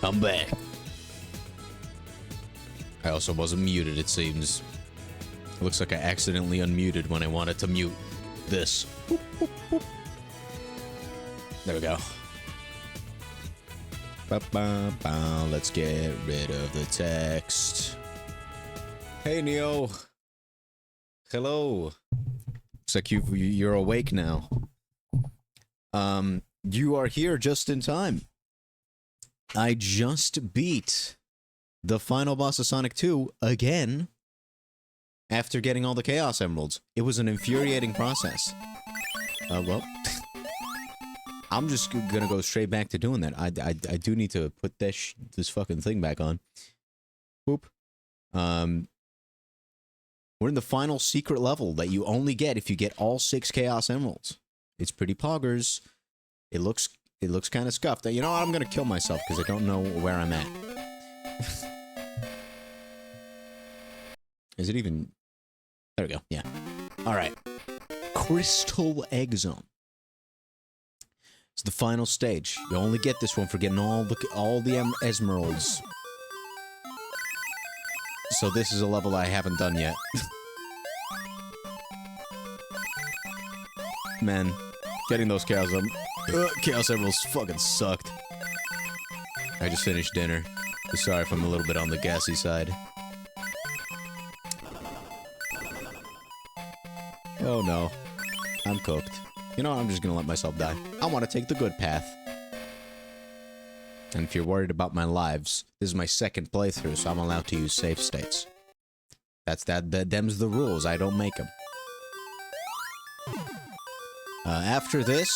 I'm back. I also wasn't muted, it seems. It looks like I accidentally unmuted when I wanted to mute this. Boop, boop, boop. There we go. Ba-ba-ba. Let's get rid of the text. Hey, Neo. Hello. Looks like you're awake now. You are here just in time. I just beat the final boss of Sonic 2 again after getting all the Chaos Emeralds. It was an infuriating process. Well, I'm just gonna go straight back to doing that. I do need to put this fucking thing back on. Boop. We're in the final secret level that you only get if you get all 6 Chaos Emeralds. It's pretty poggers. It looks kind of scuffed. You know what? I'm gonna kill myself because I don't know where I'm at. Is it even... There we go. Yeah. Alright. Crystal Egg Zone. It's the final stage. You only get this one for getting all the Emeralds. So this is a level I haven't done yet. Man, getting those Chaos Emeralds fucking sucked. I just finished dinner. Sorry if I'm a little bit on the gassy side. Oh no. I'm cooked. You know what? I'm just gonna let myself die. I want to take the good path. And if you're worried about my lives, this is my second playthrough, so I'm allowed to use save states. Them's the rules. I don't make them. After this,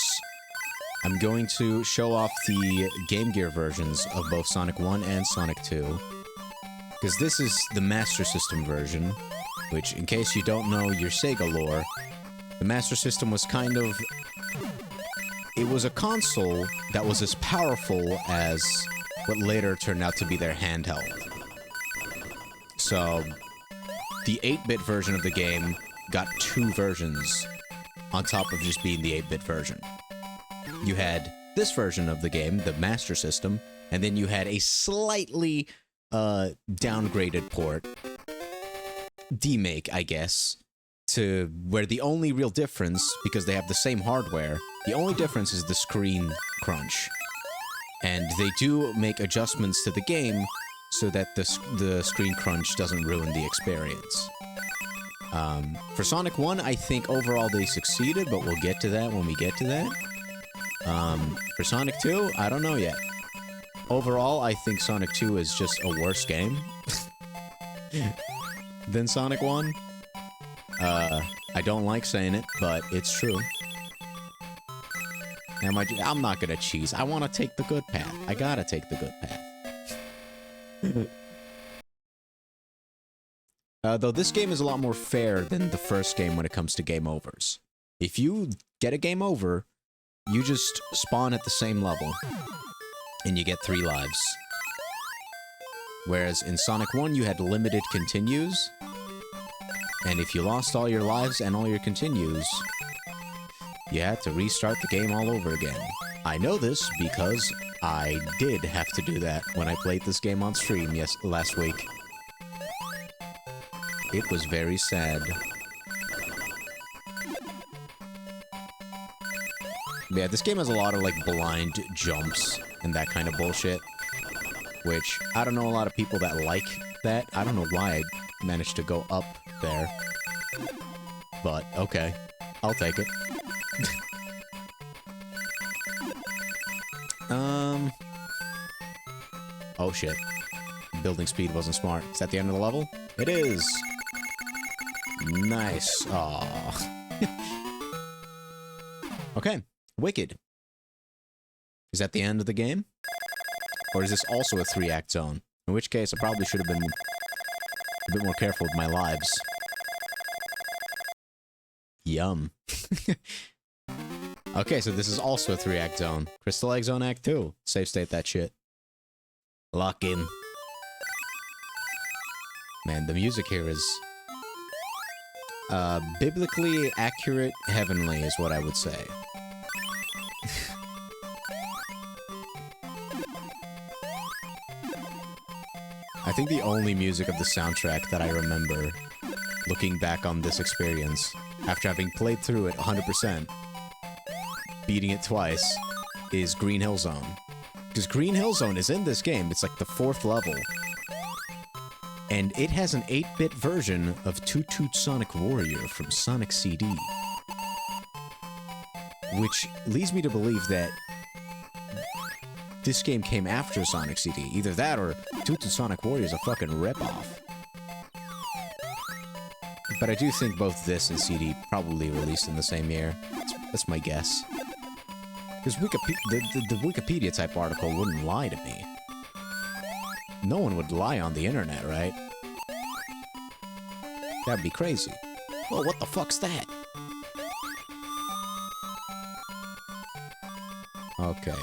I'm going to show off the Game Gear versions of both Sonic 1 and Sonic 2. Because this is the Master System version, which, in case you don't know your Sega lore, the Master System was kind of... It was a console that was as powerful as what later turned out to be their handheld. So, the 8-bit version of the game got 2 versions on top of just being the 8-bit version. You had this version of the game, the Master System, and then you had a slightly downgraded port, demake, I guess, to where the only real difference, because they have the same hardware, the only difference is the screen crunch. And they do make adjustments to the game so that the screen crunch doesn't ruin the experience. For Sonic 1, I think overall they succeeded, but we'll get to that when we get to that. For Sonic 2, I don't know yet. Overall, I think Sonic 2 is just a worse game than Sonic 1. I don't like saying it, but it's true. I'm not gonna cheese. I want to take the good path. I gotta take the good path. Though this game is a lot more fair than the first game when it comes to game overs. If you get a game over, you just spawn at the same level, and you get 3 lives. Whereas in Sonic 1, you had limited continues, and if you lost all your lives and all your continues, you had to restart the game all over again. I know this because I did have to do that when I played this game on stream last week. It was very sad. Yeah, this game has a lot of, like, blind jumps and that kind of bullshit, which I don't know a lot of people that like that. I don't know why I managed to go up there, but okay, I'll take it. Oh shit. Building speed wasn't smart. Is that the end of the level? It is! Nice. Aww. Okay. Wicked. Is that the end of the game? Or is this also a 3-act zone? In which case, I probably should have been a bit more careful with my lives. Yum. Okay, so this is also a 3-act zone. Crystal Egg Zone Act 2. Save state that shit. Lock in. Man, the music here is... biblically accurate, heavenly is what I would say. I think the only music of the soundtrack that I remember, looking back on this experience, after having played through it 100%, beating it twice, is Green Hill Zone. Because Green Hill Zone is in this game, it's like the 4th level. And it has an 8-bit version of Toot Toot Sonic Warrior from Sonic CD. Which leads me to believe that this game came after Sonic CD. Either that or Toot Toot Sonic Warrior is a fucking ripoff. But I do think both this and CD probably released in the same year. That's my guess. Because the Wikipedia type article wouldn't lie to me. No one would lie on the internet, right? That'd be crazy. Well, what the fuck's that? Okay.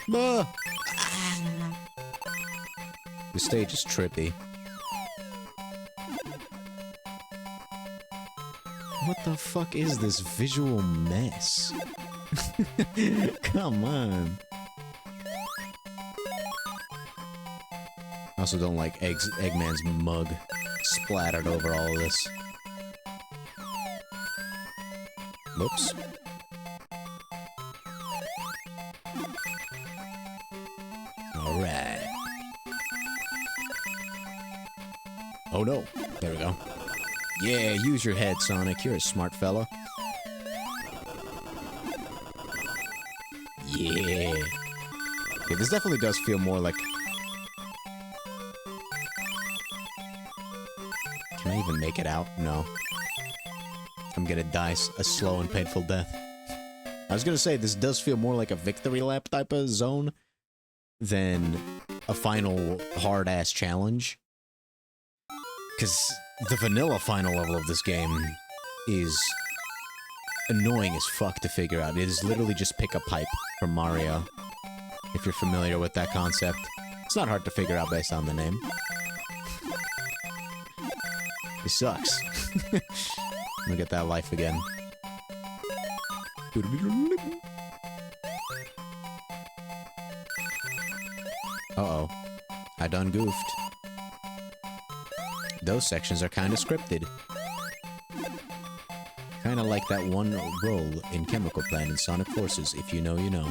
The stage is trippy. What the fuck is this visual mess? Come on. I also don't like Eggman's mug splattered over all of this. Whoops. Alright. Oh no. There we go. Yeah, use your head, Sonic. You're a smart fella. Yeah. Okay, this definitely does feel more like... Can I even make it out? No. I'm gonna die a slow and painful death. I was gonna say, this does feel more like a victory lap type of zone than a final hard-ass challenge. Because the vanilla final level of this game is annoying as fuck to figure out. It is literally just pick a pipe from Mario, if you're familiar with that concept. It's not hard to figure out based on the name. It sucks. Let me get that life again. Uh-oh. I done goofed. Those sections are kinda scripted. Kinda like that one role in Chemical Plant in Sonic Forces, if you know, you know.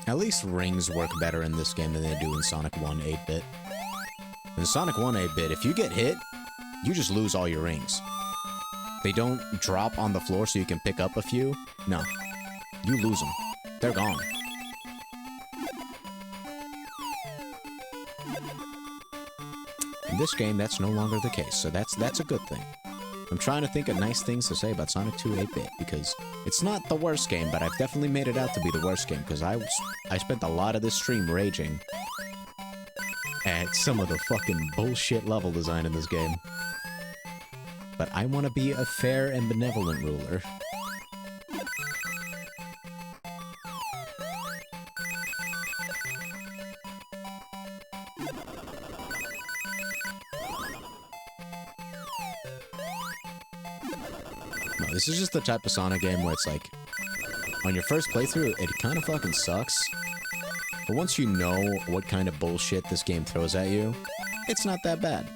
At least rings work better in this game than they do in Sonic 1 8-bit. In Sonic 1 8-bit, if you get hit, you just lose all your rings. They don't drop on the floor so you can pick up a few. No. You lose them. They're gone. In this game, that's no longer the case, so that's a good thing. I'm trying to think of nice things to say about Sonic 2 8-bit, because it's not the worst game, but I've definitely made it out to be the worst game, because I spent a lot of this stream raging at some of the fucking bullshit level design in this game. But I want to be a fair and benevolent ruler. No, this is just the type of Sonic game where it's like, on your first playthrough, it kind of fucking sucks. But once you know what kind of bullshit this game throws at you, it's not that bad.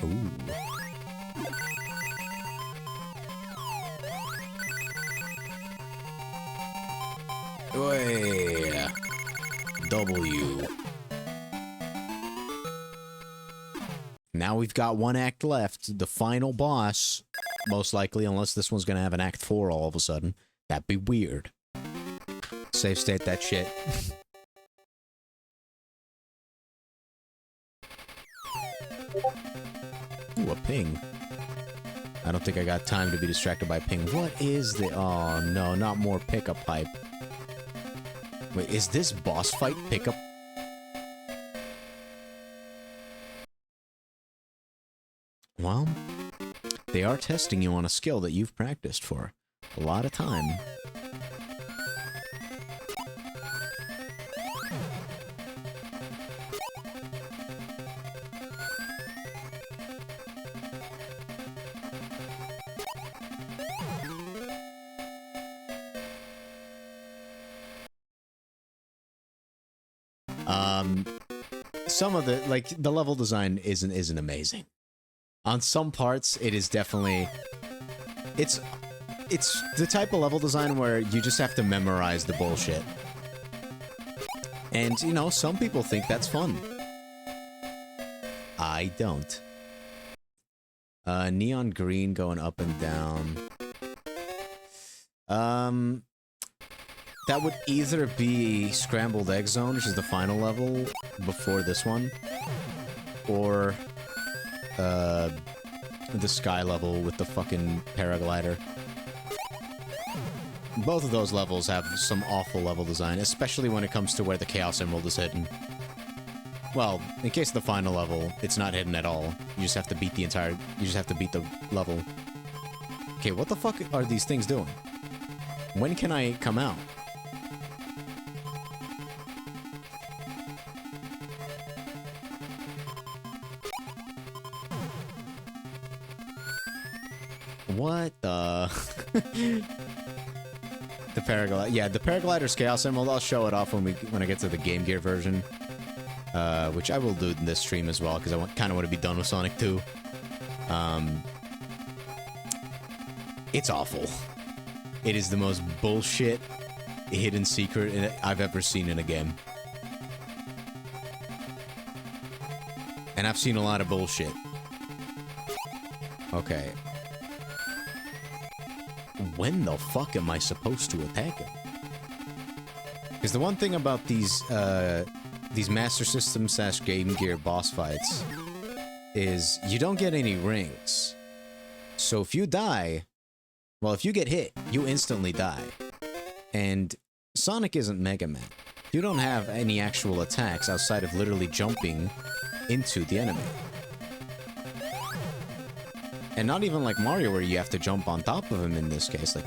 Ooh. Way. W. Now we've got one act left. The final boss, most likely, unless this one's gonna have an act 4 all of a sudden. That'd be weird. Save state that shit. Ooh, a ping. I don't think I got time to be distracted by ping. What is the... Oh, no, not more pickup pipe. Wait, is this boss fight pickup Well, they are testing you on a skill that you've practiced for a lot of time. Some of the, like, the level design isn't amazing. On some parts, it is definitely... It's the type of level design where you just have to memorize the bullshit. And, you know, some people think that's fun. I don't. Neon green going up and down. That would either be Scrambled Egg Zone, which is the final level before this one, or the sky level with the fucking paraglider. Both of those levels have some awful level design, especially when it comes to where the Chaos Emerald is hidden. Well, in case of the final level, it's not hidden at all. You just have to beat the level. Okay, what the fuck are these things doing? When can I come out? What the... The paraglider... Yeah, the paraglider's Chaos Emerald, I'll show it off when I get to the Game Gear version. Which I will do in this stream as well, because I kind of want to be done with Sonic 2. It's awful. It is the most bullshit hidden secret I've ever seen in a game. And I've seen a lot of bullshit. Okay. When the fuck am I supposed to attack him? Because the one thing about these Master System / Game Gear boss fights is you don't get any rings. So if you die, well, if you get hit, you instantly die. And Sonic isn't Mega Man. You don't have any actual attacks outside of literally jumping into the enemy. And not even like Mario where you have to jump on top of him in this case. Like,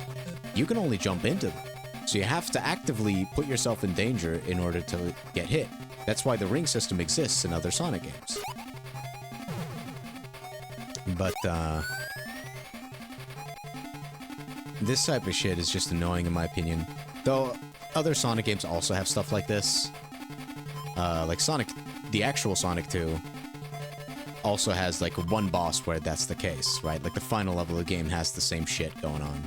you can only jump into them. So you have to actively put yourself in danger in order to get hit. That's why the ring system exists in other Sonic games. But, this type of shit is just annoying in my opinion. Though, other Sonic games also have stuff like this. Like Sonic... The actual Sonic 2 also has, like, one boss where that's the case, right? Like, the final level of the game has the same shit going on.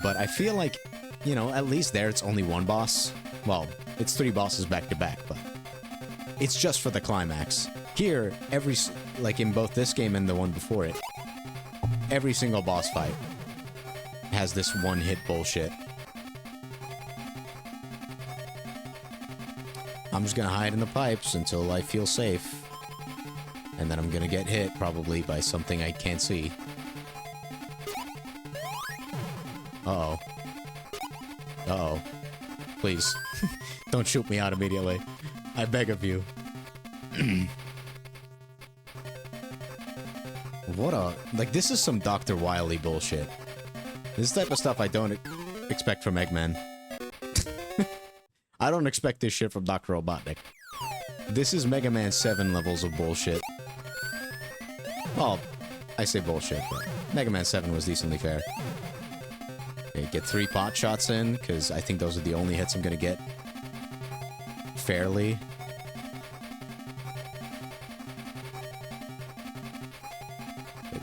But I feel like, you know, at least there it's only one boss. Well, it's 3 bosses back to back, but it's just for the climax. Here, like in both this game and the one before it, every single boss fight has this one-hit bullshit. I'm just gonna hide in the pipes until I feel safe. And then I'm gonna get hit, probably, by something I can't see. Uh-oh. Uh-oh. Please. Don't shoot me out immediately. I beg of you. What a... Like, this is some Dr. Wily bullshit. This type of stuff I don't expect from Eggman. I don't expect this shit from Dr. Robotnik. This is Mega Man 7 levels of bullshit. Well, I say bullshit, but Mega Man 7 was decently fair. Okay, get 3 pot shots in, because I think those are the only hits I'm gonna get fairly.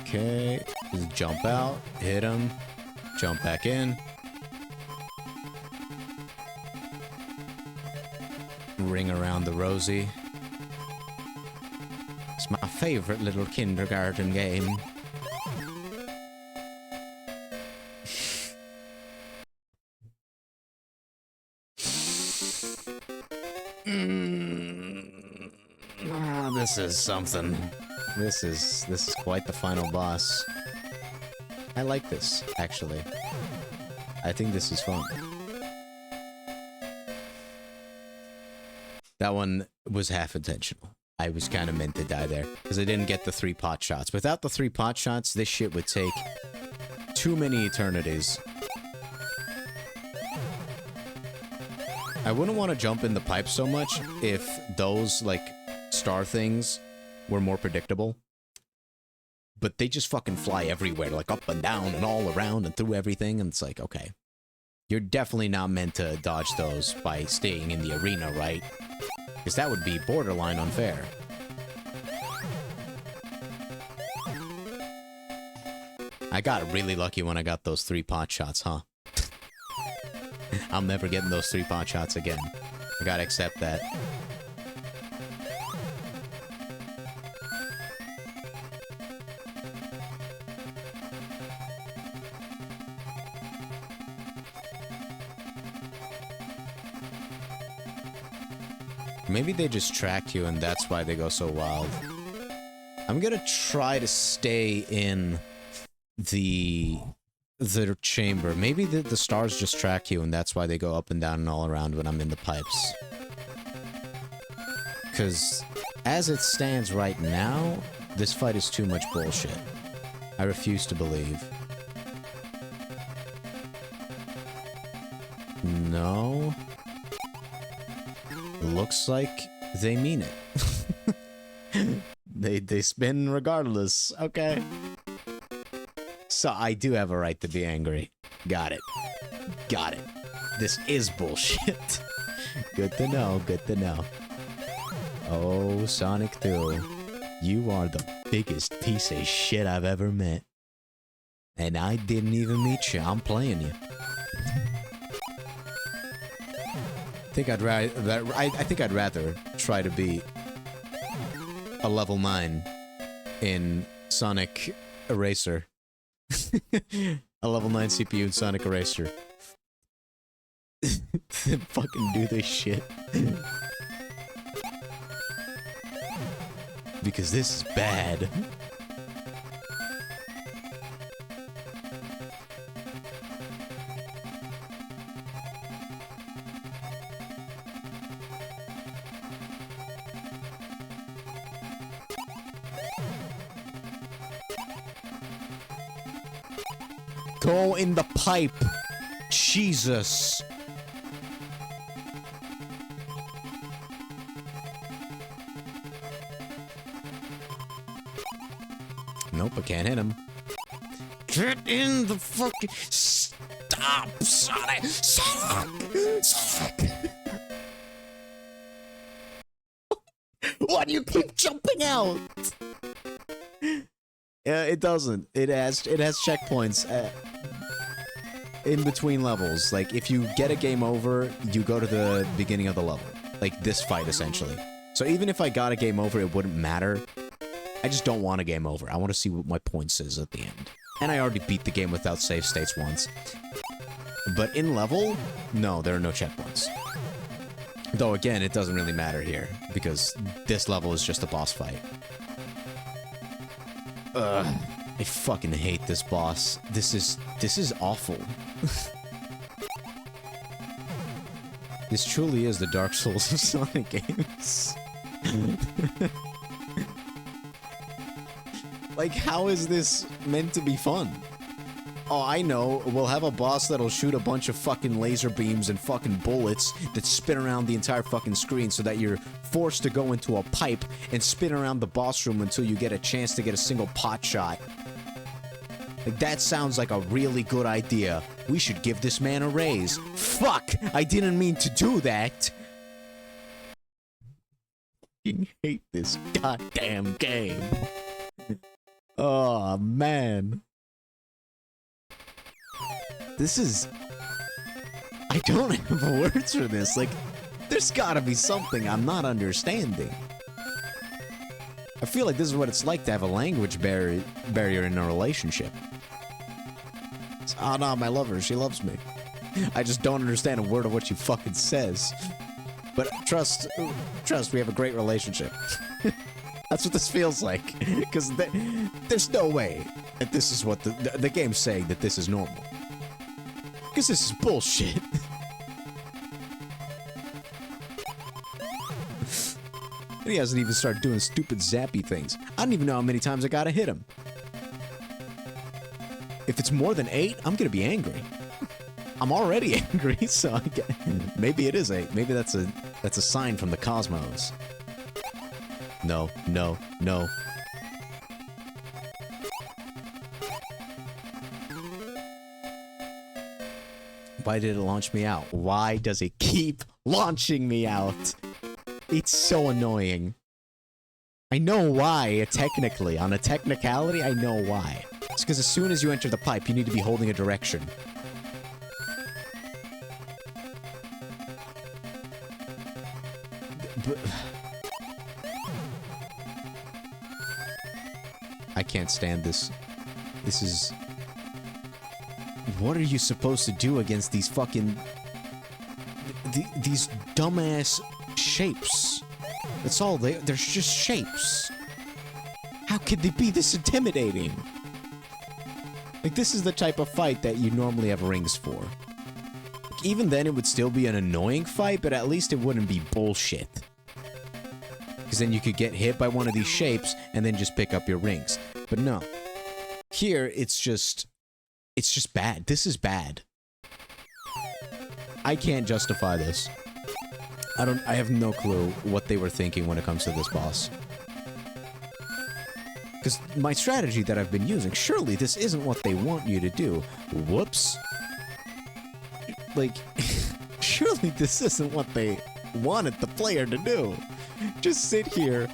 Okay, just jump out, hit him, jump back in. Ring around the rosy. It's my favorite little kindergarten game. This is something. This is quite the final boss. I like this, actually. I think this is fun. That one was half intentional. I was kind of meant to die there. Because I didn't get the 3 pot shots. Without the 3 pot shots, this shit would take too many eternities. I wouldn't want to jump in the pipe so much if those, like, star things were more predictable. But they just fucking fly everywhere, like up and down and all around and through everything, and it's like, okay. You're definitely not meant to dodge those by staying in the arena, right? Because that would be borderline unfair. I got really lucky when I got those 3 pot shots, huh? I'm never getting those 3 pot shots again. I gotta accept that. Maybe they just track you and that's why they go so wild. I'm gonna try to stay in the chamber. Maybe the stars just track you and that's why they go up and down and all around when I'm in the pipes. Because as it stands right now, this fight is too much bullshit. I refuse to believe. No. Looks like they mean it. They spin regardless. Okay. So I do have a right to be angry. Got it. Got it. This is bullshit. Good to know, good to know. Oh, Sonic 2. You are the biggest piece of shit I've ever met. And I didn't even meet you. I'm playing you. I think I'd rather try to be a level 9 in Sonic Eraser. A level 9 CPU in Sonic Eraser. Fucking do this shit. Because this is bad. Go in the pipe. Jesus. Nope, I can't hit him. Get in the fucking... Stop, Sonic! Sonic! Sonic! Why do you keep jumping out? It doesn't. It has checkpoints in between levels. Like, if you get a game over, you go to the beginning of the level. Like, this fight, essentially. So even if I got a game over, it wouldn't matter. I just don't want a game over. I want to see what my points is at the end. And I already beat the game without save states once. But in level, no, there are no checkpoints. Though, again, it doesn't really matter here, because this level is just a boss fight. Ugh. I fucking hate this boss. This is awful. This truly is the Dark Souls of Sonic games. Like, how is this meant to be fun? Oh, I know. We'll have a boss that'll shoot a bunch of fucking laser beams and fucking bullets that spin around the entire fucking screen so that you're forced to go into a pipe and spin around the boss room until you get a chance to get a single pot shot. Like, that sounds like a really good idea. We should give this man a raise. Fuck! I didn't mean to do that! I hate this goddamn game. Oh, man. This is... I don't have words for this. Like, there's gotta be something I'm not understanding. I feel like this is what it's like to have a language barrier in a relationship. It's, oh no, my lover, she loves me. I just don't understand a word of what she fucking says. But trust, we have a great relationship. That's what this feels like. Because there's no way that this is what the game's saying that this is normal. Because this is bullshit. And he hasn't even started doing stupid zappy things. I don't even know how many times I gotta hit him. If it's more than 8, I'm gonna be angry. I'm already angry, so maybe it is 8. Maybe that's a sign from the cosmos. No, no, no. Why did it launch me out? Why does it keep launching me out? It's so annoying. I know why, technically. On a technicality, I know why. It's because as soon as you enter the pipe, you need to be holding a direction. I can't stand this. This is... What are you supposed to do against these fucking... these dumbass shapes? That's all they're just shapes. How could they be this intimidating? Like, this is the type of fight that you normally have rings for. Like, even then, it would still be an annoying fight, but at least it wouldn't be bullshit. Because then you could get hit by one of these shapes and then just pick up your rings. But no. Here, it's just bad. This is bad. I can't justify this. I have no clue what they were thinking when it comes to this boss. Because my strategy that I've been using, surely this isn't what they want you to do. Whoops. Like, surely this isn't what they wanted the player to do. Just sit here,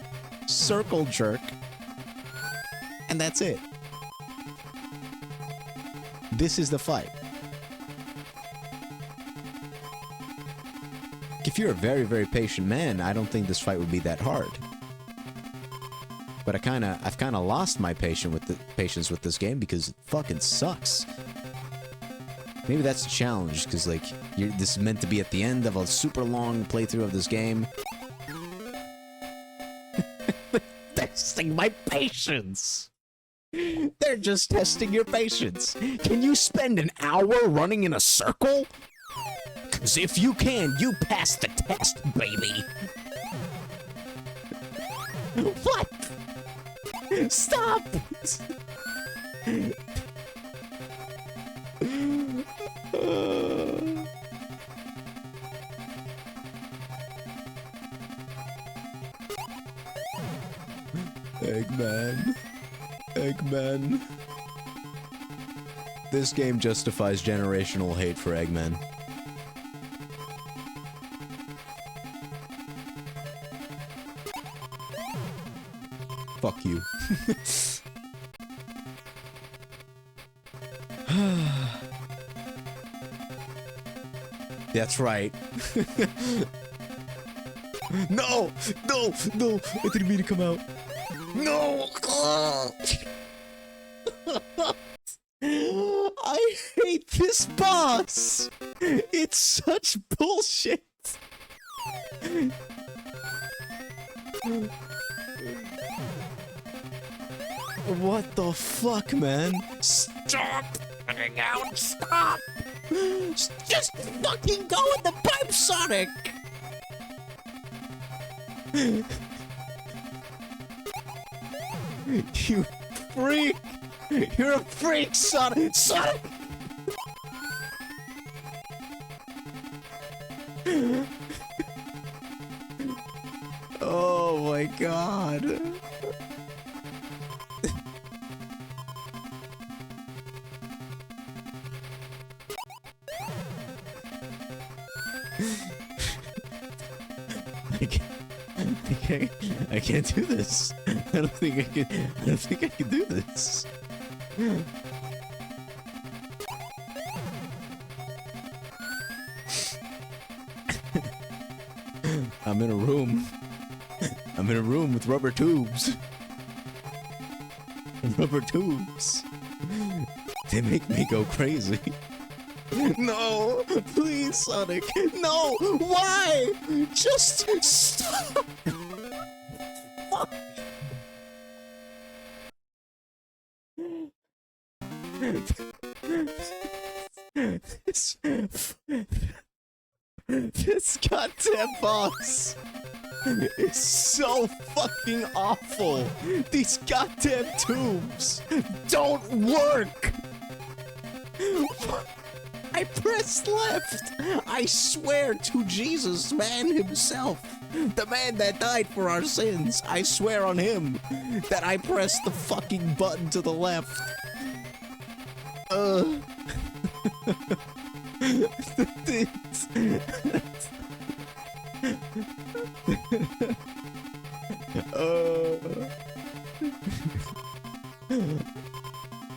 circle jerk, and that's it. This is the fight. If you're a very, very patient man, I don't think this fight would be that hard. But I've kind of lost my patience with this game because it fucking sucks. Maybe that's a challenge, because like this is meant to be at the end of a super long playthrough of this game. Testing my patience. They're just testing your patience. Can you spend an hour running in a circle? 'Cause if you can, you pass the test, baby. What? Stop! Eggman. Eggman. This game justifies generational hate for Eggman. Fuck you. That's right. No! No! No! I didn't mean to come out. No! I hate this boss! It's such bullshit! What the fuck, man? Stop hanging out! Stop! Just fucking go in the pipe, Sonic! You freak! You're a freak, Sonic! Sonic! Oh my god. I can't do this. I don't think I can do this. I'm in a room. I'm in a room with rubber tubes. Rubber tubes. They make me go crazy. No, please, Sonic. No, why? Just stop. Fuck. This goddamn boss. It's so fucking awful. These goddamn tubes don't work. I pressed left. I swear to Jesus, man himself, the man that died for our sins. I swear on him that I pressed the fucking button to the left.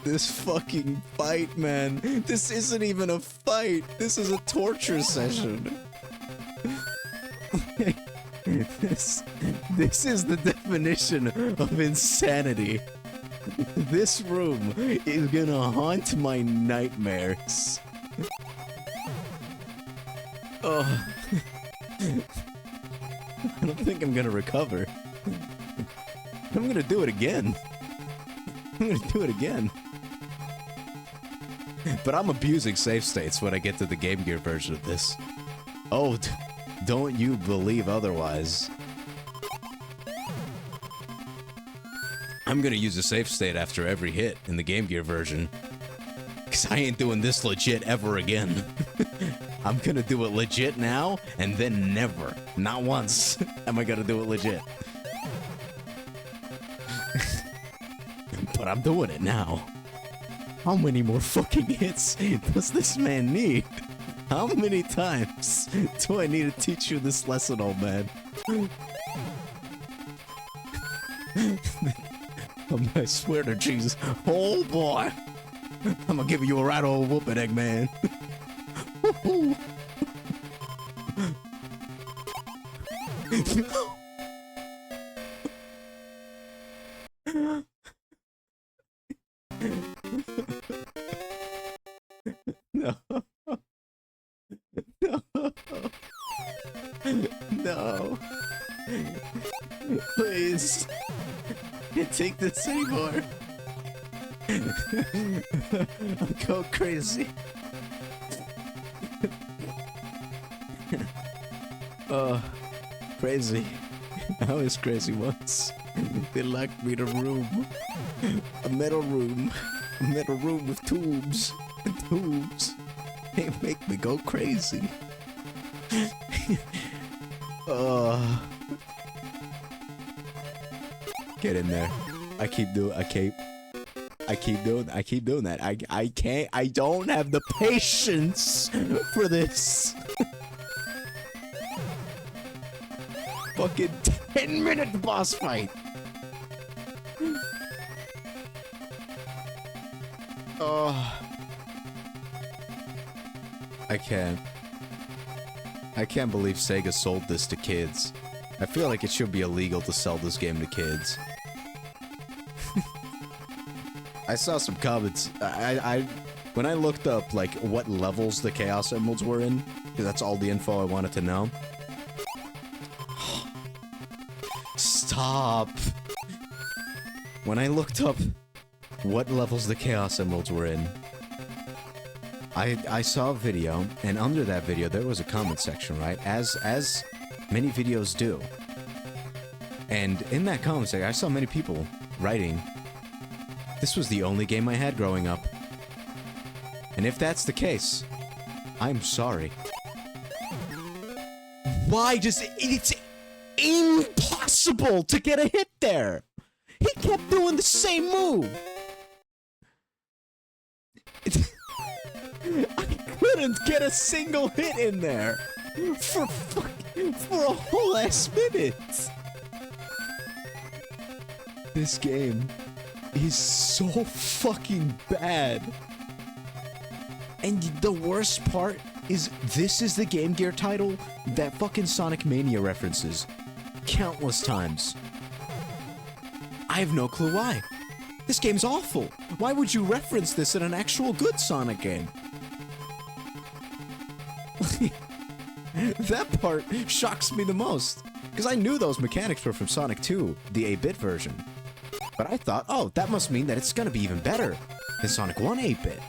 This fucking fight, man. This isn't even a fight. This is a torture session. This is the definition of insanity. This room is gonna haunt my nightmares. Oh. I don't think I'm gonna recover. I'm gonna do it again. I'm gonna do it again. But I'm abusing save states when I get to the Game Gear version of this. Oh, don't you believe otherwise. I'm gonna use a save state after every hit in the Game Gear version. Cause I ain't doing this legit ever again. I'm gonna do it legit now, and then never, not once, am I gonna do it legit. But I'm doing it now. How many more fucking hits does this man need? How many times do I need to teach you this lesson, old man? I swear to Jesus. Oh boy! I'm gonna give you a right old whooping, Eggman. No. No. Please. Can't take this anymore. I'm going crazy. Oh, crazy. I was crazy once. They locked me in a room. A metal room. A metal room with tubes. Tubes. They make me go crazy. Get in there. I keep doing that. I can't. I don't have the patience for this. Fucking 10-minute boss fight. Oh. I can't believe Sega sold this to kids. I feel like it should be illegal to sell this game to kids. I saw some comments. When I looked up like what levels the Chaos Emeralds were in, because that's all the info I wanted to know. Stop. When I looked up what levels the Chaos Emeralds were in, I saw a video, and under that video there was a comment section, right? As many videos do. And in that comment section, I saw many people writing, this was the only game I had growing up. And if that's the case, I'm sorry. Why does it's impossible to get a hit there? He kept doing the same move. I couldn't get a single hit in there for a whole ass minute. This game is so fucking bad. And the worst part is this is the Game Gear title that fucking Sonic Mania references countless times. I have no clue why. This game's awful. Why would you reference this in an actual good Sonic game? That part shocks me the most, because I knew those mechanics were from Sonic 2, the 8-bit version. But I thought, oh, that must mean that it's gonna be even better than Sonic 1 8-bit.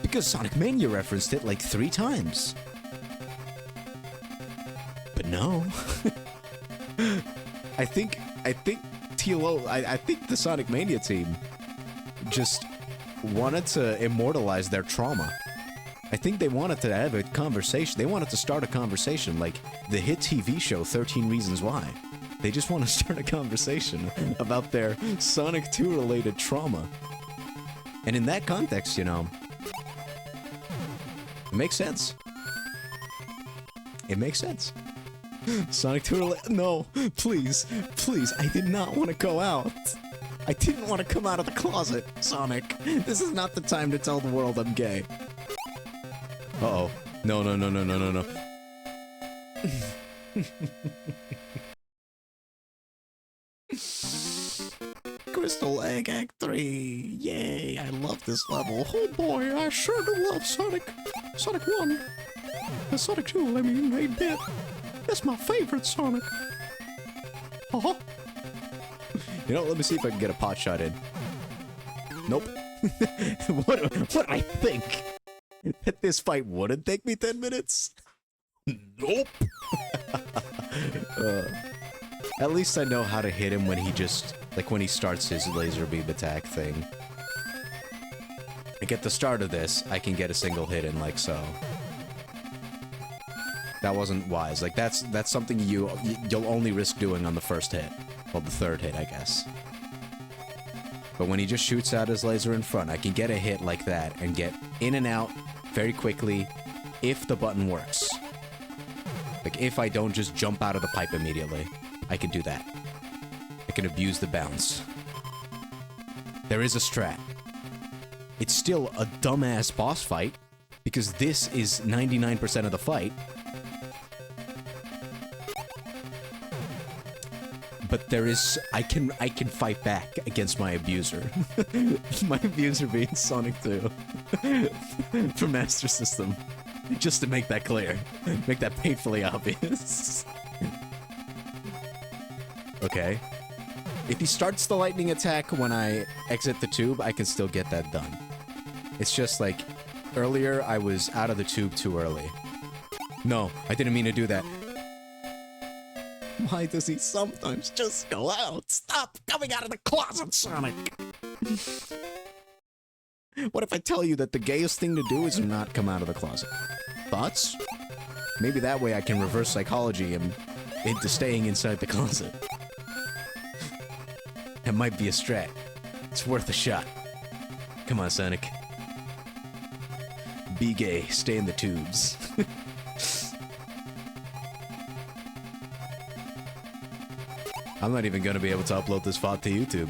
Because Sonic Mania referenced it like 3 times. But no. I think TLO, I think the Sonic Mania team just wanted to immortalize their trauma. I think they wanted to have a conversation. They wanted to start a conversation like the hit TV show 13 Reasons Why. They just want to start a conversation about their Sonic 2 related trauma. And in that context, you know, it makes sense. It makes sense. Sonic 2 no, please, please, I did not want to go out. I didn't want to come out of the closet, Sonic. This is not the time to tell the world I'm gay. Uh-oh. No, no, no, no, no, no, no. Crystal Egg Act 3. Yay, I love this level. Oh boy, I sure do love Sonic. Sonic 1. Sonic 2, I mean, 8-bit. That's my favorite Sonic. Uh-huh. You know, let me see if I can get a pot shot in. Nope. What do I think? That this fight wouldn't take me 10 minutes? Nope. At least I know how to hit him when he just, like when he starts his laser beam attack thing. Like at the start of this, I can get a single hit in like so. That wasn't wise. Like that's something you'll only risk doing on the first hit. Well, the third hit, I guess. But when he just shoots out his laser in front, I can get a hit like that and get in and out very quickly if the button works. Like if I don't just jump out of the pipe immediately, I can do that. I can abuse the bounce. There is a strat. It's still a dumbass boss fight because this is 99% of the fight. But there is, I can fight back against my abuser. My abuser being Sonic 2 for Master System. Just to make that clear. Make that painfully obvious. Okay. If he starts the lightning attack when I exit the tube, I can still get that done. It's just like, earlier I was out of the tube too early. No, I didn't mean to do that. Why does he sometimes just go out? Stop coming out of the closet, Sonic! What if I tell you that the gayest thing to do is not come out of the closet? Thoughts? Maybe that way I can reverse psychology him into staying inside the closet. That might be a strat. It's worth a shot. Come on, Sonic. Be gay, stay in the tubes. I'm not even gonna be able to upload this VOD to YouTube.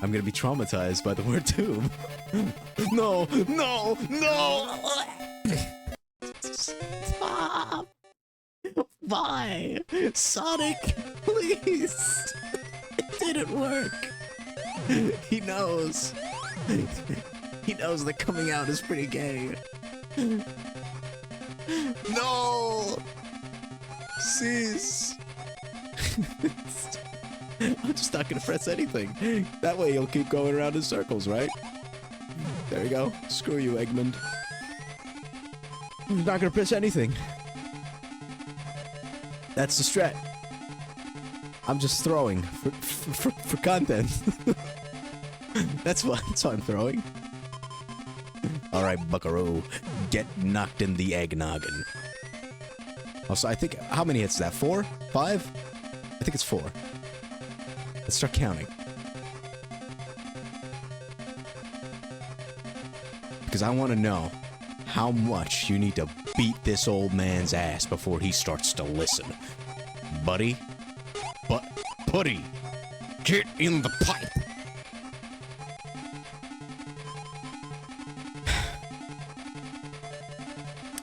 I'm gonna be traumatized by the word tube. No, no, no! Stop! Why? Sonic, please! It didn't work. He knows. He knows that coming out is pretty gay. No! Cease. I'm just not gonna press anything. That way you'll keep going around in circles, right? There you go. Screw you, Eggman. I'm not gonna press anything. That's the strat. I'm just throwing for content. That's why I'm throwing. Alright, buckaroo. Get knocked in the egg noggin. Also, I think, how many hits is that? 4? 5? I think it's 4. Let's start counting. Because I want to know how much you need to beat this old man's ass before he starts to listen. Buddy? Buddy! Get in the pipe!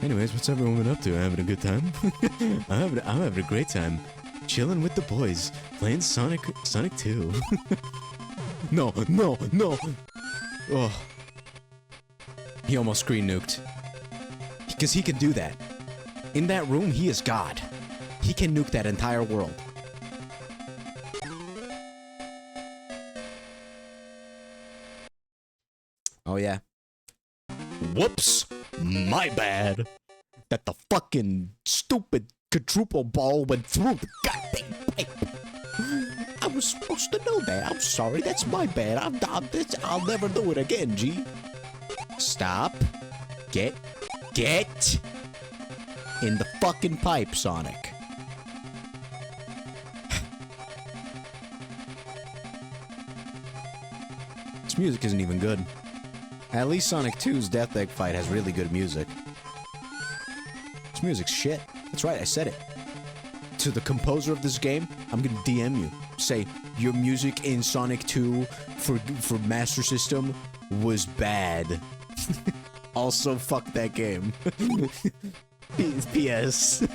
Anyways, what's everyone been up to? Having a good time? I'm having a great time. Chilling with the boys, playing Sonic 2. No. Oh. He almost screen nuked. Because he can do that. In that room, he is God. He can nuke that entire world. Oh yeah. Whoops! My bad. That the fucking stupid quadruple ball went through the goddamn pipe. was supposed to know that. I'm sorry. That's my bad. I'll never do it again, G. Stop. Get in the fucking pipe, Sonic. This music isn't even good. At least Sonic 2's Death Egg fight has really good music. This music's shit. That's right, I said it. To the composer of this game, I'm gonna DM you. Say, your music in Sonic 2 for Master System was bad. Also, fuck that game. P.S.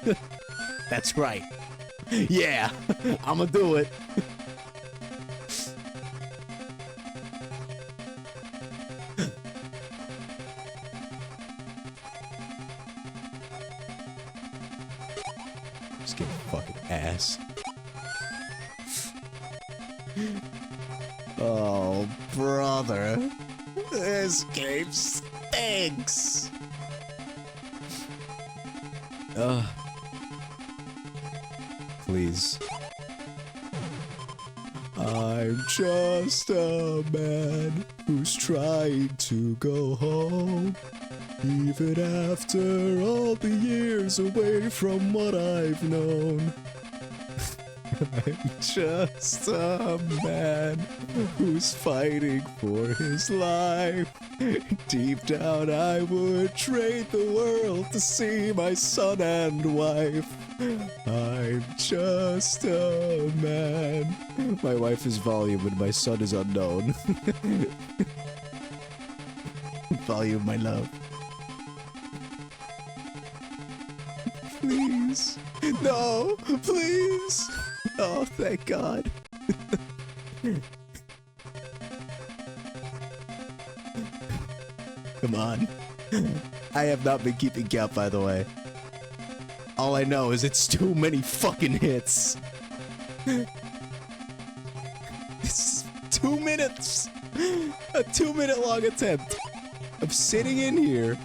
That's right. Yeah, I'ma do it. Just get fucking ass. Oh, brother. This game stinks. Please. I'm just a man who's trying to go home. Even after all the years away from what I've known. I'm just a man who's fighting for his life. Deep down I would trade the world to see my son and wife. I'm just a man. My wife is volume and my son is unknown. Volume, my love. Please. No, please. Oh, thank God. Come on. I have not been keeping count, by the way. All I know is it's too many fucking hits. It's 2 minutes. A 2-minute long attempt. I'm sitting in here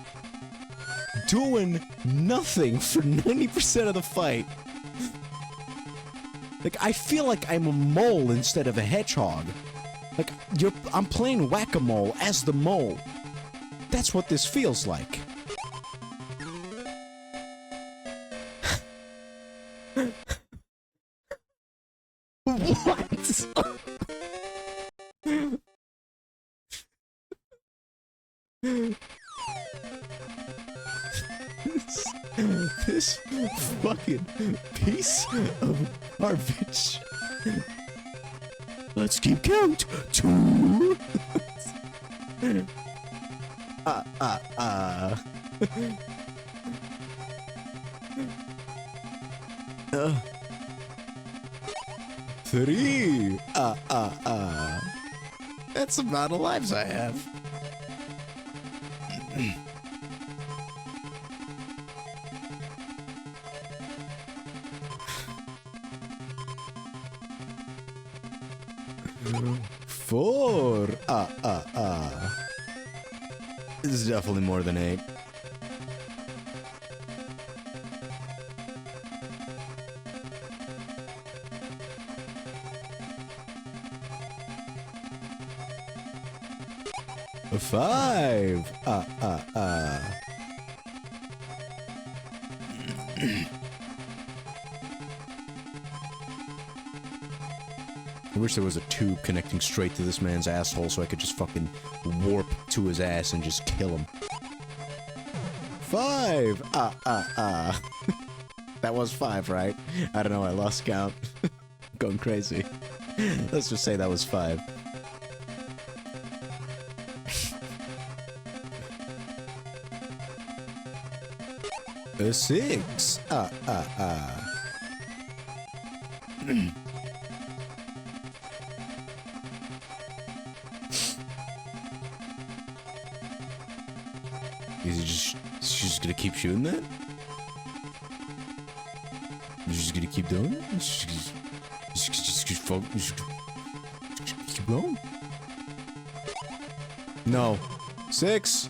doing nothing for 90% of the fight. Like, I feel like I'm a mole instead of a hedgehog. Like, I'm playing whack-a-mole as the mole. That's what this feels like. What? This fucking piece of garbage. Let's keep count. 2. 3. That's the amount of lives I have. 4. This is definitely more than 8. A 5. I wish there was a tube connecting straight to this man's asshole so I could just fucking warp to his ass and just kill him. 5! That was 5, right? I don't know, I lost count. Going crazy. Let's just say that was 5. A 6! Is he just gonna keep shooting that? You're just gonna keep doing it? Just keep going? No. 6!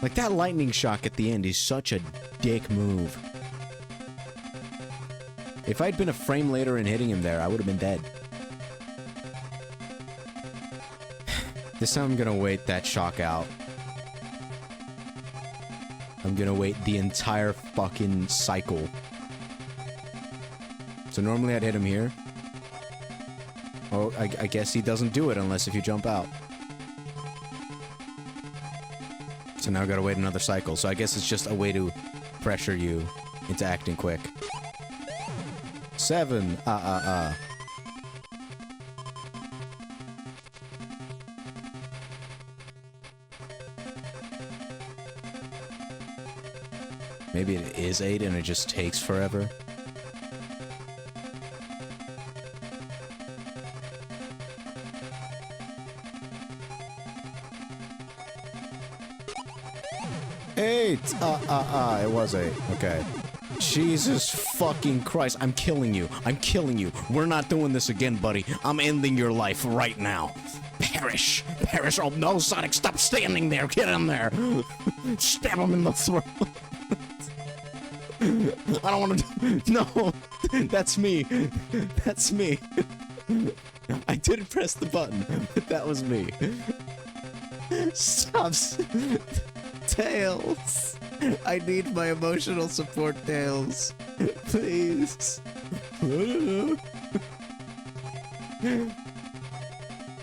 Like, that lightning shock at the end is such a dick move. If I'd been a frame later and hitting him there, I would have been dead. This time I'm gonna wait that shock out. I'm gonna wait the entire fucking cycle. So normally I'd hit him here. Oh, I guess he doesn't do it unless if you jump out. So now I gotta wait another cycle. So I guess it's just a way to pressure you into acting quick. 7. Maybe it is 8 and it just takes forever. Eight! It was 8. Okay. Jesus fucking Christ. I'm killing you. I'm killing you. We're not doing this again, buddy. I'm ending your life right now. Perish. Perish. Oh, no, Sonic. Stop standing there. Get in there. Stab him in the throat. I don't want to... No. That's me. That's me. I didn't press the button, but that was me. Stop. Tails. I need my emotional support, Tails. Please.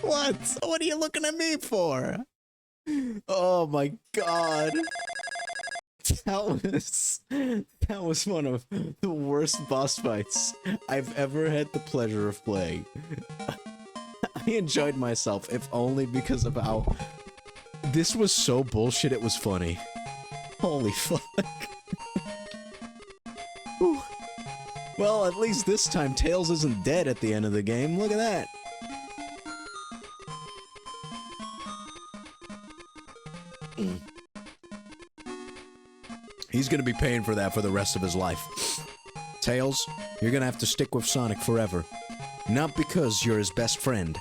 What? What are you looking at me for? Oh my god. That was one of the worst boss fights I've ever had the pleasure of playing. I enjoyed myself, if only because of how... This was so bullshit, it was funny. Holy fuck. Well, at least this time Tails isn't dead at the end of the game. Look at that. He's gonna be paying for that for the rest of his life. Tails, you're gonna have to stick with Sonic forever. Not because you're his best friend,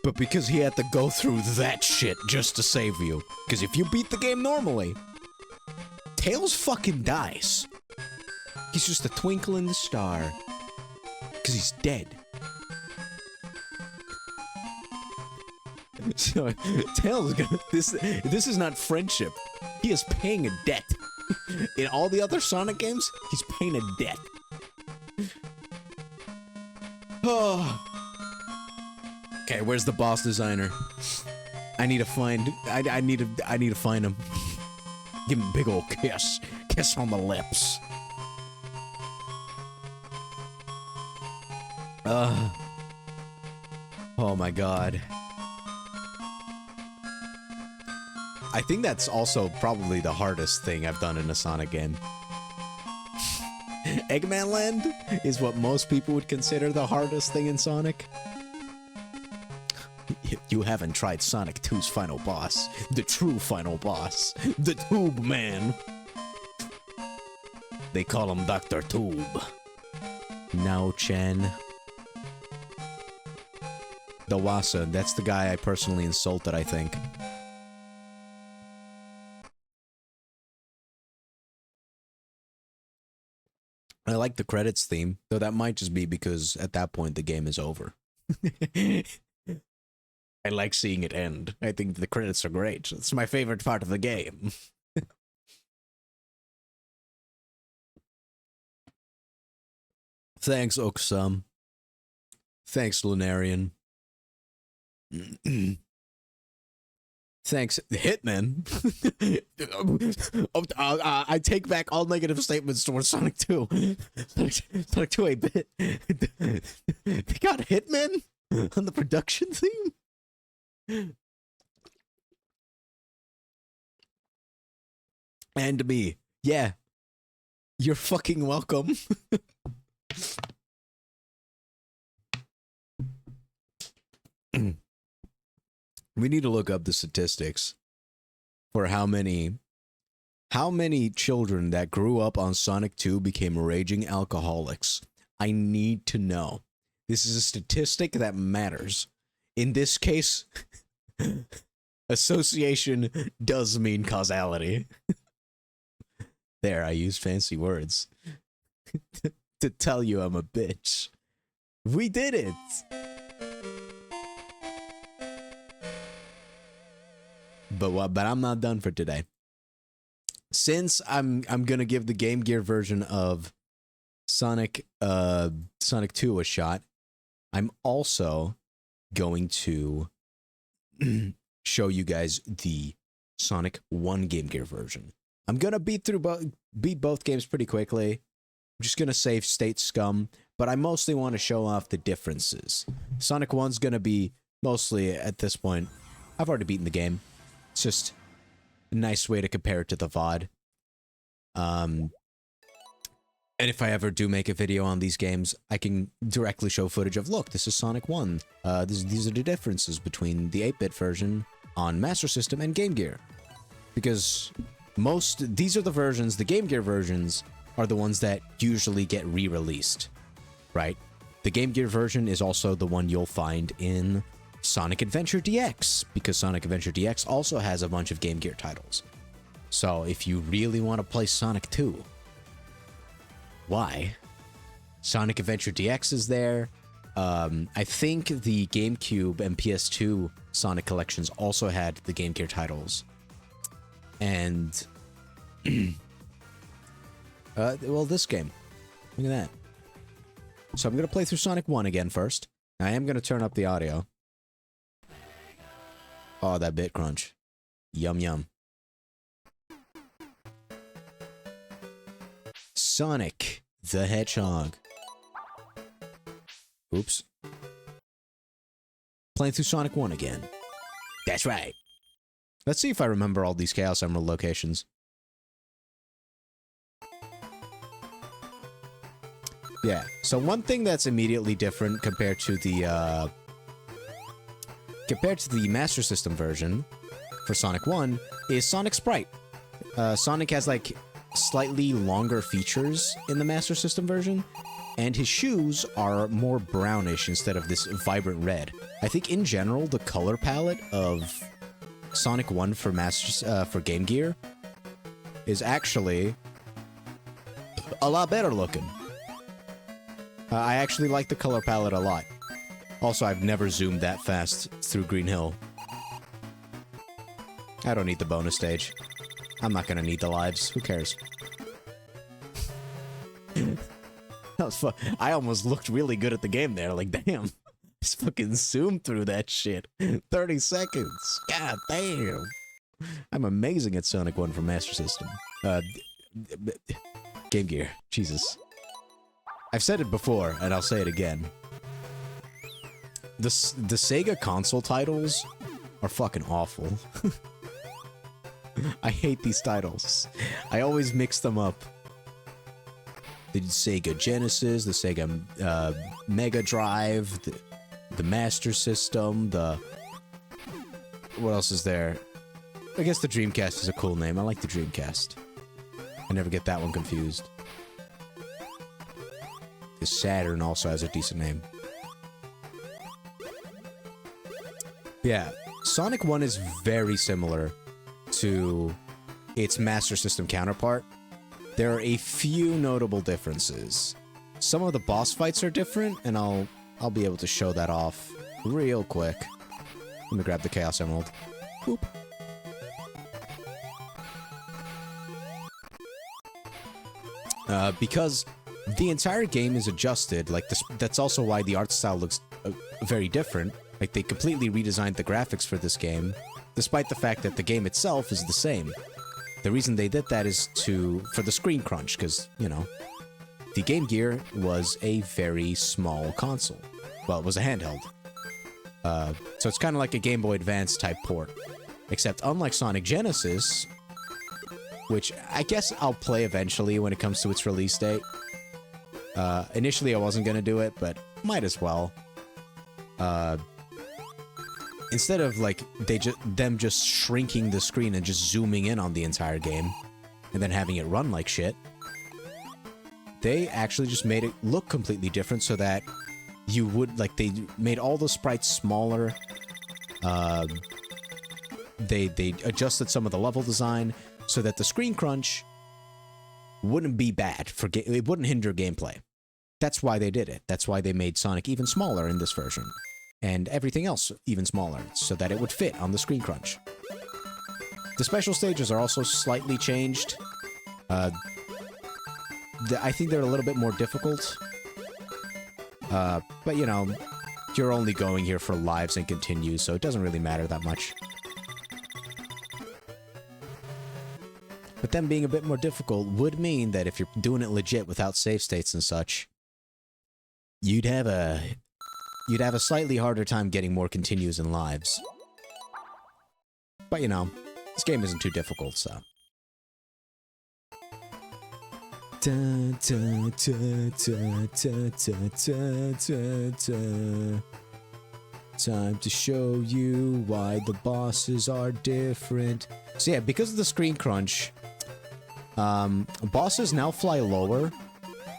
but because he had to go through that shit just to save you. Because if you beat the game normally, Tails fucking dies. He's just a twinkle in the star. Because he's dead. So, Tails is gonna... This is not friendship. He is paying a debt. In all the other Sonic games, he's paying a debt. Oh. Okay, where's the boss designer? I need to find... I need to find him. Give him a big ol' kiss. Kiss on the lips. Oh my god. I think that's also probably the hardest thing I've done in a Sonic game. Eggman Land is what most people would consider the hardest thing in Sonic. You haven't tried Sonic 2's final boss. The true final boss. The Tube Man. They call him Dr. Tube. Now Chen. The Wasa, that's the guy I personally insulted, I think. I like the credits theme, though that might just be because at that point the game is over. I like seeing it end. I think the credits are great. It's my favorite part of the game. Thanks, Oksum. Thanks, Lunarian. Thanks, Hitman. I take back all negative statements towards Sonic 2. Sonic 2 8-bit. They got Hitman on the production theme? And me. Yeah. You're fucking welcome. We need to look up the statistics for how many children that grew up on Sonic 2 became raging alcoholics. I need to know. This is a statistic that matters. In this case, association does mean causality. There, I used fancy words. to tell you I'm a bitch. We did it. But I'm not done for today. Since I'm gonna give the Game Gear version of Sonic 2 a shot, I'm also going to show you guys the Sonic 1 Game Gear version. I'm gonna beat both games pretty quickly. I'm just gonna save state scum, but I mostly want to show off the differences. Sonic 1's gonna be mostly, at this point, I've already beaten the game. It's just a nice way to compare it to the VOD. And if I ever do make a video on these games, I can directly show footage of, look, this is Sonic 1. These are the differences between the 8-bit version on Master System and Game Gear. Because these are the versions, the Game Gear versions are the ones that usually get re-released, right? The Game Gear version is also the one you'll find in Sonic Adventure DX, because Sonic Adventure DX also has a bunch of Game Gear titles. So if you really want to play Sonic 2, why? Sonic Adventure DX is there. I think the GameCube and PS2 Sonic collections also had the Game Gear titles. And well, this game. Look at that. So I'm going to play through Sonic 1 again first. I am going to turn up the audio. Oh, that bit crunch. Yum yum. Sonic the Hedgehog. Oops. Playing through Sonic 1 again. That's right. Let's see if I remember all these Chaos Emerald locations. Yeah, so one thing that's immediately different compared to the Master System version for Sonic 1 is Sonic Sprite. Sonic has like slightly longer features in the Master System version, and his shoes are more brownish instead of this vibrant red. I think in general the color palette of Sonic 1 for Game Gear is actually a lot better looking. I actually like the color palette a lot. Also, I've never zoomed that fast through Green Hill. I don't need the bonus stage. I'm not gonna need the lives. Who cares? That was fun. I almost looked really good at the game there. Like, damn. Just fucking zoomed through that shit. 30 seconds. God damn. I'm amazing at Sonic 1 for Master System. Game Gear. Jesus. I've said it before, and I'll say it again. The Sega console titles are fucking awful. I hate these titles. I always mix them up. The Sega Genesis, the Sega Mega Drive, the Master System, what else is there? I guess the Dreamcast is a cool name. I like the Dreamcast. I never get that one confused. The Saturn also has a decent name. Yeah, Sonic 1 is very similar to its Master System counterpart. There are a few notable differences. Some of the boss fights are different, and I'll be able to show that off real quick. Let me grab the Chaos Emerald. Boop. Because the entire game is adjusted, like this, that's also why the art style looks very different. Like, they completely redesigned the graphics for this game, despite the fact that the game itself is the same. The reason they did that is for the screen crunch, because, you know, the Game Gear was a very small console. Well, it was a handheld. So it's kind of like a Game Boy Advance type port. Except, unlike Sonic Genesis, which I guess I'll play eventually when it comes to its release date. Initially I wasn't gonna do it, but might as well. Instead of, like, them just shrinking the screen and just zooming in on the entire game, and then having it run like shit, they actually just made it look completely different so that you would, like, they made all the sprites smaller. They adjusted some of the level design so that the screen crunch wouldn't be bad it wouldn't hinder gameplay. That's why they did it. That's why they made Sonic even smaller in this version. And everything else even smaller, so that it would fit on the screen crunch. The special stages are also slightly changed. I think they're a little bit more difficult. But, you know, you're only going here for lives and continues, so it doesn't really matter that much. But them being a bit more difficult would mean that if you're doing it legit without save states and such, you'd have a slightly harder time getting more continues and lives. But, you know, this game isn't too difficult, so. Time to show you why the bosses are different. So yeah, because of the screen crunch, bosses now fly lower.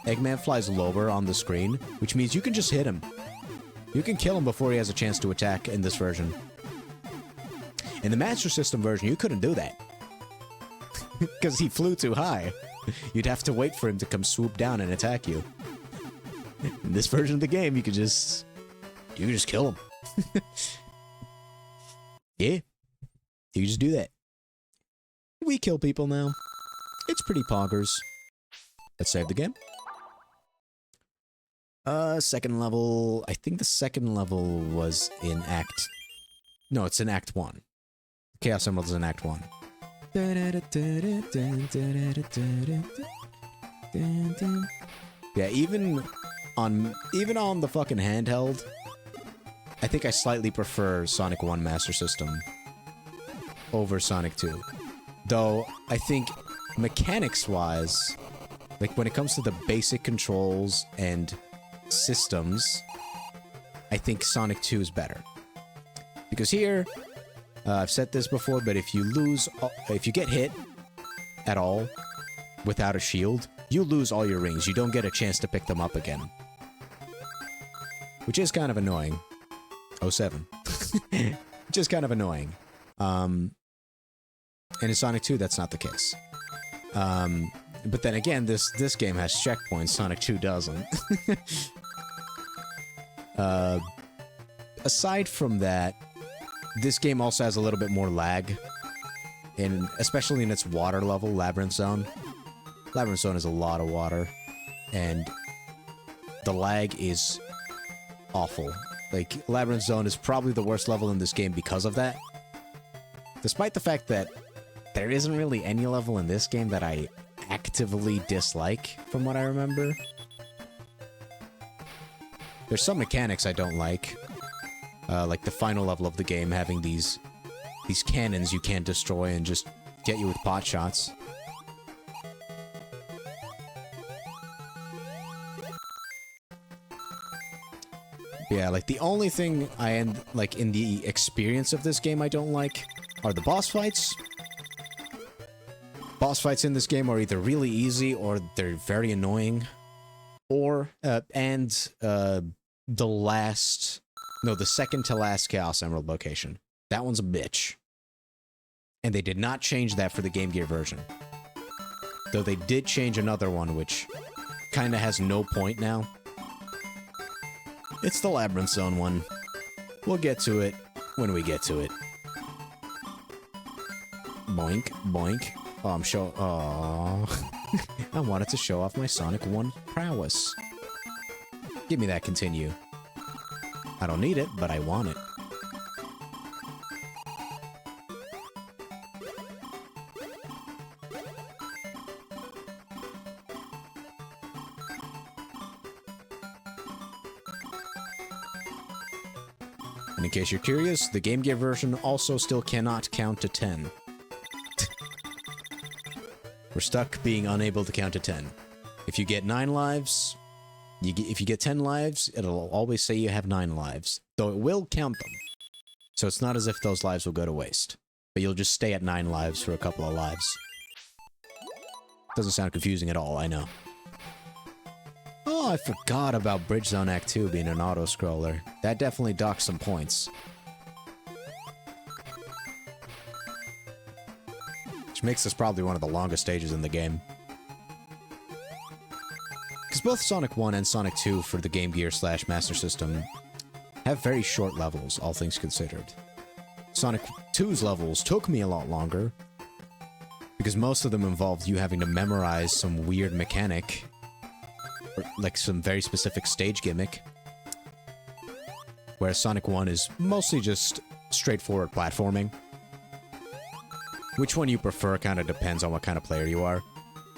Eggman flies lower on the screen, which means you can just hit him. You can kill him before he has a chance to attack in this version. In the Master System version, you couldn't do that. Because he flew too high. You'd have to wait for him to come swoop down and attack you. In this version of the game, you can just kill him. Yeah. You can just do that. We kill people now. It's pretty poggers. Let's save the game. Second level. I think the second level was in Act... No, it's in Act 1. Chaos Emerald is in Act 1. Yeah, even on the fucking handheld, I think I slightly prefer Sonic 1 Master System over Sonic 2. Though, I think mechanics-wise, like when it comes to the basic controls and systems, I think Sonic 2 is better. Because here, I've said this before, but if you get hit at all without a shield, you lose all your rings. You don't get a chance to pick them up again. Which is kind of annoying. 07. Which is kind of annoying. And in Sonic 2, that's not the case. But then again, this game has checkpoints, Sonic 2 doesn't. Aside from that, this game also has a little bit more lag, especially in its water level, Labyrinth Zone. Labyrinth Zone is a lot of water, and the lag is awful. Like, Labyrinth Zone is probably the worst level in this game because of that. Despite the fact that there isn't really any level in this game that I actively dislike, from what I remember. There's some mechanics I don't like. Like the final level of the game having these cannons you can't destroy and just get you with pot shots. Yeah, like the only thing in the experience of this game I don't like are the boss fights. Boss fights in this game are either really easy or they're very annoying. Or, the second to last Chaos Emerald location. That one's a bitch. And they did not change that for the Game Gear version. Though they did change another one, which kinda has no point now. It's the Labyrinth Zone one. We'll get to it when we get to it. Boink, boink. Oh, Aww. I wanted to show off my Sonic 1 prowess. Give me that continue. I don't need it, but I want it. And in case you're curious, the Game Gear version also still cannot count to 10. We're stuck being unable to count to 10. If you get 9 lives, if you get 10 lives, it'll always say you have 9 lives. Though it will count them. So it's not as if those lives will go to waste. But you'll just stay at 9 lives for a couple of lives. Doesn't sound confusing at all, I know. Oh, I forgot about Bridge Zone Act 2 being an auto-scroller. That definitely docks some points. Which makes this probably one of the longest stages in the game. Because Because both Sonic 1 and Sonic 2 for the Game Gear / Master System have very short levels, all things considered. Sonic 2's levels took me a lot longer, because most of them involved you having to memorize some weird mechanic, or like some very specific stage gimmick, whereas Sonic 1 is mostly just straightforward platforming. Which one you prefer kind of depends on what kind of player you are.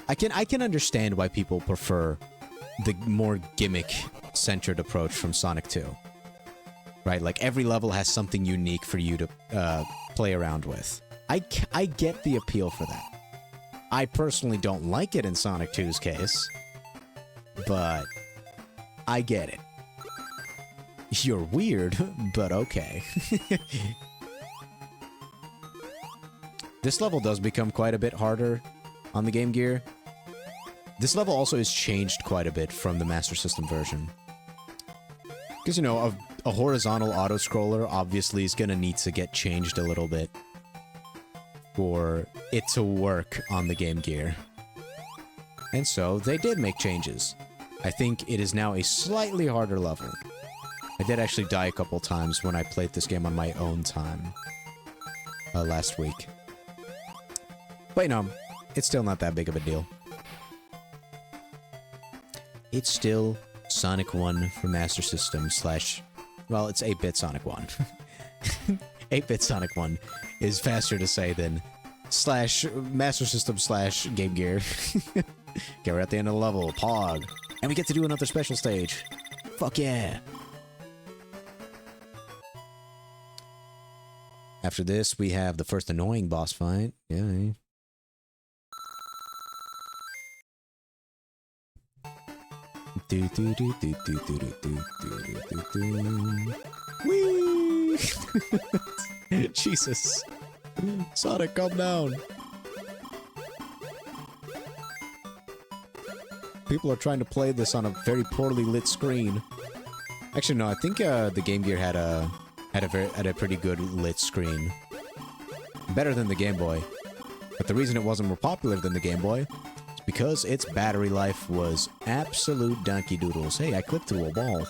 I can understand why people prefer the more gimmick-centered approach from Sonic 2. Right, like every level has something unique for you to play around with. I get the appeal for that. I personally don't like it in Sonic 2's case, but I get it. You're weird, but okay. This level does become quite a bit harder on the Game Gear. This level also is changed quite a bit from the Master System version. Because, you know, a horizontal auto-scroller obviously is going to need to get changed a little bit for it to work on the Game Gear. And so, they did make changes. I think it is now a slightly harder level. I did actually die a couple times when I played this game on my own time last week. But, you know, it's still not that big of a deal. It's still Sonic 1 for Master System / well, it's 8-bit Sonic 1. 8-bit Sonic 1 is faster to say than / Master System / Game Gear. Okay, we're at the end of the level. Pog. And we get to do another special stage. Fuck yeah. After this, we have the first annoying boss fight. Yeah. Whee! Jesus. Sonic, calm down. People are trying to play this on a very poorly lit screen. Actually, no, I think the Game Gear had a pretty good lit screen. Better than the Game Boy. But the reason it wasn't more popular than the Game Boy is because its battery life was absolute donkey doodles. Hey, I clipped through a wall.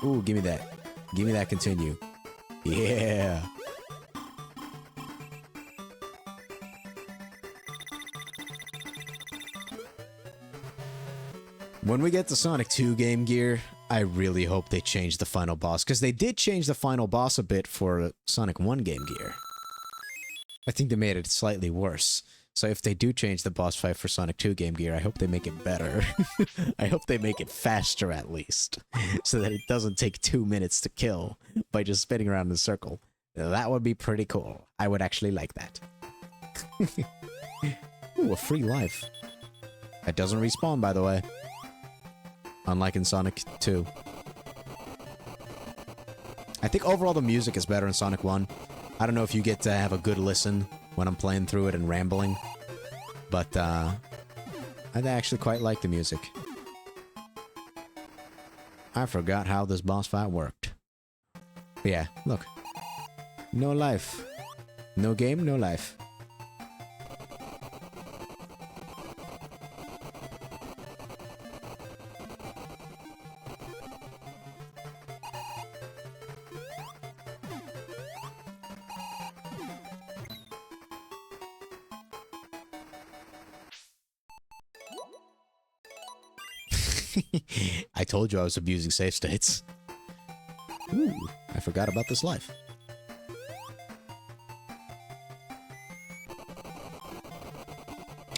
Ooh, give me that. Give me that continue. Yeah. When we get to Sonic 2 Game Gear, I really hope they change the final boss, because they did change the final boss a bit for Sonic 1 Game Gear. I think they made it slightly worse. So if they do change the boss fight for Sonic 2 Game Gear, I hope they make it better. I hope they make it faster at least, so that it doesn't take 2 minutes to kill by just spinning around in a circle. That would be pretty cool. I would actually like that. Ooh, a free life. That doesn't respawn, by the way. Unlike in Sonic 2. I think overall the music is better in Sonic 1. I don't know if you get to have a good listen when I'm playing through it and rambling, but I actually quite like the music. I forgot how this boss fight worked. But yeah, look. No life. No game, no life. I told you I was abusing save states. Ooh, I forgot about this life.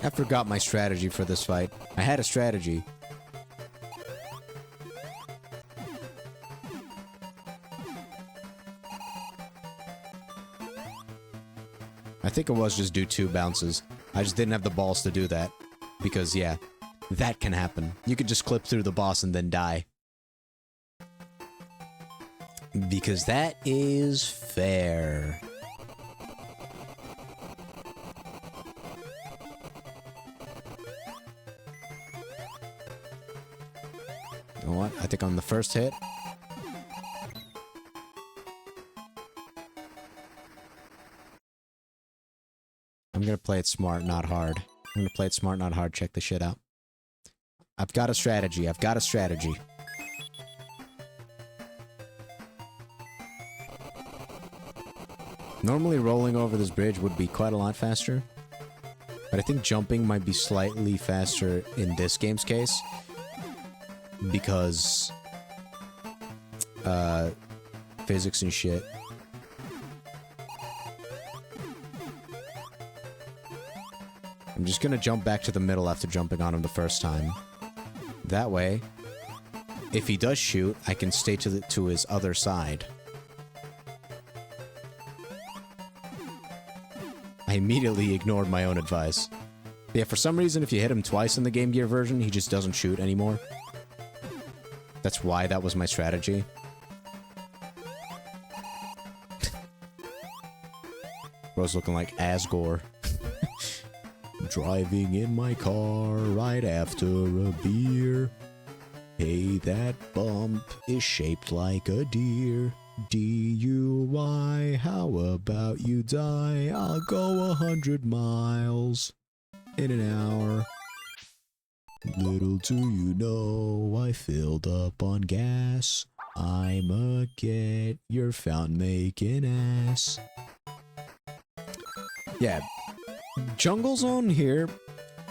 I forgot my strategy for this fight. I had a strategy. I think it was just do 2 bounces. I just didn't have the balls to do that. Because, yeah, that can happen. You could just clip through the boss and then die. Because that is fair. You know what? I think on the first hit... I'm gonna play it smart, not hard. I'm gonna play it smart, not hard. Check this shit out. I've got a strategy. I've got a strategy. Normally rolling over this bridge would be quite a lot faster. But I think jumping might be slightly faster in this game's case. Because... physics and shit. I'm just gonna jump back to the middle after jumping on him the first time. That way, if he does shoot, I can stay to his other side. I immediately ignored my own advice. Yeah, for some reason, if you hit him twice in the Game Gear version, he just doesn't shoot anymore. That's why that was my strategy. Bro's looking like Asgore. Driving in my car right after a beer. Hey, that bump is shaped like a deer. DUI, how about you die? I'll go 100 miles in an hour. Little do you know, I filled up on gas. I'ma get your fountain making ass. Yeah. Jungle Zone here,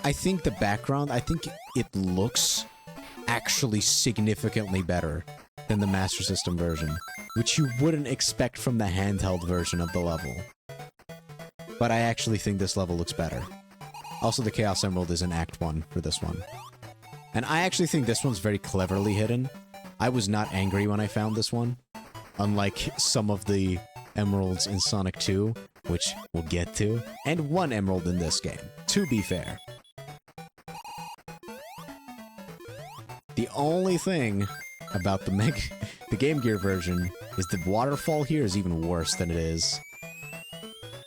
I think the background, I think it looks actually significantly better than the Master System version, which you wouldn't expect from the handheld version of the level. But I actually think this level looks better. Also, the Chaos Emerald is in Act 1 for this one. And I actually think this one's very cleverly hidden. I was not angry when I found this one, unlike some of the emeralds in Sonic 2, which we'll get to, and one emerald in this game, to be fair. The only thing about the Game Gear version is the waterfall here is even worse than it is.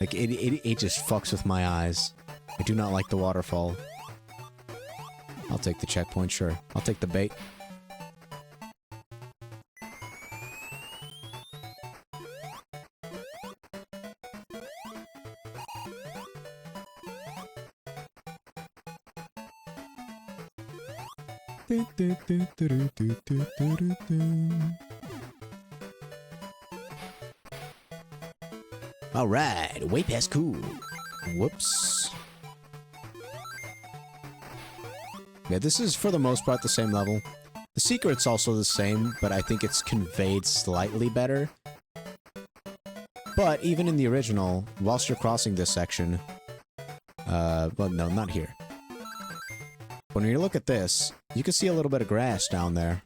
Like, it just fucks with my eyes. I do not like the waterfall. I'll take the checkpoint, sure. I'll take the bait. Alright, way past cool. Whoops. Yeah, this is for the most part the same level. The secret's also the same, but I think it's conveyed slightly better. But even in the original, whilst you're crossing this section... well, no, not here. When you look at this, you can see a little bit of grass down there.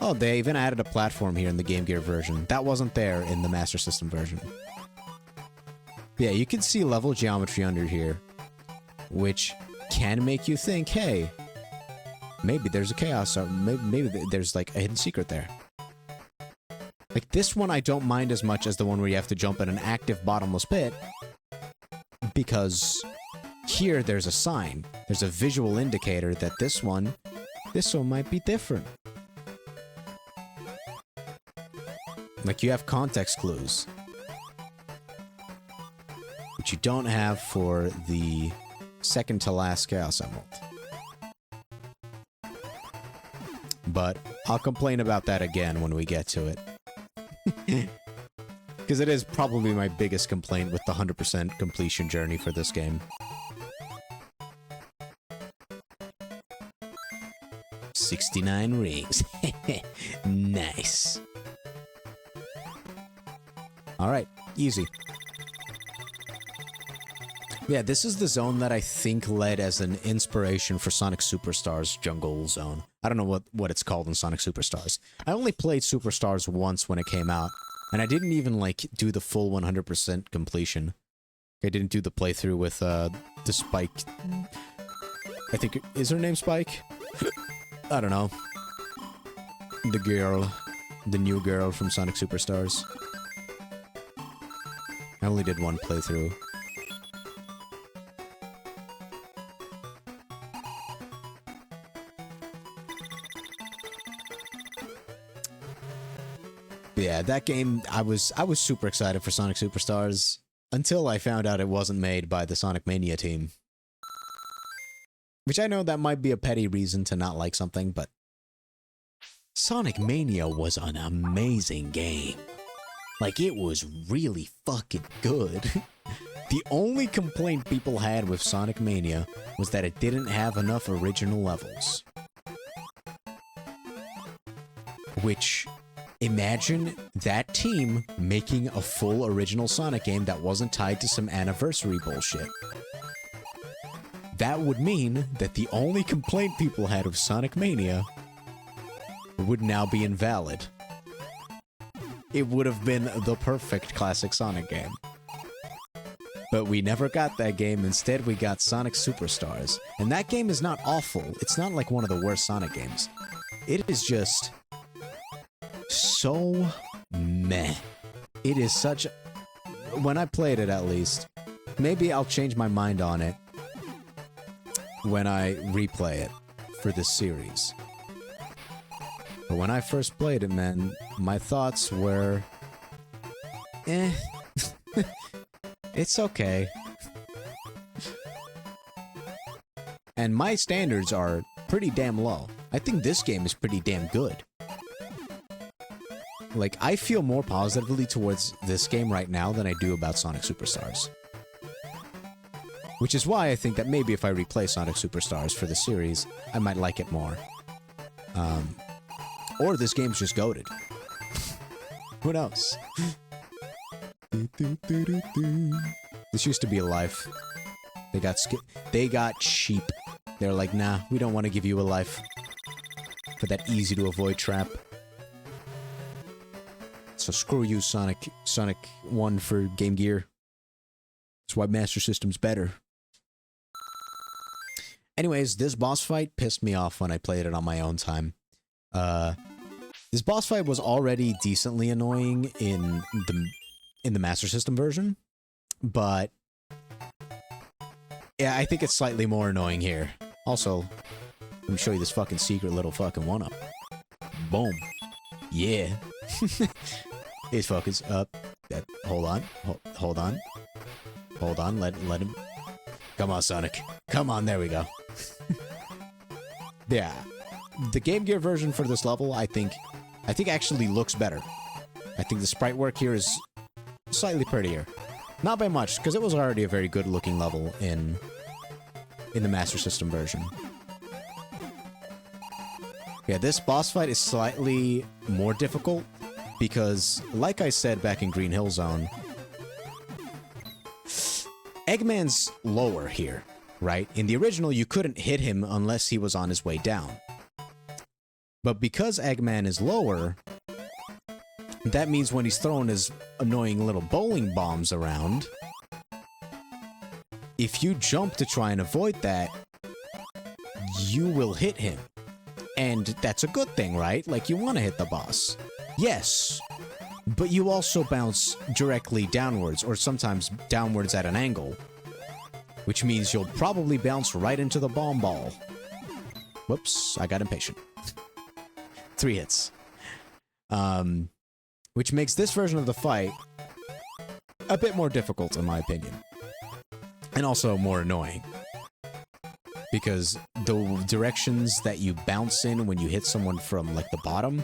Oh, they even added a platform here in the Game Gear version. That wasn't there in the Master System version. Yeah, you can see level geometry under here, which can make you think, hey, maybe there's a chaos, or maybe there's like a hidden secret there. Like this one I don't mind as much as the one where you have to jump in an active bottomless pit, because here there's a sign. There's a visual indicator that this one might be different. Like you have context clues, which you don't have for the second to last Chaos Emerald. But I'll complain about that again when we get to it. Because it is probably my biggest complaint with the 100% completion journey for this game. 69 rings. Nice. Alright, easy. Yeah, this is the zone that I think led as an inspiration for Sonic Superstars Jungle Zone. I don't know what it's called in Sonic Superstars. I only played Superstars once when it came out, and I didn't even, like, do the full 100% completion. I didn't do the playthrough with, the Spike... I think... Is her name Spike? I don't know. The girl. The new girl from Sonic Superstars. I only did one playthrough. Yeah, that game, I was super excited for Sonic Superstars Until I found out it wasn't made by the Sonic Mania team. Which I know that might be a petty reason to not like something, but Sonic Mania was an amazing game. Like, it was really fucking good. The only complaint people had with Sonic Mania was that it didn't have enough original levels. Which, imagine that team making a full original Sonic game that wasn't tied to some anniversary bullshit. That would mean that the only complaint people had with Sonic Mania would now be invalid. It would have been the perfect classic Sonic game. But we never got that game. Instead, we got Sonic Superstars. And that game is not awful. It's not like one of the worst Sonic games. It is just so meh. It is such... When I played it, at least, maybe I'll change my mind on it when I replay it for this series. But when I first played it, man, my thoughts were... It's okay. And my standards are pretty damn low. I think this game is pretty damn good. Like, I feel more positively towards this game right now than I do about Sonic Superstars. Which is why I think that maybe if I replay Sonic Superstars for the series, I might like it more. Or this game's just goated. Who knows? This used to be a life. They got cheap. They're like, nah, we don't want to give you a life for that easy to avoid trap. So screw you, Sonic 1 for Game Gear. That's why Master System's better. Anyways, this boss fight pissed me off when I played it on my own time. This boss fight was already decently annoying in the Master System version, but yeah, I think it's slightly more annoying here. Also, let me show you this fucking secret little fucking one-up. Boom. Yeah. His focus up. Hold on. Hold on. Hold on. Let him. Come on, Sonic. Come on. There we go. Yeah. The Game Gear version for this level, I think actually looks better. I think the sprite work here is slightly prettier. Not by much, because it was already a very good looking level in the Master System version. Yeah, this boss fight is slightly more difficult because, like I said back in Green Hill Zone, Eggman's lower here, right? In the original, you couldn't hit him unless he was on his way down. But because Eggman is lower, that means when he's throwing his annoying little bowling bombs around, if you jump to try and avoid that, you will hit him. And that's a good thing, right? Like, you want to hit the boss. Yes, but you also bounce directly downwards, or sometimes downwards at an angle, which means you'll probably bounce right into the bomb ball. Whoops, I got impatient. 3 hits. Which makes this version of the fight a bit more difficult, in my opinion. And also more annoying. Because the directions that you bounce in when you hit someone from, like, the bottom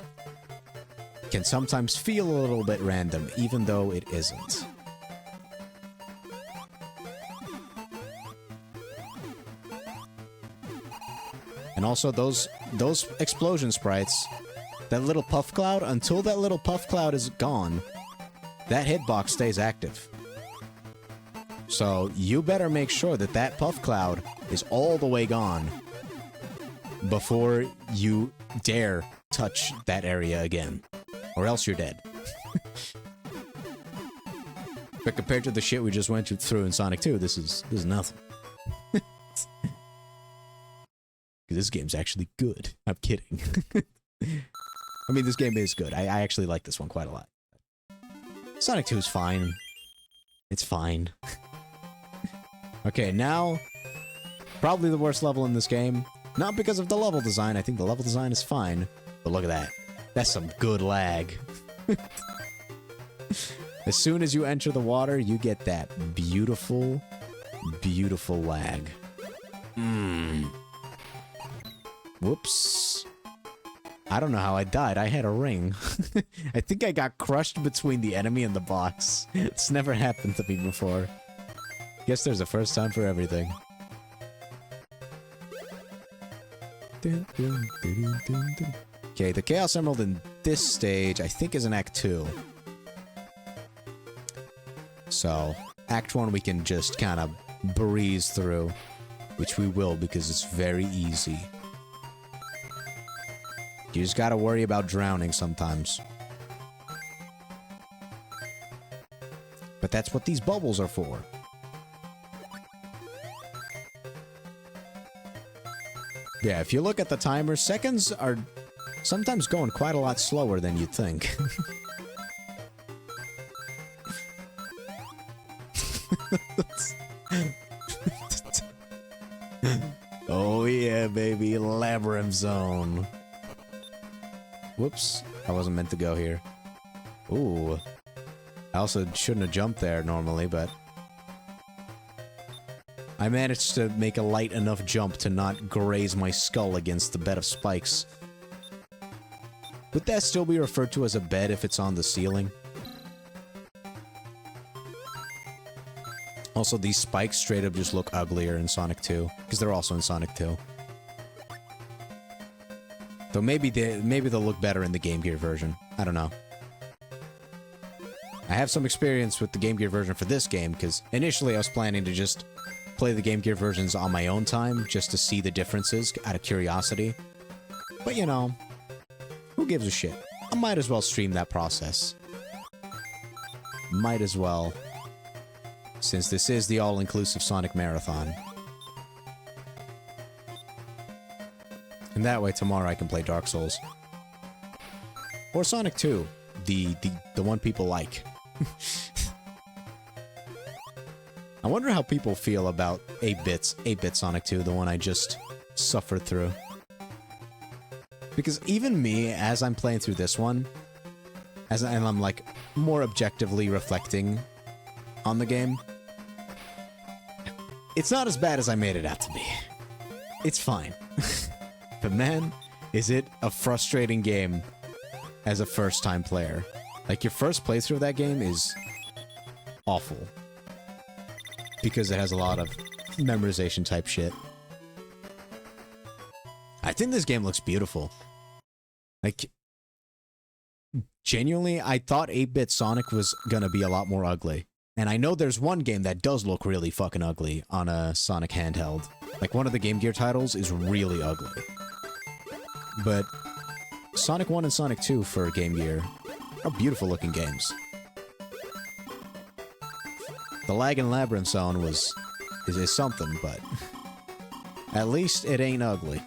can sometimes feel a little bit random, even though it isn't. And also, those explosion sprites, that little puff cloud, until that little puff cloud is gone, that hitbox stays active. So you better make sure that that puff cloud is all the way gone before you dare touch that area again, or else you're dead. But compared to the shit we just went through in Sonic 2, this is nothing. This game's actually good. I'm kidding. I mean, this game is good. I actually like this one quite a lot. Sonic 2 is fine. It's fine. Okay, now, probably the worst level in this game. Not because of the level design. I think the level design is fine. But look at that. That's some good lag. As soon as you enter the water, you get that beautiful, beautiful lag. Whoops. I don't know how I died. I had a ring. I think I got crushed between the enemy and the box. It's never happened to me before. Guess there's a first time for everything. Okay, the Chaos Emerald in this stage, I think, is in Act 2. So, Act 1 we can just kind of breeze through, which we will because it's very easy. You just gotta worry about drowning sometimes. But that's what these bubbles are for. Yeah, if you look at the timer, seconds are sometimes going quite a lot slower than you'd think. Oh yeah, baby, Labyrinth Zone. Whoops, I wasn't meant to go here. Ooh. I also shouldn't have jumped there normally, but I managed to make a light enough jump to not graze my skull against the bed of spikes. Would that still be referred to as a bed if it's on the ceiling? Also, these spikes straight up just look uglier in Sonic 2, because they're also in Sonic 2. Though maybe they'll look better in the Game Gear version. I don't know. I have some experience with the Game Gear version for this game, because initially I was planning to just play the Game Gear versions on my own time, just to see the differences out of curiosity. But you know, who gives a shit? I might as well stream that process. Might as well. Since this is the all-inclusive Sonic Marathon. And that way tomorrow I can play Dark Souls. Or Sonic 2, the one people like. I wonder how people feel about 8-bit Sonic 2, the one I just suffered through. Because even me, as I'm playing through this one, and I'm like more objectively reflecting on the game, it's not as bad as I made it out to be. It's fine. But man, is it a frustrating game as a first-time player. Like, your first playthrough of that game is awful. Because it has a lot of memorization type shit. I think this game looks beautiful. Like, genuinely, I thought 8-bit Sonic was gonna be a lot more ugly. And I know there's one game that does look really fucking ugly on a Sonic handheld. Like, one of the Game Gear titles is really ugly. But Sonic 1 and Sonic 2 for Game Gear are beautiful looking games. The lag in Labyrinth Zone is something, but at least it ain't ugly.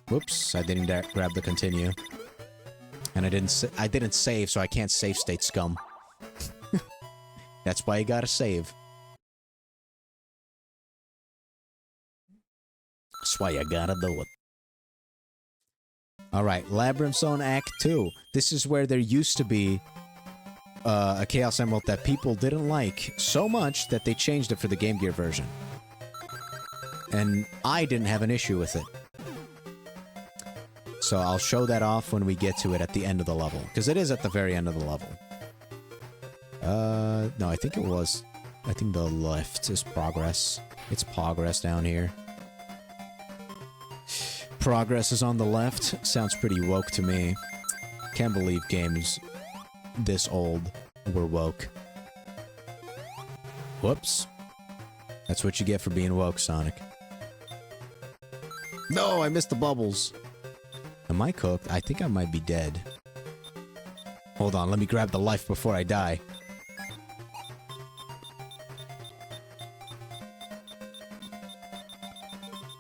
Whoops, I didn't grab the continue. And I didn't save, so I can't save state scum. That's why you gotta save. That's why you gotta do it. Alright, Labyrinth Zone Act 2. This is where there used to be a Chaos Emerald that people didn't like so much that they changed it for the Game Gear version. And I didn't have an issue with it. So I'll show that off when we get to it at the end of the level. Because it is at the very end of the level. No, I think it was... I think the left is progress. It's progress down here. Progress is on the left. Sounds pretty woke to me. Can't believe games this old were woke. Whoops. That's what you get for being woke, Sonic. No, I missed the bubbles. Am I cooked? I think I might be dead. Hold on, let me grab the life before I die.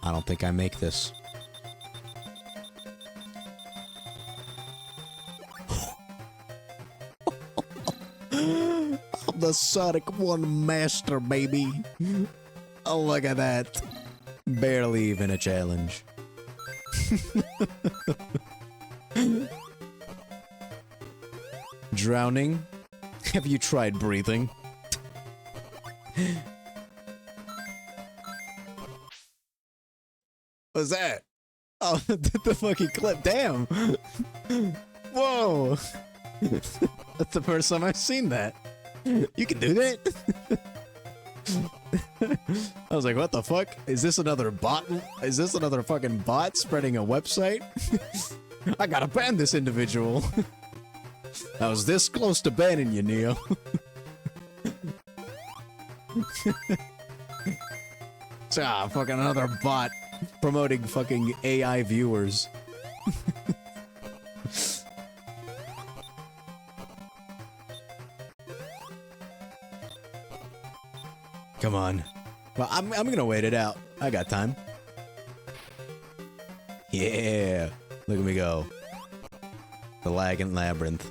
I don't think I make this. I'm the Sonic 1 master, baby. Oh, look at that. Barely even a challenge. Drowning Have you tried breathing? What's that? Oh, the fucking clip. Damn. Whoa. That's the first time I've seen that. You can do that? I was like, what the fuck? Is this another bot? Is this another fucking bot spreading a website? I gotta ban this individual. I was this close to banning you, Neo. Fucking another bot promoting fucking AI viewers. Come on. Well, I'm gonna wait it out. I got time. Yeah. Look at me go. The Laggant Labyrinth.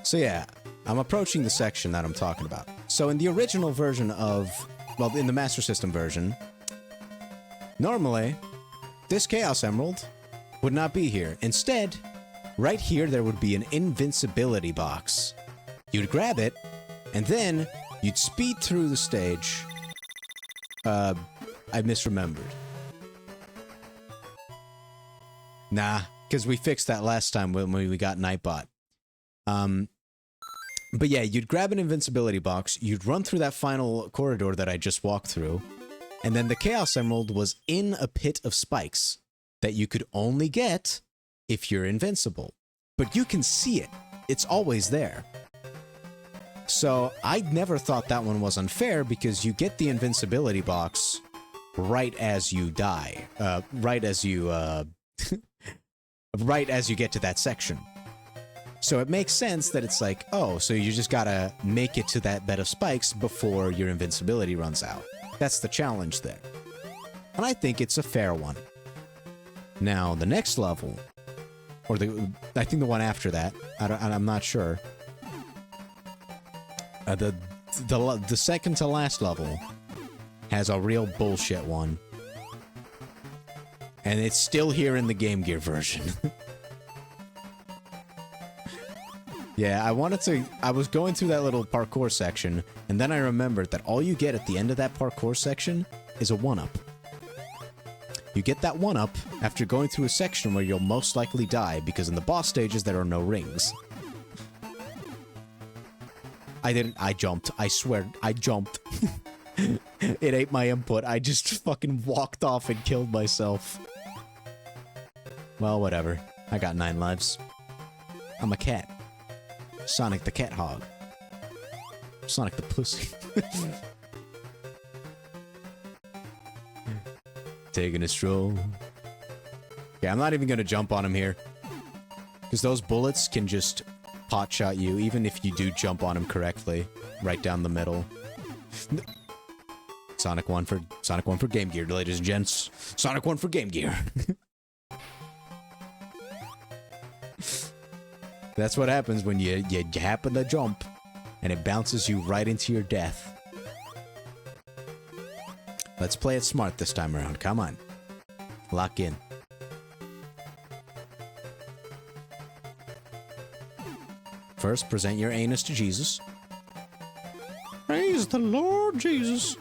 So yeah, I'm approaching the section that I'm talking about. So in the original version of... Well, in the Master System version, normally, this Chaos Emerald would not be here. Instead, right here there would be an invincibility box. You'd grab it, and then you'd speed through the stage. I misremembered. Nah, because we fixed that last time when we got Nightbot. But yeah, you'd grab an invincibility box, you'd run through that final corridor that I just walked through, and then the Chaos Emerald was in a pit of spikes that you could only get if you're invincible. But you can see it. It's always there. So I never thought that one was unfair because you get the invincibility box right as you die. Right as you get to that section. So it makes sense that it's like, oh, so you just gotta make it to that bed of spikes before your invincibility runs out. That's the challenge there. And I think it's a fair one. Now, the next level, or I think the one after that, I'm not sure. The second to last level has a real bullshit one. And it's still here in the Game Gear version. Yeah, I was going through that little parkour section, and then I remembered that all you get at the end of that parkour section is a 1-up. You get that 1-up after going through a section where you'll most likely die, because in the boss stages there are no rings. I jumped. I swear, I jumped. It ate my input. I just fucking walked off and killed myself. Well, whatever. I got 9 lives. I'm a cat. Sonic the cat hog. Sonic the pussy. Taking a stroll. Yeah, I'm not even gonna jump on him here. Because those bullets can just pot shot you, even if you do jump on him correctly. Right down the middle. Sonic 1 for Game Gear, ladies and gents. Sonic 1 for Game Gear. That's what happens when you happen to jump, and it bounces you right into your death. Let's play it smart this time around. Come on. Lock in. First, present your anus to Jesus. Praise the Lord Jesus.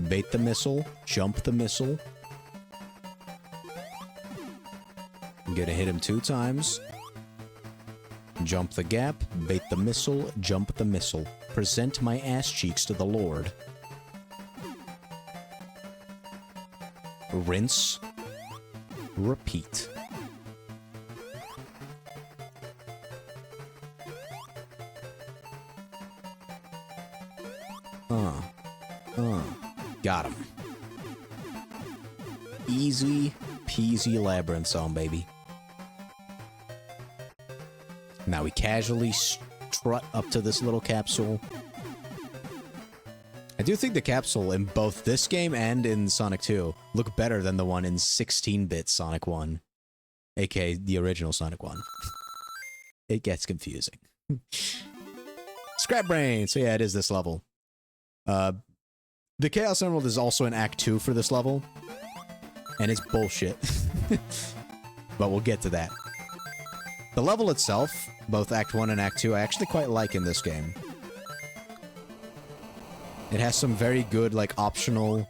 Bait the missile. Jump the missile. I'm gonna hit him 2 times. Jump the gap, bait the missile, jump the missile. Present my ass cheeks to the Lord. Rinse. Repeat. Got him. Easy peasy labyrinth song, baby. Now we casually strut up to this little capsule. I do think the capsule in both this game and in Sonic 2 look better than the one in 16-bit Sonic 1. aka the original Sonic 1. It gets confusing. Scrap Brain! So yeah, it is this level. The Chaos Emerald is also in Act 2 for this level. And it's bullshit. But we'll get to that. The level itself, both Act 1 and Act 2, I actually quite like in this game. It has some very good, like, optional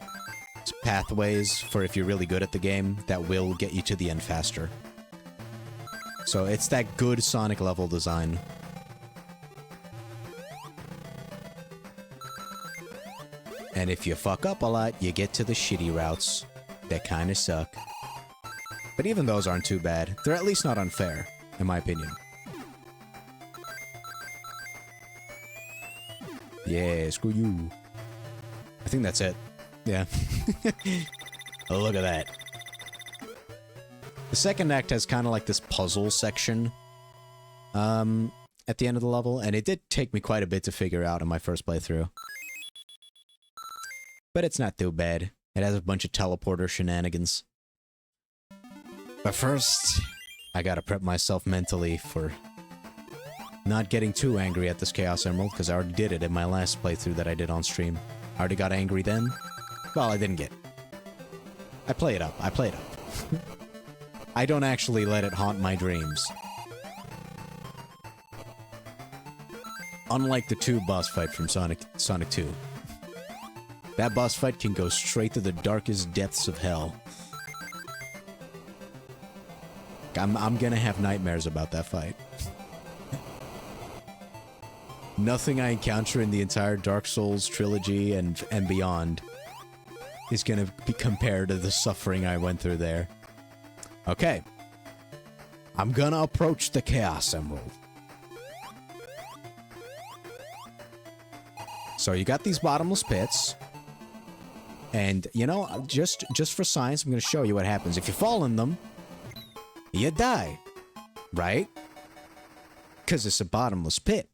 pathways for if you're really good at the game that will get you to the end faster. So it's that good Sonic level design. And if you fuck up a lot, you get to the shitty routes that kind of suck. But even those aren't too bad. They're at least not unfair, in my opinion. Yeah, screw you. I think that's it. Yeah. Oh, look at that. The second act has kind of like this puzzle section at the end of the level, and it did take me quite a bit to figure out in my first playthrough. But it's not too bad. It has a bunch of teleporter shenanigans. But first, I gotta prep myself mentally for not getting too angry at this Chaos Emerald, because I already did it in my last playthrough that I did on stream. I already got angry then. Well, I didn't get. I play it up. I play it up. I don't actually let it haunt my dreams. Unlike the 2 boss fight from Sonic 2. That boss fight can go straight to the darkest depths of hell. I'm gonna have nightmares about that fight. Nothing I encounter in the entire Dark Souls trilogy and beyond is gonna be compared to the suffering I went through there. Okay. I'm gonna approach the Chaos Emerald. So you got these bottomless pits. And, you know, just for science, I'm gonna show you what happens. If you fall in them, you die. Right? Because it's a bottomless pit.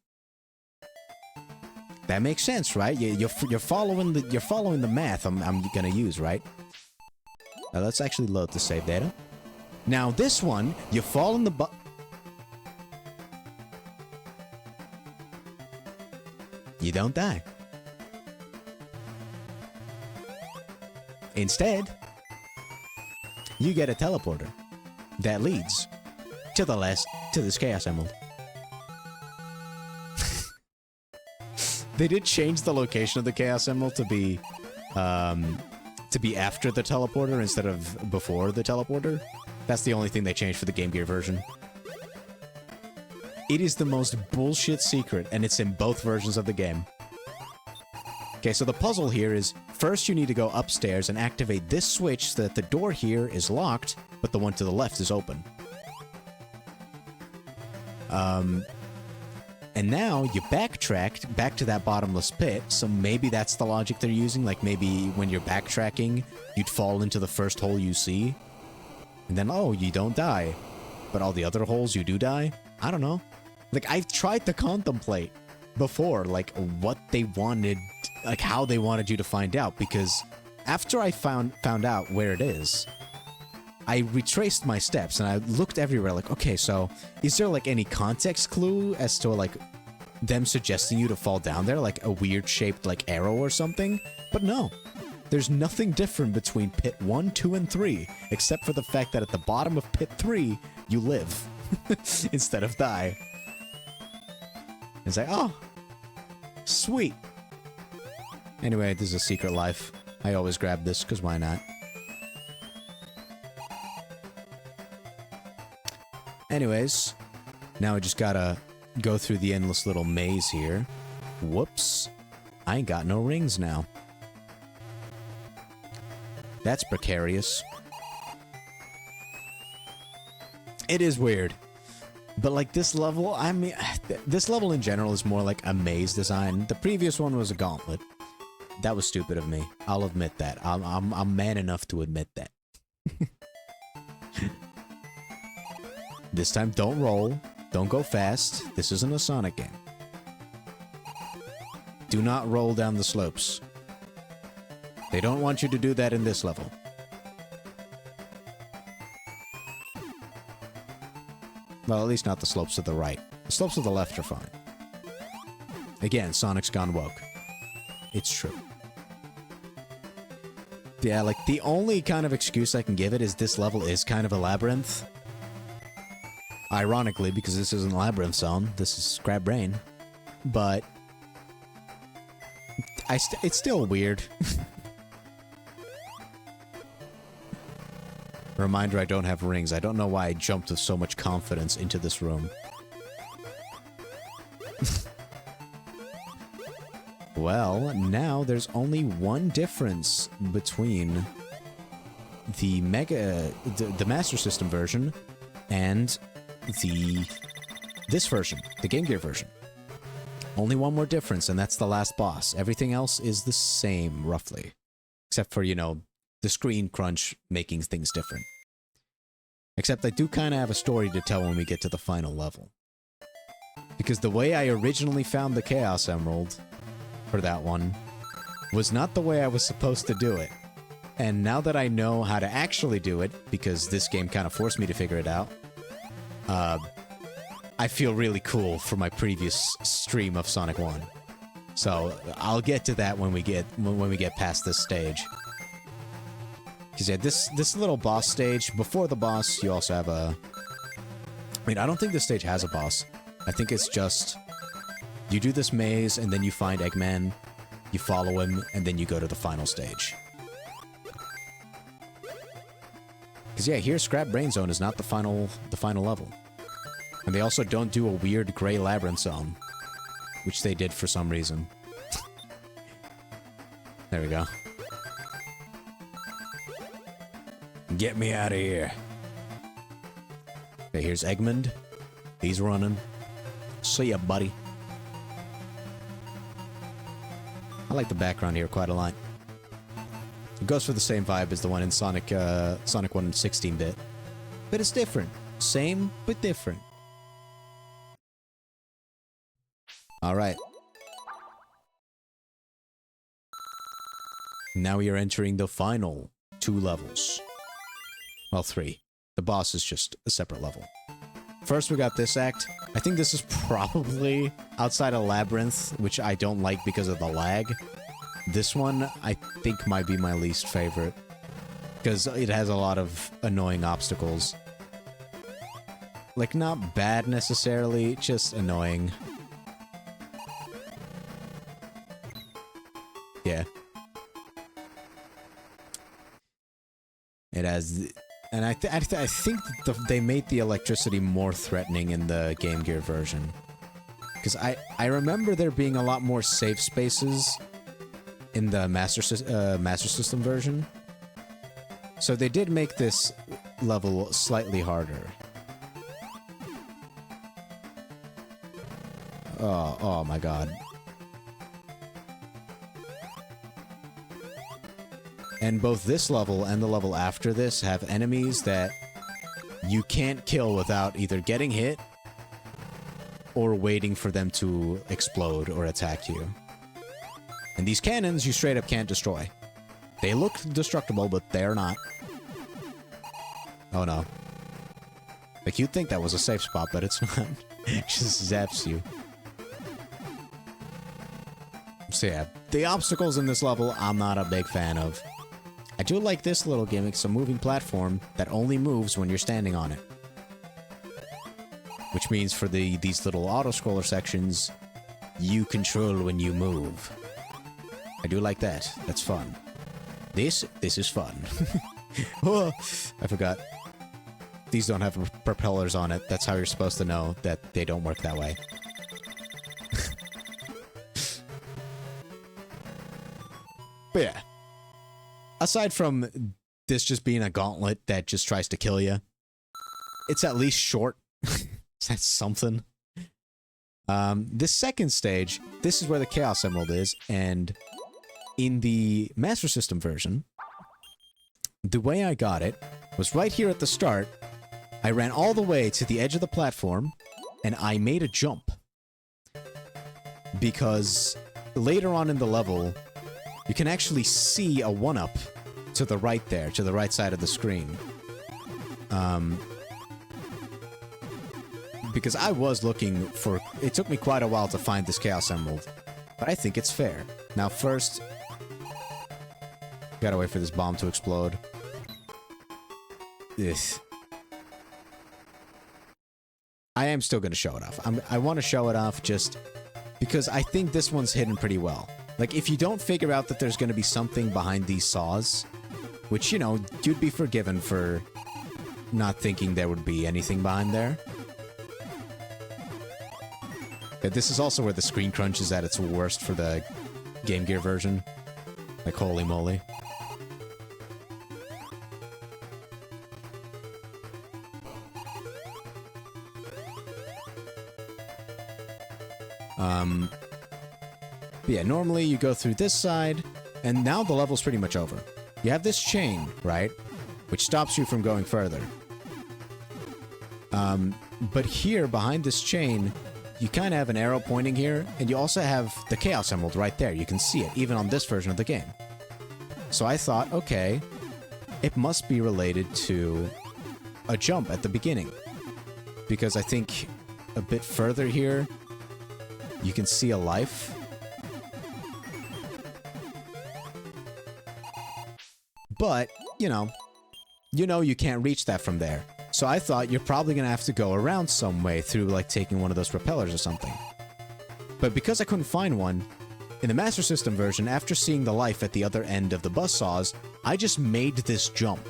That makes sense, right? You're following the math I'm gonna use, right? Now let's actually load the save data. Now this one, you fall in the you don't die. Instead, you get a teleporter that leads to this Chaos Emerald. They did change the location of the Chaos Emerald to be after the teleporter instead of before the teleporter. That's the only thing they changed for the Game Gear version. It is the most bullshit secret, and it's in both versions of the game. Okay, so the puzzle here is, first you need to go upstairs and activate this switch so that the door here is locked, but the one to the left is open. And now you backtracked back to that bottomless pit, so maybe that's the logic they're using, like maybe when you're backtracking, you'd fall into the first hole you see, and then, oh, you don't die. But all the other holes you do die? I don't know. Like, I've tried to contemplate before, like, what they wanted, like, how they wanted you to find out, because after I found out where it is, I retraced my steps, and I looked everywhere, like, okay, so, is there, like, any context clue as to, like, them suggesting you to fall down there, like a weird-shaped, like, arrow or something? But no. There's nothing different between Pit 1, 2, and 3, except for the fact that at the bottom of Pit 3, you live, instead of die. It's like, oh, sweet. Anyway, this is a secret life. I always grab this, because why not? Anyways, now I just gotta go through the endless little maze here. Whoops. I ain't got no rings now. That's precarious. It is weird. But like this level, I mean, this level in general is more like a maze design. The previous one was a gauntlet. That was stupid of me. I'll admit that. I'm man enough to admit that. This time, don't roll. Don't go fast. This isn't a Sonic game. Do not roll down the slopes. They don't want you to do that in this level. Well, at least not the slopes to the right. The slopes to the left are fine. Again, Sonic's gone woke. It's true. Yeah, like, the only kind of excuse I can give it is this level is kind of a labyrinth. Ironically, because this isn't Labyrinth Zone, this is Scrap Brain. But it's still weird. Reminder, I don't have rings. I don't know why I jumped with so much confidence into this room. Well, now there's only one difference between the the Master System version and this version, the Game Gear version. Only one more difference, and that's the last boss. Everything else is the same, roughly. Except for, you know, the screen crunch making things different. Except I do kind of have a story to tell when we get to the final level. Because the way I originally found the Chaos Emerald for that one was not the way I was supposed to do it. And now that I know how to actually do it, because this game kind of forced me to figure it out, I feel really cool for my previous stream of Sonic 1. So I'll get to that when we get past this stage. Because yeah, this little boss stage, before the boss, you also have a... I mean, I don't think this stage has a boss. I think it's just... You do this maze, and then you find Eggman, you follow him, and then you go to the final stage. Because yeah, here Scrap Brain Zone is not the final level. And they also don't do a weird gray labyrinth zone, which they did for some reason. There we go. Get me out of here. Okay, here's Eggman. He's running. See ya, buddy. I like the background here quite a lot. It goes for the same vibe as the one in Sonic 1 16-bit. But it's different. Same, but different. Alright. Now we are entering the final 2 levels. Well, 3. The boss is just a separate level. First, we got this act. I think this is probably outside of Labyrinth, which I don't like because of the lag. This one, I think, might be my least favorite. Because it has a lot of annoying obstacles. Like, not bad necessarily, just annoying. Yeah. It has... And I think that they made the electricity more threatening in the Game Gear version. Because I remember there being a lot more safe spaces in the Master System version. So they did make this level slightly harder. Oh my god. And both this level and the level after this have enemies that you can't kill without either getting hit or waiting for them to explode or attack you. And these cannons you straight up can't destroy. They look destructible, but they're not. Oh no. Like, you'd think that was a safe spot, but it's not. It just zaps you. So yeah, the obstacles in this level I'm not a big fan of. I do like this little gimmick, it's a moving platform that only moves when you're standing on it. Which means for these little auto-scroller sections, you control when you move. I do like that. That's fun. This is fun. Oh, I forgot. These don't have propellers on it. That's how you're supposed to know that they don't work that way. But yeah. Aside from this just being a gauntlet that just tries to kill you, it's at least short. That's something. This second stage, this is where the Chaos Emerald is, and in the Master System version, the way I got it was right here at the start. I ran all the way to the edge of the platform, and I made a jump. Because later on in the level, you can actually see a 1-up to the right there, to the right side of the screen. Because I was looking for... It took me quite a while to find this Chaos Emerald, but I think it's fair. Now first, gotta wait for this bomb to explode. Ugh. I am still going to show it off. I want to show it off just because I think this one's hidden pretty well. Like, if you don't figure out that there's going to be something behind these saws, which, you know, you'd be forgiven for not thinking there would be anything behind there. But this is also where the screen crunch is at its worst for the Game Gear version. Like, holy moly. But yeah, normally you go through this side, and now the level's pretty much over. You have this chain, right? Which stops you from going further. But here, behind this chain, you kind of have an arrow pointing here, and you also have the Chaos Emerald right there. You can see it, even on this version of the game. So I thought, okay, it must be related to a jump at the beginning. Because I think a bit further here, you can see a life. But, you know you can't reach that from there. So I thought you're probably going to have to go around some way through, like, taking one of those propellers or something. But because I couldn't find one, in the Master System version, after seeing the life at the other end of the buzzsaws, I just made this jump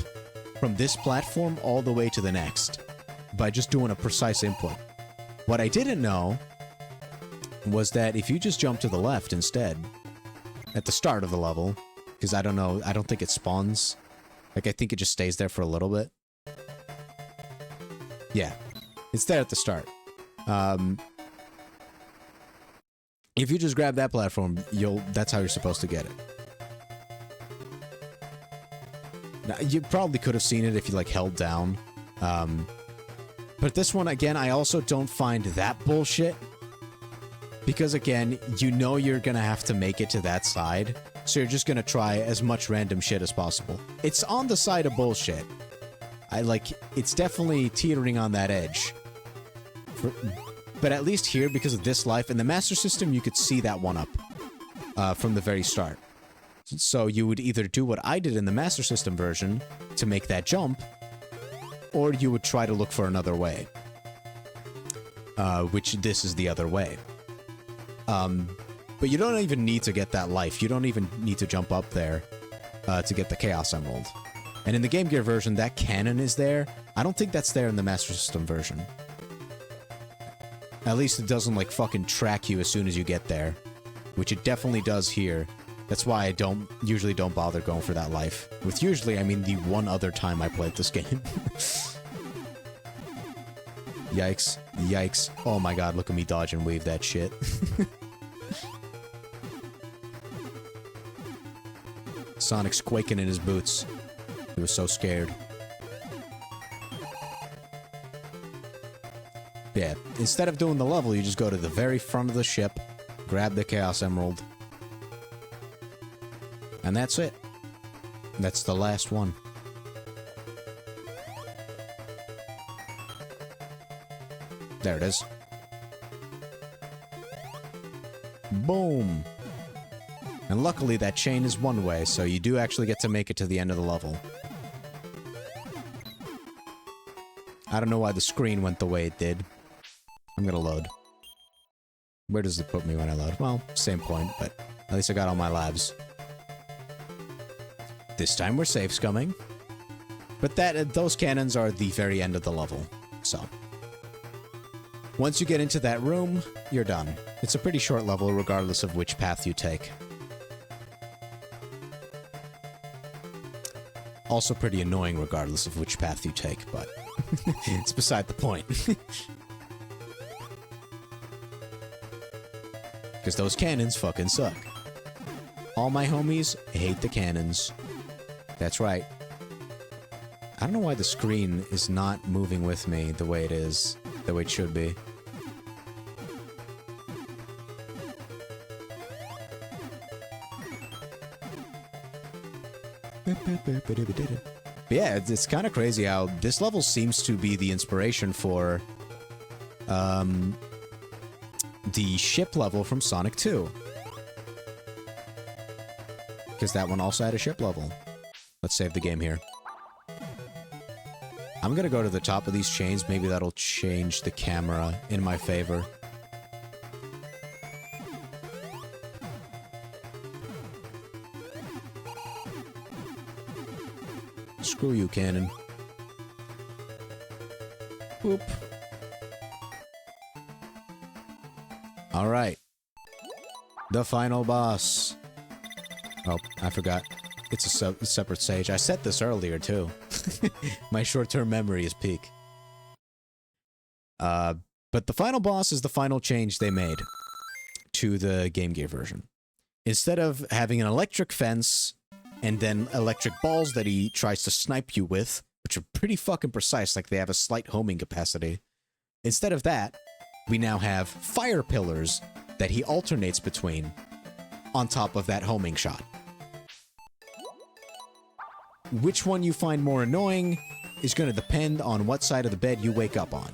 from this platform all the way to the next by just doing a precise input. What I didn't know was that if you just jump to the left instead, at the start of the level, because I don't think it spawns. Like, I think it just stays there for a little bit. Yeah, it's there at the start. If you just grab that platform, that's how you're supposed to get it. Now, you probably could have seen it if you, like, held down. But this one, again, I also don't find that bullshit. Because, again, you're gonna have to make it to that side. So you're just gonna try as much random shit as possible. It's on the side of bullshit. It's definitely teetering on that edge. But at least here, because of this life, in the Master System, you could see that one up from the very start. So you would either do what I did in the Master System version to make that jump, or you would try to look for another way. Which this is the other way. But you don't even need to get that life. You don't even need to jump up there to get the Chaos Emerald. And in the Game Gear version, that cannon is there. I don't think that's there in the Master System version. At least it doesn't, like, fucking track you as soon as you get there. Which it definitely does here. That's why I usually don't bother going for that life. With usually, I mean the one other time I played this game. Yikes. Yikes. Oh my god, look at me dodge and weave that shit. Sonic's quaking in his boots. He was so scared. Yeah, instead of doing the level, you just go to the very front of the ship, grab the Chaos Emerald, and that's it. That's the last one. There it is. Boom! And luckily that chain is one way, so you do actually get to make it to the end of the level. I don't know why the screen went the way it did. I'm gonna load. Where does it put me when I load? Well, same point, but at least I got all my labs. This time we're safe scumming. But those cannons are the very end of the level, so. Once you get into that room, you're done. It's a pretty short level regardless of which path you take. Also pretty annoying regardless of which path you take, but it's beside the point. Because those cannons fucking suck. All my homies hate the cannons. That's right. I don't know why the screen is not moving with me the way it is, the way it should be. Yeah, it's kind of crazy how this level seems to be the inspiration for the ship level from Sonic 2. Because that one also had a ship level. Let's save the game here. I'm gonna go to the top of these chains. Maybe that'll change the camera in my favor. Screw you, cannon. Whoop. Alright. The final boss. Oh, I forgot. It's a separate stage. I said this earlier, too. My short-term memory is peak. But the final boss is the final change they made to the Game Gear version. Instead of having an electric fence and then electric balls that he tries to snipe you with, which are pretty fucking precise, like they have a slight homing capacity. Instead of that, we now have fire pillars that he alternates between on top of that homing shot. Which one you find more annoying is going to depend on what side of the bed you wake up on.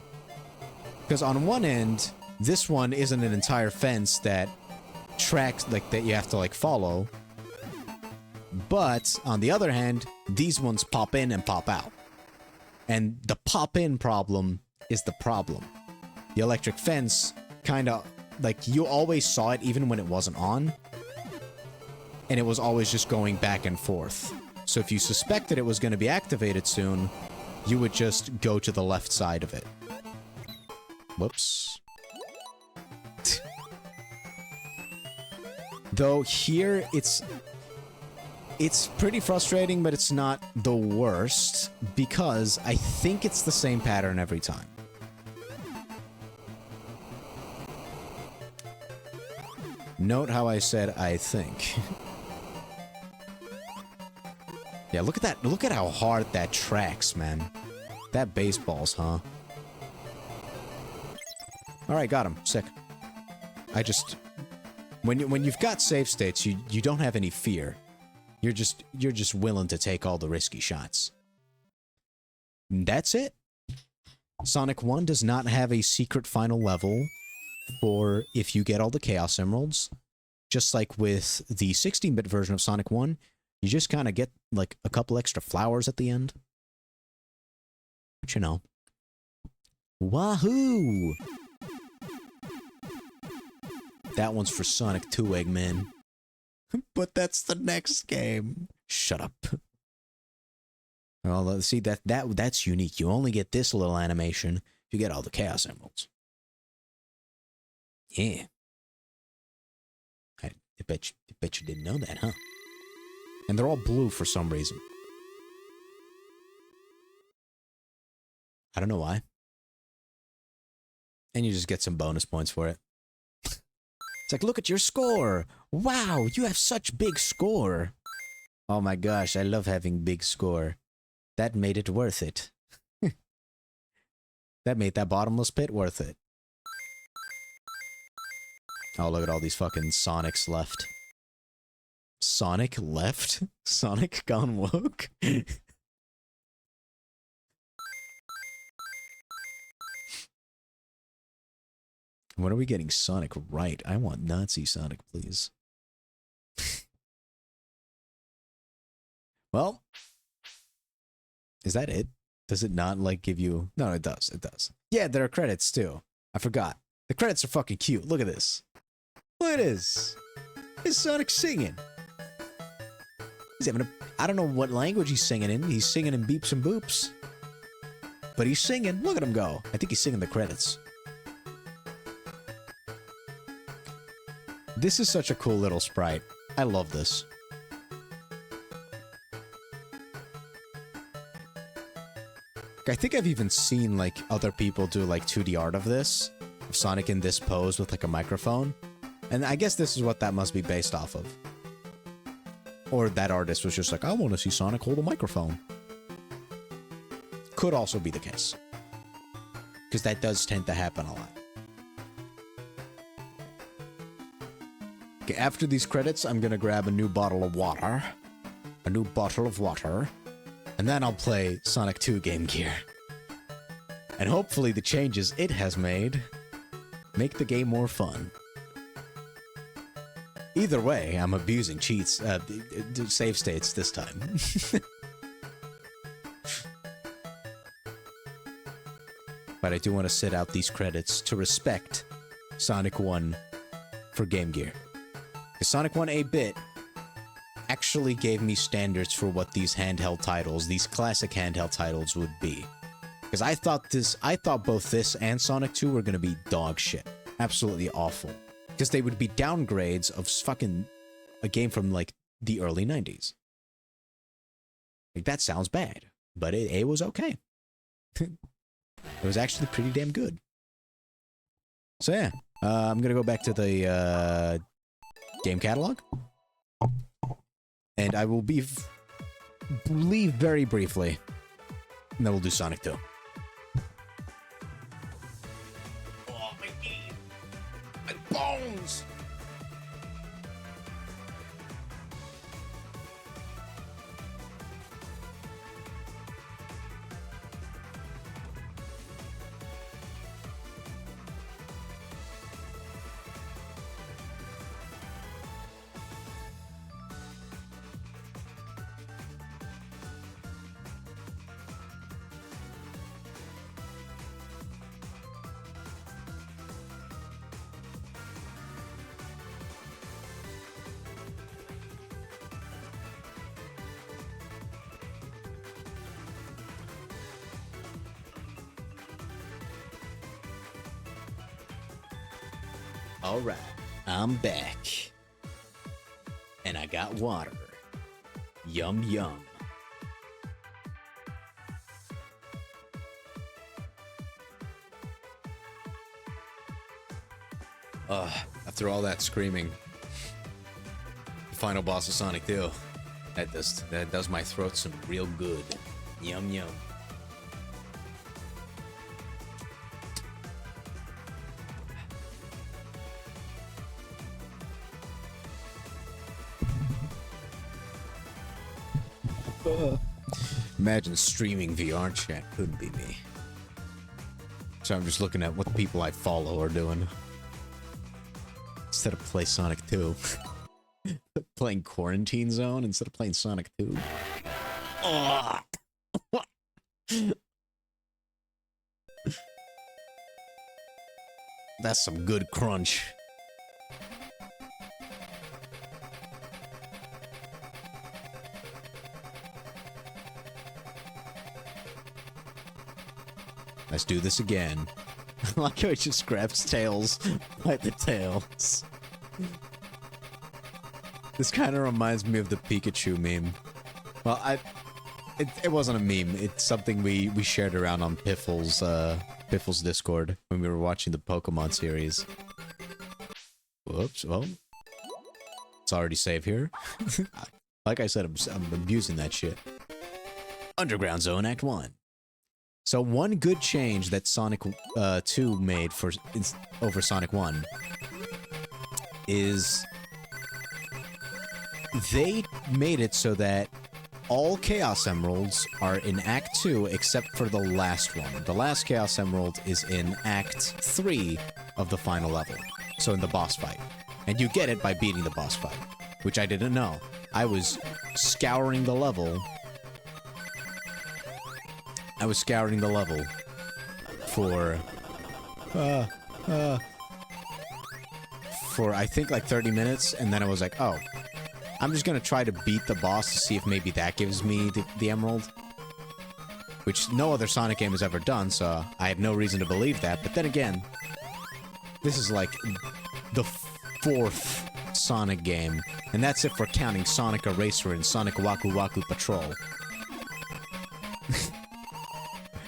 Because on one end, this one isn't an entire fence that tracks, like, that you have to, like, follow. But, on the other hand, these ones pop in and pop out. And the pop-in problem is the problem. The electric fence, kind of, like, you always saw it even when it wasn't on. And it was always just going back and forth. So if you suspected it was going to be activated soon, you would just go to the left side of it. Whoops. Though here, it's pretty frustrating, but it's not the worst, because I think it's the same pattern every time. Note how I said I think. Yeah, look at that. Look at how hard that tracks, man. That baseball's, huh? Alright, got him. Sick. I just... When you've got save states, you don't have any fear. You're just willing to take all the risky shots. And that's it. Sonic 1 does not have a secret final level for if you get all the Chaos Emeralds. Just like with the 16-bit version of Sonic 1, you just kind of get, like, a couple extra flowers at the end. But you know. Wahoo! That one's for Sonic 2, Eggman. But that's the next game. Shut up. Well, see, that's unique. You only get this little animation if you get all the Chaos Emeralds. Yeah. I bet you didn't know that, huh? And they're all blue for some reason. I don't know why. And you just get some bonus points for it. It's like, look at your score! Wow, you have such big score! Oh my gosh, I love having big score. That made it worth it. That made that bottomless pit worth it. Oh, look at all these fucking Sonics left. Sonic left? Sonic gone woke? When are we getting Sonic right? I want Nazi Sonic, please. Well, is that it? Does it not, like, give you... No, it does. It does. Yeah, there are credits, too. I forgot. The credits are fucking cute. Look at this. Look at this. It's Sonic singing. He's having a... I don't know what language he's singing in. He's singing in beeps and boops. But he's singing. Look at him go. I think he's singing the credits. This is such a cool little sprite. I love this. I think I've even seen, like, other people do, like, 2D art of this. Of Sonic in this pose with, like, a microphone. And I guess this is what that must be based off of. Or that artist was just like, I want to see Sonic hold a microphone. Could also be the case. Because that does tend to happen a lot. Okay, after these credits, I'm gonna grab a new bottle of water. A new bottle of water. And then I'll play Sonic 2 Game Gear. And hopefully the changes it has made make the game more fun. Either way, I'm abusing cheats, save states this time. but I do want to sit out these credits to respect Sonic 1 for Game Gear. Because Sonic 1 8-bit actually gave me standards for what these handheld titles, these classic handheld titles would be. Because I thought both this and Sonic 2 were going to be dog shit. Absolutely awful. Because they would be downgrades of fucking a game from, like, the early 90s. Like, that sounds bad. But it was okay. It was actually pretty damn good. So yeah, I'm gonna go back to the game catalog. And I will leave very briefly. And then we'll do Sonic 2. Oh, my knee! My bones! Alright, I'm back. And I got water. Yum yum. After all that screaming, the final boss of Sonic 2, that does my throat some real good. Yum yum. Imagine streaming VR chat. Couldn't be me. So I'm just looking at what the people I follow are doing. Instead of play Sonic 2. Playing Quarantine Zone instead of playing Sonic 2. Oh. That's some good crunch. Let's do this again. I like how it just grabs Tails by the tails. This kind of reminds me of the Pikachu meme. Well, it wasn't a meme. It's something we shared around on Piffle's Discord when we were watching the Pokemon series. Whoops. Well, it's already saved here. Like I said, I'm abusing that shit. Underground Zone Act 1. So one good change that Sonic 2 made over Sonic 1 is they made it so that all Chaos Emeralds are in Act 2 except for the last one. The last Chaos Emerald is in Act 3 of the final level, so in the boss fight. And you get it by beating the boss fight, which I didn't know. I was scouring the level for I think like 30 minutes, and then I was like, oh, I'm just gonna try to beat the boss to see if maybe that gives me the emerald. Which no other Sonic game has ever done, so I have no reason to believe that. But then again, this is like the 4th Sonic game, and that's if we're counting Sonic Eraser and Sonic Waku Waku Patrol.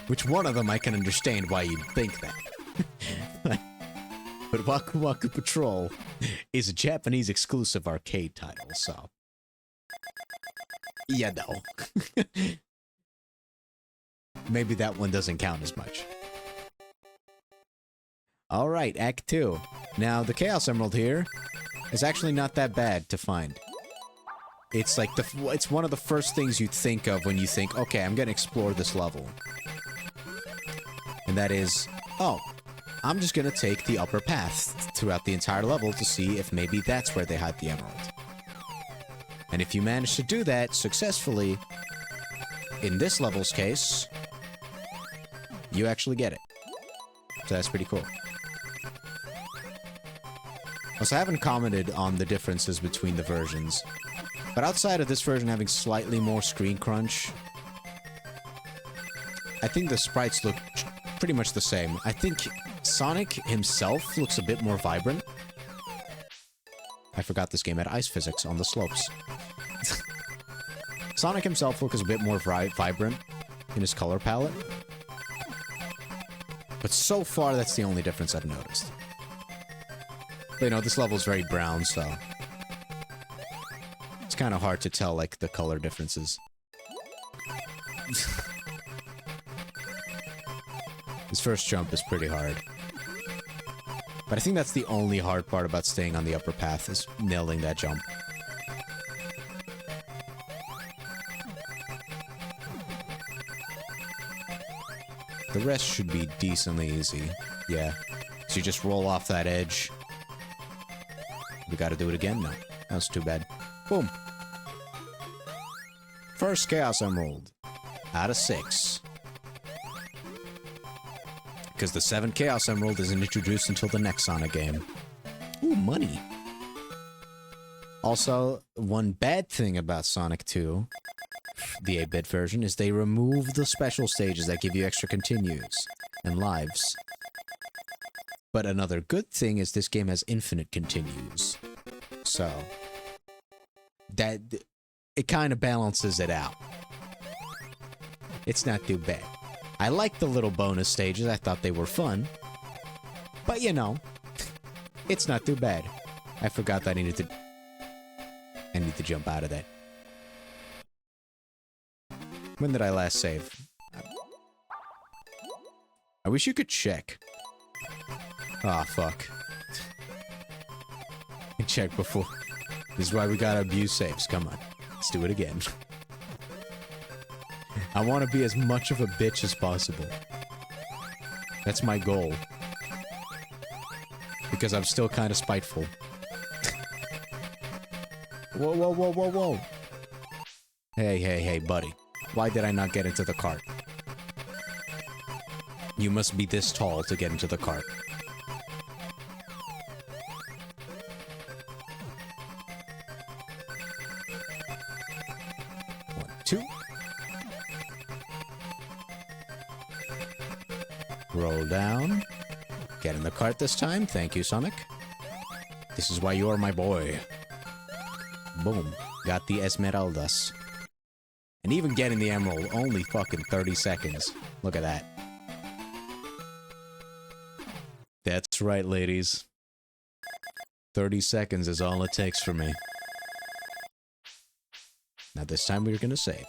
Which one of them I can understand why you'd think that. But Waku Waku Patrol is a Japanese exclusive arcade title, so... yeah, no. Maybe that one doesn't count as much. Alright, Act 2. Now, the Chaos Emerald here is actually not that bad to find. It's like it's one of the first things you think of when you think, okay, I'm gonna explore this level. And that is, oh, I'm just gonna take the upper path throughout the entire level to see if maybe that's where they hide the emerald. And if you manage to do that successfully, in this level's case, you actually get it. So that's pretty cool. Also, I haven't commented on the differences between the versions. But outside of this version having slightly more screen crunch, I think the sprites look pretty much the same. I think Sonic himself looks a bit more vibrant. I forgot this game had ice physics on the slopes. Sonic himself looks a bit more vibrant in his color palette. But so far, that's the only difference I've noticed. But, you know, this level is very brown, so it's kind of hard to tell, like, the color differences. His first jump is pretty hard. But I think that's the only hard part about staying on the upper path, is nailing that jump. The rest should be decently easy. Yeah. So you just roll off that edge. We gotta do it again? No. That was too bad. Boom. First Chaos Emerald. Out of 6. Because the 7th Chaos Emerald isn't introduced until the next Sonic game. Ooh, money. Also, one bad thing about Sonic 2, the 8-bit version, is they remove the special stages that give you extra continues and lives. But another good thing is this game has infinite continues. So, that it kind of balances it out. It's not too bad. I like the little bonus stages, I thought they were fun. But you know, it's not too bad. I forgot that I need to jump out of that. When did I last save? I wish you could check. Ah, fuck. Check before. This is why we gotta abuse saves. Come on. Let's do it again. I want to be as much of a bitch as possible. That's my goal. Because I'm still kind of spiteful. Whoa, whoa, whoa, whoa, whoa. Hey, hey, hey, buddy. Why did I not get into the cart? You must be this tall to get into the cart. One, two. Roll down. Get in the cart this time. Thank you, Sonic. This is why you are my boy. Boom. Got the Esmeraldas. And even getting the emerald, only fucking 30 seconds. Look at that. That's right, ladies. 30 seconds is all it takes for me. Now this time we're gonna save.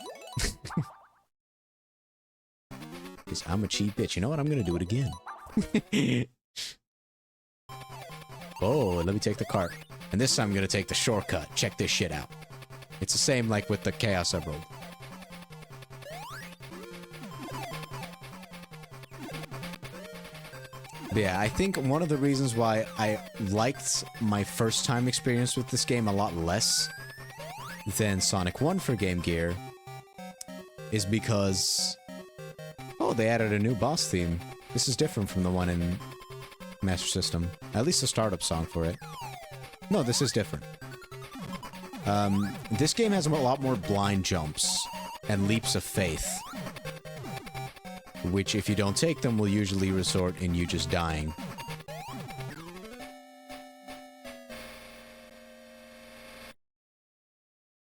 Because I'm a cheap bitch. You know what? I'm gonna do it again. Oh, let me take the cart. And this time I'm gonna take the shortcut. Check this shit out. It's the same like with the Chaos Emerald. But yeah, I think one of the reasons why I liked my first time experience with this game a lot less than Sonic 1 for Game Gear is because... Oh, they added a new boss theme. This is different from the one in Master System. At least the startup song for it. No, this is different. This game has a lot more blind jumps and leaps of faith. Which, if you don't take them, will usually resort in you just dying.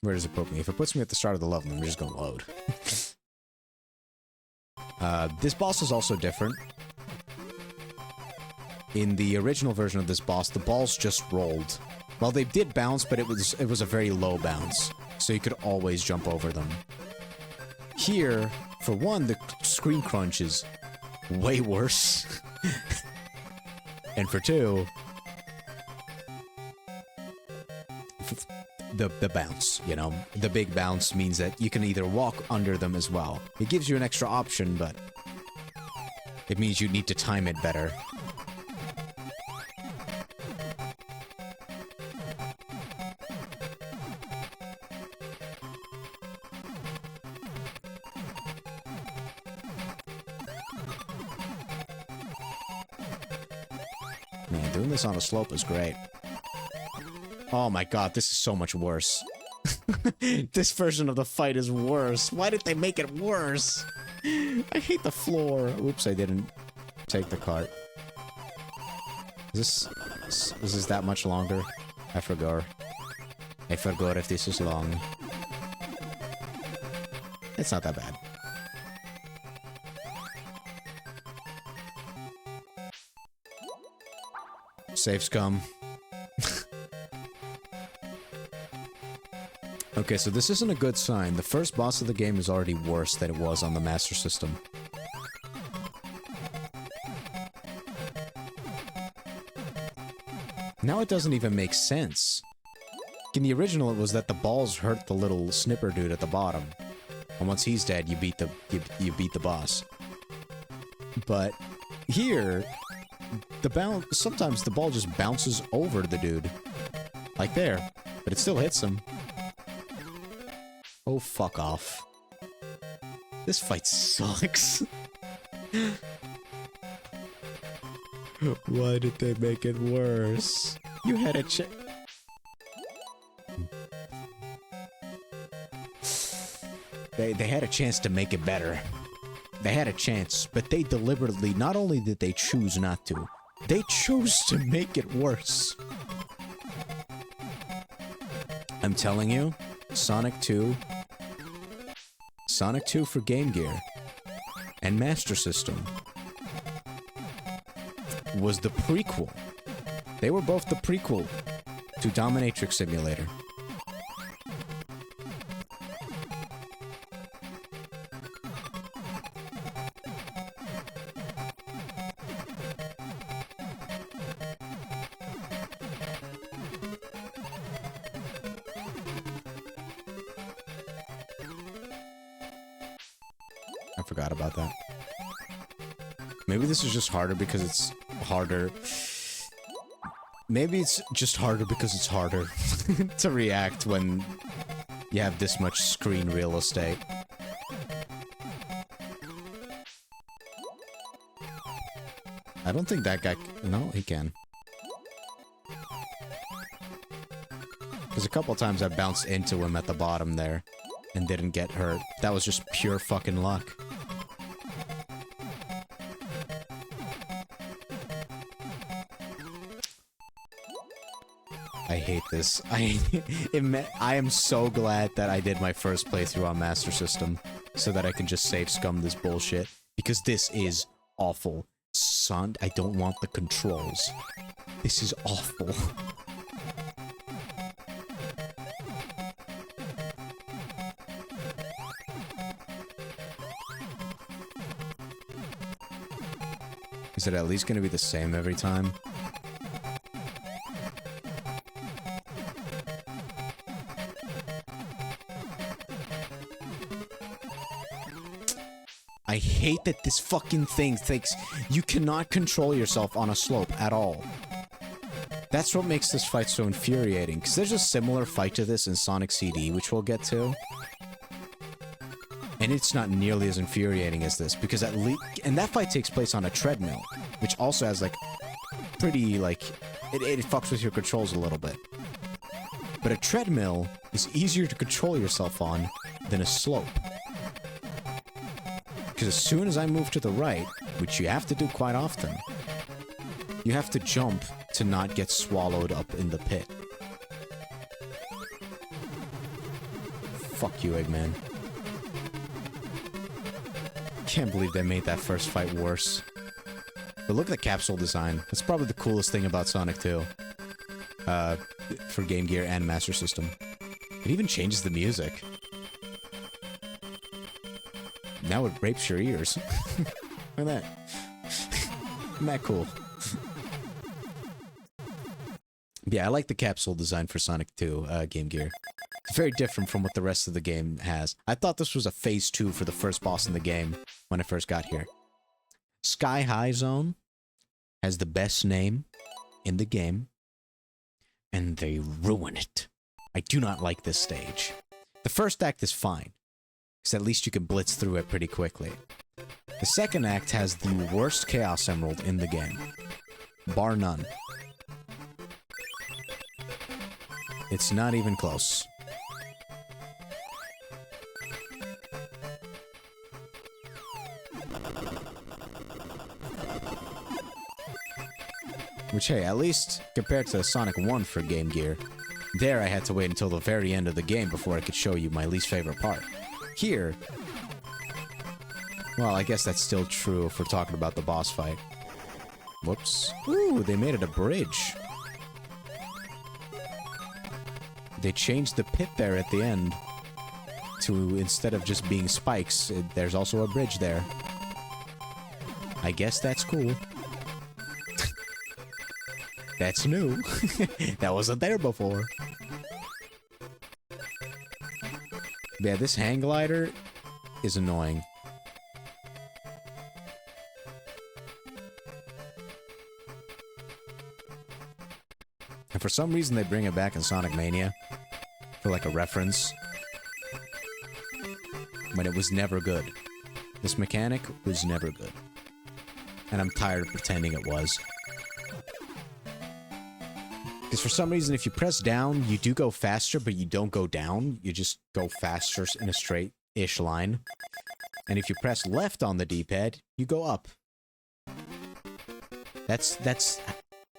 Where does it put me? If it puts me at the start of the level, I'm just gonna load. This boss is also different. In the original version of this boss, the balls just rolled. Well, they did bounce, but it was a very low bounce, so you could always jump over them. Here, for one, the screen crunch is way worse. And for two, the bounce, you know? The big bounce means that you can either walk under them as well. It gives you an extra option, but it means you need to time it better. Man, doing this on a slope is great. Oh my god, this is so much worse. This version of the fight is worse. Why did they make it worse? I hate the floor. Oops, I didn't take the cart. Is this that much longer? I forgot. I forgot if this is long. It's not that bad. Save scum. Okay, so this isn't a good sign. The first boss of the game is already worse than it was on the Master System. Now it doesn't even make sense. In the original, it was that the balls hurt the little snipper dude at the bottom, and once he's dead, you beat the boss. But here, sometimes the ball just bounces over the dude, like there, but it still hits him. Oh, fuck off. This fight sucks. Why did they make it worse? You had a chance. They had a chance to make it better. They had a chance, but they deliberately, not only did they choose not to, they chose to make it worse. I'm telling you, Sonic 2 for Game Gear and Master System was the prequel. They were both the prequel to Dominatrix Simulator. I forgot about that. Maybe this is just harder because it's harder. Maybe it's just harder because it's harder to react when you have this much screen real estate. I don't think that guy... No, he can. Because a couple times I bounced into him at the bottom there and didn't get hurt. That was just pure fucking luck. I hate this. I am so glad that I did my first playthrough on Master System so that I can just save scum this bullshit. Because this is awful. Son, I don't want the controls. This is awful. Is it at least gonna be the same every time? I hate that this fucking thing thinks you cannot control yourself on a slope at all. That's what makes this fight so infuriating, because there's a similar fight to this in Sonic CD, which we'll get to. And it's not nearly as infuriating as this, because at least... And that fight takes place on a treadmill, which also has, like, pretty, like... It fucks with your controls a little bit. But a treadmill is easier to control yourself on than a slope. Because as soon as I move to the right, which you have to do quite often, you have to jump to not get swallowed up in the pit. Fuck you, Eggman. Can't believe they made that first fight worse. But look at the capsule design. That's probably the coolest thing about Sonic 2. For Game Gear and Master System. It even changes the music. Now it rapes your ears. Look at that. Isn't that cool? Yeah, I like the capsule design for Sonic 2 Game Gear. It's very different from what the rest of the game has. I thought this was a phase 2 for the first boss in the game when I first got here. Sky High Zone has the best name in the game, and they ruin it. I do not like this stage. The first act is fine, because at least you can blitz through it pretty quickly. The second act has the worst Chaos Emerald in the game. Bar none. It's not even close. Which, hey, at least compared to Sonic 1 for Game Gear, there I had to wait until the very end of the game before I could show you my least favorite part. Here, well, I guess that's still true if we're talking about the boss fight. Whoops. Ooh, they made it a bridge. They changed the pit there at the end to, instead of just being spikes, there's also a bridge there. I guess that's cool. That's new. That wasn't there before. Yeah, this hang glider is annoying. And for some reason they bring it back in Sonic Mania for like a reference. But it was never good. This mechanic was never good. And I'm tired of pretending it was. Because for some reason, if you press down, you do go faster, but you don't go down. You just go faster in a straight-ish line. And if you press left on the D-pad, you go up. That's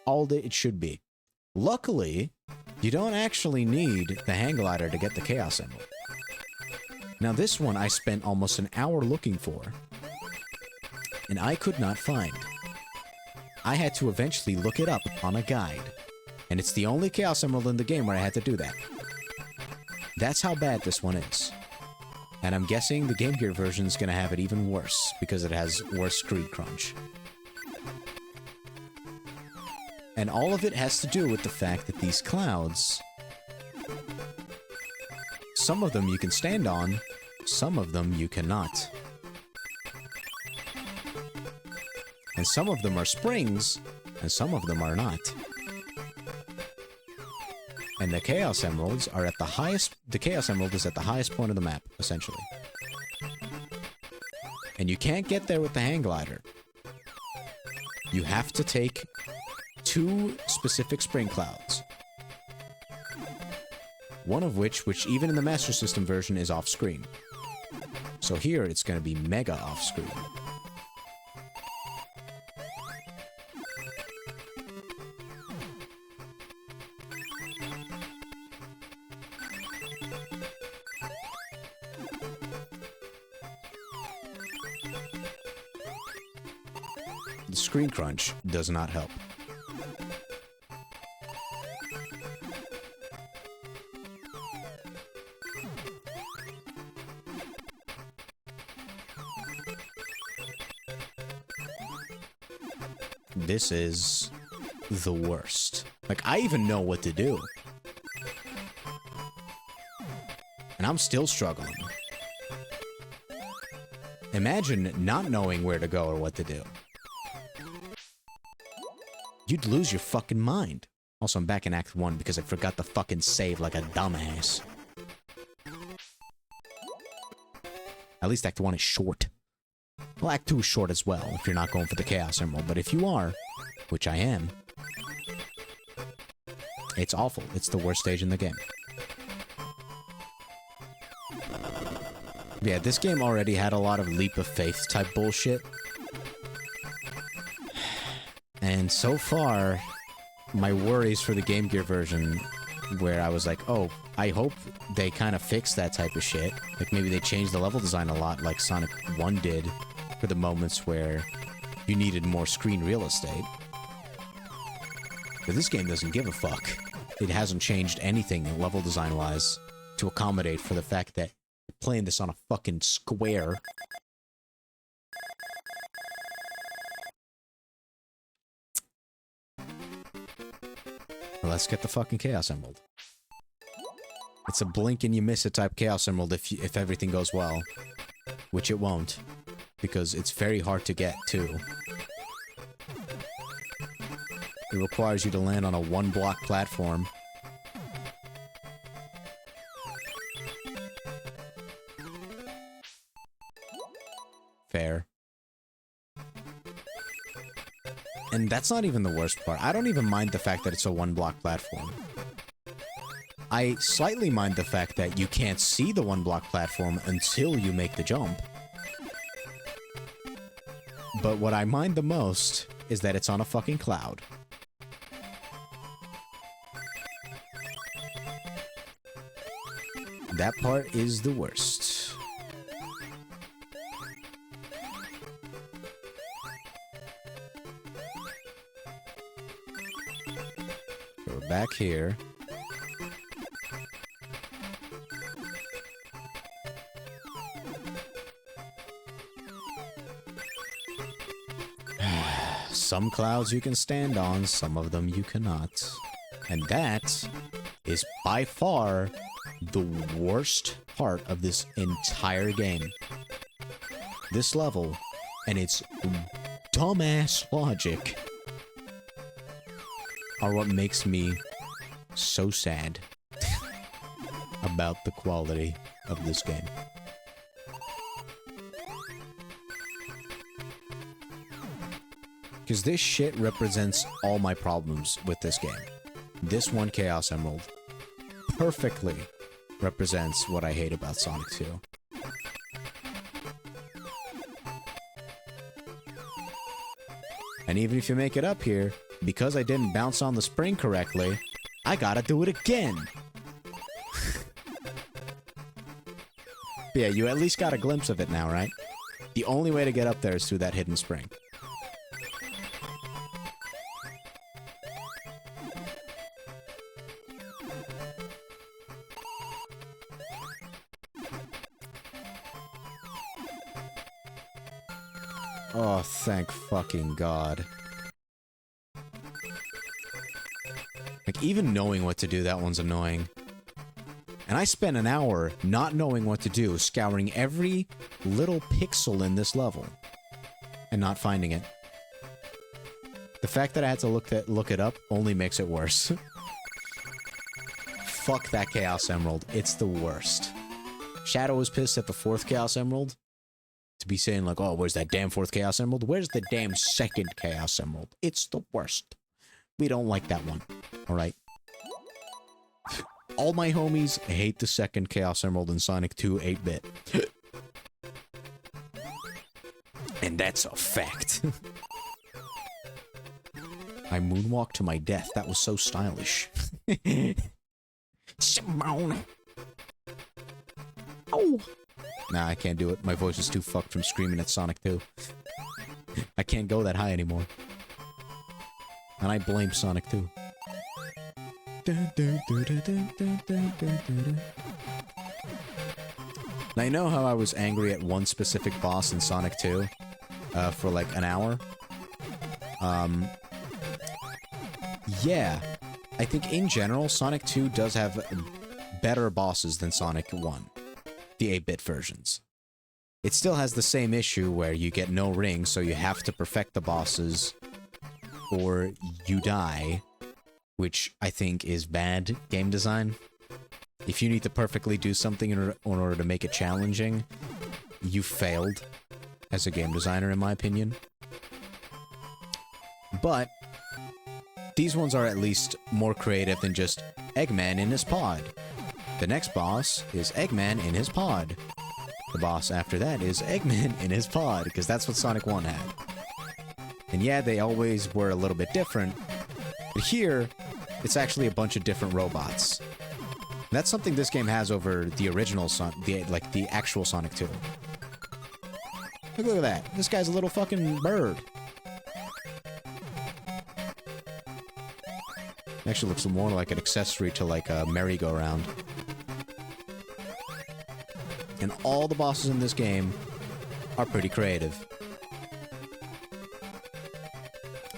all that it should be. Luckily, you don't actually need the hang glider to get the Chaos Emerald. Now this one I spent almost an hour looking for, and I could not find. I had to eventually look it up on a guide. And it's the only Chaos Emerald in the game where I had to do that. That's how bad this one is. And I'm guessing the Game Gear version is going to have it even worse, because it has worse screen crunch. And all of it has to do with the fact that these clouds... some of them you can stand on, some of them you cannot. And some of them are springs, and some of them are not. And the Chaos Emeralds are at the highest... the Chaos Emerald is at the highest point of the map, essentially. And you can't get there with the hang glider. You have to take 2 specific spring clouds. One of which even in the Master System version, is off-screen. So here, it's going to be mega off-screen. The screen crunch does not help. This is the worst. Like, I even know what to do. And I'm still struggling. Imagine not knowing where to go or what to do. You'd lose your fucking mind. Also, I'm back in Act 1 because I forgot to fucking save like a dumbass. At least Act 1 is short. Well, Act 2 is short as well, if you're not going for the Chaos Emerald. But if you are, which I am, it's awful. It's the worst stage in the game. Yeah, this game already had a lot of leap of faith type bullshit. And so far, my worries for the Game Gear version, where I was like, oh, I hope they kind of fix that type of shit. Like, maybe they changed the level design a lot, like Sonic 1 did, for the moments where you needed more screen real estate. But this game doesn't give a fuck. It hasn't changed anything level design-wise to accommodate for the fact that you're playing this on a fucking square. Well, let's get the fucking Chaos Emerald. It's a blink and you miss it type Chaos Emerald if everything goes well. Which it won't. Because it's very hard to get, too. It requires you to land on a one-block platform. Fair. And that's not even the worst part. I don't even mind the fact that it's a one-block platform. I slightly mind the fact that you can't see the one-block platform until you make the jump. But what I mind the most is that it's on a fucking cloud. That part is the worst. So we're back here. Some clouds you can stand on, some of them you cannot. And that is by far the worst part of this entire game. This level and its dumbass logic are what makes me so sad about the quality of this game. Because this shit represents all my problems with this game. This one Chaos Emerald perfectly represents what I hate about Sonic 2. And even if you make it up here, because I didn't bounce on the spring correctly, I gotta do it again! But yeah, you at least got a glimpse of it now, right? The only way to get up there is through that hidden spring. Oh, thank fucking God. Like, even knowing what to do, that one's annoying. And I spent an hour not knowing what to do, scouring every little pixel in this level. And not finding it. The fact that I had to look it up only makes it worse. Fuck that Chaos Emerald. It's the worst. Shadow was pissed at the 4th Chaos Emerald. To be saying like, oh, where's that damn 4th Chaos Emerald? Where's the damn 2nd Chaos Emerald? It's the worst. We don't like that one. Alright? All my homies hate the 2nd Chaos Emerald in Sonic 2 8-bit. And that's a fact. I moonwalked to my death. That was so stylish. Simone. Oh! Nah, I can't do it. My voice is too fucked from screaming at Sonic 2. I can't go that high anymore. And I blame Sonic 2. Now, you know how I was angry at one specific boss in Sonic 2? For like an hour? Yeah. I think in general, Sonic 2 does have better bosses than Sonic 1. The 8-bit versions. It still has the same issue where you get no rings, so you have to perfect the bosses, or you die, which I think is bad game design. If you need to perfectly do something in order to make it challenging, you failed as a game designer, in my opinion. But these ones are at least more creative than just Eggman in his pod. The next boss is Eggman in his pod. The boss after that is Eggman in his pod, because that's what Sonic 1 had. And yeah, they always were a little bit different, but here, it's actually a bunch of different robots. And that's something this game has over the original the actual Sonic 2. Look at that. This guy's a little fucking bird. Actually looks more like an accessory to like a merry-go-round. And all the bosses in this game are pretty creative.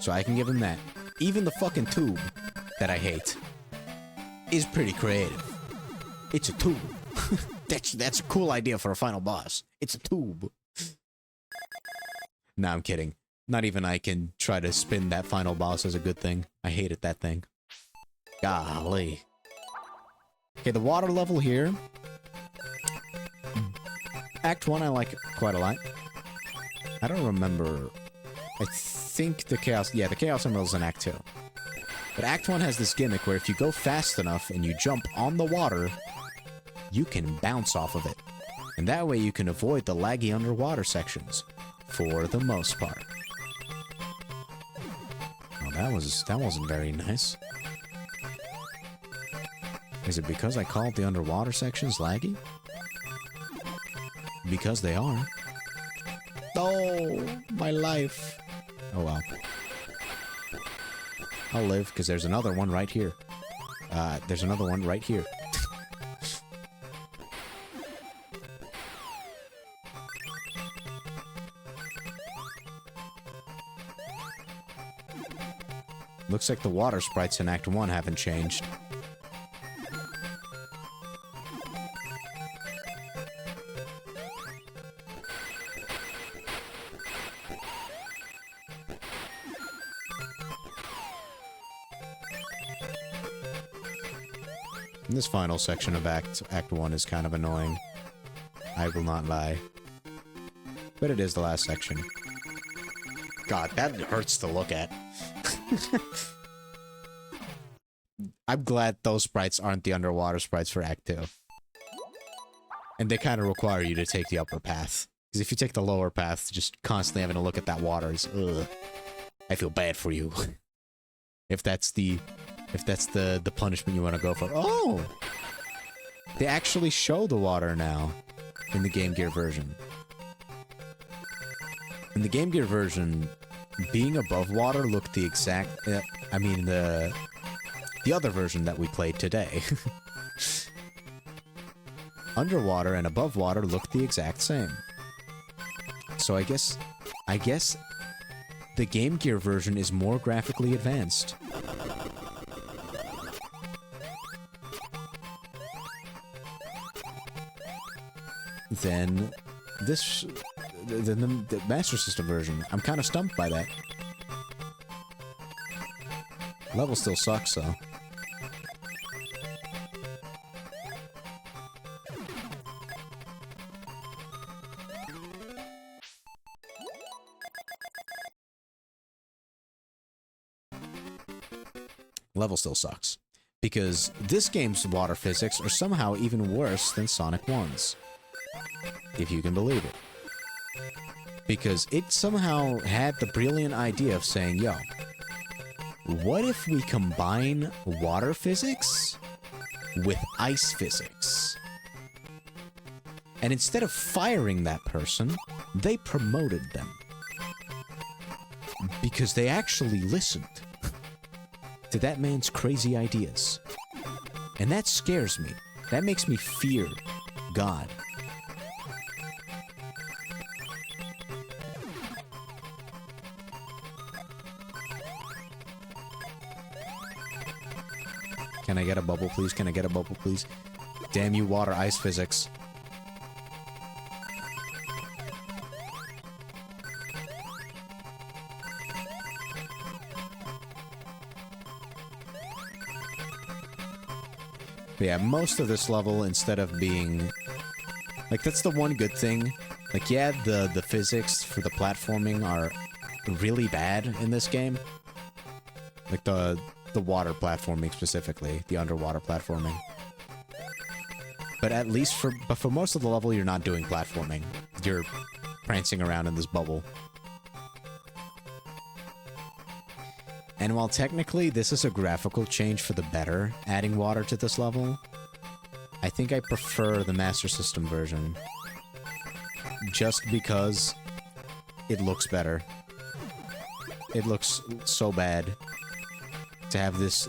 So I can give him that. Even the fucking tube that I hate is pretty creative. It's a tube. That's a cool idea for a final boss. It's a tube. Nah, I'm kidding. Not even I can try to spin that final boss as a good thing. I hated that thing. Golly. Okay, the water level here. Act 1 I like quite a lot. I don't remember. I think the Chaos... Yeah, the Chaos Emerald's in Act 2. But Act 1 has this gimmick where if you go fast enough and you jump on the water, you can bounce off of it. And that way you can avoid the laggy underwater sections, for the most part. Oh, that wasn't very nice. Is it because I called the underwater sections laggy? Because they are. Oh, my life. Oh well. I'll live, because there's another one right here. There's another one right here. Looks like the water sprites in Act 1 haven't changed. And this final section of Act 1 is kind of annoying. I will not lie. But it is the last section. God, that hurts to look at. I'm glad those sprites aren't the underwater sprites for Act 2. And they kind of require you to take the upper path. Because if you take the lower path, just constantly having to look at that water is, ugh. I feel bad for you. If that's the punishment you want to go for. Oh! They actually show the water now in the Game Gear version. In the Game Gear version, being above water looked the exact... I mean, the other version that we played today. Underwater and above water looked the exact same. So I guess the Game Gear version is more graphically advanced. Than this... the Master System version. I'm kind of stumped by that. Level still sucks, though. Level still sucks. Because this game's water physics are somehow even worse than Sonic 1's. If you can believe it. Because it somehow had the brilliant idea of saying, yo, what if we combine water physics with ice physics? And instead of firing that person, they promoted them. Because they actually listened to that man's crazy ideas. And that scares me. That makes me fear God. Can I get a bubble, please? Can I get a bubble, please? Damn you, water ice physics. But yeah, most of this level, instead of being... Like, that's the one good thing. Like, yeah, the physics for the platforming are really bad in this game. Like, the water platforming specifically, the underwater platforming. But at least for most of the level, you're not doing platforming. You're prancing around in this bubble. And while technically this is a graphical change for the better, adding water to this level, I think I prefer the Master System version. Just because it looks better. It looks so bad to have this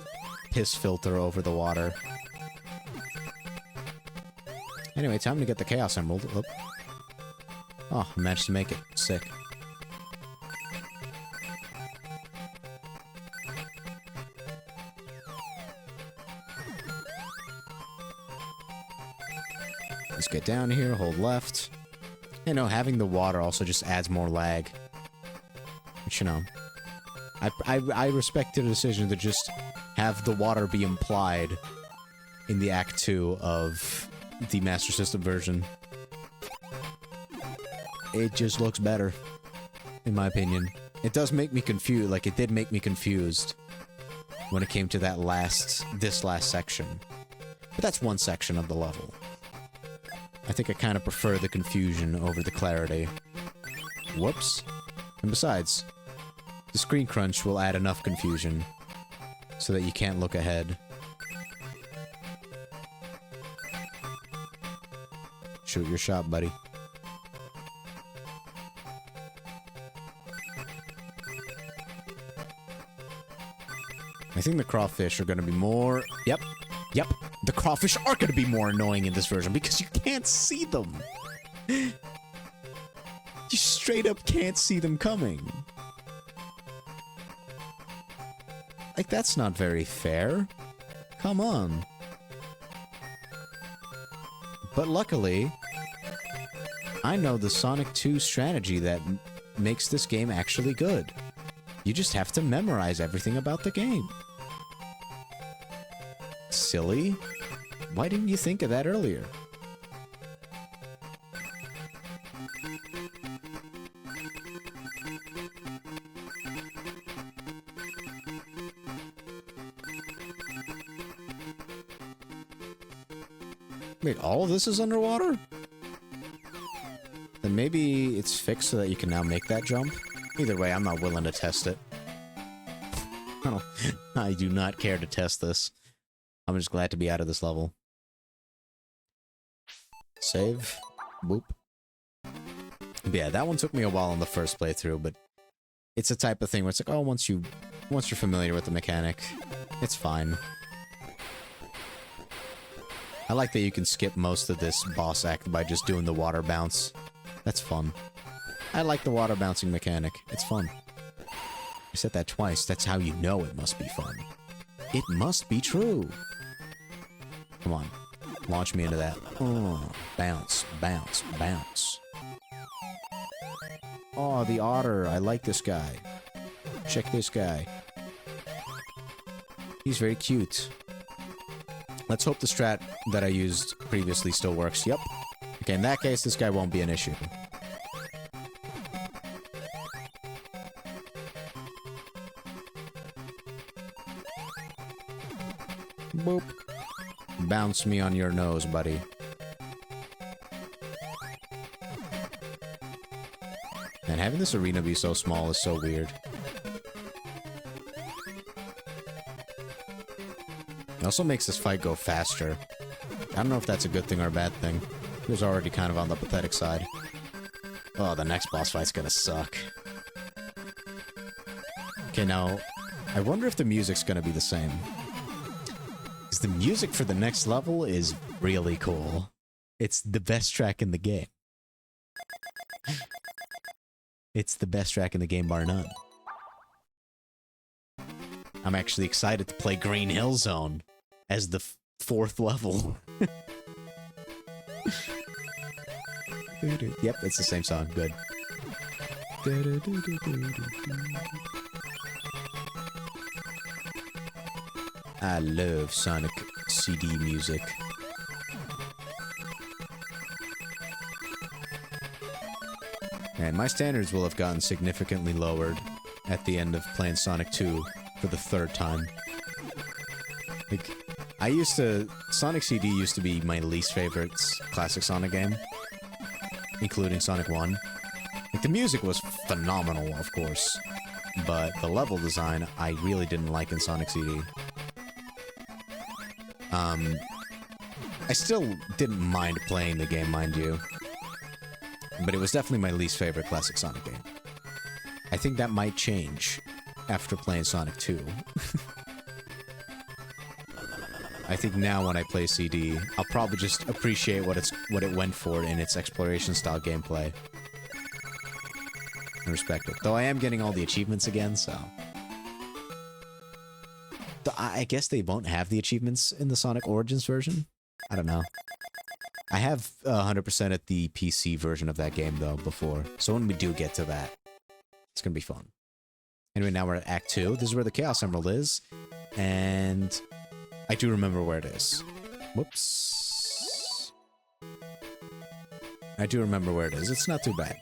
piss filter over the water. Anyway, time to get the Chaos Emerald. Oh, I managed to make it. Sick. Let's get down here, hold left. You know, having the water also just adds more lag. But, you know, I respect the decision to just have the water be implied in the Act 2 of the Master System version. It just looks better, in my opinion. It does make me confused, like, it did make me confused when it came to this last section. But that's one section of the level. I think I kind of prefer the confusion over the clarity. Whoops. And besides, the screen crunch will add enough confusion so that you can't look ahead. Shoot your shot, buddy. I think the crawfish are going to be more... Yep. The crawfish are going to be more annoying in this version because you can't see them. You straight up can't see them coming. Like, that's not very fair. Come on. But luckily, I know the Sonic 2 strategy that makes this game actually good. You just have to memorize everything about the game. Silly. Why didn't you think of that earlier? Wait, all of this is underwater? Then maybe it's fixed so that you can now make that jump? Either way, I'm not willing to test it. I do not care to test this. I'm just glad to be out of this level. Save. Boop. But yeah, that one took me a while on the first playthrough, but it's a type of thing where it's like, oh, once you're familiar with the mechanic, it's fine. I like that you can skip most of this boss act by just doing the water bounce. That's fun. I like the water bouncing mechanic. It's fun. I said that twice. That's how you know it must be fun. It must be true. Come on. Launch me into that. Oh, bounce, bounce, bounce. Oh, the otter. I like this guy. Check this guy. He's very cute. Let's hope the strat that I used previously still works. Yep. Okay, in that case, this guy won't be an issue. Boop. Bounce me on your nose, buddy. And having this arena be so small is so weird. It also makes this fight go faster. I don't know if that's a good thing or a bad thing. He was already kind of on the pathetic side. Oh, the next boss fight's gonna suck. Okay, now, I wonder if the music's gonna be the same. Because the music for the next level is really cool. It's the best track in the game. It's the best track in the game, bar none. I'm actually excited to play Green Hill Zone as the fourth level. Yep, it's the same song. Good. I love Sonic CD music. And my standards will have gotten significantly lowered at the end of playing Sonic 2 for the third time. Like, Sonic CD used to be my least favorite classic Sonic game, including Sonic 1. Like, the music was phenomenal, of course, but the level design I really didn't like in Sonic CD. I still didn't mind playing the game, mind you, but it was definitely my least favorite classic Sonic game. I think that might change after playing Sonic 2. I think now when I play CD, I'll probably just appreciate what it went for in its exploration-style gameplay. And respect it. Though I am getting all the achievements again, so... I guess they won't have the achievements in the Sonic Origins version? I don't know. I have 100% at the PC version of that game, though, before. So when we do get to that, it's gonna be fun. Anyway, now we're at Act 2. This is where the Chaos Emerald is. And I do remember where it is. Whoops. I do remember where it is. It's not too bad.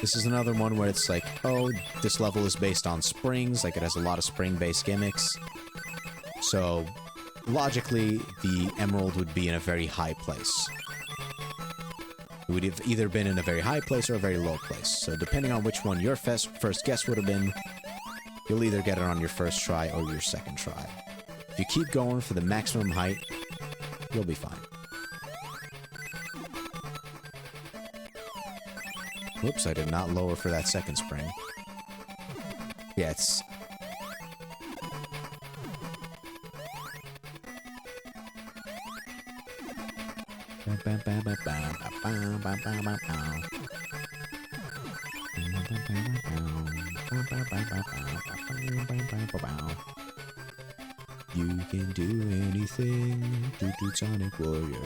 This is another one where it's like, oh, this level is based on springs, like it has a lot of spring-based gimmicks. So, logically, the emerald would be in a very high place. It would have either been in a very high place or a very low place. So depending on which one your first guess would have been, you'll either get it on your first try or your second try. If you keep going for the maximum height, you'll be fine. Whoops, I did not lower for that second spring. Yeah, it's... You can do anything, do Sonic Warrior,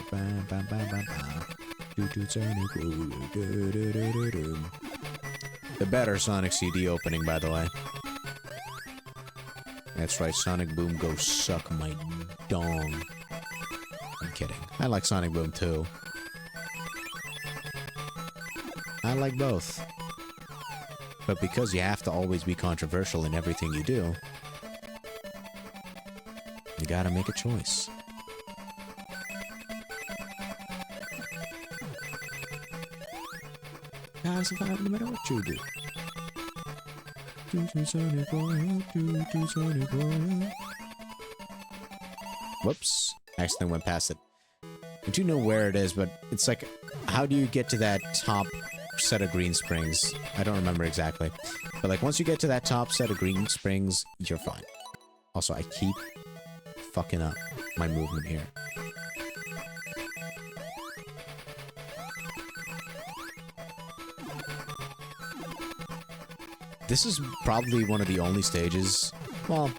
do Sonic Warrior, The better Sonic CD opening, by the way. That's right, Sonic Boom, go suck my dong. I'm kidding. I like Sonic Boom too. I like both. But because you have to always be controversial in everything you do, you gotta make a choice. Gotta survive no matter what you do. Whoops. Accidentally went past it. I do know where it is, but it's like, how do you get to that top set of green springs? I don't remember exactly. But like, once you get to that top set of green springs, you're fine. Also, I keep fucking up my movement here. This is probably one of the only stages... Well,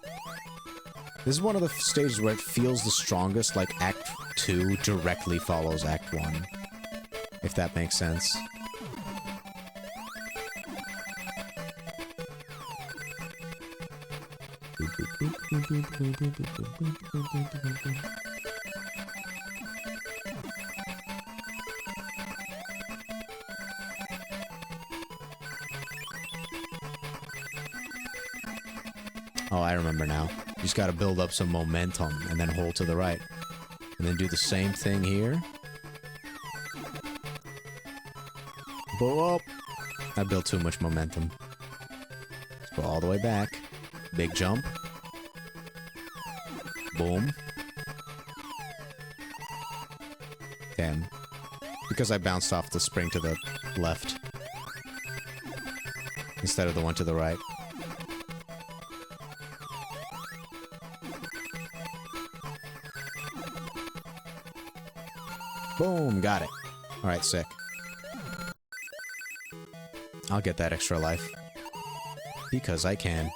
this is one of the stages where it feels the strongest, like Act 2 directly follows Act 1. If that makes sense. Oh, I remember now. You just gotta build up some momentum and then hold to the right. And then do the same thing here. Blow up. I built too much momentum. Let's go all the way back. Big jump. Boom. Damn. Because I bounced off the spring to the left. Instead of the one to the right. Boom, got it. Alright, sick. I'll get that extra life. Because I can.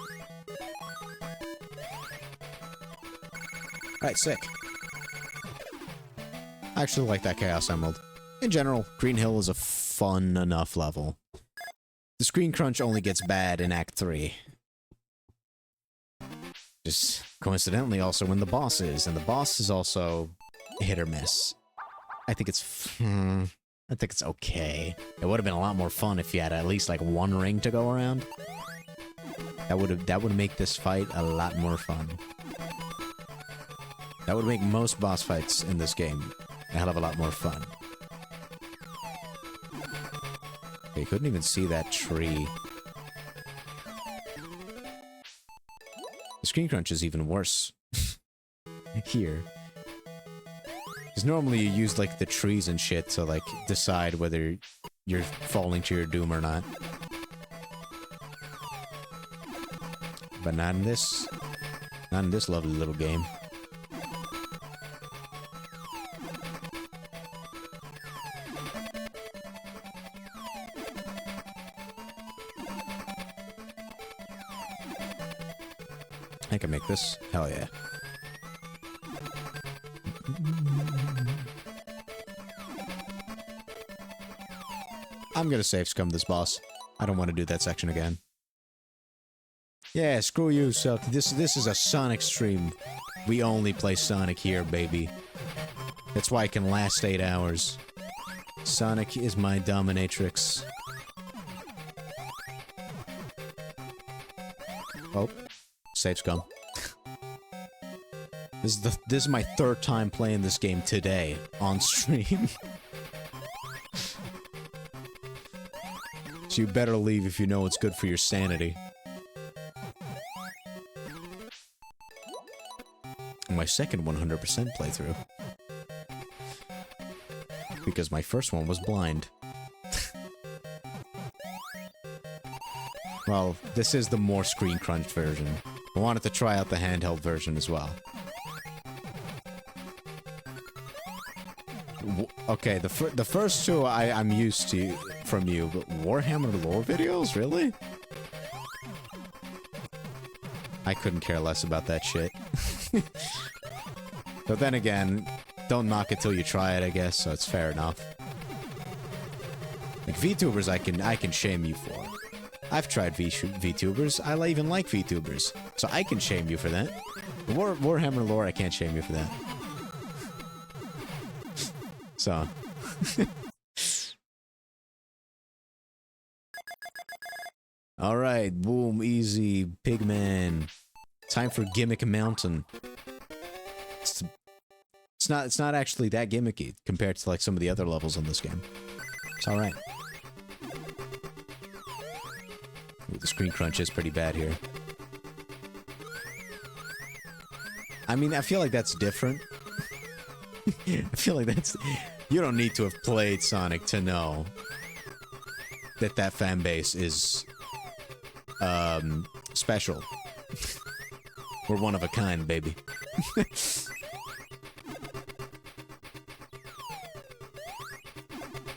Alright, sick. I actually like that Chaos Emerald. In general, Green Hill is a fun enough level. The screen crunch only gets bad in Act 3. Just coincidentally also when the boss is, and the boss is also hit or miss. I think it's okay. It would have been a lot more fun if you had at least like one ring to go around. That would make this fight a lot more fun. That would make most boss fights in this game a hell of a lot more fun. Okay, you couldn't even see that tree. The screen crunch is even worse. Here. Because normally you use, like, the trees and shit to, like, decide whether you're falling to your doom or not. But not in this. Not in this lovely little game. I can make this. Hell yeah. I'm gonna save scum this boss. I don't want to do that section again. Yeah, screw you, Silk. This is a Sonic stream. We only play Sonic here, baby. That's why it can last 8 hours. Sonic is my dominatrix. Oh, save scum. This is my third time playing this game today on stream. So you better leave if you know it's good for your sanity. My second 100% playthrough. Because my first one was blind. Well, this is the more screen crunched version. I wanted to try out the handheld version as well. Okay, the first two I'm used to from you, but Warhammer lore videos? Really? I couldn't care less about that shit. But then again, don't knock it till you try it, I guess, so it's fair enough. Like, VTubers I can shame you for. I've tried VTubers. I even like VTubers. So I can shame you for that. Warhammer lore, I can't shame you for that. So. Alright, boom, easy, Pigman. Time for Gimmick Mountain. It's not actually that gimmicky compared to like some of the other levels in this game. It's alright. The screen crunch is pretty bad here. I mean, I feel like that's different. I feel like that's... You don't need to have played Sonic to know that that fan base is special. We're one of a kind, baby.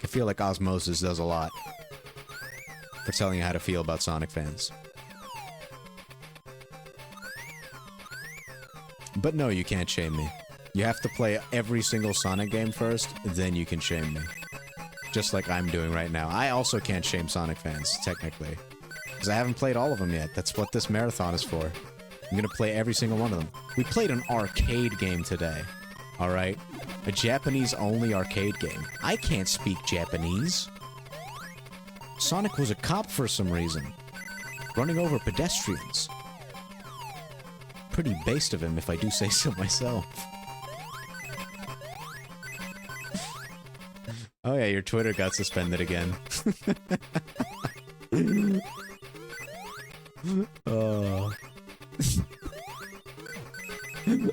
I feel like Osmosis does a lot for telling you how to feel about Sonic fans. But no, you can't shame me. You have to play every single Sonic game first, then you can shame me. Just like I'm doing right now. I also can't shame Sonic fans, technically. Because I haven't played all of them yet. That's what this marathon is for. I'm gonna play every single one of them. We played an arcade game today. Alright? A Japanese-only arcade game. I can't speak Japanese. Sonic was a cop for some reason. Running over pedestrians. Pretty based of him, if I do say so myself. Oh yeah, your Twitter got suspended again. Oh.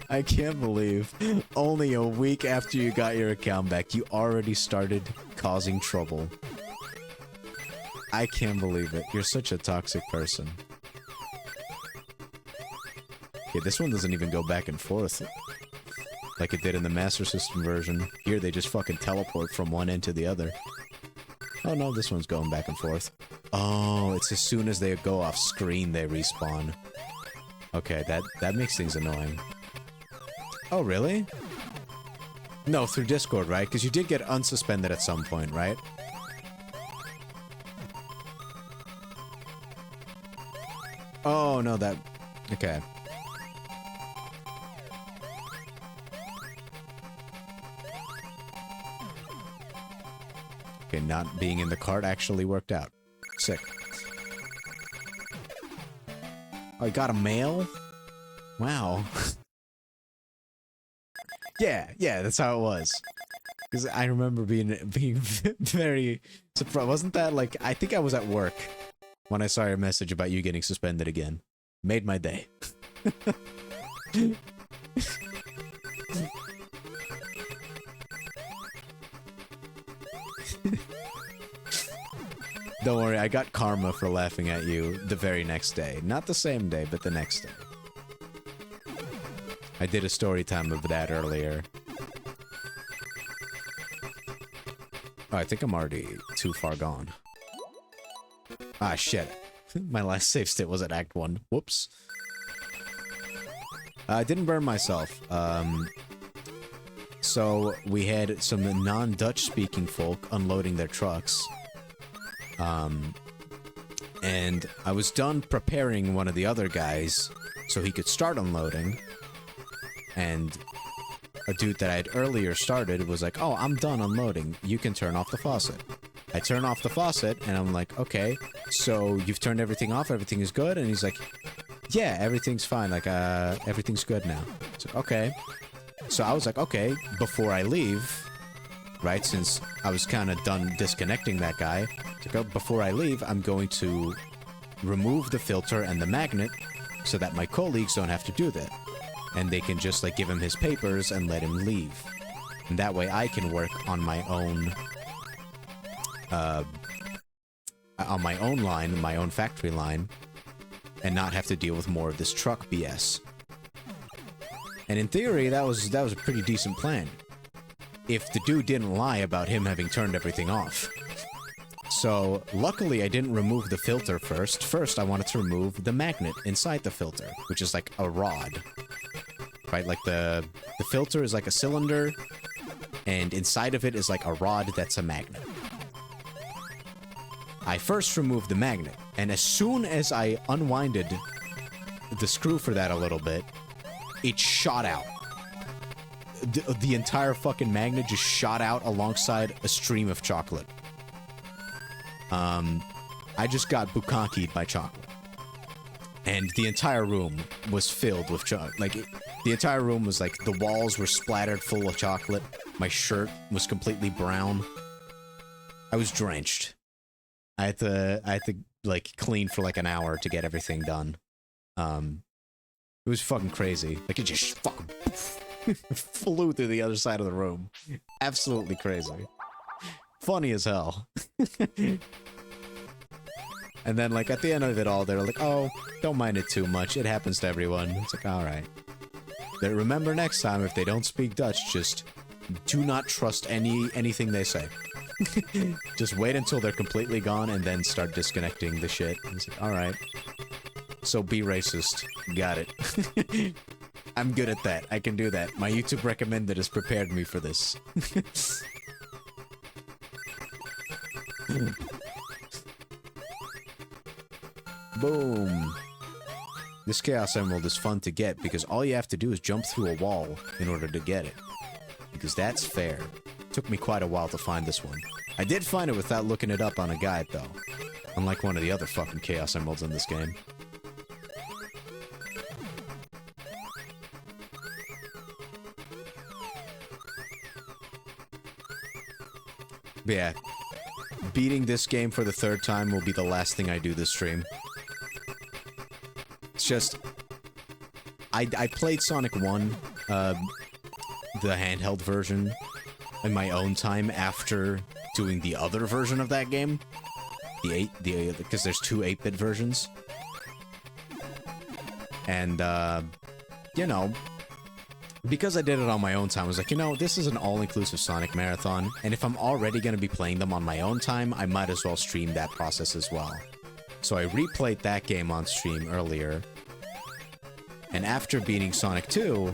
I can't believe only a week after you got your account back, you already started causing trouble. I can't believe it. You're such a toxic person. Okay, this one doesn't even go back and forth like it did in the Master System version. Here they just fucking teleport from one end to the other. Oh no, this one's going back and forth. Oh, it's as soon as they go off screen they respawn. Okay, that makes things annoying. Oh, really? No, through Discord, right? Because you did get unsuspended at some point, right? Oh, no, that... Okay. Okay, not being in the cart actually worked out. Sick. Oh, you got a mail? Wow. Yeah, that's how it was. Because I remember being very surprised. Wasn't that like... I think I was at work when I saw your message about you getting suspended again. Made my day. Don't worry, I got karma for laughing at you the very next day. Not the same day, but the next day. I did a story time of that earlier. Oh, I think I'm already too far gone. Ah, shit. My last save state was at Act 1. Whoops. I didn't burn myself. So we had some non-Dutch speaking folk unloading their trucks. And I was done preparing one of the other guys so he could start unloading. And a dude that I had earlier started was like, oh, I'm done unloading. You can turn off the faucet. I turn off the faucet, and I'm like, okay, so you've turned everything off, everything is good? And he's like, yeah, everything's fine. Like, everything's good now. So, okay. So I was like, okay, before I leave, right, since I was kind of done disconnecting that guy, to go before I leave, I'm going to remove the filter and the magnet so that my colleagues don't have to do that. And they can just, like, give him his papers and let him leave. And that way I can work on my own, line, my own factory line, and not have to deal with more of this truck BS. And in theory, that was a pretty decent plan. If the dude didn't lie about him having turned everything off. So, luckily I didn't remove the filter first. First, I wanted to remove the magnet inside the filter, which is like a rod. Right? Like the filter is like a cylinder, and inside of it is like a rod that's a magnet. I first removed the magnet, and as soon as I unwinded the screw for that a little bit, it shot out. The entire fucking magnet just shot out alongside a stream of chocolate. I just got bukkakied by chocolate. And the entire room was filled with chocolate. Like, the entire room was like, the walls were splattered full of chocolate. My shirt was completely brown. I was drenched. I had to, like, clean for like an hour to get everything done. It was fucking crazy. Like, it just fucking flew through the other side of the room. Absolutely crazy. Funny as hell. And then, like, at the end of it all, they were like, oh, don't mind it too much. It happens to everyone. It's like, alright. Remember next time, if they don't speak Dutch, just do not trust anything they say. Just wait until they're completely gone and then start disconnecting the shit. It's like, alright. So be racist. Got it. I'm good at that. I can do that. My YouTube recommended has prepared me for this. Boom. This Chaos Emerald is fun to get because all you have to do is jump through a wall in order to get it. Because that's fair. Took me quite a while to find this one. I did find it without looking it up on a guide, though. Unlike one of the other fucking Chaos Emeralds in this game. But yeah, beating this game for the third time will be the last thing I do this stream. It's just... I played Sonic 1, the handheld version, in my own time after doing the other version of that game. Because there's two 8-bit versions. And, you know... Because I did it on my own time, I was like, you know, this is an all-inclusive Sonic Marathon, and if I'm already going to be playing them on my own time, I might as well stream that process as well. So I replayed that game on stream earlier, and after beating Sonic 2,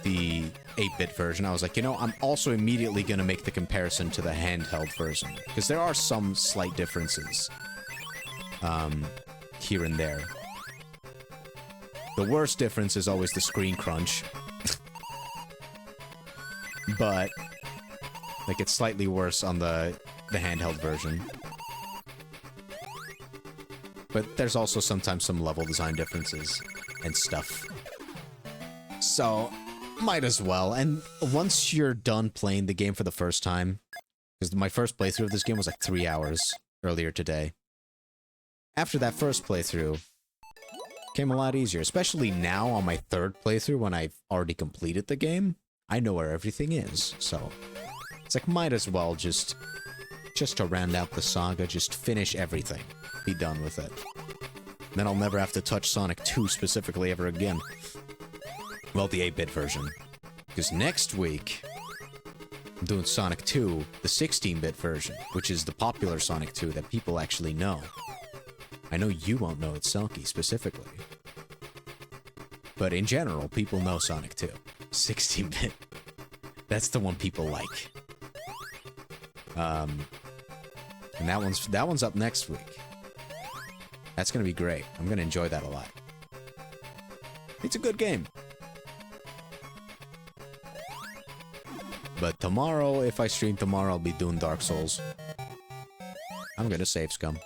the 8-bit version, I was like, you know, I'm also immediately going to make the comparison to the handheld version, because there are some slight differences here and there. The worst difference is always the screen crunch. But, like, it's slightly worse on the handheld version. But there's also sometimes some level design differences and stuff. So, might as well. And once you're done playing the game for the first time, because my first playthrough of this game was like 3 hours earlier today. After that first playthrough, it came a lot easier. Especially now on my third playthrough when I've already completed the game. I know where everything is, so it's like, might as well just to round out the saga, just finish everything. Be done with it. Then I'll never have to touch Sonic 2 specifically ever again. Well, the 8-bit version. Because next week, I'm doing Sonic 2, the 16-bit version, which is the popular Sonic 2 that people actually know. I know you won't know it, Selkie, specifically. But in general, people know Sonic 2. 16-bit. That's the one people like. And that one's up next week. That's gonna be great. I'm gonna enjoy that a lot. It's a good game. But tomorrow, if I stream tomorrow, I'll be doing Dark Souls. I'm gonna save scum.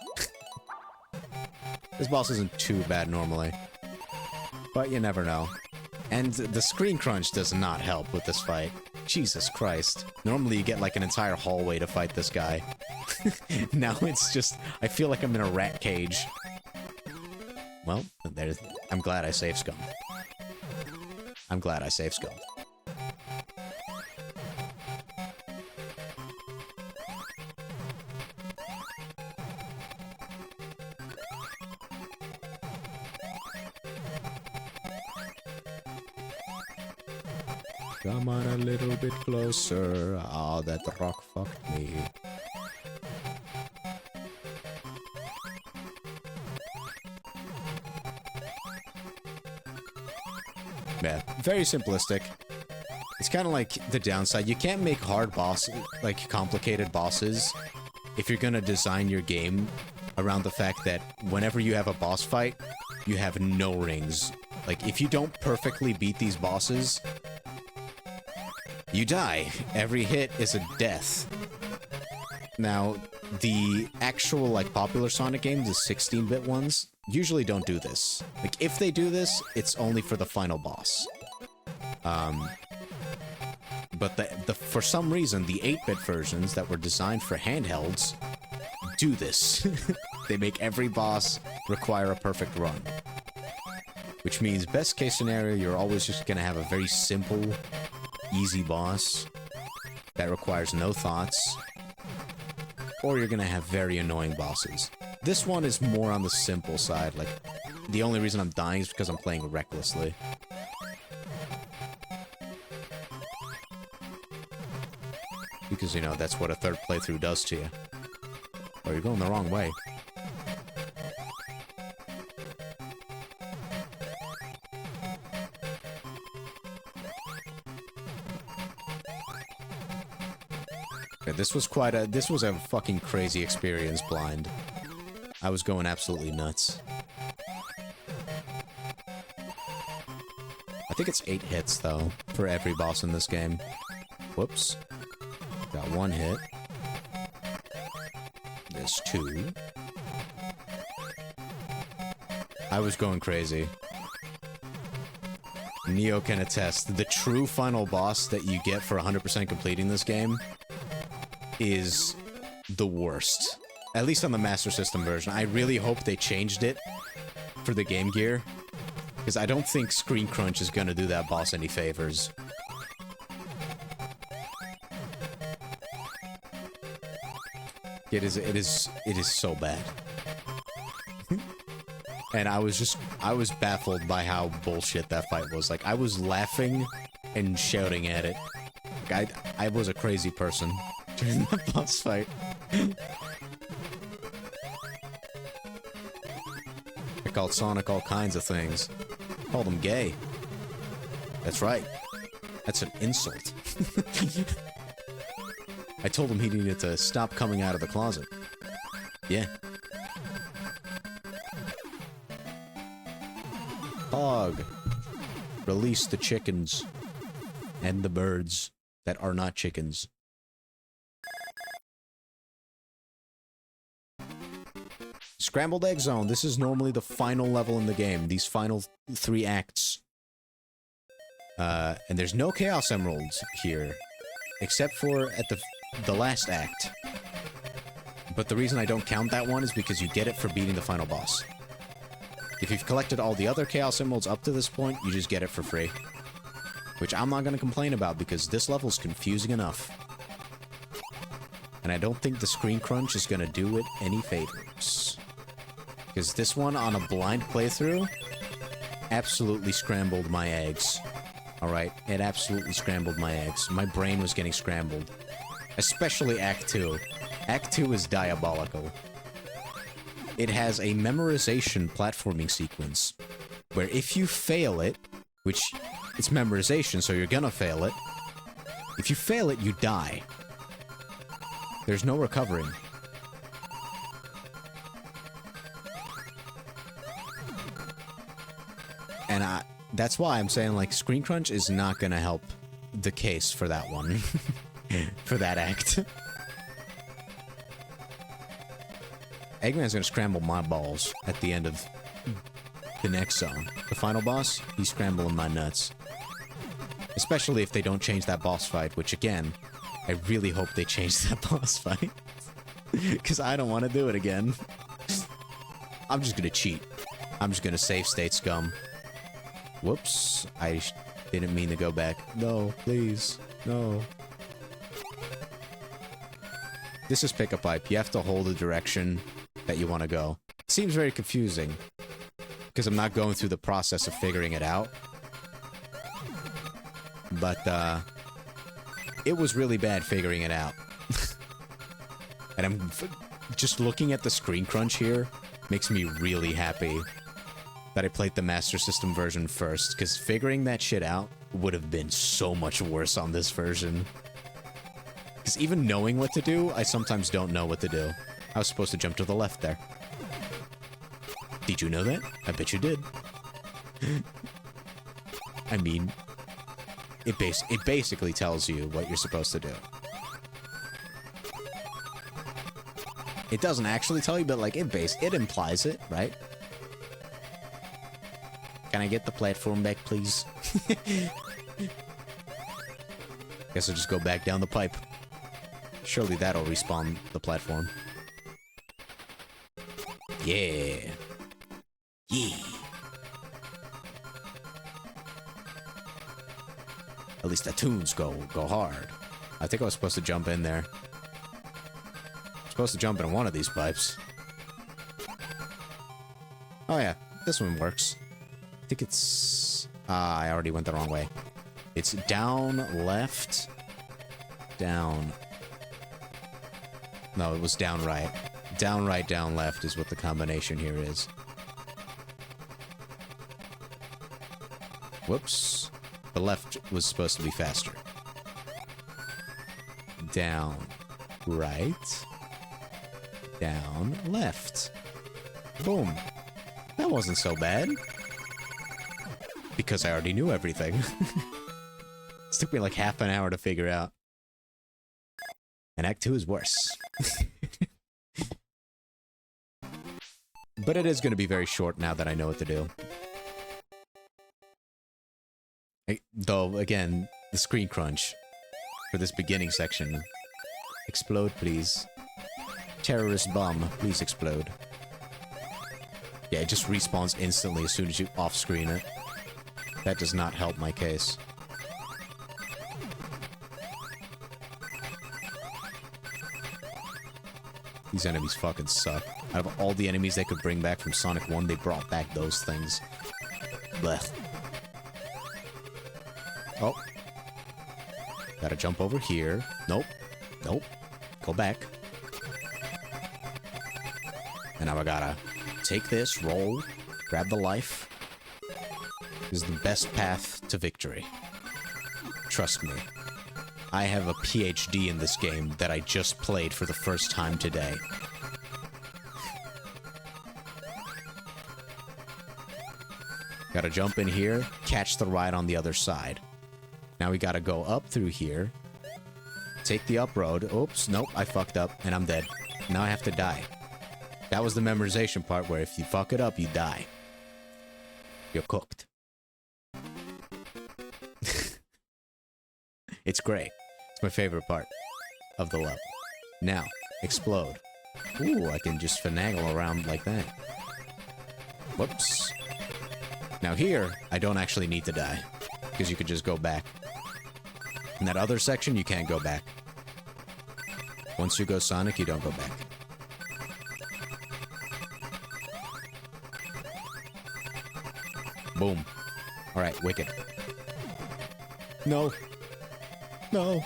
This boss isn't too bad normally. But you never know. And the screen crunch does not help with this fight. Jesus Christ. Normally you get like an entire hallway to fight this guy. Now it's just... I feel like I'm in a rat cage. Well, I'm glad I saved Scum. I'm glad I saved Scum. Come on a little bit closer. Ah, that rock fucked me. Yeah, very simplistic. It's kind of like the downside. You can't make hard bosses, like complicated bosses, if you're gonna design your game around the fact that whenever you have a boss fight, you have no rings. Like, if you don't perfectly beat these bosses, you die. Every hit is a death. Now, the actual, like, popular Sonic games, the 16-bit ones, usually don't do this. Like, if they do this, it's only for the final boss. But for some reason, the 8-bit versions that were designed for handhelds do this. They make every boss require a perfect run. Which means, best case scenario, you're always just gonna have a very simple, easy boss that requires no thoughts, or you're gonna have very annoying bosses. This one is more on the simple side. Like, the only reason I'm dying is because I'm playing recklessly. Because, you know, that's what a third playthrough does to you. Oh, you're going the wrong way. Okay, this was a fucking crazy experience blind. I was going absolutely nuts. I think it's 8 hits, though, for every boss in this game. Whoops. Got 1 hit. There's 2. I was going crazy. Neo can attest. The true final boss that you get for 100% completing this game is the worst. At least on the Master System version. I really hope they changed it for the Game Gear, because I don't think Screen Crunch is gonna do that boss any favors. It is so bad. And I was baffled by how bullshit that fight was. Like, I was laughing and shouting at it. Like, I was a crazy person during that boss fight. I called Sonic all kinds of things. Called him gay. That's right. That's an insult. I told him he needed to stop coming out of the closet. Yeah. Hog. Release the chickens. And the birds that are not chickens. Scrambled Egg Zone. This is normally the final level in the game. These final 3 acts. And there's no Chaos Emeralds here. Except for at the last act. But the reason I don't count that one is because you get it for beating the final boss. If you've collected all the other Chaos Emeralds up to this point, you just get it for free. Which I'm not going to complain about, because this level's confusing enough. And I don't think the Screen Crunch is going to do it any favors. Because this one, on a blind playthrough, absolutely scrambled my eggs. Alright, it absolutely scrambled my eggs. My brain was getting scrambled. Especially Act 2. Act 2 is diabolical. It has a memorization platforming sequence, where if you fail it, which it's memorization, so you're gonna fail it, if you fail it, you die. There's no recovering. And that's why I'm saying, like, Screen Crunch is not gonna help the case for that one. For that act. Eggman's gonna scramble my balls at the end of the next zone. The final boss, he's scrambling my nuts. Especially if they don't change that boss fight, which again, I really hope they change that boss fight. Because I don't want to do it again. I'm just gonna cheat. I'm just gonna save state scum. Whoops. I didn't mean to go back. No, please. No. This is pick a pipe. You have to hold the direction that you want to go. It seems very confusing. Because I'm not going through the process of figuring it out. But, it was really bad figuring it out. And I'm just looking at the screen crunch here makes me really happy that I played the Master System version first, because figuring that shit out would have been so much worse on this version. Because even knowing what to do, I sometimes don't know what to do. I was supposed to jump to the left there. Did you know that? I bet you did. I mean, it basically tells you what you're supposed to do. It doesn't actually tell you, but like it implies it, right? Can I get the platform back, please? Guess I'll just go back down the pipe. Surely that'll respawn the platform. Yeah. Yeah. At least the tunes go hard. I think I was supposed to jump in there. Supposed to jump in one of these pipes. Oh yeah, this one works. I think it's... I already went the wrong way. It's down, left, down. No, it was down, right. Down, right, down, left is what the combination here is. Whoops. The left was supposed to be faster. Down, right. Down, left. Boom. That wasn't so bad. Because I already knew everything. It took me like half an hour to figure out. And Act 2 is worse. But it is going to be very short now that I know what to do. Though, again, the screen crunch for this beginning section. Explode, please. Terrorist bomb, please explode. Yeah, it just respawns instantly as soon as you off-screen it. That does not help my case. These enemies fucking suck. Out of all the enemies they could bring back from Sonic 1, they brought back those things. Blech. Oh. Gotta jump over here. Nope. Nope. Go back. And now I gotta take this, roll, grab the life. This is the best path to victory. Trust me. I have a PhD in this game that I just played for the first time today. Gotta jump in here, catch the ride on the other side. Now we gotta go up through here. Take the up road. Oops, nope, I fucked up, and I'm dead. Now I have to die. That was the memorization part where if you fuck it up, you die. You're cooked. It's great. It's my favorite part of the level. Now, explode. Ooh, I can just finagle around like that. Whoops. Now here, I don't actually need to die, because you could just go back. In that other section, you can't go back. Once you go Sonic, you don't go back. Boom. Alright, wicked. No. No.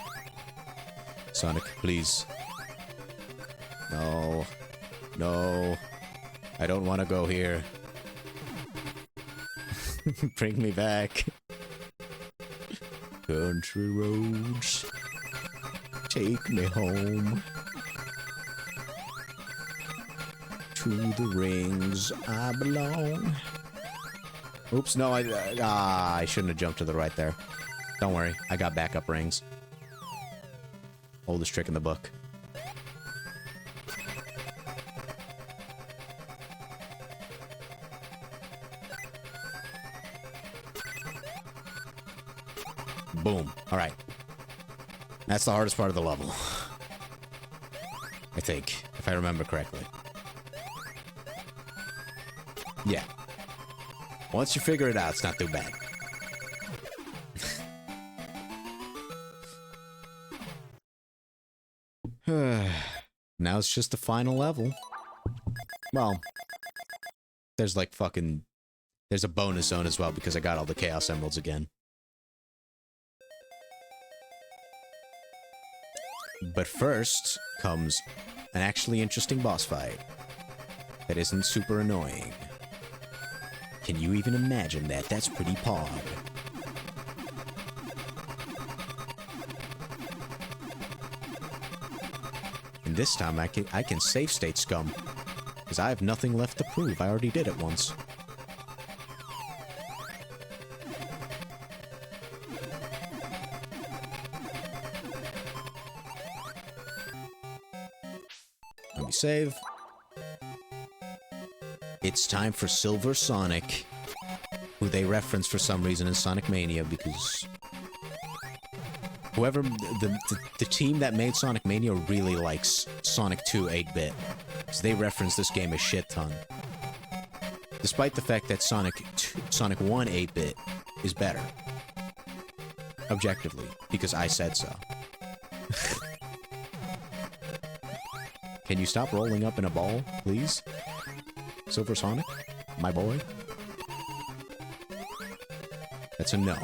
Sonic, please. No. No. I don't want to go here. Bring me back. Country roads. Take me home. To the rings I belong. Oops, no, I shouldn't have jumped to the right there. Don't worry, I got backup rings. Oldest trick in the book. Boom. Alright. That's the hardest part of the level. I think, if I remember correctly. Yeah. Once you figure it out, it's not too bad. Now it's just the final level. Well, there's like fucking... There's a bonus zone as well because I got all the Chaos Emeralds again. But first comes an actually interesting boss fight that isn't super annoying. Can you even imagine that? That's pretty pog. And this time I can save state scum. Because I have nothing left to prove. I already did it once. Let me save. It's time for Silver Sonic, who they reference for some reason in Sonic Mania because whoever the team that made Sonic Mania really likes Sonic 2 8-bit. So they reference this game a shit ton. Despite the fact that Sonic 1 8-bit is better. Objectively, because I said so. Can you stop rolling up in a ball, please? Silver Sonic? My boy? That's a no.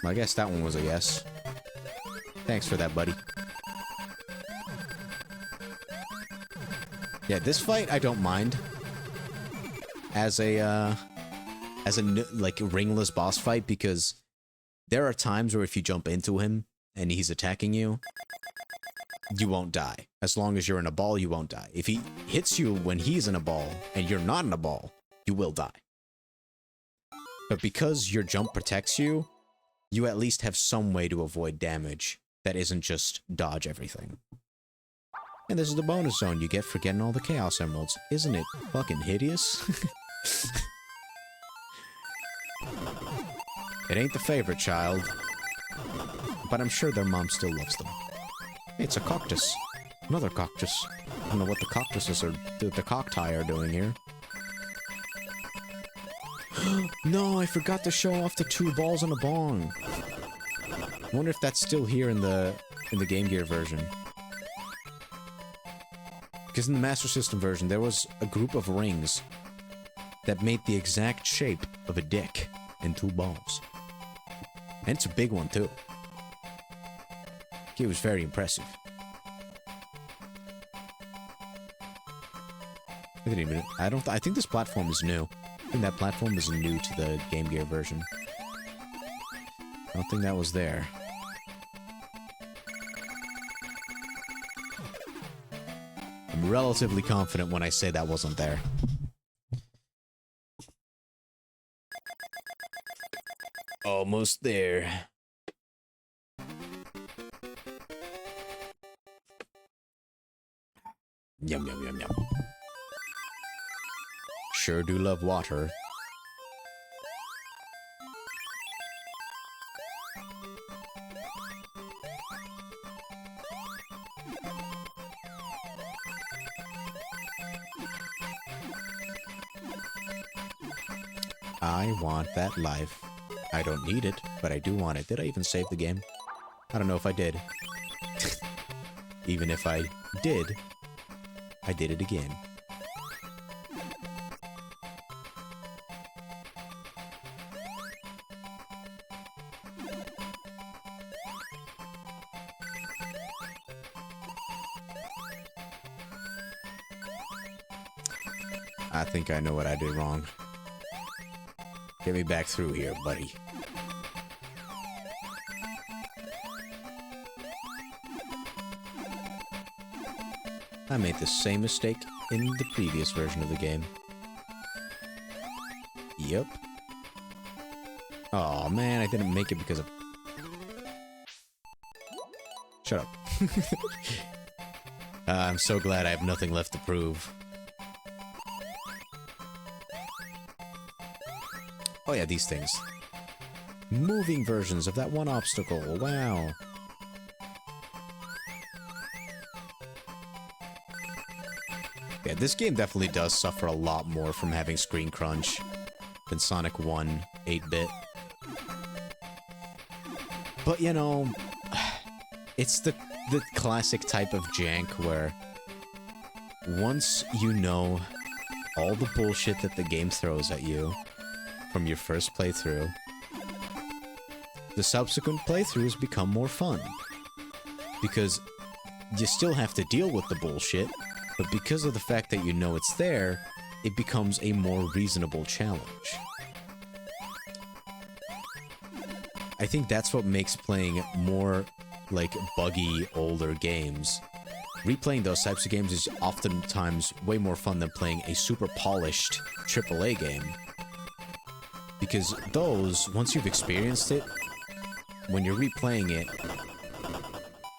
I guess that one was a yes. Thanks for that, buddy. Yeah, this fight I don't mind. As a like ringless boss fight because there are times where if you jump into him and he's attacking you, you won't die. As long as you're in a ball, you won't die. If he hits you when he's in a ball and you're not in a ball, you will die. But because your jump protects you, you at least have some way to avoid damage that isn't just dodge everything. And this is the bonus zone you get for getting all the Chaos Emeralds. Isn't it fucking hideous? It ain't the favorite child, but I'm sure their mom still loves them. Hey, it's a cactus. Another cactus. I don't know what the cactuses are, the cacti are doing here. No, I forgot to show off the 2 balls and a bong. I wonder if that's still here in the Game Gear version. Because in the Master System version, there was a group of rings that made the exact shape of a dick and 2 balls. And it's a big one, too. It was very impressive. I think this platform is new. I think that platform is new to the Game Gear version. I don't think that was there. I'm relatively confident when I say that wasn't there. Almost there. Yum, yum, yum, yum. Sure do love water. I want that life. I don't need it, but I do want it. Did I even save the game? I don't know if I did. Even if I did it again. I think I know what I did wrong. Get me back through here, buddy. I made the same mistake in the previous version of the game. Yep. Oh man, I didn't make it because of... Shut up. I'm so glad I have nothing left to prove. Oh Oh yeah, these things. Moving versions of that one obstacle. Wow. Yeah, this game definitely does suffer a lot more from having screen crunch than Sonic 1 8-bit. But, you know, it's the classic type of jank where once you know all the bullshit that the game throws at you from your first playthrough, the subsequent playthroughs become more fun. Because you still have to deal with the bullshit, but because of the fact that you know it's there, it becomes a more reasonable challenge. I think that's what makes playing more, like, buggy, older games. Replaying those types of games is oftentimes way more fun than playing a super polished AAA game. Because those, once you've experienced it, when you're replaying it,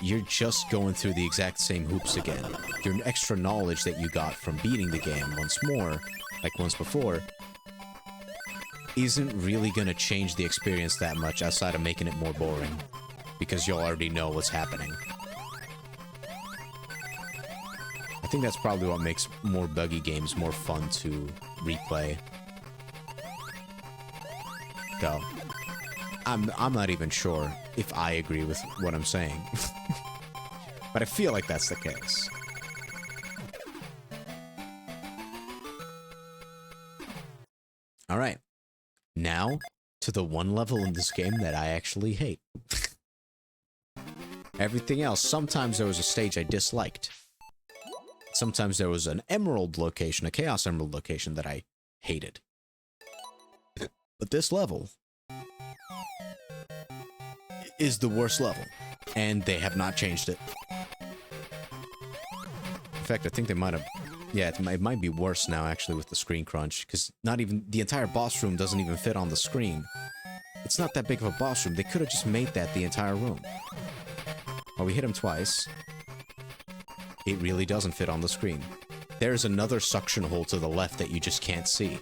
you're just going through the exact same hoops again. Your extra knowledge that you got from beating the game once more, like once before, isn't really gonna change the experience that much outside of making it more boring. Because you'll already know what's happening. I think that's probably what makes more buggy games more fun to replay. Though, I'm not even sure if I agree with what I'm saying. But I feel like that's the case. Alright. Now, to the one level in this game that I actually hate. Everything else, sometimes there was a stage I disliked. Sometimes there was an emerald location, a Chaos Emerald location that I hated. But this level is the worst level, and they have not changed it. In fact, I think they might have... Yeah, it might be worse now, actually, with the screen crunch, because not even... The entire boss room doesn't even fit on the screen. It's not that big of a boss room. They could have just made that the entire room. Well, we hit him twice. It really doesn't fit on the screen. There's another suction hole to the left that you just can't see.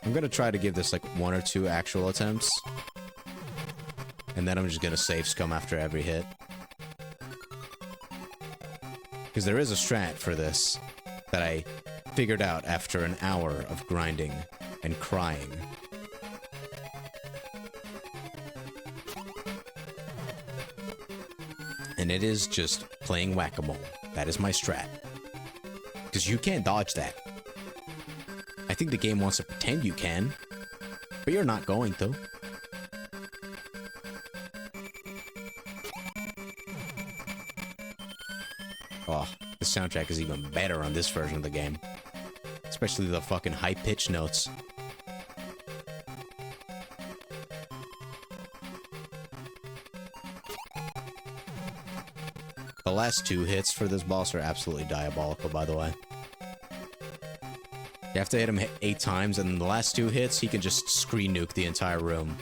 I'm gonna try to give this like 1 or 2 actual attempts. And then I'm just gonna save scum after every hit. Because there is a strat for this that I figured out after an hour of grinding and crying. And it is just playing whack-a-mole. That is my strat. Because you can't dodge that. I think the game wants to pretend you can, but you're not going to. Oh, the soundtrack is even better on this version of the game. Especially the fucking high-pitched notes. The last 2 hits for this boss are absolutely diabolical, by the way. You have to hit him 8 times, and in the last 2 hits, he can just screen nuke the entire room.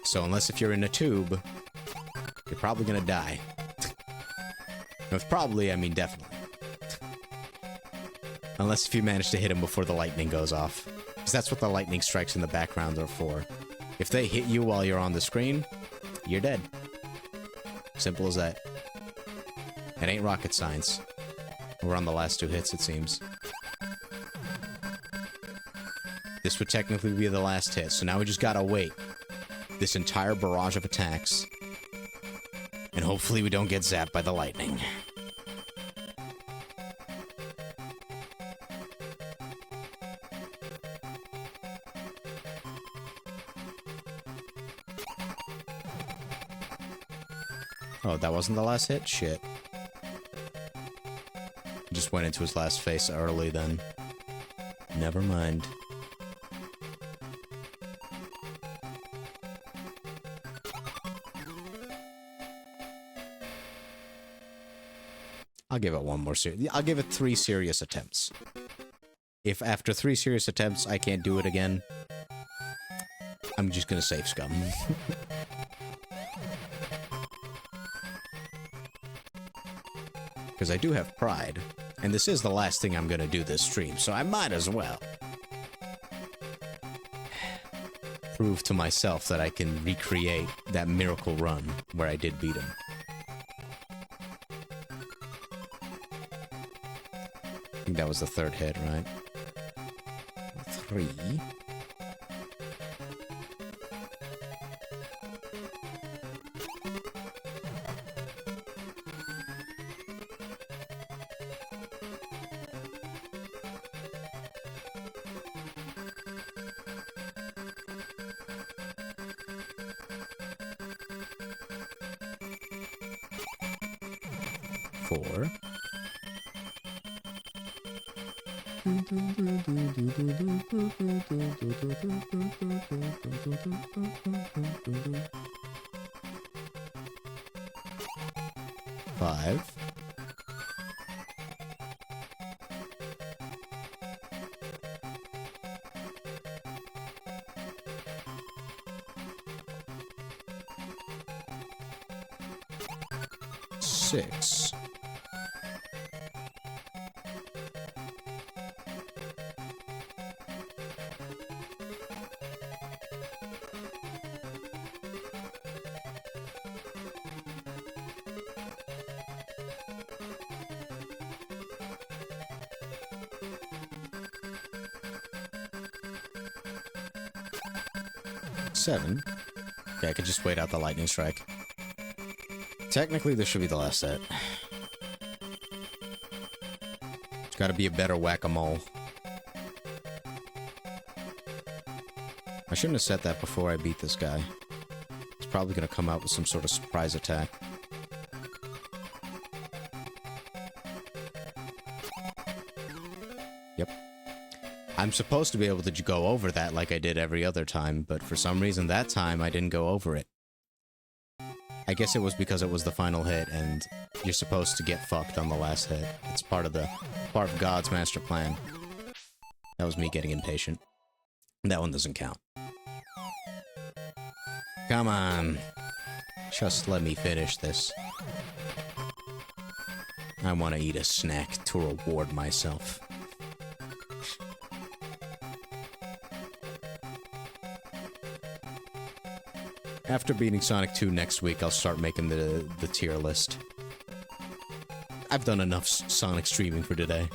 So unless if you're in a tube, you're probably gonna die. With probably, I mean definitely. Unless if you manage to hit him before the lightning goes off. Because that's what the lightning strikes in the background are for. If they hit you while you're on the screen, you're dead. Simple as that. It ain't rocket science. We're on the last 2 hits, it seems. This would technically be the last hit, so now we just gotta wait. This entire barrage of attacks. And hopefully we don't get zapped by the lightning. Oh, that wasn't the last hit? Shit. Just went into his last face early then. Never mind. I'll give it one more serious. I'll give it 3 serious attempts. If after 3 serious attempts I can't do it again, I'm just gonna save scum. Because I do have pride, and this is the last thing I'm gonna do this stream, so I might as well. prove to myself that I can recreate that miracle run where I did beat him. I think that was the third hit, right? 3. Four. 5. 6. 7. Okay, I could just wait out the lightning strike. Technically, this should be the last set. It's gotta be a better whack-a-mole. I shouldn't have set that before I beat this guy. He's probably gonna come out with some sort of surprise attack. Yep. I'm supposed to be able to go over that like I did every other time, but for some reason that time I didn't go over it. I guess it was because it was the final hit, and you're supposed to get fucked on the last hit. It's part of God's master plan. That was me getting impatient. That one doesn't count. Come on. Just let me finish this. I want to eat a snack to reward myself. After beating Sonic 2 next week, I'll start making the tier list. I've done enough Sonic streaming for today.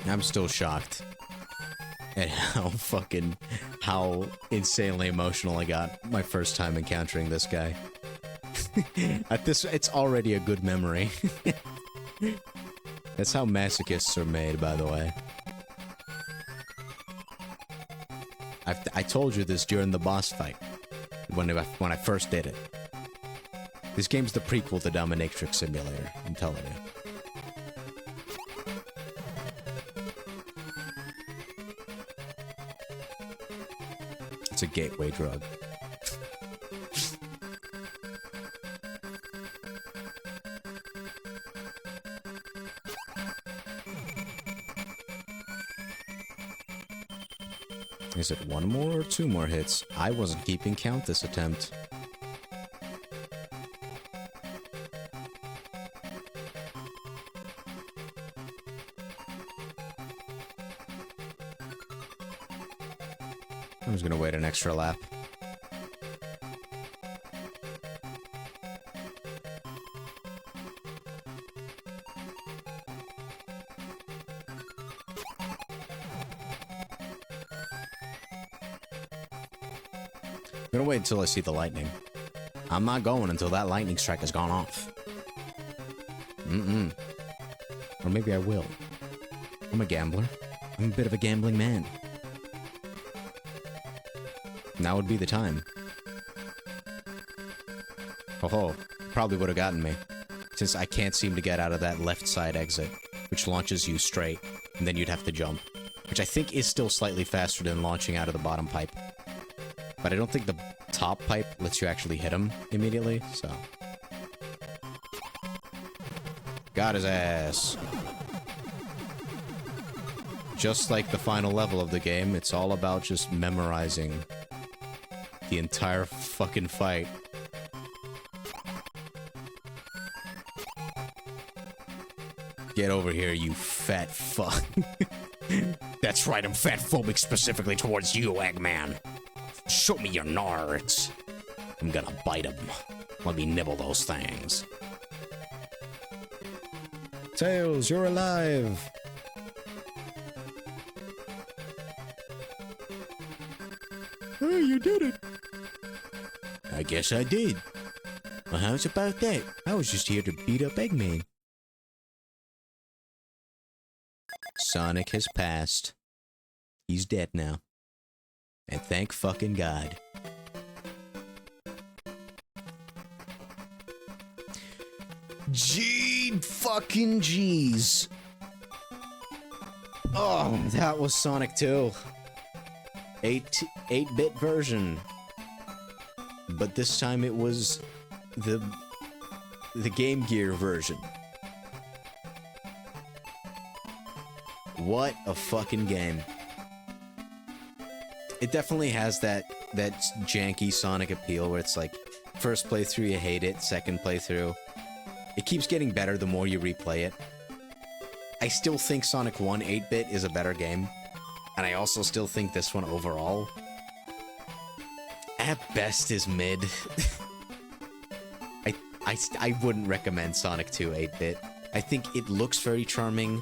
I'm still shocked at how insanely emotional I got my first time encountering this guy. It's already a good memory. That's how masochists are made, by the way. I told you this during the boss fight, when I first did it. This game's the prequel to Dominatrix Simulator, I'm telling you. It's a gateway drug. Is it 1 more or 2 more hits? I wasn't keeping count this attempt. I'm just gonna wait an extra lap. I'm gonna wait until I see the lightning. I'm not going until that lightning strike has gone off. Or maybe I will. I'm a gambler. I'm a bit of a gambling man. Now would be the time. Oh, probably would have gotten me. Since I can't seem to get out of that left side exit, which launches you straight, and then you'd have to jump. Which I think is still slightly faster than launching out of the bottom pipe. But I don't think the top pipe lets you actually hit him immediately, so... Got his ass. Just like the final level of the game, it's all about just memorizing the entire fucking fight. Get over here, you fat fuck. That's right, I'm fatphobic specifically towards you, Eggman. Show me your nards. I'm gonna bite him. Let me nibble those things. Tails, you're alive! Oh, you did it! I guess I did. Well, how's about that? I was just here to beat up Eggman. Sonic has passed. He's dead now. And thank fucking God. Gee fucking jeez. Oh, that was Sonic 2. 8-bit version. But this time it was the Game Gear version. What a fucking game. It definitely has that janky Sonic appeal where it's like, first playthrough you hate it, second playthrough. It keeps getting better the more you replay it. I still think Sonic 1 8-bit is a better game. And I also still think this one overall, at best, is mid. I wouldn't recommend Sonic 2 8-bit. I think it looks very charming.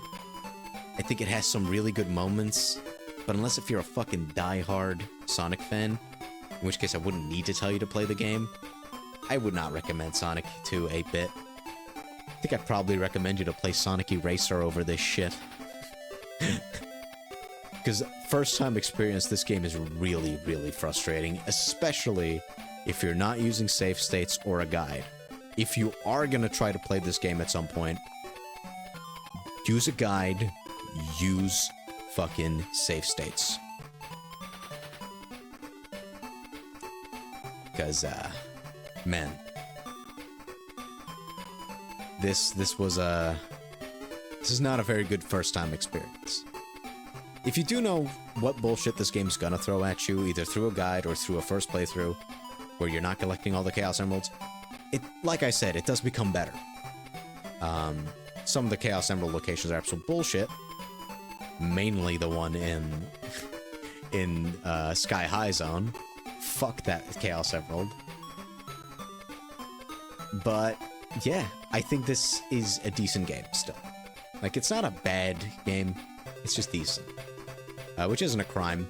I think it has some really good moments. But unless if you're a fucking die-hard Sonic fan, in which case I wouldn't need to tell you to play the game, I would not recommend Sonic 2 8-bit. I think I'd probably recommend you to play Sonic Eraser over this shit. Because first time experience, this game is really, really frustrating, especially if you're not using save states or a guide. If you are gonna try to play this game at some point, use a guide, use fucking save states. Because, man. This is not a very good first time experience. If you do know what bullshit this game's gonna throw at you, either through a guide or through a first playthrough, where you're not collecting all the Chaos Emeralds, like I said, it does become better. Some of the Chaos Emerald locations are absolute bullshit. Mainly the one in Sky High Zone. Fuck that Chaos Emerald. But, yeah, I think this is a decent game still. Like, it's not a bad game, it's just decent. Which isn't a crime.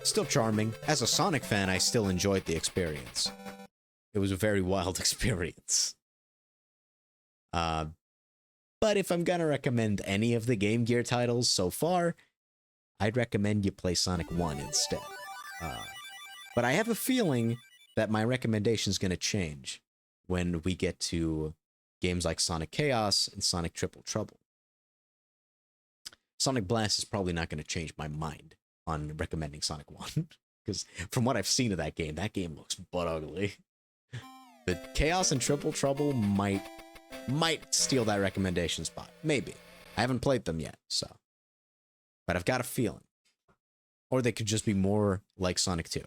Still charming. As a Sonic fan, I still enjoyed the experience. It was a very wild experience. But if I'm gonna recommend any of the Game Gear titles so far, I'd recommend you play Sonic 1 instead. But I have a feeling that my recommendation's gonna change when we get to games like Sonic Chaos and Sonic Triple Trouble. Sonic Blast is probably not going to change my mind on recommending Sonic 1. Because from what I've seen of that game looks butt ugly. The Chaos and Triple Trouble might steal that recommendation spot. Maybe. I haven't played them yet, so. But I've got a feeling. Or they could just be more like Sonic 2.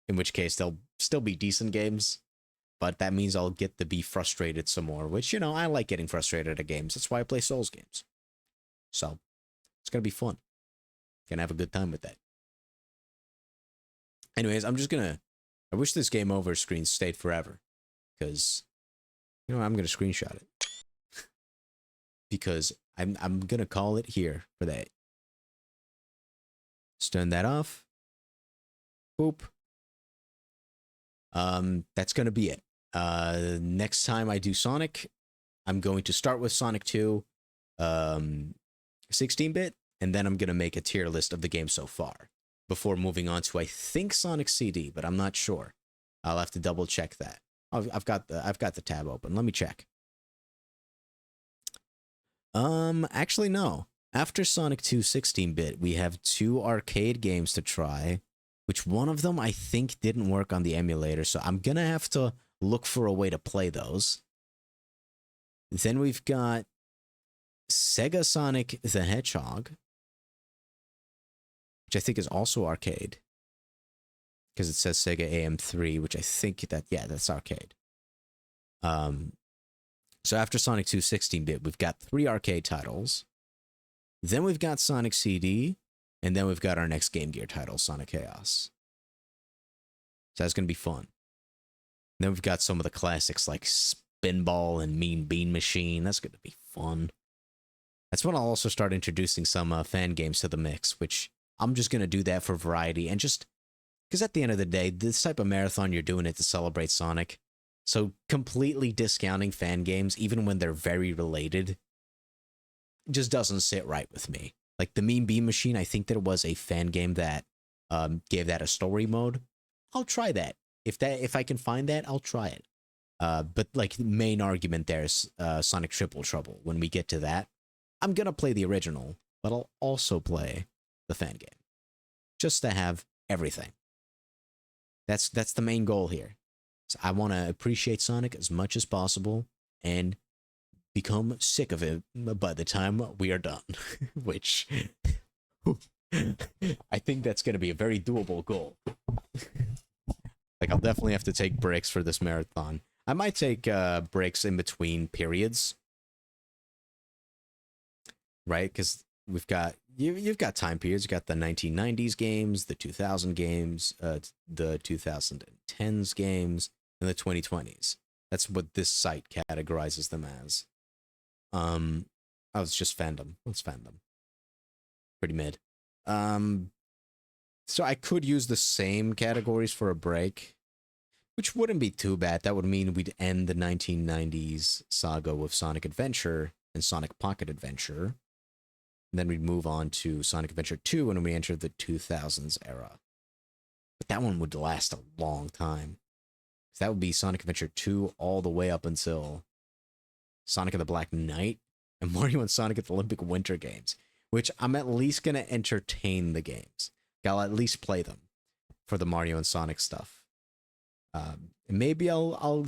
In which case, they'll still be decent games. But that means I'll get to be frustrated some more. Which, you know, I like getting frustrated at games. That's why I play Souls games. So. It's gonna be fun. Gonna have a good time with that. Anyways, I'm just gonna... I wish this game over screen stayed forever. Because... You know, I'm gonna screenshot it. Because I'm gonna call it here for that. Let's turn that off. Boop. That's gonna be it. Next time I do Sonic, I'm going to start with Sonic 2. 16-bit, and then I'm going to make a tier list of the game so far, before moving on to, I think, Sonic CD, but I'm not sure. I'll have to double check that. I've got the tab open. Let me check. Actually no. After Sonic 2 16-bit, we have 2 arcade games to try, which one of them I think didn't work on the emulator, so I'm gonna have to look for a way to play those. Then we've got Sega Sonic the Hedgehog, which I think is also arcade, because it says Sega AM3, which I think that's arcade. So after Sonic 2 16-bit, we've got 3 arcade titles. Then we've got Sonic CD, and then we've got our next Game Gear title, Sonic Chaos. So that's going to be fun. Then we've got some of the classics like Spinball and Mean Bean Machine. That's going to be fun. That's when I'll also start introducing some fan games to the mix, which I'm just going to do that for variety and just because at the end of the day, this type of marathon, you're doing it to celebrate Sonic. So completely discounting fan games, even when they're very related, just doesn't sit right with me. Like the Mean Bean Machine, I think there was a fan game that gave that a story mode. I'll try that. If I can find that, I'll try it. But like the main argument there is Sonic Triple Trouble. When we get to that, I'm gonna play the original, but I'll also play the fan game, just to have everything. That's the main goal here. So I want to appreciate Sonic as much as possible and become sick of it by the time we are done, which I think that's going to be a very doable goal. Like, I'll definitely have to take breaks for this marathon. I might take breaks in between periods, right? Because we've got you've got time periods. You've got the 1990s games, the 2000 games, the 2010s games, and the 2020s. That's what this site categorizes them as. Oh, it's just fandom. It's fandom. Pretty mid. So I could use the same categories for a break, which wouldn't be too bad. That would mean we'd end the 1990s saga with Sonic Adventure and Sonic Pocket Adventure. And then we'd move on to Sonic Adventure 2 when we enter the 2000s era. But that one would last a long time. That would be Sonic Adventure 2 all the way up until Sonic and the Black Knight and Mario and Sonic at the Olympic Winter Games, which I'm at least going to entertain the games. I'll at least play them for the Mario and Sonic stuff. Maybe I'll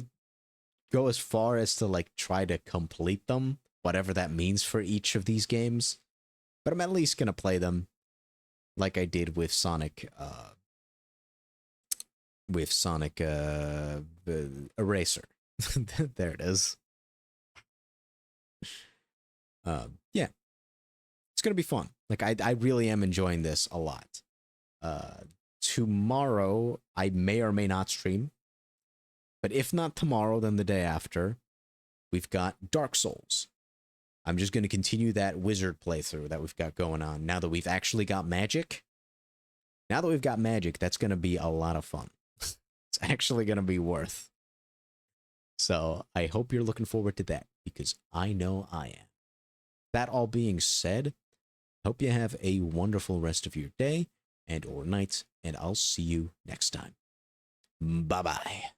go as far as to like try to complete them, whatever that means for each of these games. But I'm at least going to play them like I did with Sonic Eraser. There it is. Yeah, it's gonna be fun. Like I really am enjoying this a lot. Tomorrow I may or may not stream, but if not tomorrow, then the day after, we've got Dark Souls. I'm just gonna continue that wizard playthrough that we've got going on. Now that we've actually got magic, that's gonna be a lot of fun. It's actually gonna be worth. So I hope you're looking forward to that, because I know I am. That all being said, hope you have a wonderful rest of your day and or night, and I'll see you next time. Bye-bye.